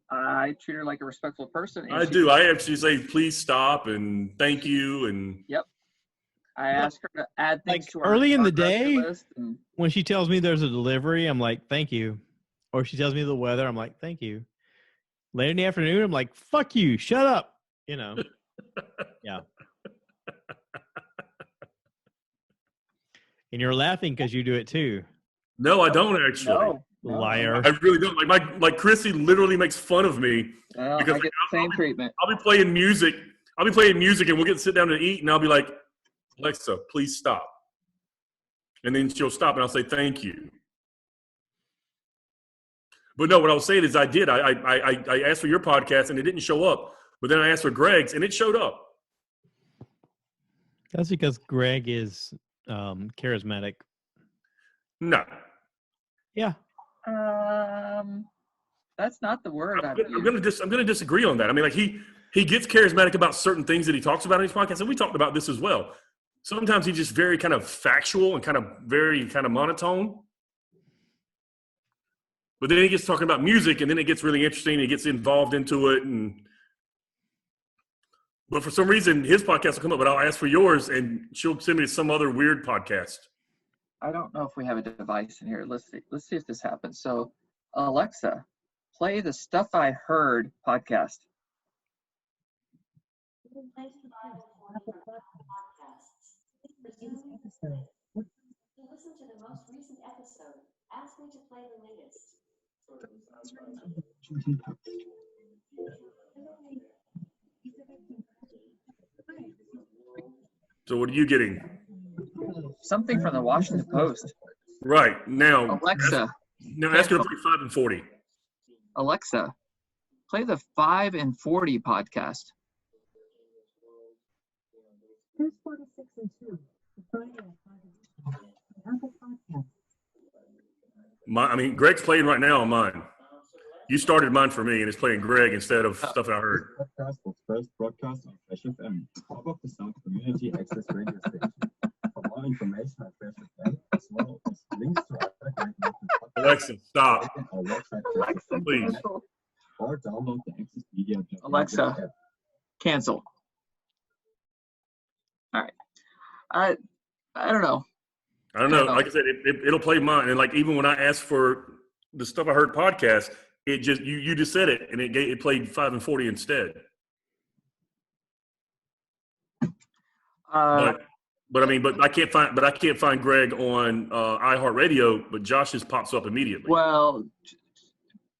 I treat her like a respectful person. And I do. I actually say, please stop and thank you. And I ask her to add things Like, to our early in the grocery day, list and When she tells me there's a delivery, I'm like, thank you. Or she tells me the weather, I'm like, thank you. Later in the afternoon, I'm like, fuck you. Shut up. Yeah. And you're laughing because you do it too. no, I don't actually. No. Liar. I really don't. Like Chrissy literally makes fun of me. Well, Because I get the same treatment. I'll be playing music, and we'll get to sit down and eat, and I'll be like, Alexa, please stop. And then she'll stop, and I'll say, thank you. But no, what I was saying is I did. I asked for your podcast, and it didn't show up. But then I asked for Greg's, and it showed up. That's because Greg is charismatic. No. Yeah. That's not the word I'm I've gonna disagree on that. I mean, like he gets charismatic about certain things that he talks about in his podcast, and we talked about this as well. Sometimes he's just very kind of factual and very monotone. But then he gets talking about music, and then it gets really interesting. He gets involved into it, and But for some reason, his podcast will come up, but I'll ask for yours, and she'll send me to some other weird podcast. I don't know if we have a device in here. Let's see if this happens. So, Alexa, play the Stuff I Heard podcast. Thanks to Bible podcasts. To listen to the most recent episode, ask me to play the latest. So what are you getting? Something from the Washington Post. Right. Now, Alexa, ask her to play 5 and 40. Alexa, play the 5 and 40 podcast. Here's 46 and 2. Friday at 5 and Apple Podcasts. Greg's playing right now on mine. You started mine for me, and it's playing Greg instead of stuff I heard. This podcast was first broadcast on Fresh FM, top of the Sound Community Access Radio Station. For more information on Fresh FM, as well as links to other great local podcasts, Alexa, stop. visit our website, Alexa, Please. cancel. or download the Access Media. Alexa, app. cancel. All right. I don't know. I don't know. Like I said, it'll play mine, and like even when I asked for the Stuff I Heard podcast, it just you just said it, and it played 5 and 40 instead. But I can't find Greg on iHeartRadio, but Josh's pops up immediately. Well,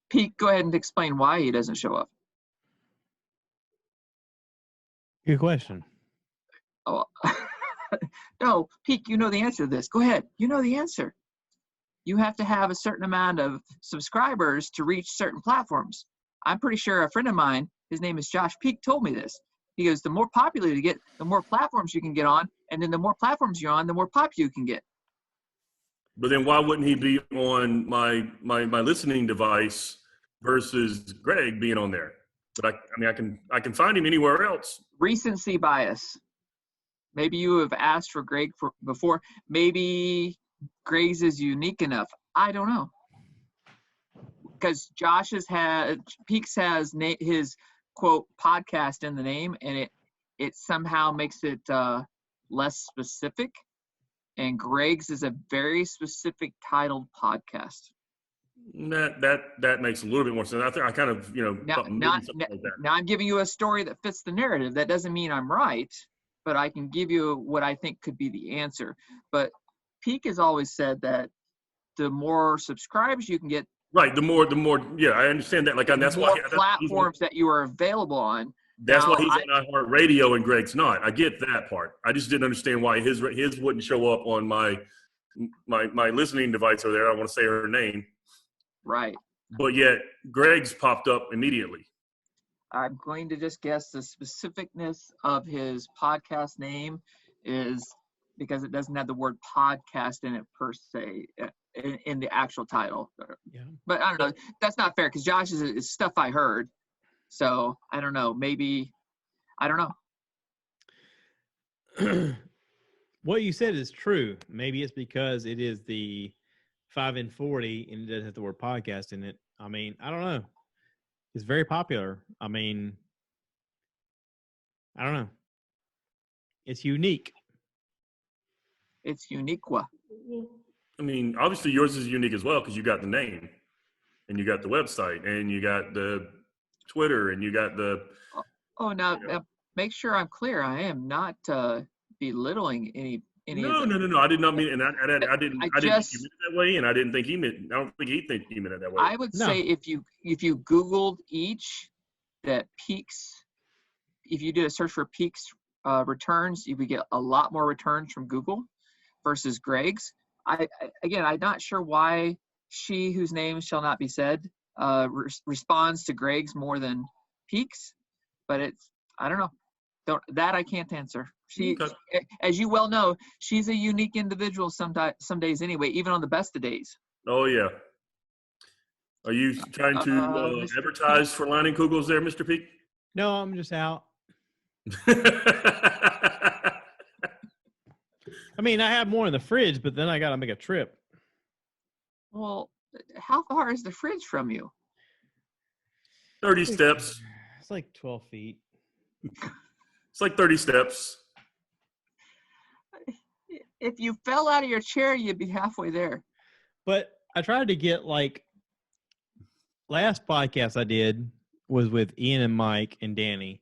Pete, go ahead and explain why he doesn't show up. Good question. Oh, no, Pete, you know the answer to this. Go ahead. You know the answer. You have to have a certain amount of subscribers to reach certain platforms. I'm pretty sure a friend of mine, his name is Josh Peak, told me this. He goes, the more popular you get, the more platforms you can get on, and then the more platforms you're on, the more pop you can get. But then why wouldn't he be on my listening device versus Greg being on there? But I can find him anywhere else. Recency bias. Maybe you have asked for Greg before. Maybe Greg's is unique enough. I don't know. Because Peaks has his quote podcast in the name, and it somehow makes it less specific. And Greg's is a very specific titled podcast. That makes a little bit more sense. I kind of thought maybe something like that. Now I'm giving you a story that fits the narrative. That doesn't mean I'm right, but I can give you what I think could be the answer. But Peak has always said that the more subscribers you can get, right? The more. Yeah, I understand that. Like, and that's why platforms that you are available on. That's why he's on iHeartRadio and Greg's not. I get that part. I just didn't understand why his wouldn't show up on my listening device over there. I don't want to say her name. Right. But yet Greg's popped up immediately. I'm going to just guess the specificness of his podcast name is because it doesn't have the word podcast in it per se in the actual title. Yeah. But I don't know. That's not fair because Josh is Stuff I Heard. So I don't know. Maybe I don't know. What you said is true. Maybe it's because it is the 5 and 40 and it doesn't have the word podcast in it. I don't know. It's very popular. I don't know. It's unique. It's unique. Obviously yours is unique as well because you got the name and you got the website and you got the Twitter and you got the. Oh, now make sure I'm clear. I am not belittling any. No. I did not mean, and I didn't think you meant it that way, and I didn't think he meant. I don't think he meant it that way. I would say if you Googled each that Peaks, if you did a search for Peaks returns, you would get a lot more returns from Google versus Greg's. I'm not sure why she whose name shall not be said responds to Greg's more than Peaks, but I don't know. I can't answer. As you well know, she's a unique individual some days anyway, even on the best of days. Oh, yeah. Are you trying to advertise for Lining Kugels there, Mr. Peak? No, I'm just out. I have more in the fridge, but then I got to make a trip. Well, how far is the fridge from you? 30 steps. It's like 12 feet. It's like 30 steps. If you fell out of your chair, you'd be halfway there. But I tried to get last podcast I did was with Ian and Mike and Danny.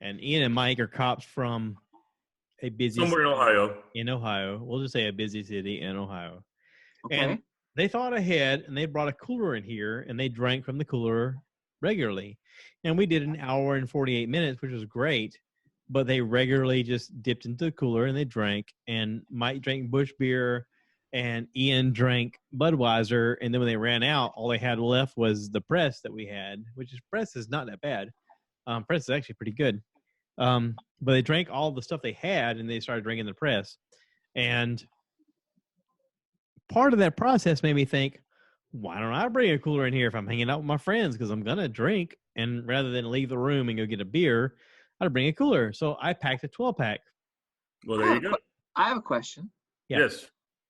And Ian and Mike are cops from a busy Somewhere in city Ohio. in Ohio. We'll just say a busy city in Ohio. Okay. And they thought ahead, and they brought a cooler in here, and they drank from the cooler regularly. And we did an hour and 48 minutes, which was great. But they regularly just dipped into the cooler, and they drank. And Mike drank Busch beer, and Ian drank Budweiser. And then when they ran out, all they had left was the press that we had, which is press is not that bad. Press is actually pretty good. But they drank all the stuff they had, and they started drinking the press. And part of that process made me think, why don't I bring a cooler in here if I'm hanging out with my friends? Because I'm going to drink. And rather than leave the room and go get a beer, I'd bring a cooler. So I packed a 12-pack. Well, there you go. I have a question. Yeah. Yes.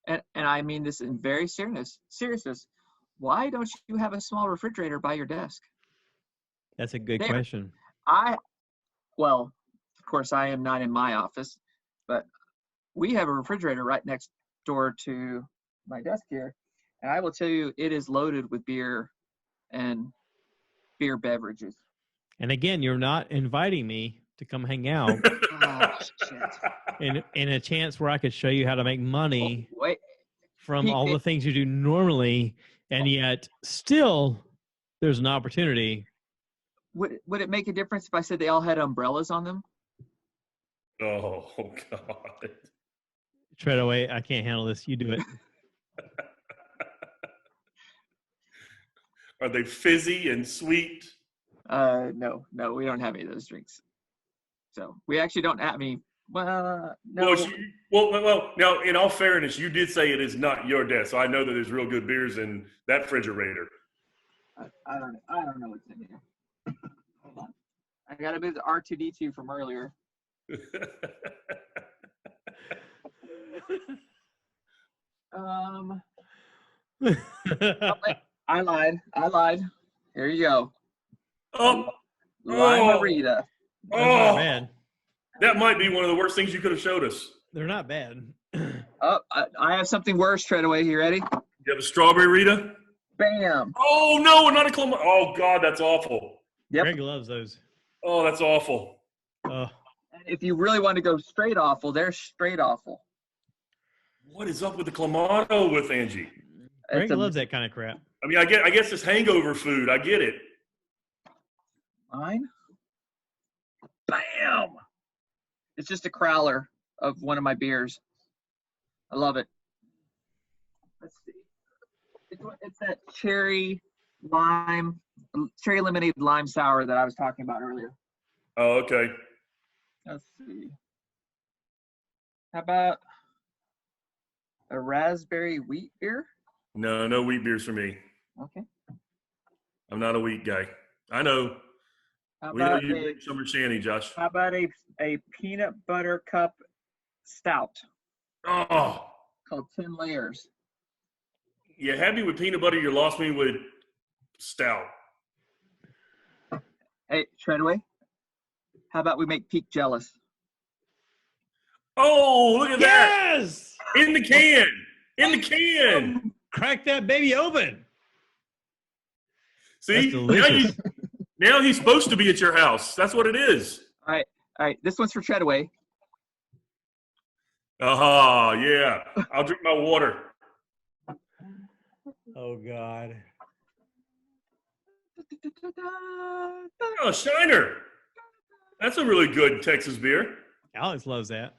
And I mean this in very seriousness. Why don't you have a small refrigerator by your desk? That's a good There. question. Well, of course, I am not in my office, but we have a refrigerator right next door to my desk here. And I will tell you, it is loaded with beer and beer beverages. And again, you're not inviting me to come hang out Oh, shit. in a chance where I could show you how to make money Wait, from Pete, all the things you do normally, and yet still there's an opportunity. would it make a difference if I said they all had umbrellas on them? Oh, God. Treadaway, I can't handle this. You do it. Are they fizzy and sweet? No, we don't have any of those drinks. So we actually don't have any. Well, no. Well, now, in all fairness, you did say it is not your desk, so I know that there's real good beers in that refrigerator. I don't know what's in here. Hold on. I got a bit of R2D2 from earlier. I lied. Here you go. Oh, Lime-A-Rita. Oh, man. That might be one of the worst things you could have showed us. They're not bad. Oh, I have something worse, Treadaway. You ready? You have a strawberry Rita? Bam. Oh, no, not a Clem. Oh, God, that's awful. Yep. Greg loves those. Oh, that's awful. Oh, If you really want to go straight awful, they're straight awful. What is up with the Clamato with Angie? Greg loves that kind of crap. I mean, I guess it's hangover food. I get it. Mine? Bam! It's just a crowler of one of my beers. I love it. Let's see. It's that cherry lemonade lime sour that I was talking about earlier. Oh, okay. Let's see. How about a raspberry wheat beer? No wheat beers for me. Okay. I'm not a wheat guy. I know. How We know about you drink summer shandy, Josh. How about a peanut butter cup stout Oh, called 10 Layers? you had me with peanut butter. You lost me with stout. Hey, Treadaway, how about we make Pete jealous? Oh, look at that. Yes! In the can. In the can. Crack that baby open. See? delicious. Now he's supposed to be at your house. That's what it is. All right. This one's for Treadaway. Aha, yeah. I'll drink my water. Oh, God. Oh, Shiner. That's a really good Texas beer. Alex loves that.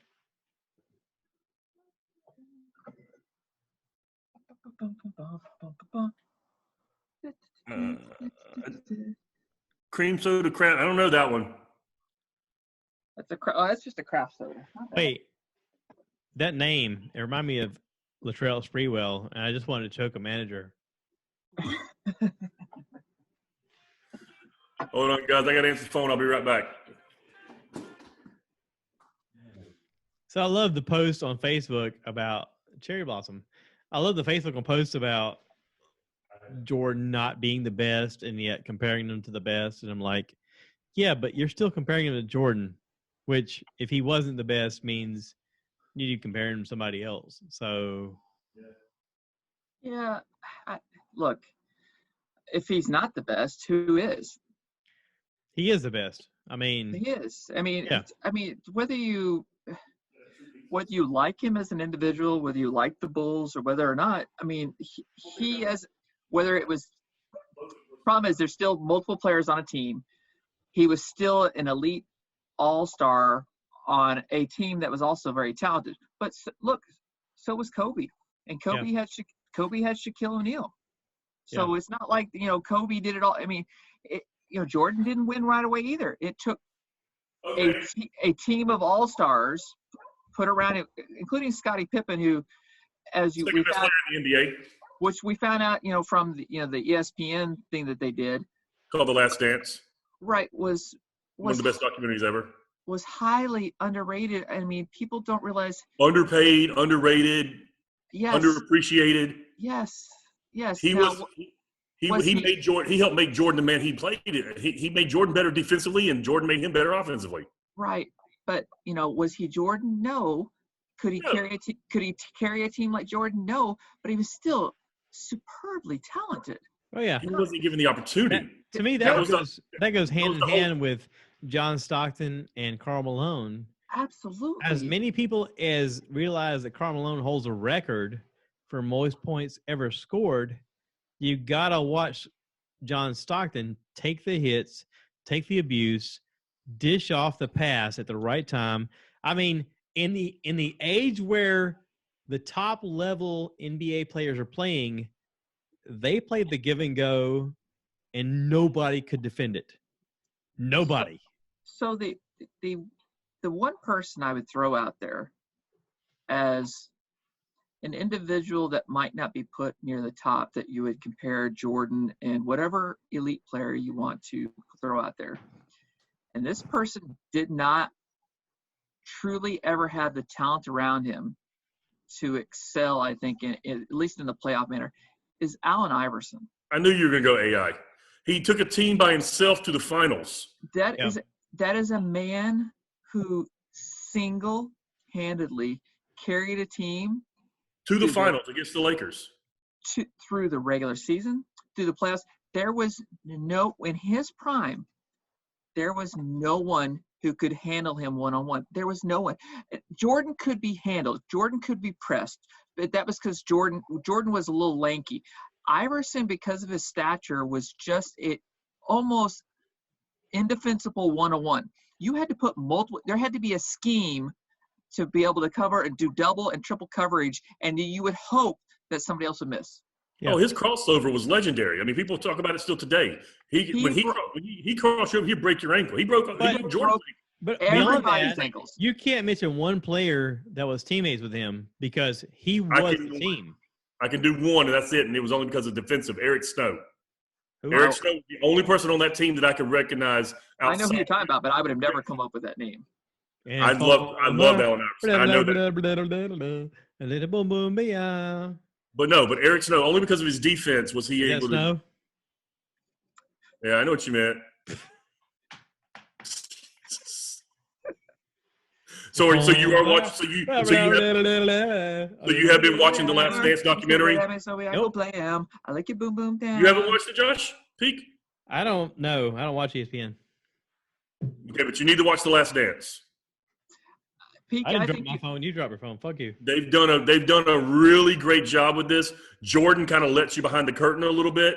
Cream soda crown. I don't know that one. That's just a craft soda. Wait, that name, it reminded me of Latrell Sprewell, and I just wanted to choke a manager. Hold on, guys. I got to answer the phone. I'll be right back. So I love the post on Facebook about Cherry Blossom. I love the Facebook post about Jordan not being the best and yet comparing them to the best. And I'm like, yeah, but you're still comparing him to Jordan. which if he wasn't the best means you need to compare him to somebody else. So, Yeah, look, if he's not the best, who is? he is the best. I mean, He is. I mean, Yeah. whether you like him as an individual, whether you like the Bulls or whether or not, I mean, he has, whether it was, problem is there's still multiple players on a team. He was still an elite all-star on a team that was also very talented. But look, so was Kobe, and Kobe had Shaquille O'Neal. So it's not like Kobe did it all. I mean, Jordan didn't win right away either. It took a team of all-stars put around it, including Scottie Pippen, who, as we Second best found, player in the NBA. which we found out, from the ESPN thing that they did. Called The Last Dance. Right, was One of the best documentaries ever. Was highly underrated. I mean, people don't realize. Underpaid, underrated, Yes. underappreciated. Yes. He Now, he made Jordan. He helped make Jordan the man he played. He made Jordan better defensively, and Jordan made him better offensively. Right, but was he Jordan? No. Could he carry a team like Jordan? No, but he was still superbly talented. oh yeah. He wasn't given the opportunity. To me, That that goes hand in the whole- hand with John Stockton and Karl Malone. Absolutely. As many people as realize that Karl Malone holds a record for most points ever scored, you gotta watch John Stockton take the hits, take the abuse, dish off the pass at the right time. I mean, in the age where the top level NBA players are playing, they played the give and go, and nobody could defend it. Nobody. So the one person I would throw out there as an individual that might not be put near the top, that you would compare Jordan and whatever elite player you want to throw out there. And this person did not truly ever have the talent around him to excel, I think, at least in the playoff manner, is Allen Iverson. I knew you were going to go AI. He took a team by himself to the finals. That is a man who single-handedly carried a team To the finals against the Lakers. Through the regular season, through the playoffs. There was in his prime, there was no one who could handle him one-on-one. There was no one. Jordan could be handled. Jordan could be pressed, but that was because Jordan was a little lanky. Iverson, because of his stature, was just almost indefensible one-on-one. You had to put there had to be a scheme to be able to cover and do double and triple coverage, and you would hope that somebody else would miss. Yeah. Oh, his crossover was legendary. I mean, people talk about it still today. When he crossed you over, he'd break your ankle. He broke Jordan's ankle. But beyond Everybody's that, ankles. you can't mention one player that was teammates with him because he was the team. I can do one, and that's it. And it was only because of defensive. Eric Snow. Who? Eric Snow was the only person on that team that I could recognize. I know who you're talking about, but I would have never come up with that name. I love Allen Iverson. I know that. A little boom boom yeah. But Eric Snow, only because of his defense was he able to. Snow? Yeah, I know what you meant. So you are watching. So you have been watching the Last Dance documentary. Nope. I like your boom boom down. You haven't watched it, Josh? Peek. I don't know. I don't watch ESPN. Okay, but you need to watch the Last Dance. Peek, I didn't drop my phone. You dropped your phone. Fuck you. They've done a really great job with this. Jordan kind of lets you behind the curtain a little bit.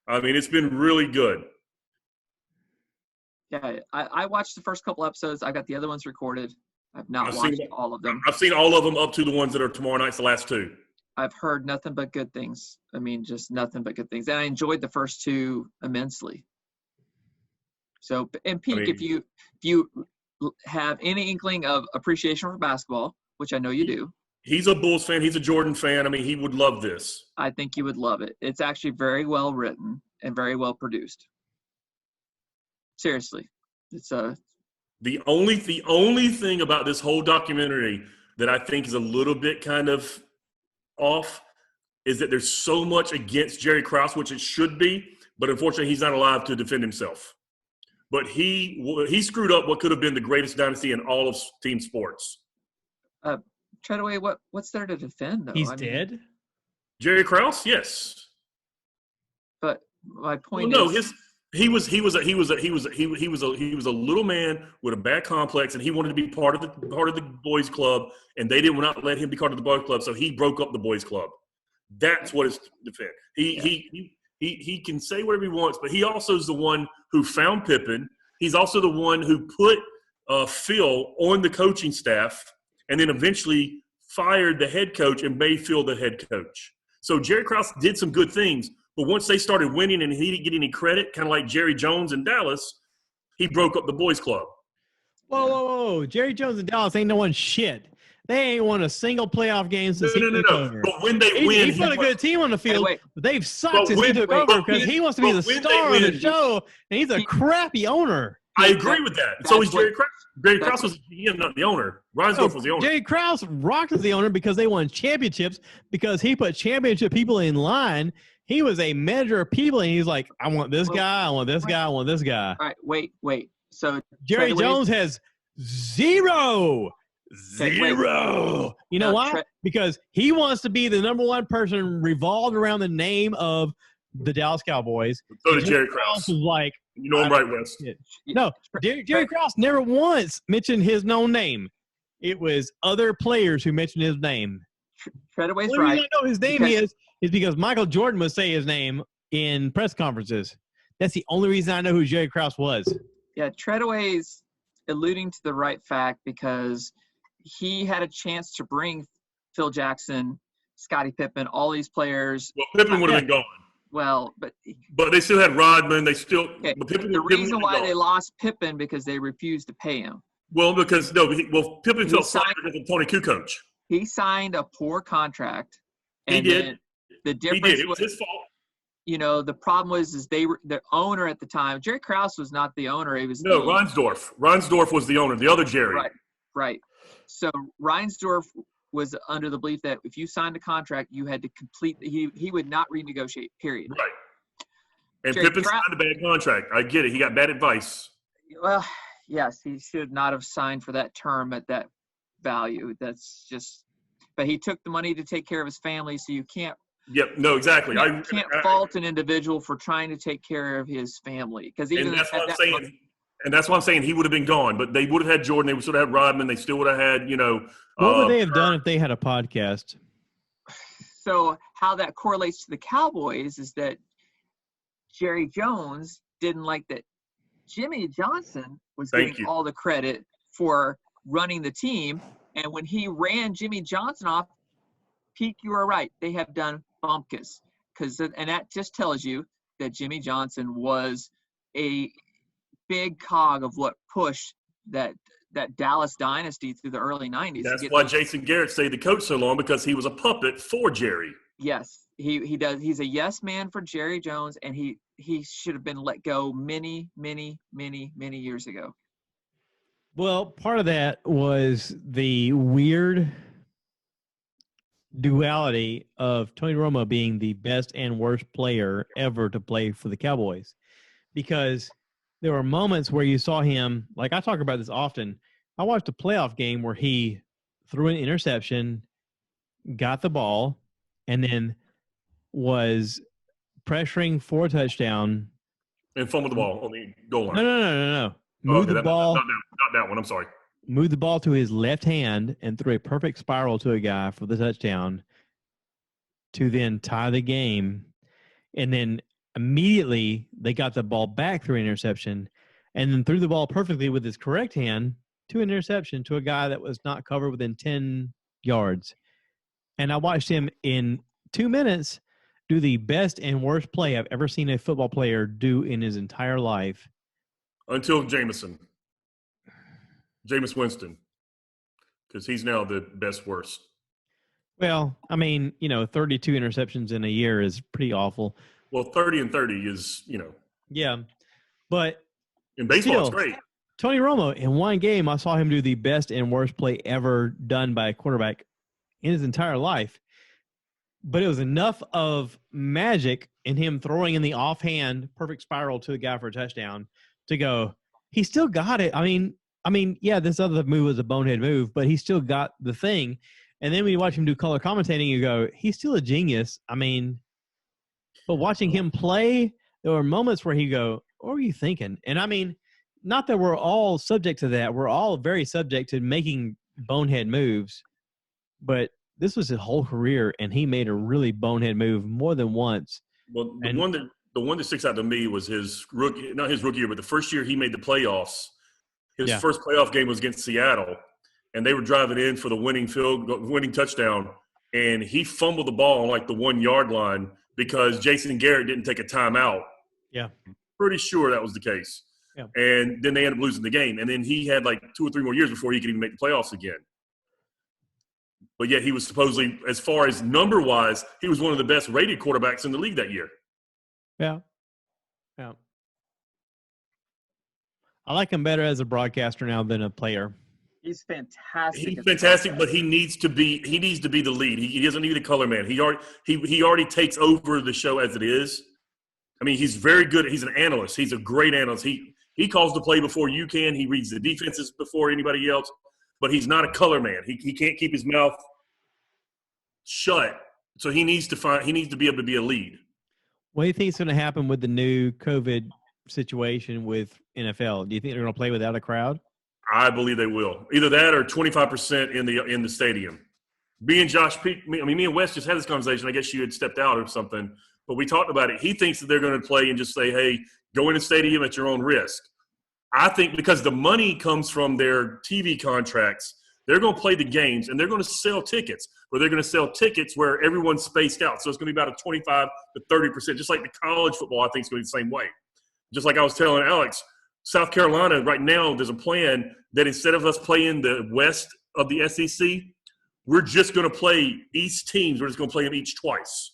I mean, it's been really good. Yeah, I watched the first couple episodes. I got the other ones recorded. I've not watched all of them. I've seen all of them up to the ones that are tomorrow night's the last two. I've heard nothing but good things. I mean, just nothing but good things. And I enjoyed the first two immensely. So, and Pete, if you have any inkling of appreciation for basketball, which I know you do. He's a Bulls fan. He's a Jordan fan. I mean, he would love this. I think you would love it. It's actually very well written and very well produced. Seriously. It's the only thing about this whole documentary that I think is a little bit kind of off is that there's so much against Jerry Krause, which it should be, but unfortunately he's not alive to defend himself. but he screwed up what could have been the greatest dynasty in all of team sports. Treadaway, what's there to defend though? He's dead. Jerry Krause, yes. But my point is, he was a little man with a bad complex, and he wanted to be part of the boys club, and they did not let him be part of the boys club, so he broke up the boys club. That's what it's to defend. He can say whatever he wants, but he also is the one who found Pippen. He's also the one who put Phil on the coaching staff, and then eventually fired the head coach and made Phil the head coach. So Jerry Krause did some good things. But once they started winning and he didn't get any credit, kind of like Jerry Jones in Dallas, he broke up the boys club. Whoa. Jerry Jones in Dallas ain't no one shit. They ain't won a single playoff game since he took over. But when they win, he put a good team on the field, but they've sucked since he took over because he wants to be the star of the show, and he's a crappy owner. I agree with that. So is Jerry Krause. Jerry Krause was the GM, not the owner. Reinsdorf was the owner. Jerry Krause rocked as the owner because they won championships, because he put championship people in line. He was a manager of people, and he's like, I want this guy, I want this guy, I want this guy. All right, wait. So Jerry Jones has zero. You know why? Because he wants to be the number one person revolved around the name of the Dallas Cowboys. So did Jerry Krause. Was like, you know him right, West. No, Jerry Krause never once mentioned his own name. It was other players who mentioned his name. Treadaway's right. The reason I know his name is because Michael Jordan would say his name in press conferences. That's the only reason I know who Jerry Krause was. Yeah, Treadaway's alluding to the right fact because he had a chance to bring Phil Jackson, Scottie Pippen, all these players. Well, Pippen would have been gone. Well, but they still had Rodman. They still. Okay. The reason why they lost Pippen because they refused to pay him. Well, because Pippen felt sorry because of Tony Kukoc. He signed a poor contract. And he did. The difference He did. It was his fault. You know, the problem was they were the owner at the time. Jerry Krause was not the owner. He was Reinsdorf. Reinsdorf was the owner. The other Jerry. Right. So Reinsdorf was under the belief that if you signed a contract, you had to complete. He would not renegotiate. Period. Right. And Pippen signed a bad contract. I get it. He got bad advice. Well, yes, he should not have signed for that term at that value. That's just. But he took the money to take care of his family, so you can't. Yep. No, exactly. You can't fault an individual for trying to take care of his family because even that's what I'm saying. And that's why I'm saying he would have been gone, but they would have had Jordan. They would have had Rodman. They still would have had, What would they have done if they had a podcast? So how that correlates to the Cowboys is that Jerry Jones didn't like that Jimmy Johnson was getting all the credit for running the team. And when he ran Jimmy Johnson off, Pete, you are right. They have done bumpkus. And that just tells you that Jimmy Johnson was a big cog of what pushed that Dallas dynasty through the early 90s. That's why Jason Garrett stayed the coach so long, because he was a puppet for Jerry. Yes, he does. He's a yes man for Jerry Jones, and he should have been let go many years ago. Well, part of that was the weird duality of Tony Romo being the best and worst player ever to play for the Cowboys, because there were moments where you saw him, like I talk about this often. I watched a playoff game where he threw an interception, got the ball, and then was pressuring for a touchdown. And fumbled the ball on the goal line. No. Moved the ball. Not that one. I'm sorry. Moved the ball to his left hand and threw a perfect spiral to a guy for the touchdown to then tie the game. And then immediately they got the ball back through an interception and then threw the ball perfectly with his correct hand to an interception to a guy that was not covered within 10 yards. And I watched him in 2 minutes do the best and worst play I've ever seen a football player do in his entire life. Until Jameis Winston, because he's now the best worst. Well, I mean, 32 interceptions in a year is pretty awful. Well, 30 and 30 is, Yeah, but in baseball, it's great. Tony Romo, in one game, I saw him do the best and worst play ever done by a quarterback in his entire life. But it was enough of magic in him throwing in the offhand perfect spiral to the guy for a touchdown to go, he still got it. I mean, yeah, this other move was a bonehead move, but he still got the thing. And then when you watch him do color commentating, you go, he's still a genius. I mean, but watching him play, there were moments where he go, what were you thinking? And I mean, not that we're all subject to that. We're all very subject to making bonehead moves, but this was his whole career, and he made a really bonehead move more than once. Well, the one that sticks out to me was his rookie, not his rookie year, but the first year he made the playoffs. His first playoff game was against Seattle, and they were driving in for the winning touchdown, and he fumbled the ball on like the 1 yard line because Jason Garrett didn't take a timeout. Yeah, pretty sure that was the case. Yeah. And then they ended up losing the game, and then he had like 2 or 3 more years before he could even make the playoffs again. But yet he was supposedly, as far as number-wise, he was one of the best rated quarterbacks in the league that year. Yeah. Yeah. I like him better as a broadcaster now than a player. He's fantastic. He's fantastic, but he needs to be the lead. He doesn't need a color man. He already takes over the show as it is. I mean, he's very good. He's an analyst. He's a great analyst. He calls the play before you can. He reads the defenses before anybody else. But he's not a color man. He can't keep his mouth shut. So he needs to be able to be a lead. What do you think is going to happen with the new COVID situation with NFL? Do you think they're going to play without a crowd? I believe they will. Either that or 25% in the stadium. Me and Josh, me and Wes just had this conversation. I guess you had stepped out or something, but we talked about it. He thinks that they're going to play and just say, "Hey, go in the stadium at your own risk." I think because the money comes from their TV contracts, they're going to play the games and they're going to sell tickets. Or they're going to sell tickets where everyone's spaced out. So it's going to be about a 25 to 30%, just like the college football. I think is going to be the same way. Just like I was telling Alex, South Carolina right now, there's a plan that instead of us playing the west of the SEC, we're just going to play East teams. We're just going to play them each twice.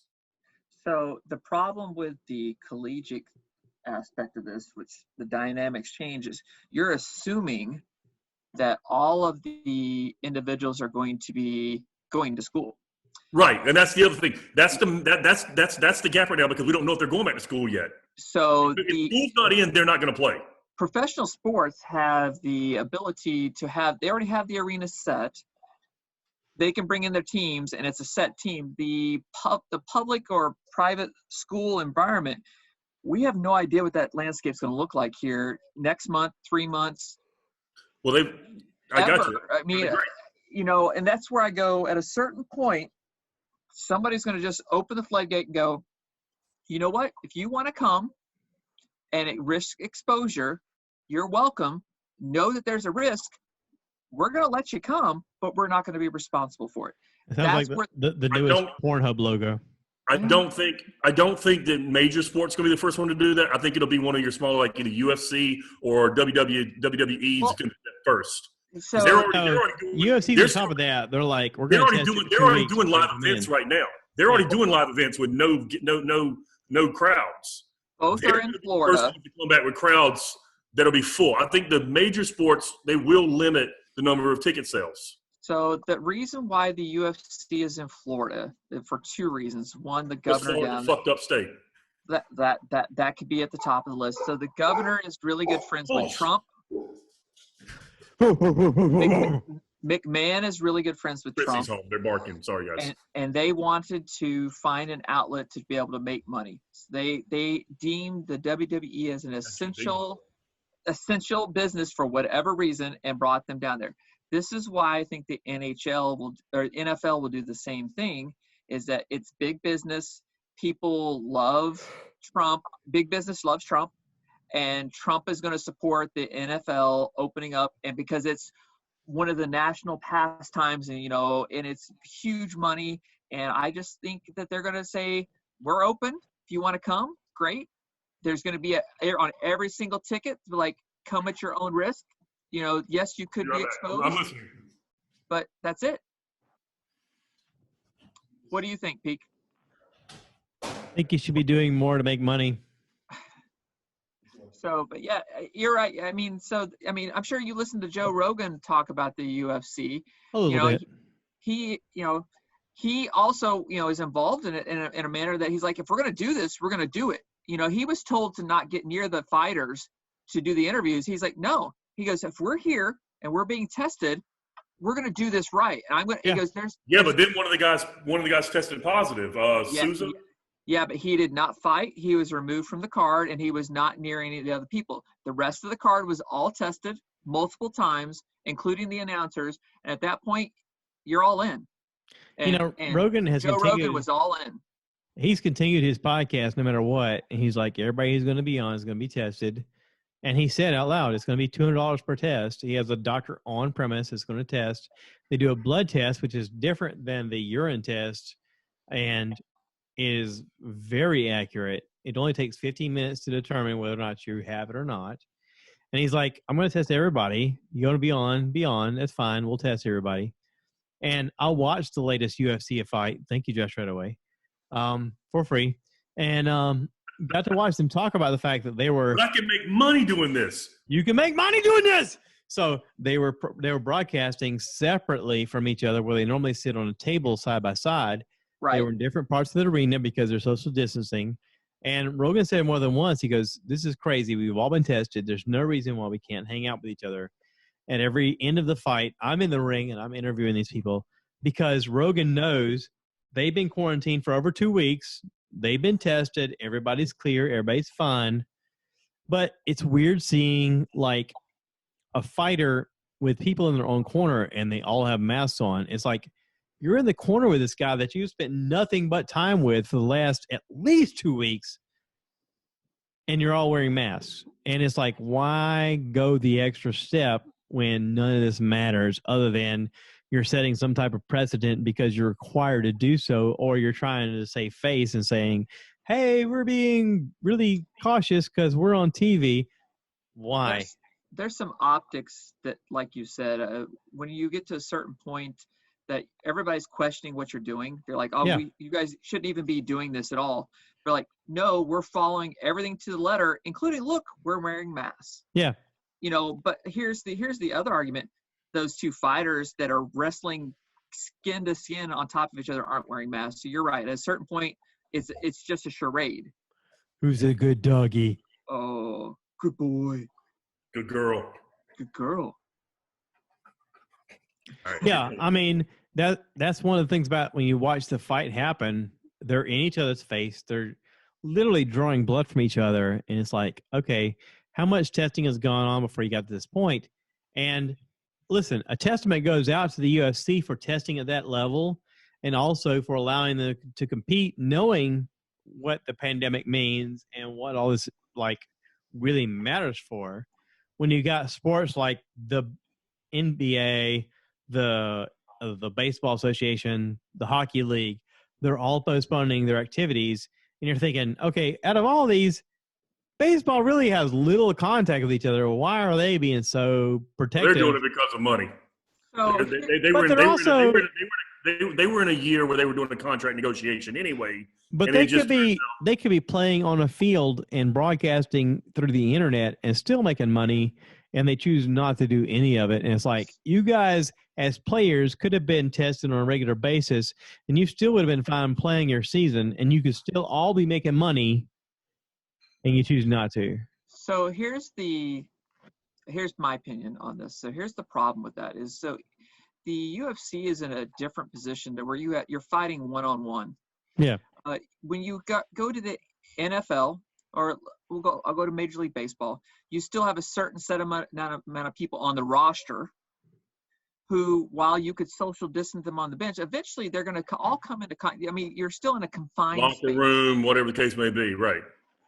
So the problem with the collegiate aspect of this, which the dynamics changes, you're assuming that all of the individuals are going to be going to school. Right, and that's the other thing. That's the gap right now because we don't know if they're going back to school yet. So if school's not in, they're not going to play. Professional sports have the ability to have. They already have the arena set. They can bring in their teams, and it's a set team. The public or private school environment, we have no idea what that landscape's going to look like here next month, 3 months. Well, I got you. I mean, and that's where I go. At a certain point, somebody's going to just open the floodgate and go, you know what? If you want to come and risk exposure, you're welcome. Know that there's a risk. We're going to let you come, but we're not going to be responsible for it. It sounds like the newest Pornhub logo. I don't think that major sports going to be the first one to do that. I think it'll be one of your smaller, like either UFC or WWE's going to do that first. So they're already UFC's on top of that. They're like, we're they're going already doing live events right now. They're already doing live events with no crowds. Both are in Florida. First to come back with crowds that'll be full. I think the major sports, they will limit the number of ticket sales. So the reason why the UFC is in Florida, for 2 reasons. One, the governor down there, fucked up state. That could be at the top of the list. So the governor is really good friends with Trump. McMahon is really good friends with Chrissy's Trump. home. They're barking. Sorry, guys. And they wanted to find an outlet to be able to make money. So they deemed the WWE as an essential business for whatever reason and brought them down there. This is why I think the NFL will do the same thing, is that it's big business. People love Trump. Big business loves Trump. And Trump is going to support the NFL opening up. And because it's one of the national pastimes and it's huge money. And I just think that they're going to say, we're open. If you want to come, great. There's going to be on every single ticket, like, come at your own risk. Yes, you could be exposed. I'm listening. But that's it. What do you think, Peak? I think you should be doing more to make money. So, but yeah, you're right. I'm sure you listened to Joe Rogan talk about the UFC. A little bit. He also, is involved in it in a manner that he's like, if we're going to do this, we're going to do it. He was told to not get near the fighters to do the interviews. He's like, no. He goes, if we're here and we're being tested, we're going to do this right. And I'm going. Yeah. He goes, but then one of the guys tested positive. Souza. Yeah, but he did not fight. He was removed from the card, and he was not near any of the other people. The rest of the card was all tested multiple times, including the announcers. And at that point, you're all in. And Rogan has Joe continued. Rogan was all in. He's continued his podcast no matter what. And he's like, everybody he's going to be on is going to be tested. And he said out loud, it's going to be $200 per test. He has a doctor on premise that's going to test. They do a blood test, which is different than the urine test, and is very accurate. It only takes 15 minutes to determine whether or not you have it or not. And he's like, I'm going to test everybody. You're going to be on. That's fine. We'll test everybody. And I'll watch the latest UFC fight. Thank you, Josh Treadaway, for free. And got to watch them talk about the fact that they were. But I can make money doing this. You can make money doing this. So they were broadcasting separately from each other, where they normally sit on a table side by side. Right. They were in different parts of the arena because they're social distancing. And Rogan said more than once, he goes, this is crazy. We've all been tested. There's no reason why we can't hang out with each other. At every end of the fight, I'm in the ring and I'm interviewing these people because Rogan knows they've been quarantined for over 2 weeks. They've been tested. Everybody's clear. Everybody's fine. But it's weird seeing like a fighter with people in their own corner and they all have masks on. It's like, you're in the corner with this guy that you spent nothing but time with for the last at least 2 weeks, and you're all wearing masks. And it's like, why go the extra step when none of this matters other than you're setting some type of precedent because you're required to do so, or you're trying to save face and saying, hey, we're being really cautious because we're on TV. Why? There's some optics that, like you said, when you get to a certain point that everybody's questioning what you're doing. They're like, oh, you guys shouldn't even be doing this at all. They're like, no, we're following everything to the letter, including, look, we're wearing masks. Yeah. But here's the other argument. Those two fighters that are wrestling skin to skin on top of each other aren't wearing masks. So you're right. At a certain point, it's just a charade. Who's a good doggy? Oh, good boy. Good girl. Good girl. Yeah, I mean, that's one of the things about when you watch the fight happen, they're in each other's face. They're literally drawing blood from each other. And it's like, okay, how much testing has gone on before you got to this point? And listen, a testament goes out to the UFC for testing at that level and also for allowing them to compete, knowing what the pandemic means and what all this like really matters for. When you got sports like the NBA, the Baseball Association, the Hockey League, they're all postponing their activities. And you're thinking, okay, out of all these, baseball really has little contact with each other. Why are they being so protective? They're doing it because of money. So, they were in a year where they were doing a contract negotiation anyway. But they could be playing on a field and broadcasting through the internet and still making money, and they choose not to do any of it. And it's like, you guys as players could have been tested on a regular basis, and you still would have been fine playing your season, and you could still all be making money, and you choose not to. So here's my opinion on this. So here's the problem with that is, so the UFC is in a different position to where you're fighting one-on-one. Yeah. When you go to the NFL, or I'll go to Major League Baseball, you still have a certain set amount of people on the roster who, while you could social distance them on the bench, eventually they're going to all come into – I mean, you're still in a confined locker room, whatever the case may be, right.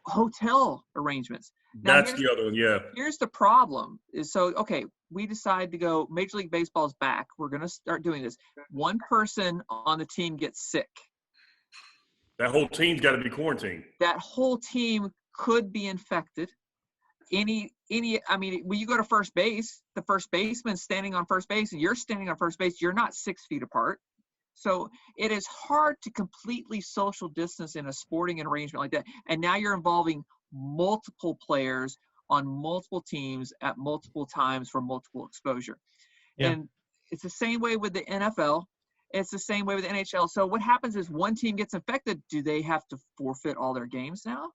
Hotel arrangements. Now, that's the other one, yeah. Here's the problem is, so, okay, we decide to go – Major League Baseball's back. We're going to start doing this. One person on the team gets sick. That whole team's got to be quarantined. That whole team could be infected. I mean, when you go to first base, the first baseman's standing on first base and you're standing on first base, you're not 6 feet apart. So it is hard to completely social distance in a sporting arrangement like that. And now you're involving multiple players on multiple teams at multiple times for multiple exposure. Yeah. And it's the same way with the NFL. It's the same way with the NHL. So what happens is one team gets infected. Do they have to forfeit all their games now?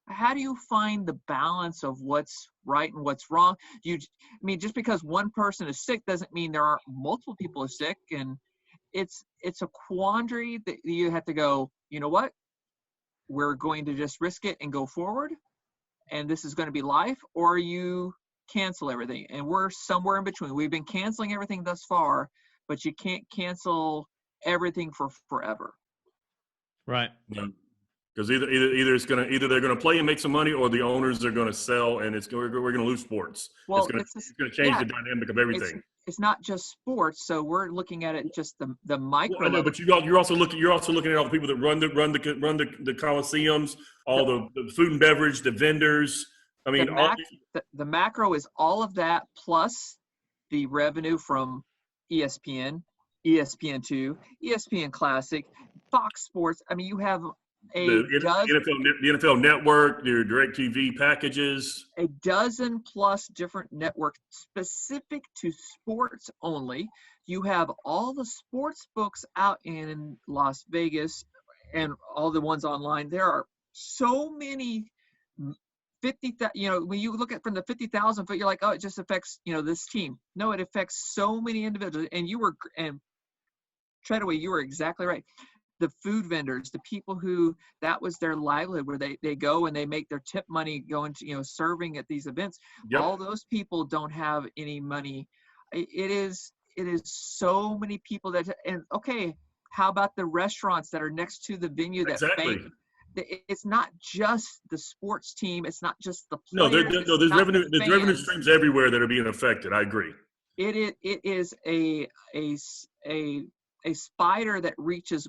how do you find the balance of what's right and what's wrong? I mean, just because one person is sick doesn't mean there aren't multiple people are sick, and it's a quandary that you have to go, you know what? We're going to just risk it and go forward, and this is going to be life, or you cancel everything. And we're somewhere in between. We've been canceling everything thus far, but you can't cancel everything for forever. Right. Yeah. Because either they're gonna play and make some money, or the owners are gonna sell, and we're gonna lose sports. Well, it's gonna change the dynamic of everything. It's not just sports, so we're looking at it just the micro. Well, I know, but you're also looking at all the people that run the coliseums, all the food and beverage, the vendors. I mean, the macro is all of that plus the revenue from ESPN, ESPN2, ESPN Classic, Fox Sports. I mean, you have the NFL Network, your DirecTV packages. A dozen plus different networks specific to sports only. You have all the sports books out in Las Vegas and all the ones online. There are so many 50,000, when you look at from the 50,000 foot, you're like, oh, it just affects, this team. No, it affects so many individuals. And Treadaway, you were exactly right. The food vendors, the people who that was their livelihood, where they go and they make their tip money going to, serving at these events. Yep. All those people don't have any money. It is so many people and okay, how about the restaurants that are next to the venue that it's not just the sports team. It's not just the players. No, there's revenue. There's revenue streams everywhere that are being affected. I agree. It is a spider that reaches,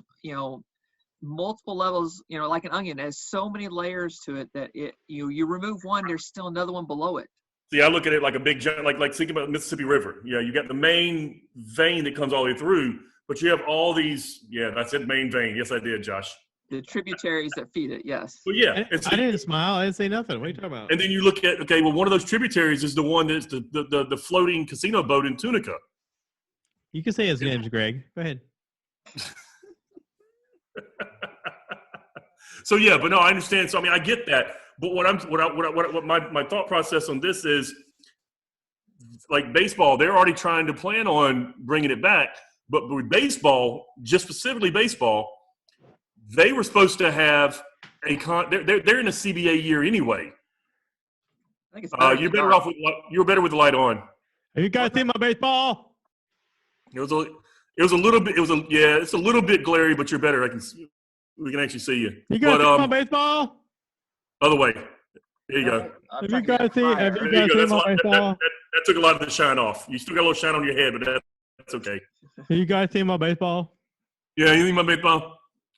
multiple levels, like an onion. It has so many layers to it that you remove one, there's still another one below it. See, I look at it like a big giant, like think about Mississippi River. Yeah, you got the main vein that comes all the way through, but you have all these. Yeah, that's it, main vein. Yes, I did, Josh. The tributaries that feed it, yes. Well, yeah. I didn't smile. I didn't say nothing. What are you talking about? And then you look at, one of those tributaries is the one that's the floating casino boat in Tunica. You can say his name's Greg. Go ahead. So yeah, but no, I understand. So I mean, I get that. But what my thought process on this is, like baseball, they're already trying to plan on bringing it back. But with baseball, just specifically baseball, they were supposed to have they're in a CBA year anyway. I think it's you're better off you're better with the light on. Have you guys seen my baseball? It's a little bit glary, but you're better. We can actually see you. You guys see my baseball? Other way. Here you go. Have you guys seen my baseball? That took a lot of the shine off. You still got a little shine on your head, but that's okay. Have you guys seen my baseball? Yeah, you see my baseball?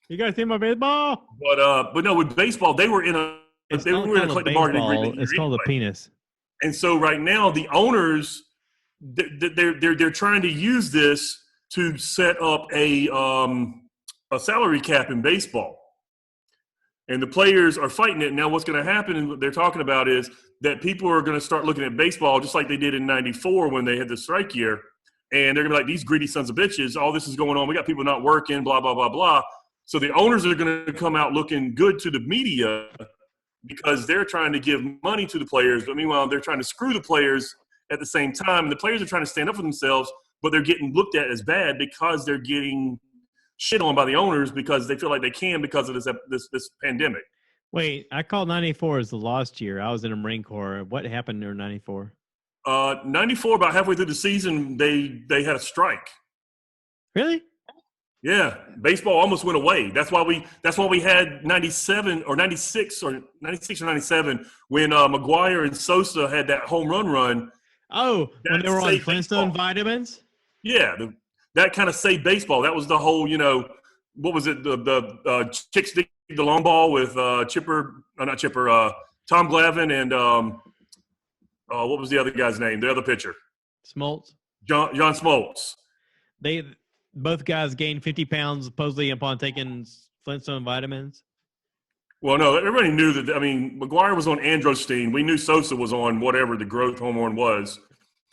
You guys see my baseball? But no, with baseball, they were in a collective bargaining agreement. It's called a penis. And so right now, the owners they're trying to use this to set up a salary cap in baseball. And the players are fighting it. Now what's going to happen and what they're talking about is that people are going to start looking at baseball just like they did in 94 when they had the strike year. And they're going to be like, these greedy sons of bitches, all this is going on. We got people not working, blah, blah, blah, blah. So the owners are going to come out looking good to the media because they're trying to give money to the players. But meanwhile, they're trying to screw the players at the same time. And the players are trying to stand up for themselves, but they're getting looked at as bad because they're getting shit on by the owners because they feel like they can because of this pandemic. Wait, I called 94 as the lost year. I was in the Marine Corps. What happened during 94? 94, about halfway through the season, they had a strike. Really? Yeah, baseball almost went away. That's why we had 97 or 96 or 97 when McGuire and Sosa had that home run. Oh, when they were on Flintstone vitamins? Yeah, that kind of saved baseball. That was the whole, what was it? The Chicks Dig the Long Ball with Tom Glavine and what was the other guy's name? The other pitcher? Smoltz. John Smoltz. Both guys gained 50 pounds supposedly upon taking Flintstone vitamins. Well, no, everybody knew that. I mean, McGuire was on androstenedione. We knew Sosa was on whatever the growth hormone was.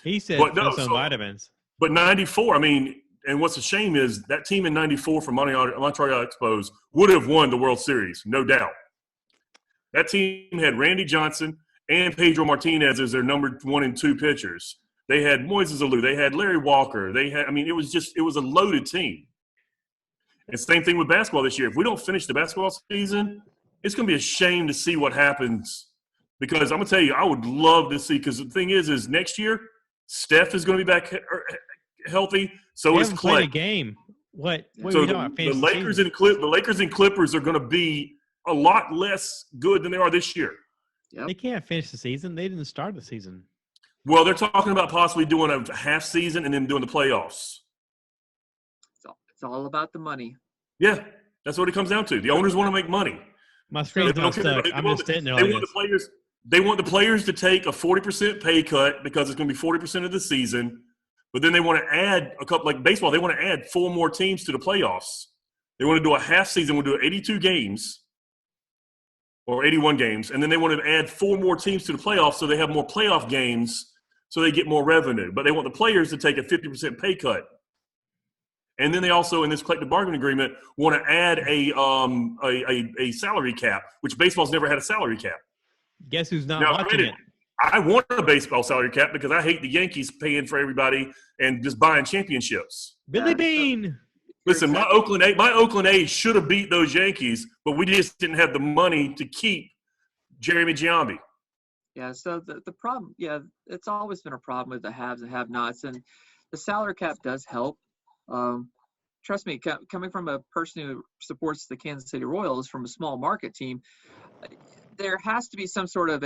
He said Flintstone vitamins. But 94, I mean, and what's a shame is that team in 94 from Montreal Expos would have won the World Series, no doubt. That team had Randy Johnson and Pedro Martinez as their number 1 and 2 pitchers. They had Moises Alou. They had Larry Walker. It was a loaded team. And same thing with basketball this year. If we don't finish the basketball season, it's going to be a shame to see what happens. Because I'm going to tell you, I would love to see, because the thing is next year, Steph is going to be back healthy. So is Clay. Played a game. What So are you talking about? the Lakers and Clippers are going to be a lot less good than they are this year. They can't finish the season. They didn't start the season. Well, they're talking about possibly doing a half season and then doing the playoffs. It's all about the money. Yeah, that's what it comes down to. The owners want to make money. My screen's not stuck. I'm just sitting there like this. They want the players to take a 40% pay cut because it's going to be 40% of the season. But then they want to add a couple, like baseball, they want to add 4 more teams to the playoffs. They want to do a half season. We'll do 82 games or 81 games. And then they want to add 4 more teams to the playoffs so they have more playoff games so they get more revenue. But they want the players to take a 50% pay cut. And then they also, in this collective bargaining agreement, want to add a salary cap, which baseball's never had a salary cap. Guess who's not watching it? I want a baseball salary cap because I hate the Yankees paying for everybody and just buying championships. Billy Bean. Listen, my Oakland A's should have beat those Yankees, but we just didn't have the money to keep Jeremy Giambi. Yeah, so the problem, it's always been a problem with the haves and have-nots, and the salary cap does help. Trust me, coming from a person who supports the Kansas City Royals from a small market team, there has to be some sort of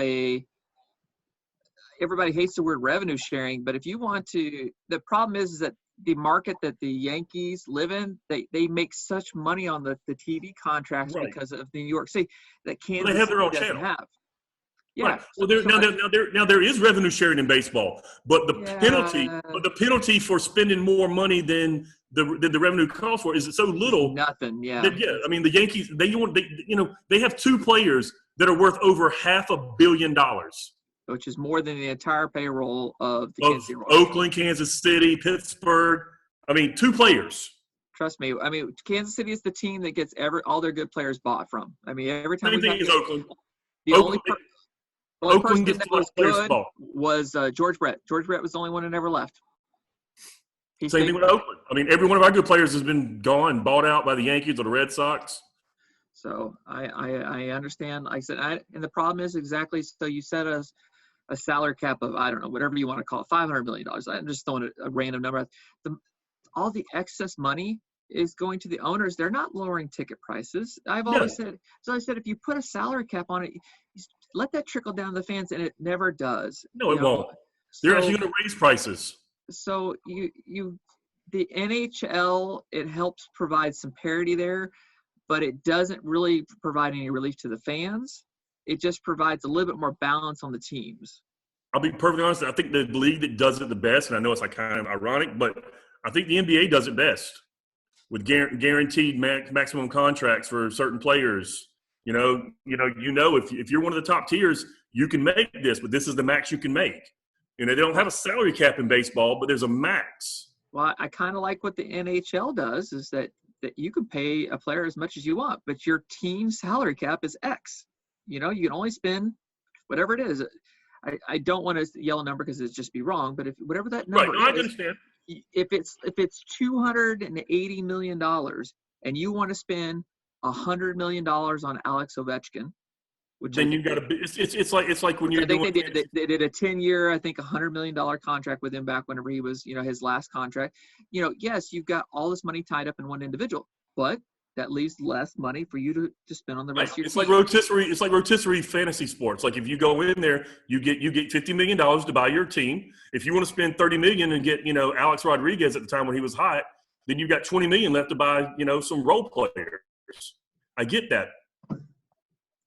everybody hates the word revenue sharing, but if you want to, the problem is that the market that the Yankees live in, they make such money on the TV contracts because of New York City that Kansas City doesn't have. Yeah. Right. Well, now there is revenue sharing in baseball, but the penalty for spending more money than the revenue calls for is so little. Nothing. Yeah. I mean, the Yankees they have 2 players that are worth over $500 million, which is more than the entire payroll of the Kansas City Royals. Oakland, Kansas City, Pittsburgh. I mean, 2 players. Trust me. I mean, Kansas City is the team that gets all their good players bought from. I mean, every time same thing as Oakland. The only Oakland person gets that was good was George Brett. George Brett was the only one who never left. Same thing with Oakland. I mean, every one of our good players has been gone, bought out by the Yankees or the Red Sox. So I understand. Like I said, and the problem is exactly. So you set a salary cap of, I don't know, whatever you want to call it, $500 million. I'm just throwing a random number. All the excess money is going to the owners. They're not lowering ticket prices. I've always said. So I said, if you put a salary cap on it, let that trickle down the fans, and it never does. No, it won't. They're actually going to raise prices. So the NHL, it helps provide some parity there, but it doesn't really provide any relief to the fans. It just provides a little bit more balance on the teams. I'll be perfectly honest. I think the league that does it the best, and I know it's like kind of ironic, but I think the NBA does it best with guaranteed maximum contracts for certain players. You know, if you're one of the top tiers, you can make this, but this is the max you can make. You know, they don't have a salary cap in baseball, but there's a max. Well, I kind of like what the NHL does is that you can pay a player as much as you want, but your team's salary cap is X. You know, you can only spend whatever it is. I don't want to yell a number because it'd just be wrong, but if whatever that number is, I understand. If it's $280 million and you want to spend $100 million on Alex Ovechkin, which then you got to. It's like when you're. I think they did a 10-year, I think $100 million contract with him back whenever he was, his last contract. Yes, you've got all this money tied up in one individual, but that leaves less money for you to spend on the rest of your team. It's like rotisserie fantasy sports. Like if you go in there, you get $50 million to buy your team. If you want to spend $30 million and get Alex Rodriguez at the time when he was hot, then you've got $20 million left to buy some role players. I get that.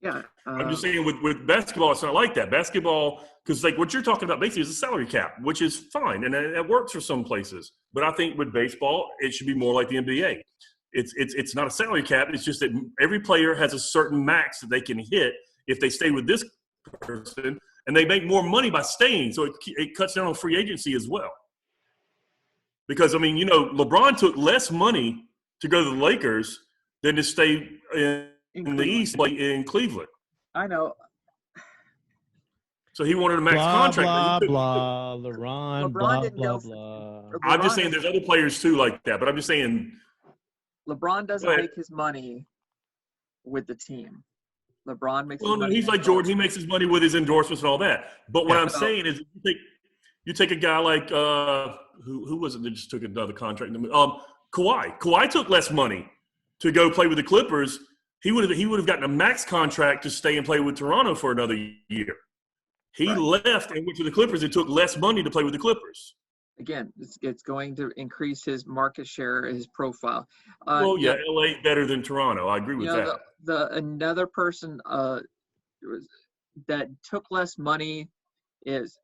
Yeah. I'm just saying with basketball, it's not like that. Basketball, because like what you're talking about basically is a salary cap, which is fine, and that works for some places. But I think with baseball, it should be more like the NBA. It's not a salary cap. It's just that every player has a certain max that they can hit if they stay with this person, and they make more money by staying. So it cuts down on free agency as well. Because, LeBron took less money to go to the Lakers than to stay in the East, like in Cleveland. I know. So he wanted a max Blah, contract. blah, but he couldn't. blah, LeBron, LeBron blah, didn't blah, go. blah. I'm just LeBron saying there's other players too like that, but I'm just saying. LeBron Go doesn't ahead. make his money with the team. LeBron makes Well, his no, money. he's like Jordan. He makes his money with his endorsements and all that. But what Yeah. I'm saying is, you take a guy like who was it that just took another contract? Kawhi. Kawhi took less money to go play with the Clippers. He would have gotten a max contract to stay and play with Toronto for another year. He left and went to the Clippers and took less money to play with the Clippers. Again, it's going to increase his market share, his profile. Well, yeah, LA better than Toronto. I agree with that. Another person that took less money is,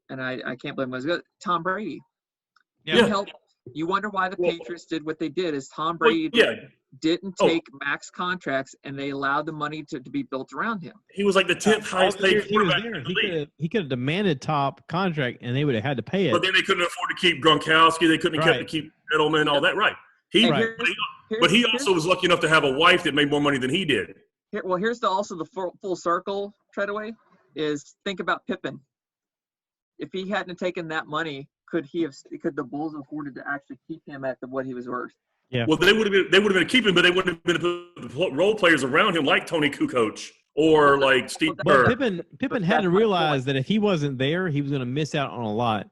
and I can't blame him, Tom Brady. Yeah. He helped. You wonder why the Patriots did what they did is Tom Brady didn't take max contracts, and they allowed the money to be built around him. He was like the 10th highest paid quarterback in the league. He could have demanded top contract, and they would have had to pay it. But then they couldn't afford to keep Gronkowski. They couldn't have keep Edelman, all that. Right. But he also was lucky enough to have a wife that made more money than he did. Here's also the full circle, Treadaway, is think about Pippen. If he hadn't taken that money, could the Bulls afforded to actually keep him at what he was worth? Yeah. Well, they would have been keeping, but they wouldn't have been role players around him like Tony Kukoc or like Steve Kerr. But Pippen had to realize that if he wasn't there, he was going to miss out on a lot.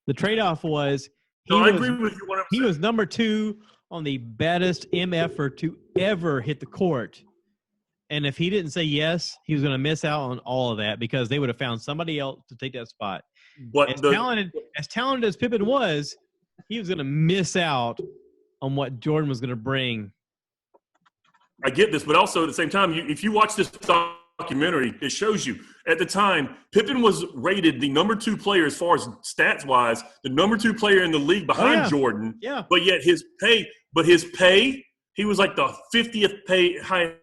The trade-off was I agree with you. He was number 2 on the baddest MFer to ever hit the court. And if he didn't say yes, he was going to miss out on all of that because they would have found somebody else to take that spot. But as talented as Pippen was, he was going to miss out on what Jordan was going to bring. I get this, but also at the same time, if you watch this documentary, it shows you at the time Pippen was rated the number 2 player as far as stats wise, the number 2 player in the league behind Jordan. Yeah. But yet his pay, he was like the 50th highest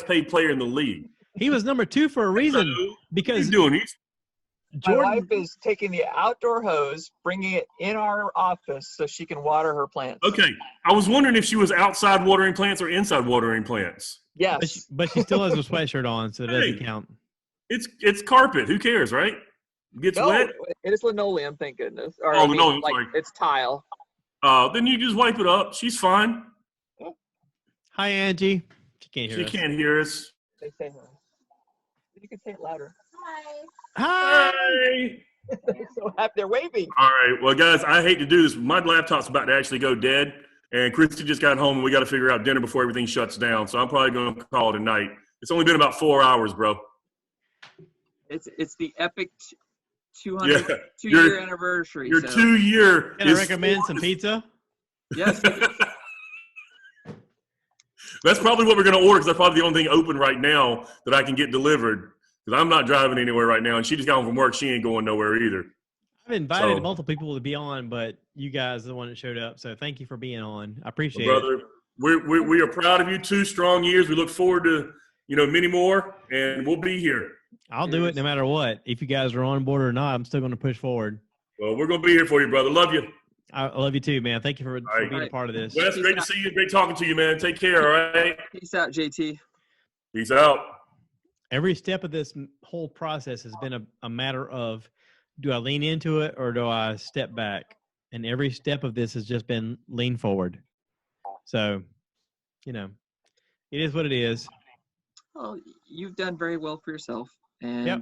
paid player in the league. He was number 2 for a reason because My wife is taking the outdoor hose, bringing it in our office so she can water her plants. Okay. I was wondering if she was outside watering plants or inside watering plants. Yes. But she still has a sweatshirt on, so it doesn't count. It's carpet. Who cares, right? It gets wet. It is linoleum, thank goodness. Or, linoleum, sorry. It's tile. Then you just wipe it up. She's fine. Hi, Angie. She can't hear us. They say her. You can say it louder. Hi. They're so happy. They're waving. All right. Well, guys, I hate to do this. My laptop's about to actually go dead, and Christy just got home, and we got to figure out dinner before everything shuts down. So I'm probably going to call it a night. It's only been about 4 hours, bro. It's the epic 2-year anniversary. Your 2-year. Can I recommend some pizza? Yes. That's probably what we're going to order because that's probably the only thing open right now that I can get delivered. Because I'm not driving anywhere right now, and she just got home from work. She ain't going nowhere either. I've invited multiple people to be on, but you guys are the one that showed up. So thank you for being on. I appreciate it. Brother, we are proud of you. 2 strong years. We look forward to many more, and we'll be here. I'll do it no matter what. If you guys are on board or not, I'm still going to push forward. Well, we're going to be here for you, brother. Love you. I love you too, man. Thank you for being a part of this. Wes, great to see you. Great talking to you, man. Take care, all right? Peace out, JT. Peace out. Every step of this whole process has been a matter of, do I lean into it or do I step back? And every step of this has just been lean forward. So, it is what it is. Well, you've done very well for yourself, and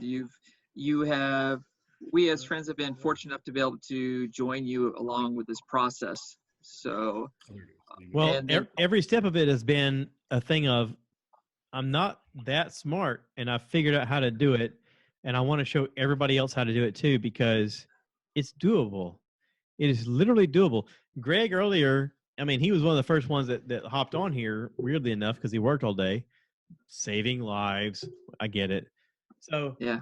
we as friends have been fortunate enough to be able to join you along with this process. So, well, every step of it has been a thing of, I'm not that smart, and I figured out how to do it, and I want to show everybody else how to do it too because it's doable. It is literally doable. Greg earlier, he was one of the first ones that hopped on here, weirdly enough, because he worked all day, saving lives. I get it. So yeah,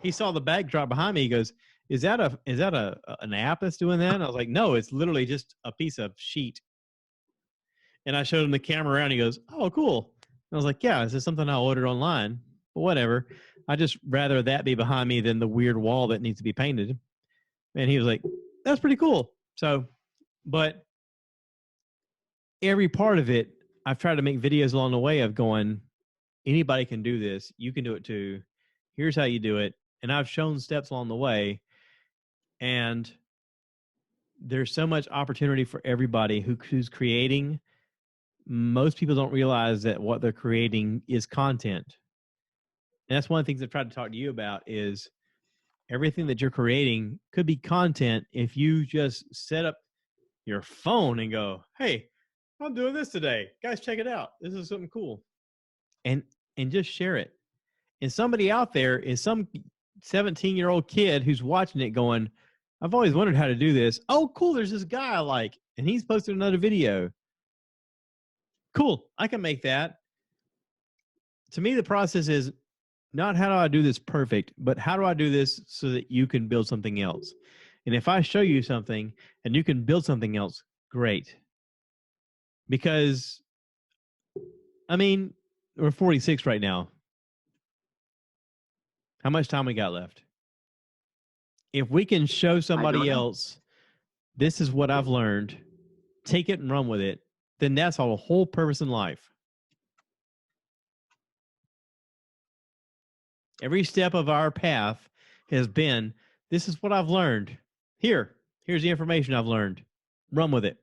he saw the backdrop behind me. He goes, "Is that an app that's doing that?" And I was like, "No, it's literally just a piece of sheet." And I showed him the camera around. He goes, "Oh, cool." And I was like, "Yeah, this is something I ordered online, but whatever. I just rather that be behind me than the weird wall that needs to be painted." And he was like, "That's pretty cool." So, but every part of it, I've tried to make videos along the way of going, anybody can do this. You can do it too. Here's how you do it. And I've shown steps along the way. And there's so much opportunity for everybody who's creating. Most people don't realize that what they're creating is content. And that's one of the things I've tried to talk to you about is everything that you're creating could be content if you just set up your phone and go, hey, I'm doing this today. Guys, check it out. This is something cool. And just share it. And somebody out there is some 17-year-old kid who's watching it going, I've always wondered how to do this. Oh, cool. There's this guy I like, and he's posted another video. Cool. I can make that. To me, the process is not how do I do this perfect, but how do I do this so that you can build something else? And if I show you something and you can build something else, great. Because, I mean, we're 46 right now. How much time we got left? If we can show somebody else, this is what I've learned, take it and run with it, then that's our whole purpose in life. Every step of our path has been, this is what I've learned. Here's the information I've learned. Run with it.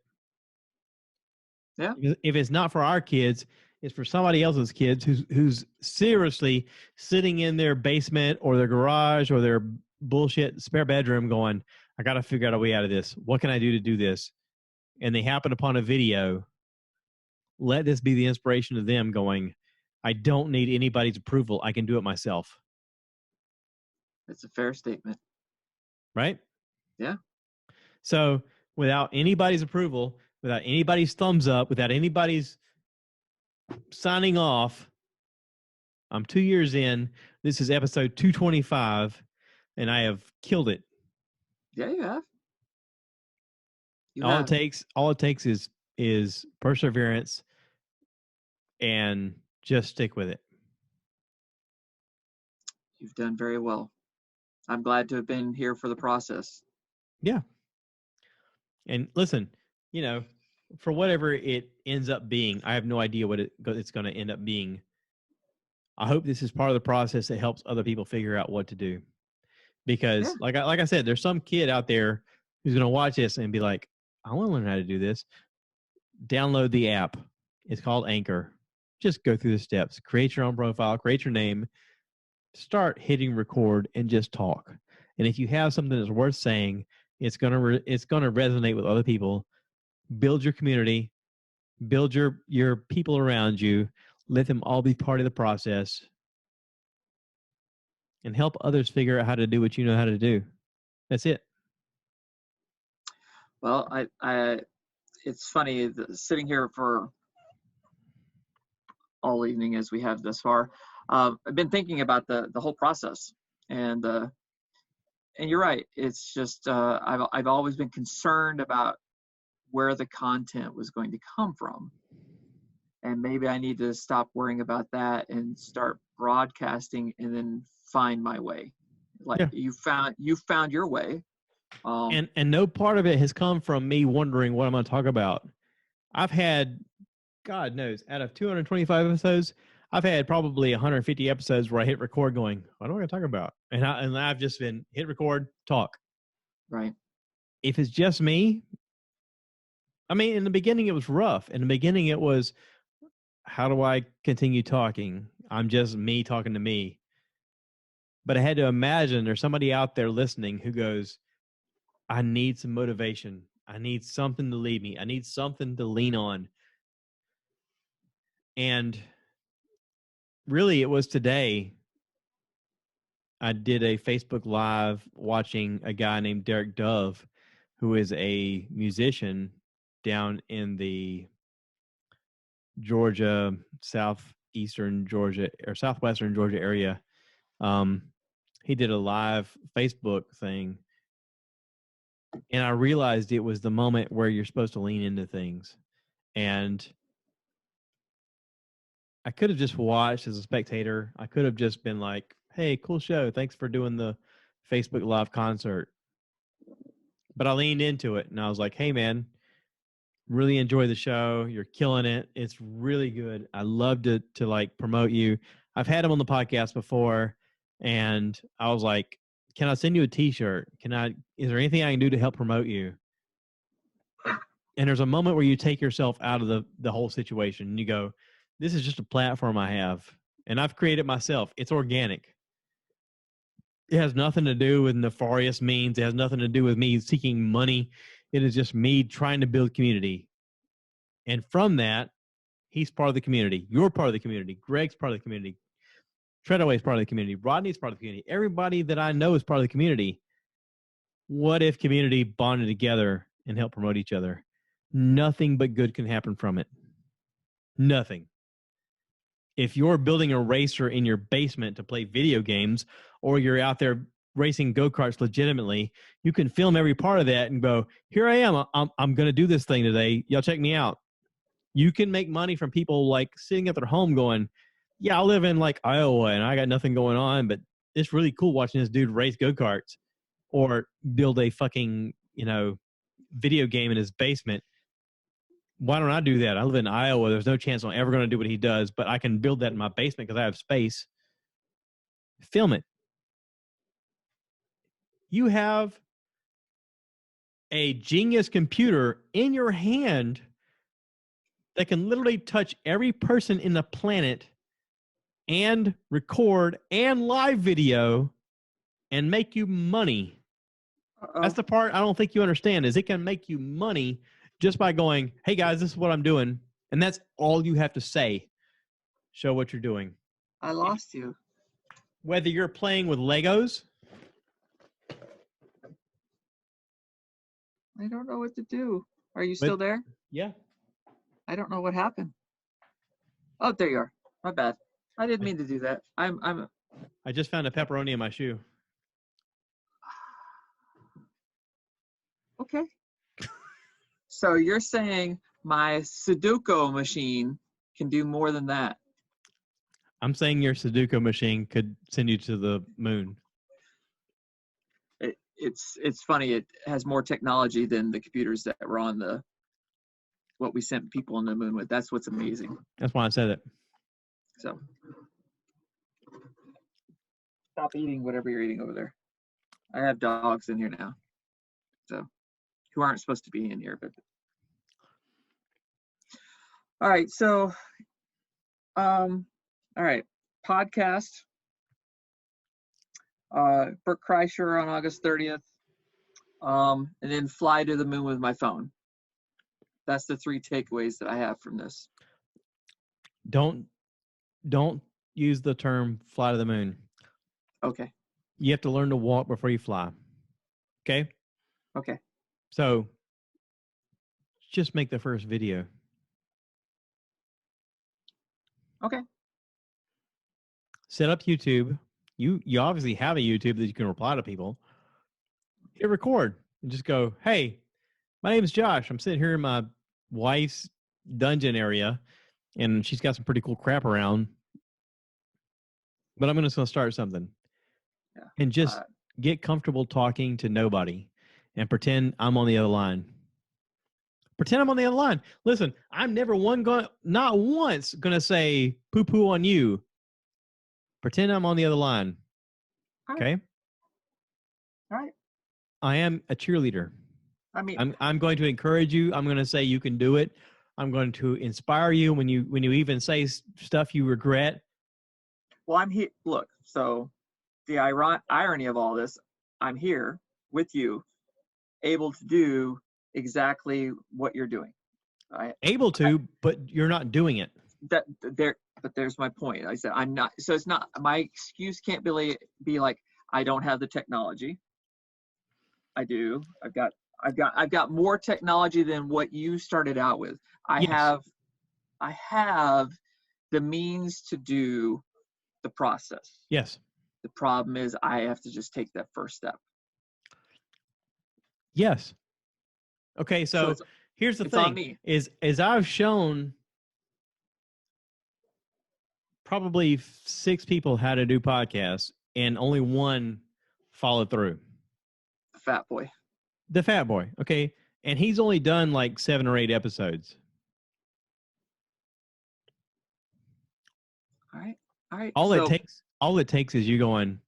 Yeah. If it's not for our kids, it's for somebody else's kids who's seriously sitting in their basement or their garage or their bullshit spare bedroom going, I got to figure out a way out of this. What can I do to do this? And they happen upon a video. Let this be the inspiration to them going, I don't need anybody's approval. I can do it myself. That's a fair statement. Right? Yeah. So without anybody's approval, without anybody's thumbs up, without anybody's signing off, I'm 2 years in. This is episode 225, and I have killed it. Yeah, you have. All it takes is perseverance and just stick with it. You've done very well. I'm glad to have been here for the process. Yeah. And listen, for whatever it ends up being, I have no idea what it's going to end up being. I hope this is part of the process that helps other people figure out what to do. Because like I said, there's some kid out there who's going to watch this and be like, I want to learn how to do this. Download the app. It's called Anchor. Just go through the steps. Create your own profile. Create your name. Start hitting record and just talk. And if you have something that's worth saying, it's gonna resonate with other people. Build your community. Build your people around you. Let them all be part of the process. And help others figure out how to do what you know how to do. That's it. Well, I it's funny sitting here for all evening as we have thus far. I've been thinking about the whole process, and you're right. It's just I've always been concerned about where the content was going to come from, and maybe I need to stop worrying about that and start broadcasting, and then find my way. Like you found your way. And no part of it has come from me wondering what I'm going to talk about. I've had, God knows, out of 225 episodes, I've had probably 150 episodes where I hit record going, what am I going to talk about? And I've just been hit record, talk. Right. If it's just me, I mean, in the beginning it was rough. In the beginning it was, how do I continue talking? I'm just me talking to me. But I had to imagine there's somebody out there listening who goes, I need some motivation. I need something to lead me. I need something to lean on. And really, it was today I did a Facebook Live watching a guy named Derek Dove, who is a musician down in the Georgia, southwestern Georgia area. He did a live Facebook thing, and I realized it was the moment where you're supposed to lean into things. And I could have just watched as a spectator. I could have just been like, hey, cool show. Thanks for doing the Facebook Live concert. But I leaned into it, and I was like, hey, man, Really enjoy the show. You're killing it. It's really good. I love to like promote you. I've had him on the podcast before, and I was like, "Can I send you a T-shirt? Is there anything I can do to help promote you?" And there's a moment where you take yourself out of the whole situation, and you go, "This is just a platform I have, and I've created myself. It's organic. It has nothing to do with nefarious means. It has nothing to do with me seeking money. It is just me trying to build community. And from that, he's part of the community. You're part of the community. Greg's part of the community. Treadaway's part of the community. Rodney's part of the community. Everybody that I know is part of the community. What if community bonded together and helped promote each other? Nothing but good can happen from it. Nothing. If you're building a racer in your basement to play video games, or you're out there racing go-karts legitimately, you can film every part of that and go, here I am. I'm going to do this thing today. Y'all check me out. You can make money from people like sitting at their home going, yeah, I live in like Iowa and I got nothing going on, but it's really cool watching this dude race go-karts or build a fucking, video game in his basement. Why don't I do that? I live in Iowa. There's no chance I'm ever going to do what he does, but I can build that in my basement because I have space. Film it. You have a genius computer in your hand that can literally touch every person in the planet and record and live video and make you money. Uh-oh. That's the part I don't think you understand is it can make you money just by going, hey guys, this is what I'm doing. And that's all you have to say. Show what you're doing. I lost you. Whether you're playing with Legos. I don't know what to do. Are you still there? Yeah. I don't know what happened. Oh, there you are. My bad. I didn't mean to do that. I just found a pepperoni in my shoe. Okay. So you're saying my Sudoku machine can do more than that? I'm saying your Sudoku machine could send you to the moon. It's funny. It has more technology than the computers that were on what we sent people on the moon with. That's what's amazing. That's why I said it. So stop eating whatever you're eating over there. I have dogs in here now, so who aren't supposed to be in here. But all right, so all right, podcast. Bert Kreischer on August 30th, and then fly to the moon with my phone. That's the 3 takeaways that I have from this. Don't use the term fly to the moon. Okay. You have to learn to walk before you fly. Okay? Okay. So just make the first video. Okay. Set up YouTube. You obviously have a YouTube that you can reply to people. Hit record and just go, hey, my name is Josh. I'm sitting here in my wife's dungeon area, and she's got some pretty cool crap around. But I'm just going to start something. Yeah. And just get comfortable talking to nobody and pretend I'm on the other line. Pretend I'm on the other line. Listen, I'm never not once going to say poo-poo on you. Pretend I'm on the other line. Okay? All right. I am a cheerleader. I mean, I'm going to encourage you. I'm going to say you can do it. I'm going to inspire you when you even say stuff you regret. well, I'm here. Look, so the irony of all this, I'm here with you, able to do exactly what you're doing. Able to, but you're not doing it. But there's my point. I said I'm not. So it's not my excuse. Can't be like I don't have the technology. I do. I've got more technology than what you started out with. I have the means to do the process. Yes. The problem is I have to just take that first step. Yes. Okay, so here's the thing: is I've shown probably 6 people how to do podcasts, and only one followed through. The fat boy. The fat boy. Okay, And he's only done like 7 or 8 episodes. All right. All right. All So it takes is you going,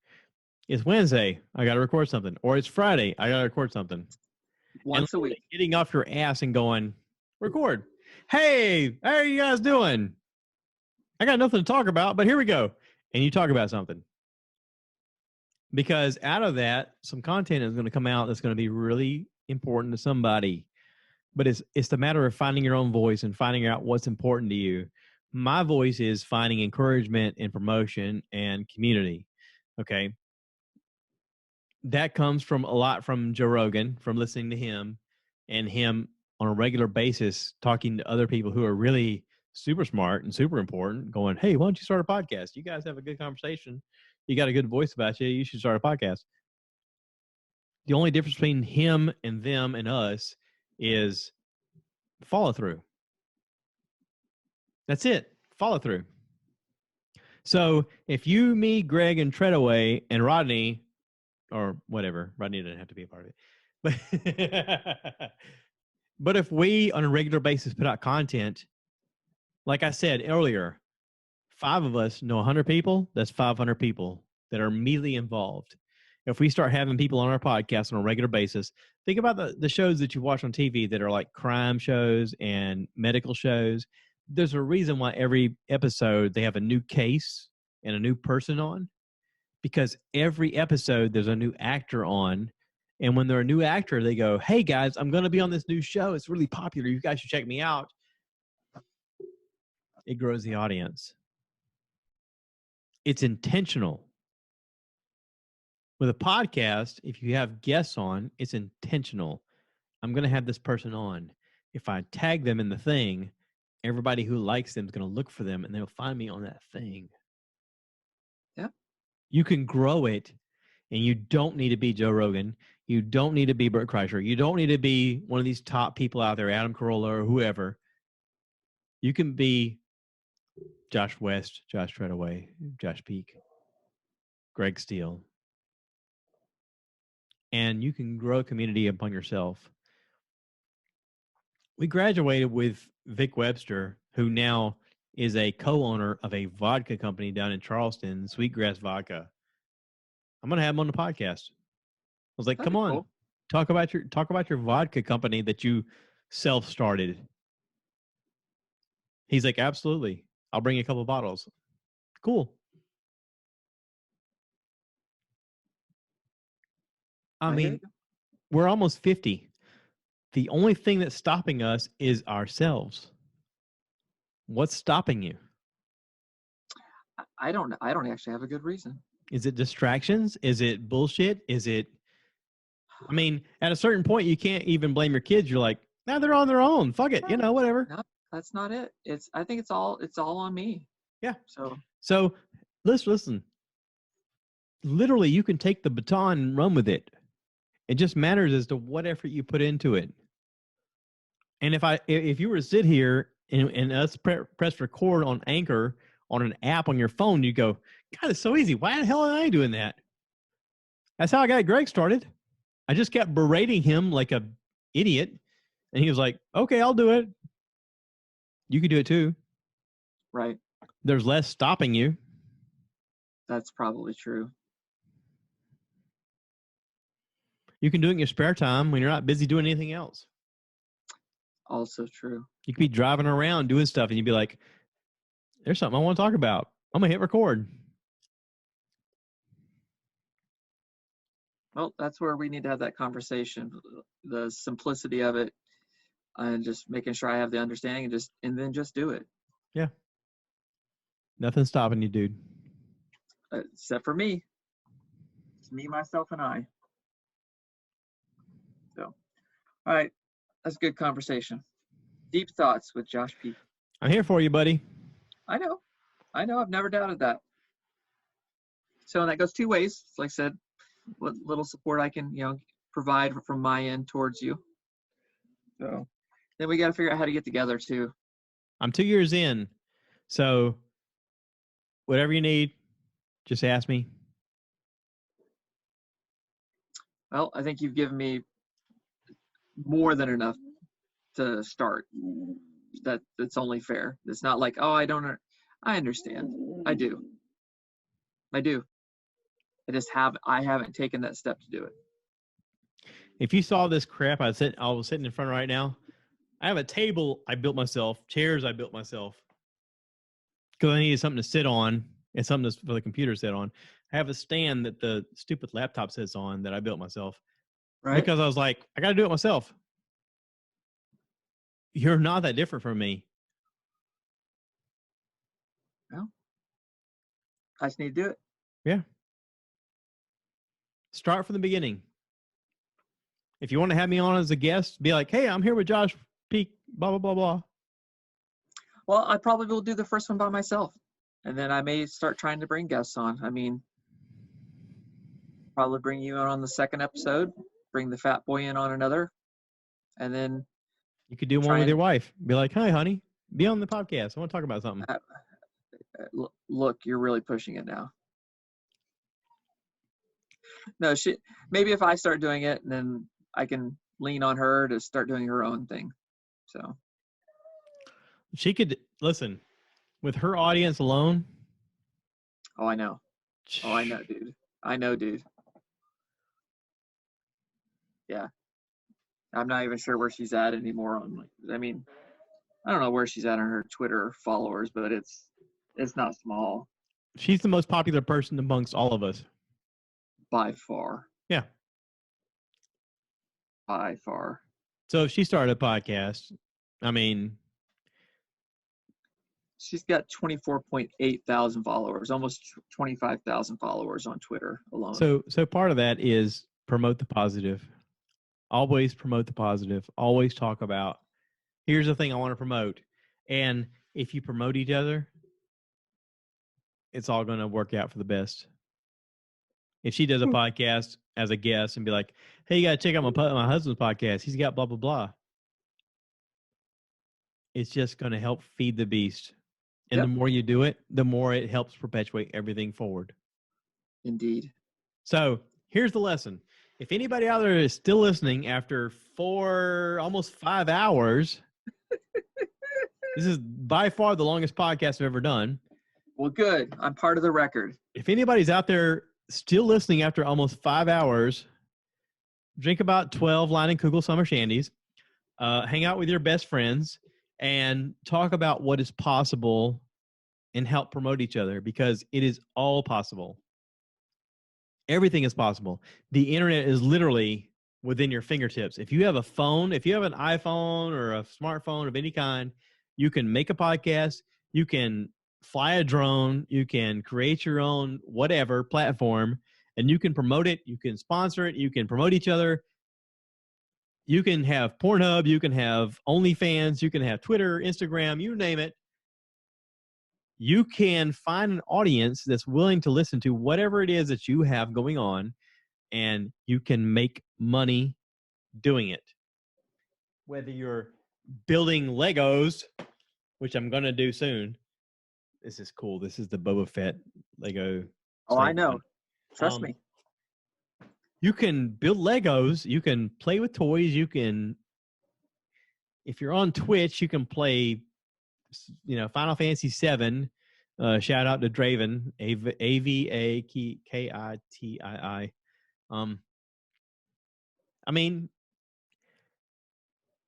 it's Wednesday, I got to record something. Or it's Friday, I got to record something. once a week. Getting off your ass and going, record. Hey, how are you guys doing? I got nothing to talk about, but here we go. And you talk about something. Because out of that, some content is going to come out that's going to be really important to somebody. But it's the matter of finding your own voice and finding out what's important to you. My voice is finding encouragement and promotion and community. Okay. That comes from a lot from Joe Rogan, from listening to him and him on a regular basis, talking to other people who are really super smart and super important, going, hey, why don't you start a podcast? You guys have a good conversation. You got a good voice about you. You should start a podcast. The only difference between him and them and us is follow through. That's it. Follow through. So if you, me, Greg, and Treadaway, and Rodney, or whatever, Rodney didn't have to be a part of it. But if we, on a regular basis, put out content, like I said earlier, 5 of us know 100 people. That's 500 people that are immediately involved. If we start having people on our podcast on a regular basis, think about the shows that you watch on TV that are like crime shows and medical shows. There's a reason why every episode they have a new case and a new person on, because every episode there's a new actor on. And when they're a new actor, they go, hey guys, I'm going to be on this new show. It's really popular. You guys should check me out. It grows the audience. It's intentional. With a podcast, if you have guests on, it's intentional. I'm going to have this person on. If I tag them in the thing, everybody who likes them is going to look for them and they'll find me on that thing. Yeah. You can grow it, and you don't need to be Joe Rogan. You don't need to be Bert Kreischer. You don't need to be one of these top people out there, Adam Carolla or whoever. You can be Josh West, Josh Treadaway, Josh Peak, Greg Steele. And you can grow a community upon yourself. We graduated with Vic Webster, who now is a co-owner of a vodka company down in Charleston, Sweetgrass Vodka. I'm going to have him on the podcast. I was like, That'd come be on, cool. talk about your vodka company that you self-started. He's like, absolutely. I'll bring you a couple of bottles. Cool. I mean, we're almost 50. The only thing that's stopping us is ourselves. What's stopping you? I don't actually have a good reason. Is it distractions? Is it bullshit? Is it, I mean, at a certain point, you can't even blame your kids. You're like, nah, they're on their own. Fuck it. Whatever. No, that's not it. I think it's all on me. Yeah. So let's listen. Literally, you can take the baton and run with it. It just matters as to what effort you put into it. And if you were to sit here and us press record on Anchor on an app on your phone, you go, God, it's so easy. Why the hell am I doing that? That's how I got Greg started. I just kept berating him like a idiot. And he was like, okay, I'll do it. You could do it too. Right. There's less stopping you. That's probably true. You can do it in your spare time when you're not busy doing anything else. Also true. You could be driving around doing stuff and you'd be like, there's something I want to talk about. I'm going to hit record. Well, that's where we need to have that conversation, the simplicity of it, and just making sure I have the understanding and then just do it. Yeah. Nothing's stopping you, dude. Except for me. It's me, myself, and I. So, all right. That's a good conversation. Deep thoughts with Josh P. I'm here for you, buddy. I know. I've never doubted that. So that goes 2 ways. Like I said, what little support I can, provide from my end towards you. So then we got to figure out how to get together too. I'm 2 years in. So whatever you need, just ask me. Well, I think you've given me more than enough to start. That's only fair. It's not like, oh, I understand. I do. I haven't taken that step to do it. If you saw this crap I was sitting in front of right now, I have a table I built myself, chairs I built myself, because I needed something to sit on and something for the computer to sit on. I have a stand that the stupid laptop sits on that I built myself. Right? Because I was like, I got to do it myself. You're not that different from me. Well, I just need to do it. Yeah. Start from the beginning. If you want to have me on as a guest, be like, hey, I'm here with Josh Peak, blah, blah, blah, blah. Well, I probably will do the first one by myself. And then I may start trying to bring guests on. I mean, probably bring you on the second episode, bring the fat boy in on another. And then you could do one with your wife. Be like, hi, honey, be on the podcast. I want to talk about something. Look, you're really pushing it now. No, maybe if I start doing it, and then I can lean on her to start doing her own thing. So she could listen with her audience alone. Oh, I know. Oh, I know, dude. I know, dude. Yeah. I'm not even sure where she's at anymore I don't know where she's at on her Twitter followers, but it's not small. She's the most popular person amongst all of us. By far. Yeah. By far. So if she started a podcast, she's got 24.8 thousand followers, almost 25,000 followers on Twitter alone. So part of that is promote the positive. Always promote the positive. Always talk about, here's the thing I want to promote. And if you promote each other, it's all going to work out for the best. If she does a podcast as a guest and be like, hey, you got to check out my husband's podcast. He's got blah, blah, blah. It's just going to help feed the beast. And The more you do it, the more it helps perpetuate everything forward. Indeed. So here's the lesson. If anybody out there is still listening after almost 5 hours, this is by far the longest podcast I've ever done. Well, good. I'm part of the record. If anybody's out there still listening after almost 5 hours, drink about 12 Leinenkugel summer shandies, hang out with your best friends, and talk about what is possible and help promote each other, because it is all possible. Everything is possible. The internet is literally within your fingertips. If you have a phone, if you have an iPhone or a smartphone of any kind, you can make a podcast, you can fly a drone, you can create your own whatever platform, and you can promote it, you can sponsor it, you can promote each other. You can have Pornhub, you can have OnlyFans, you can have Twitter, Instagram, you name it. You can find an audience that's willing to listen to whatever it is that you have going on, and you can make money doing it. Whether you're building Legos, which I'm going to do soon. This is cool. This is the Boba Fett Lego. Oh, I know. Trust me. You can build Legos. You can play with toys. You can, if you're on Twitch, you can play, Final Fantasy VII. Shout out to Draven, AVAKITII.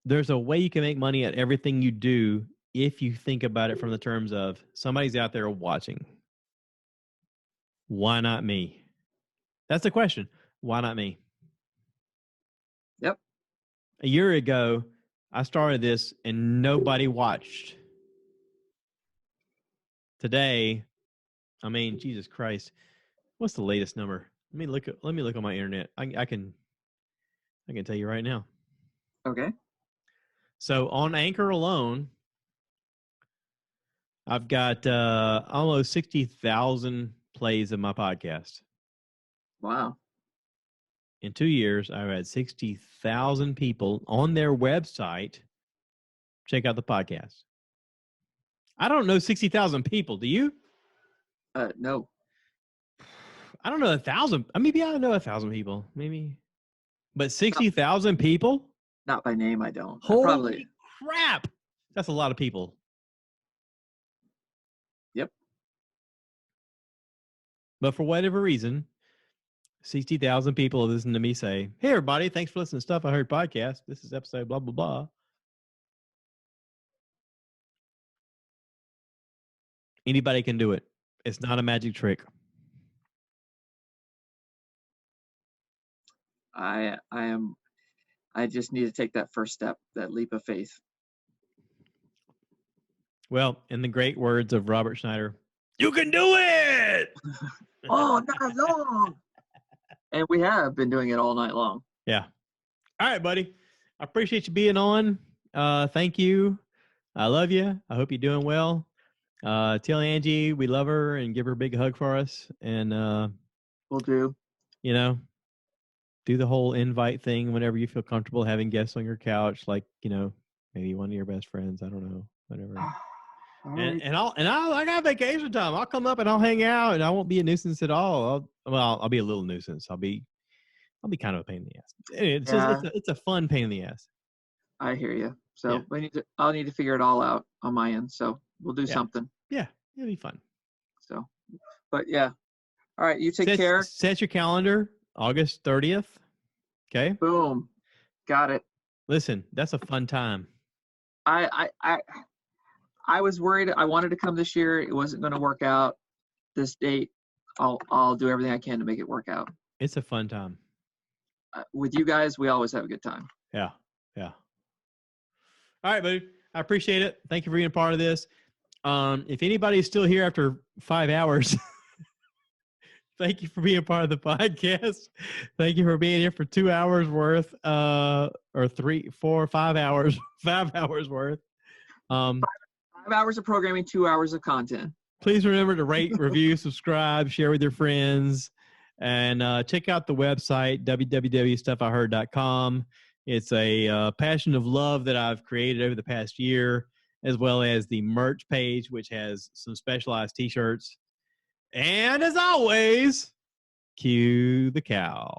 There's a way you can make money at everything you do if you think about it from the terms of somebody's out there watching. Why not me? That's the question. Why not me? Yep. A year ago, I started this and nobody watched. Today, Jesus Christ. What's the latest number? Let me look on my internet. I can tell you right now. Okay. So on Anchor alone, I've got almost 60,000 plays of my podcast. Wow. In 2 years, I've had 60,000 people on their website check out the podcast. I don't know 60,000 people. Do you? No. I don't know 1,000. Maybe I know 1,000 people. Maybe. But 60,000 people? Not by name, I don't. Holy Probably. crap! That's a lot of people. Yep. But for whatever reason, 60,000 people listen to me say, "Hey, everybody, thanks for listening to Stuff I Heard podcast. This is episode blah, blah, blah." Anybody can do it. It's not a magic trick. I just need to take that first step, that leap of faith. Well, in the great words of Robert Schneider, you can do it! All night long. And we have been doing it all night long. Yeah. All right, buddy. I appreciate you being on. Thank you. I love you. I hope you're doing well. Tell Angie we love her and give her a big hug for us. And, Will do. you know, do the whole invite thing whenever you feel comfortable having guests on your couch, like, you know, maybe one of your best friends. I don't know, whatever. And I got vacation time. I'll come up and I'll hang out, and I won't be a nuisance at all. I'll be a little nuisance. I'll be kind of a pain in the ass. It's a fun pain in the ass. I hear you. So I'll need to figure it all out on my end. So we'll do something. Yeah, it'll be fun. So, but yeah. All right, you take care. Set your calendar, August 30th. Okay. Boom. Got it. Listen, that's a fun time. I was worried. I wanted to come this year. It wasn't going to work out. This date, I'll do everything I can to make it work out. It's a fun time. With you guys, we always have a good time. Yeah. All right, buddy. I appreciate it. Thank you for being a part of this. If anybody's still here after 5 hours, thank you for being a part of the podcast. Thank you for being here for 2 hours worth, or 3, 4, 5 hours, 5 hours worth. 5 hours of programming, 2 hours of content. Please remember to rate, review, subscribe, share with your friends, and check out the website, www.stuffiheard.com. It's a passion of love that I've created over the past year, as well as the merch page, which has some specialized T-shirts. And as always, cue the cow.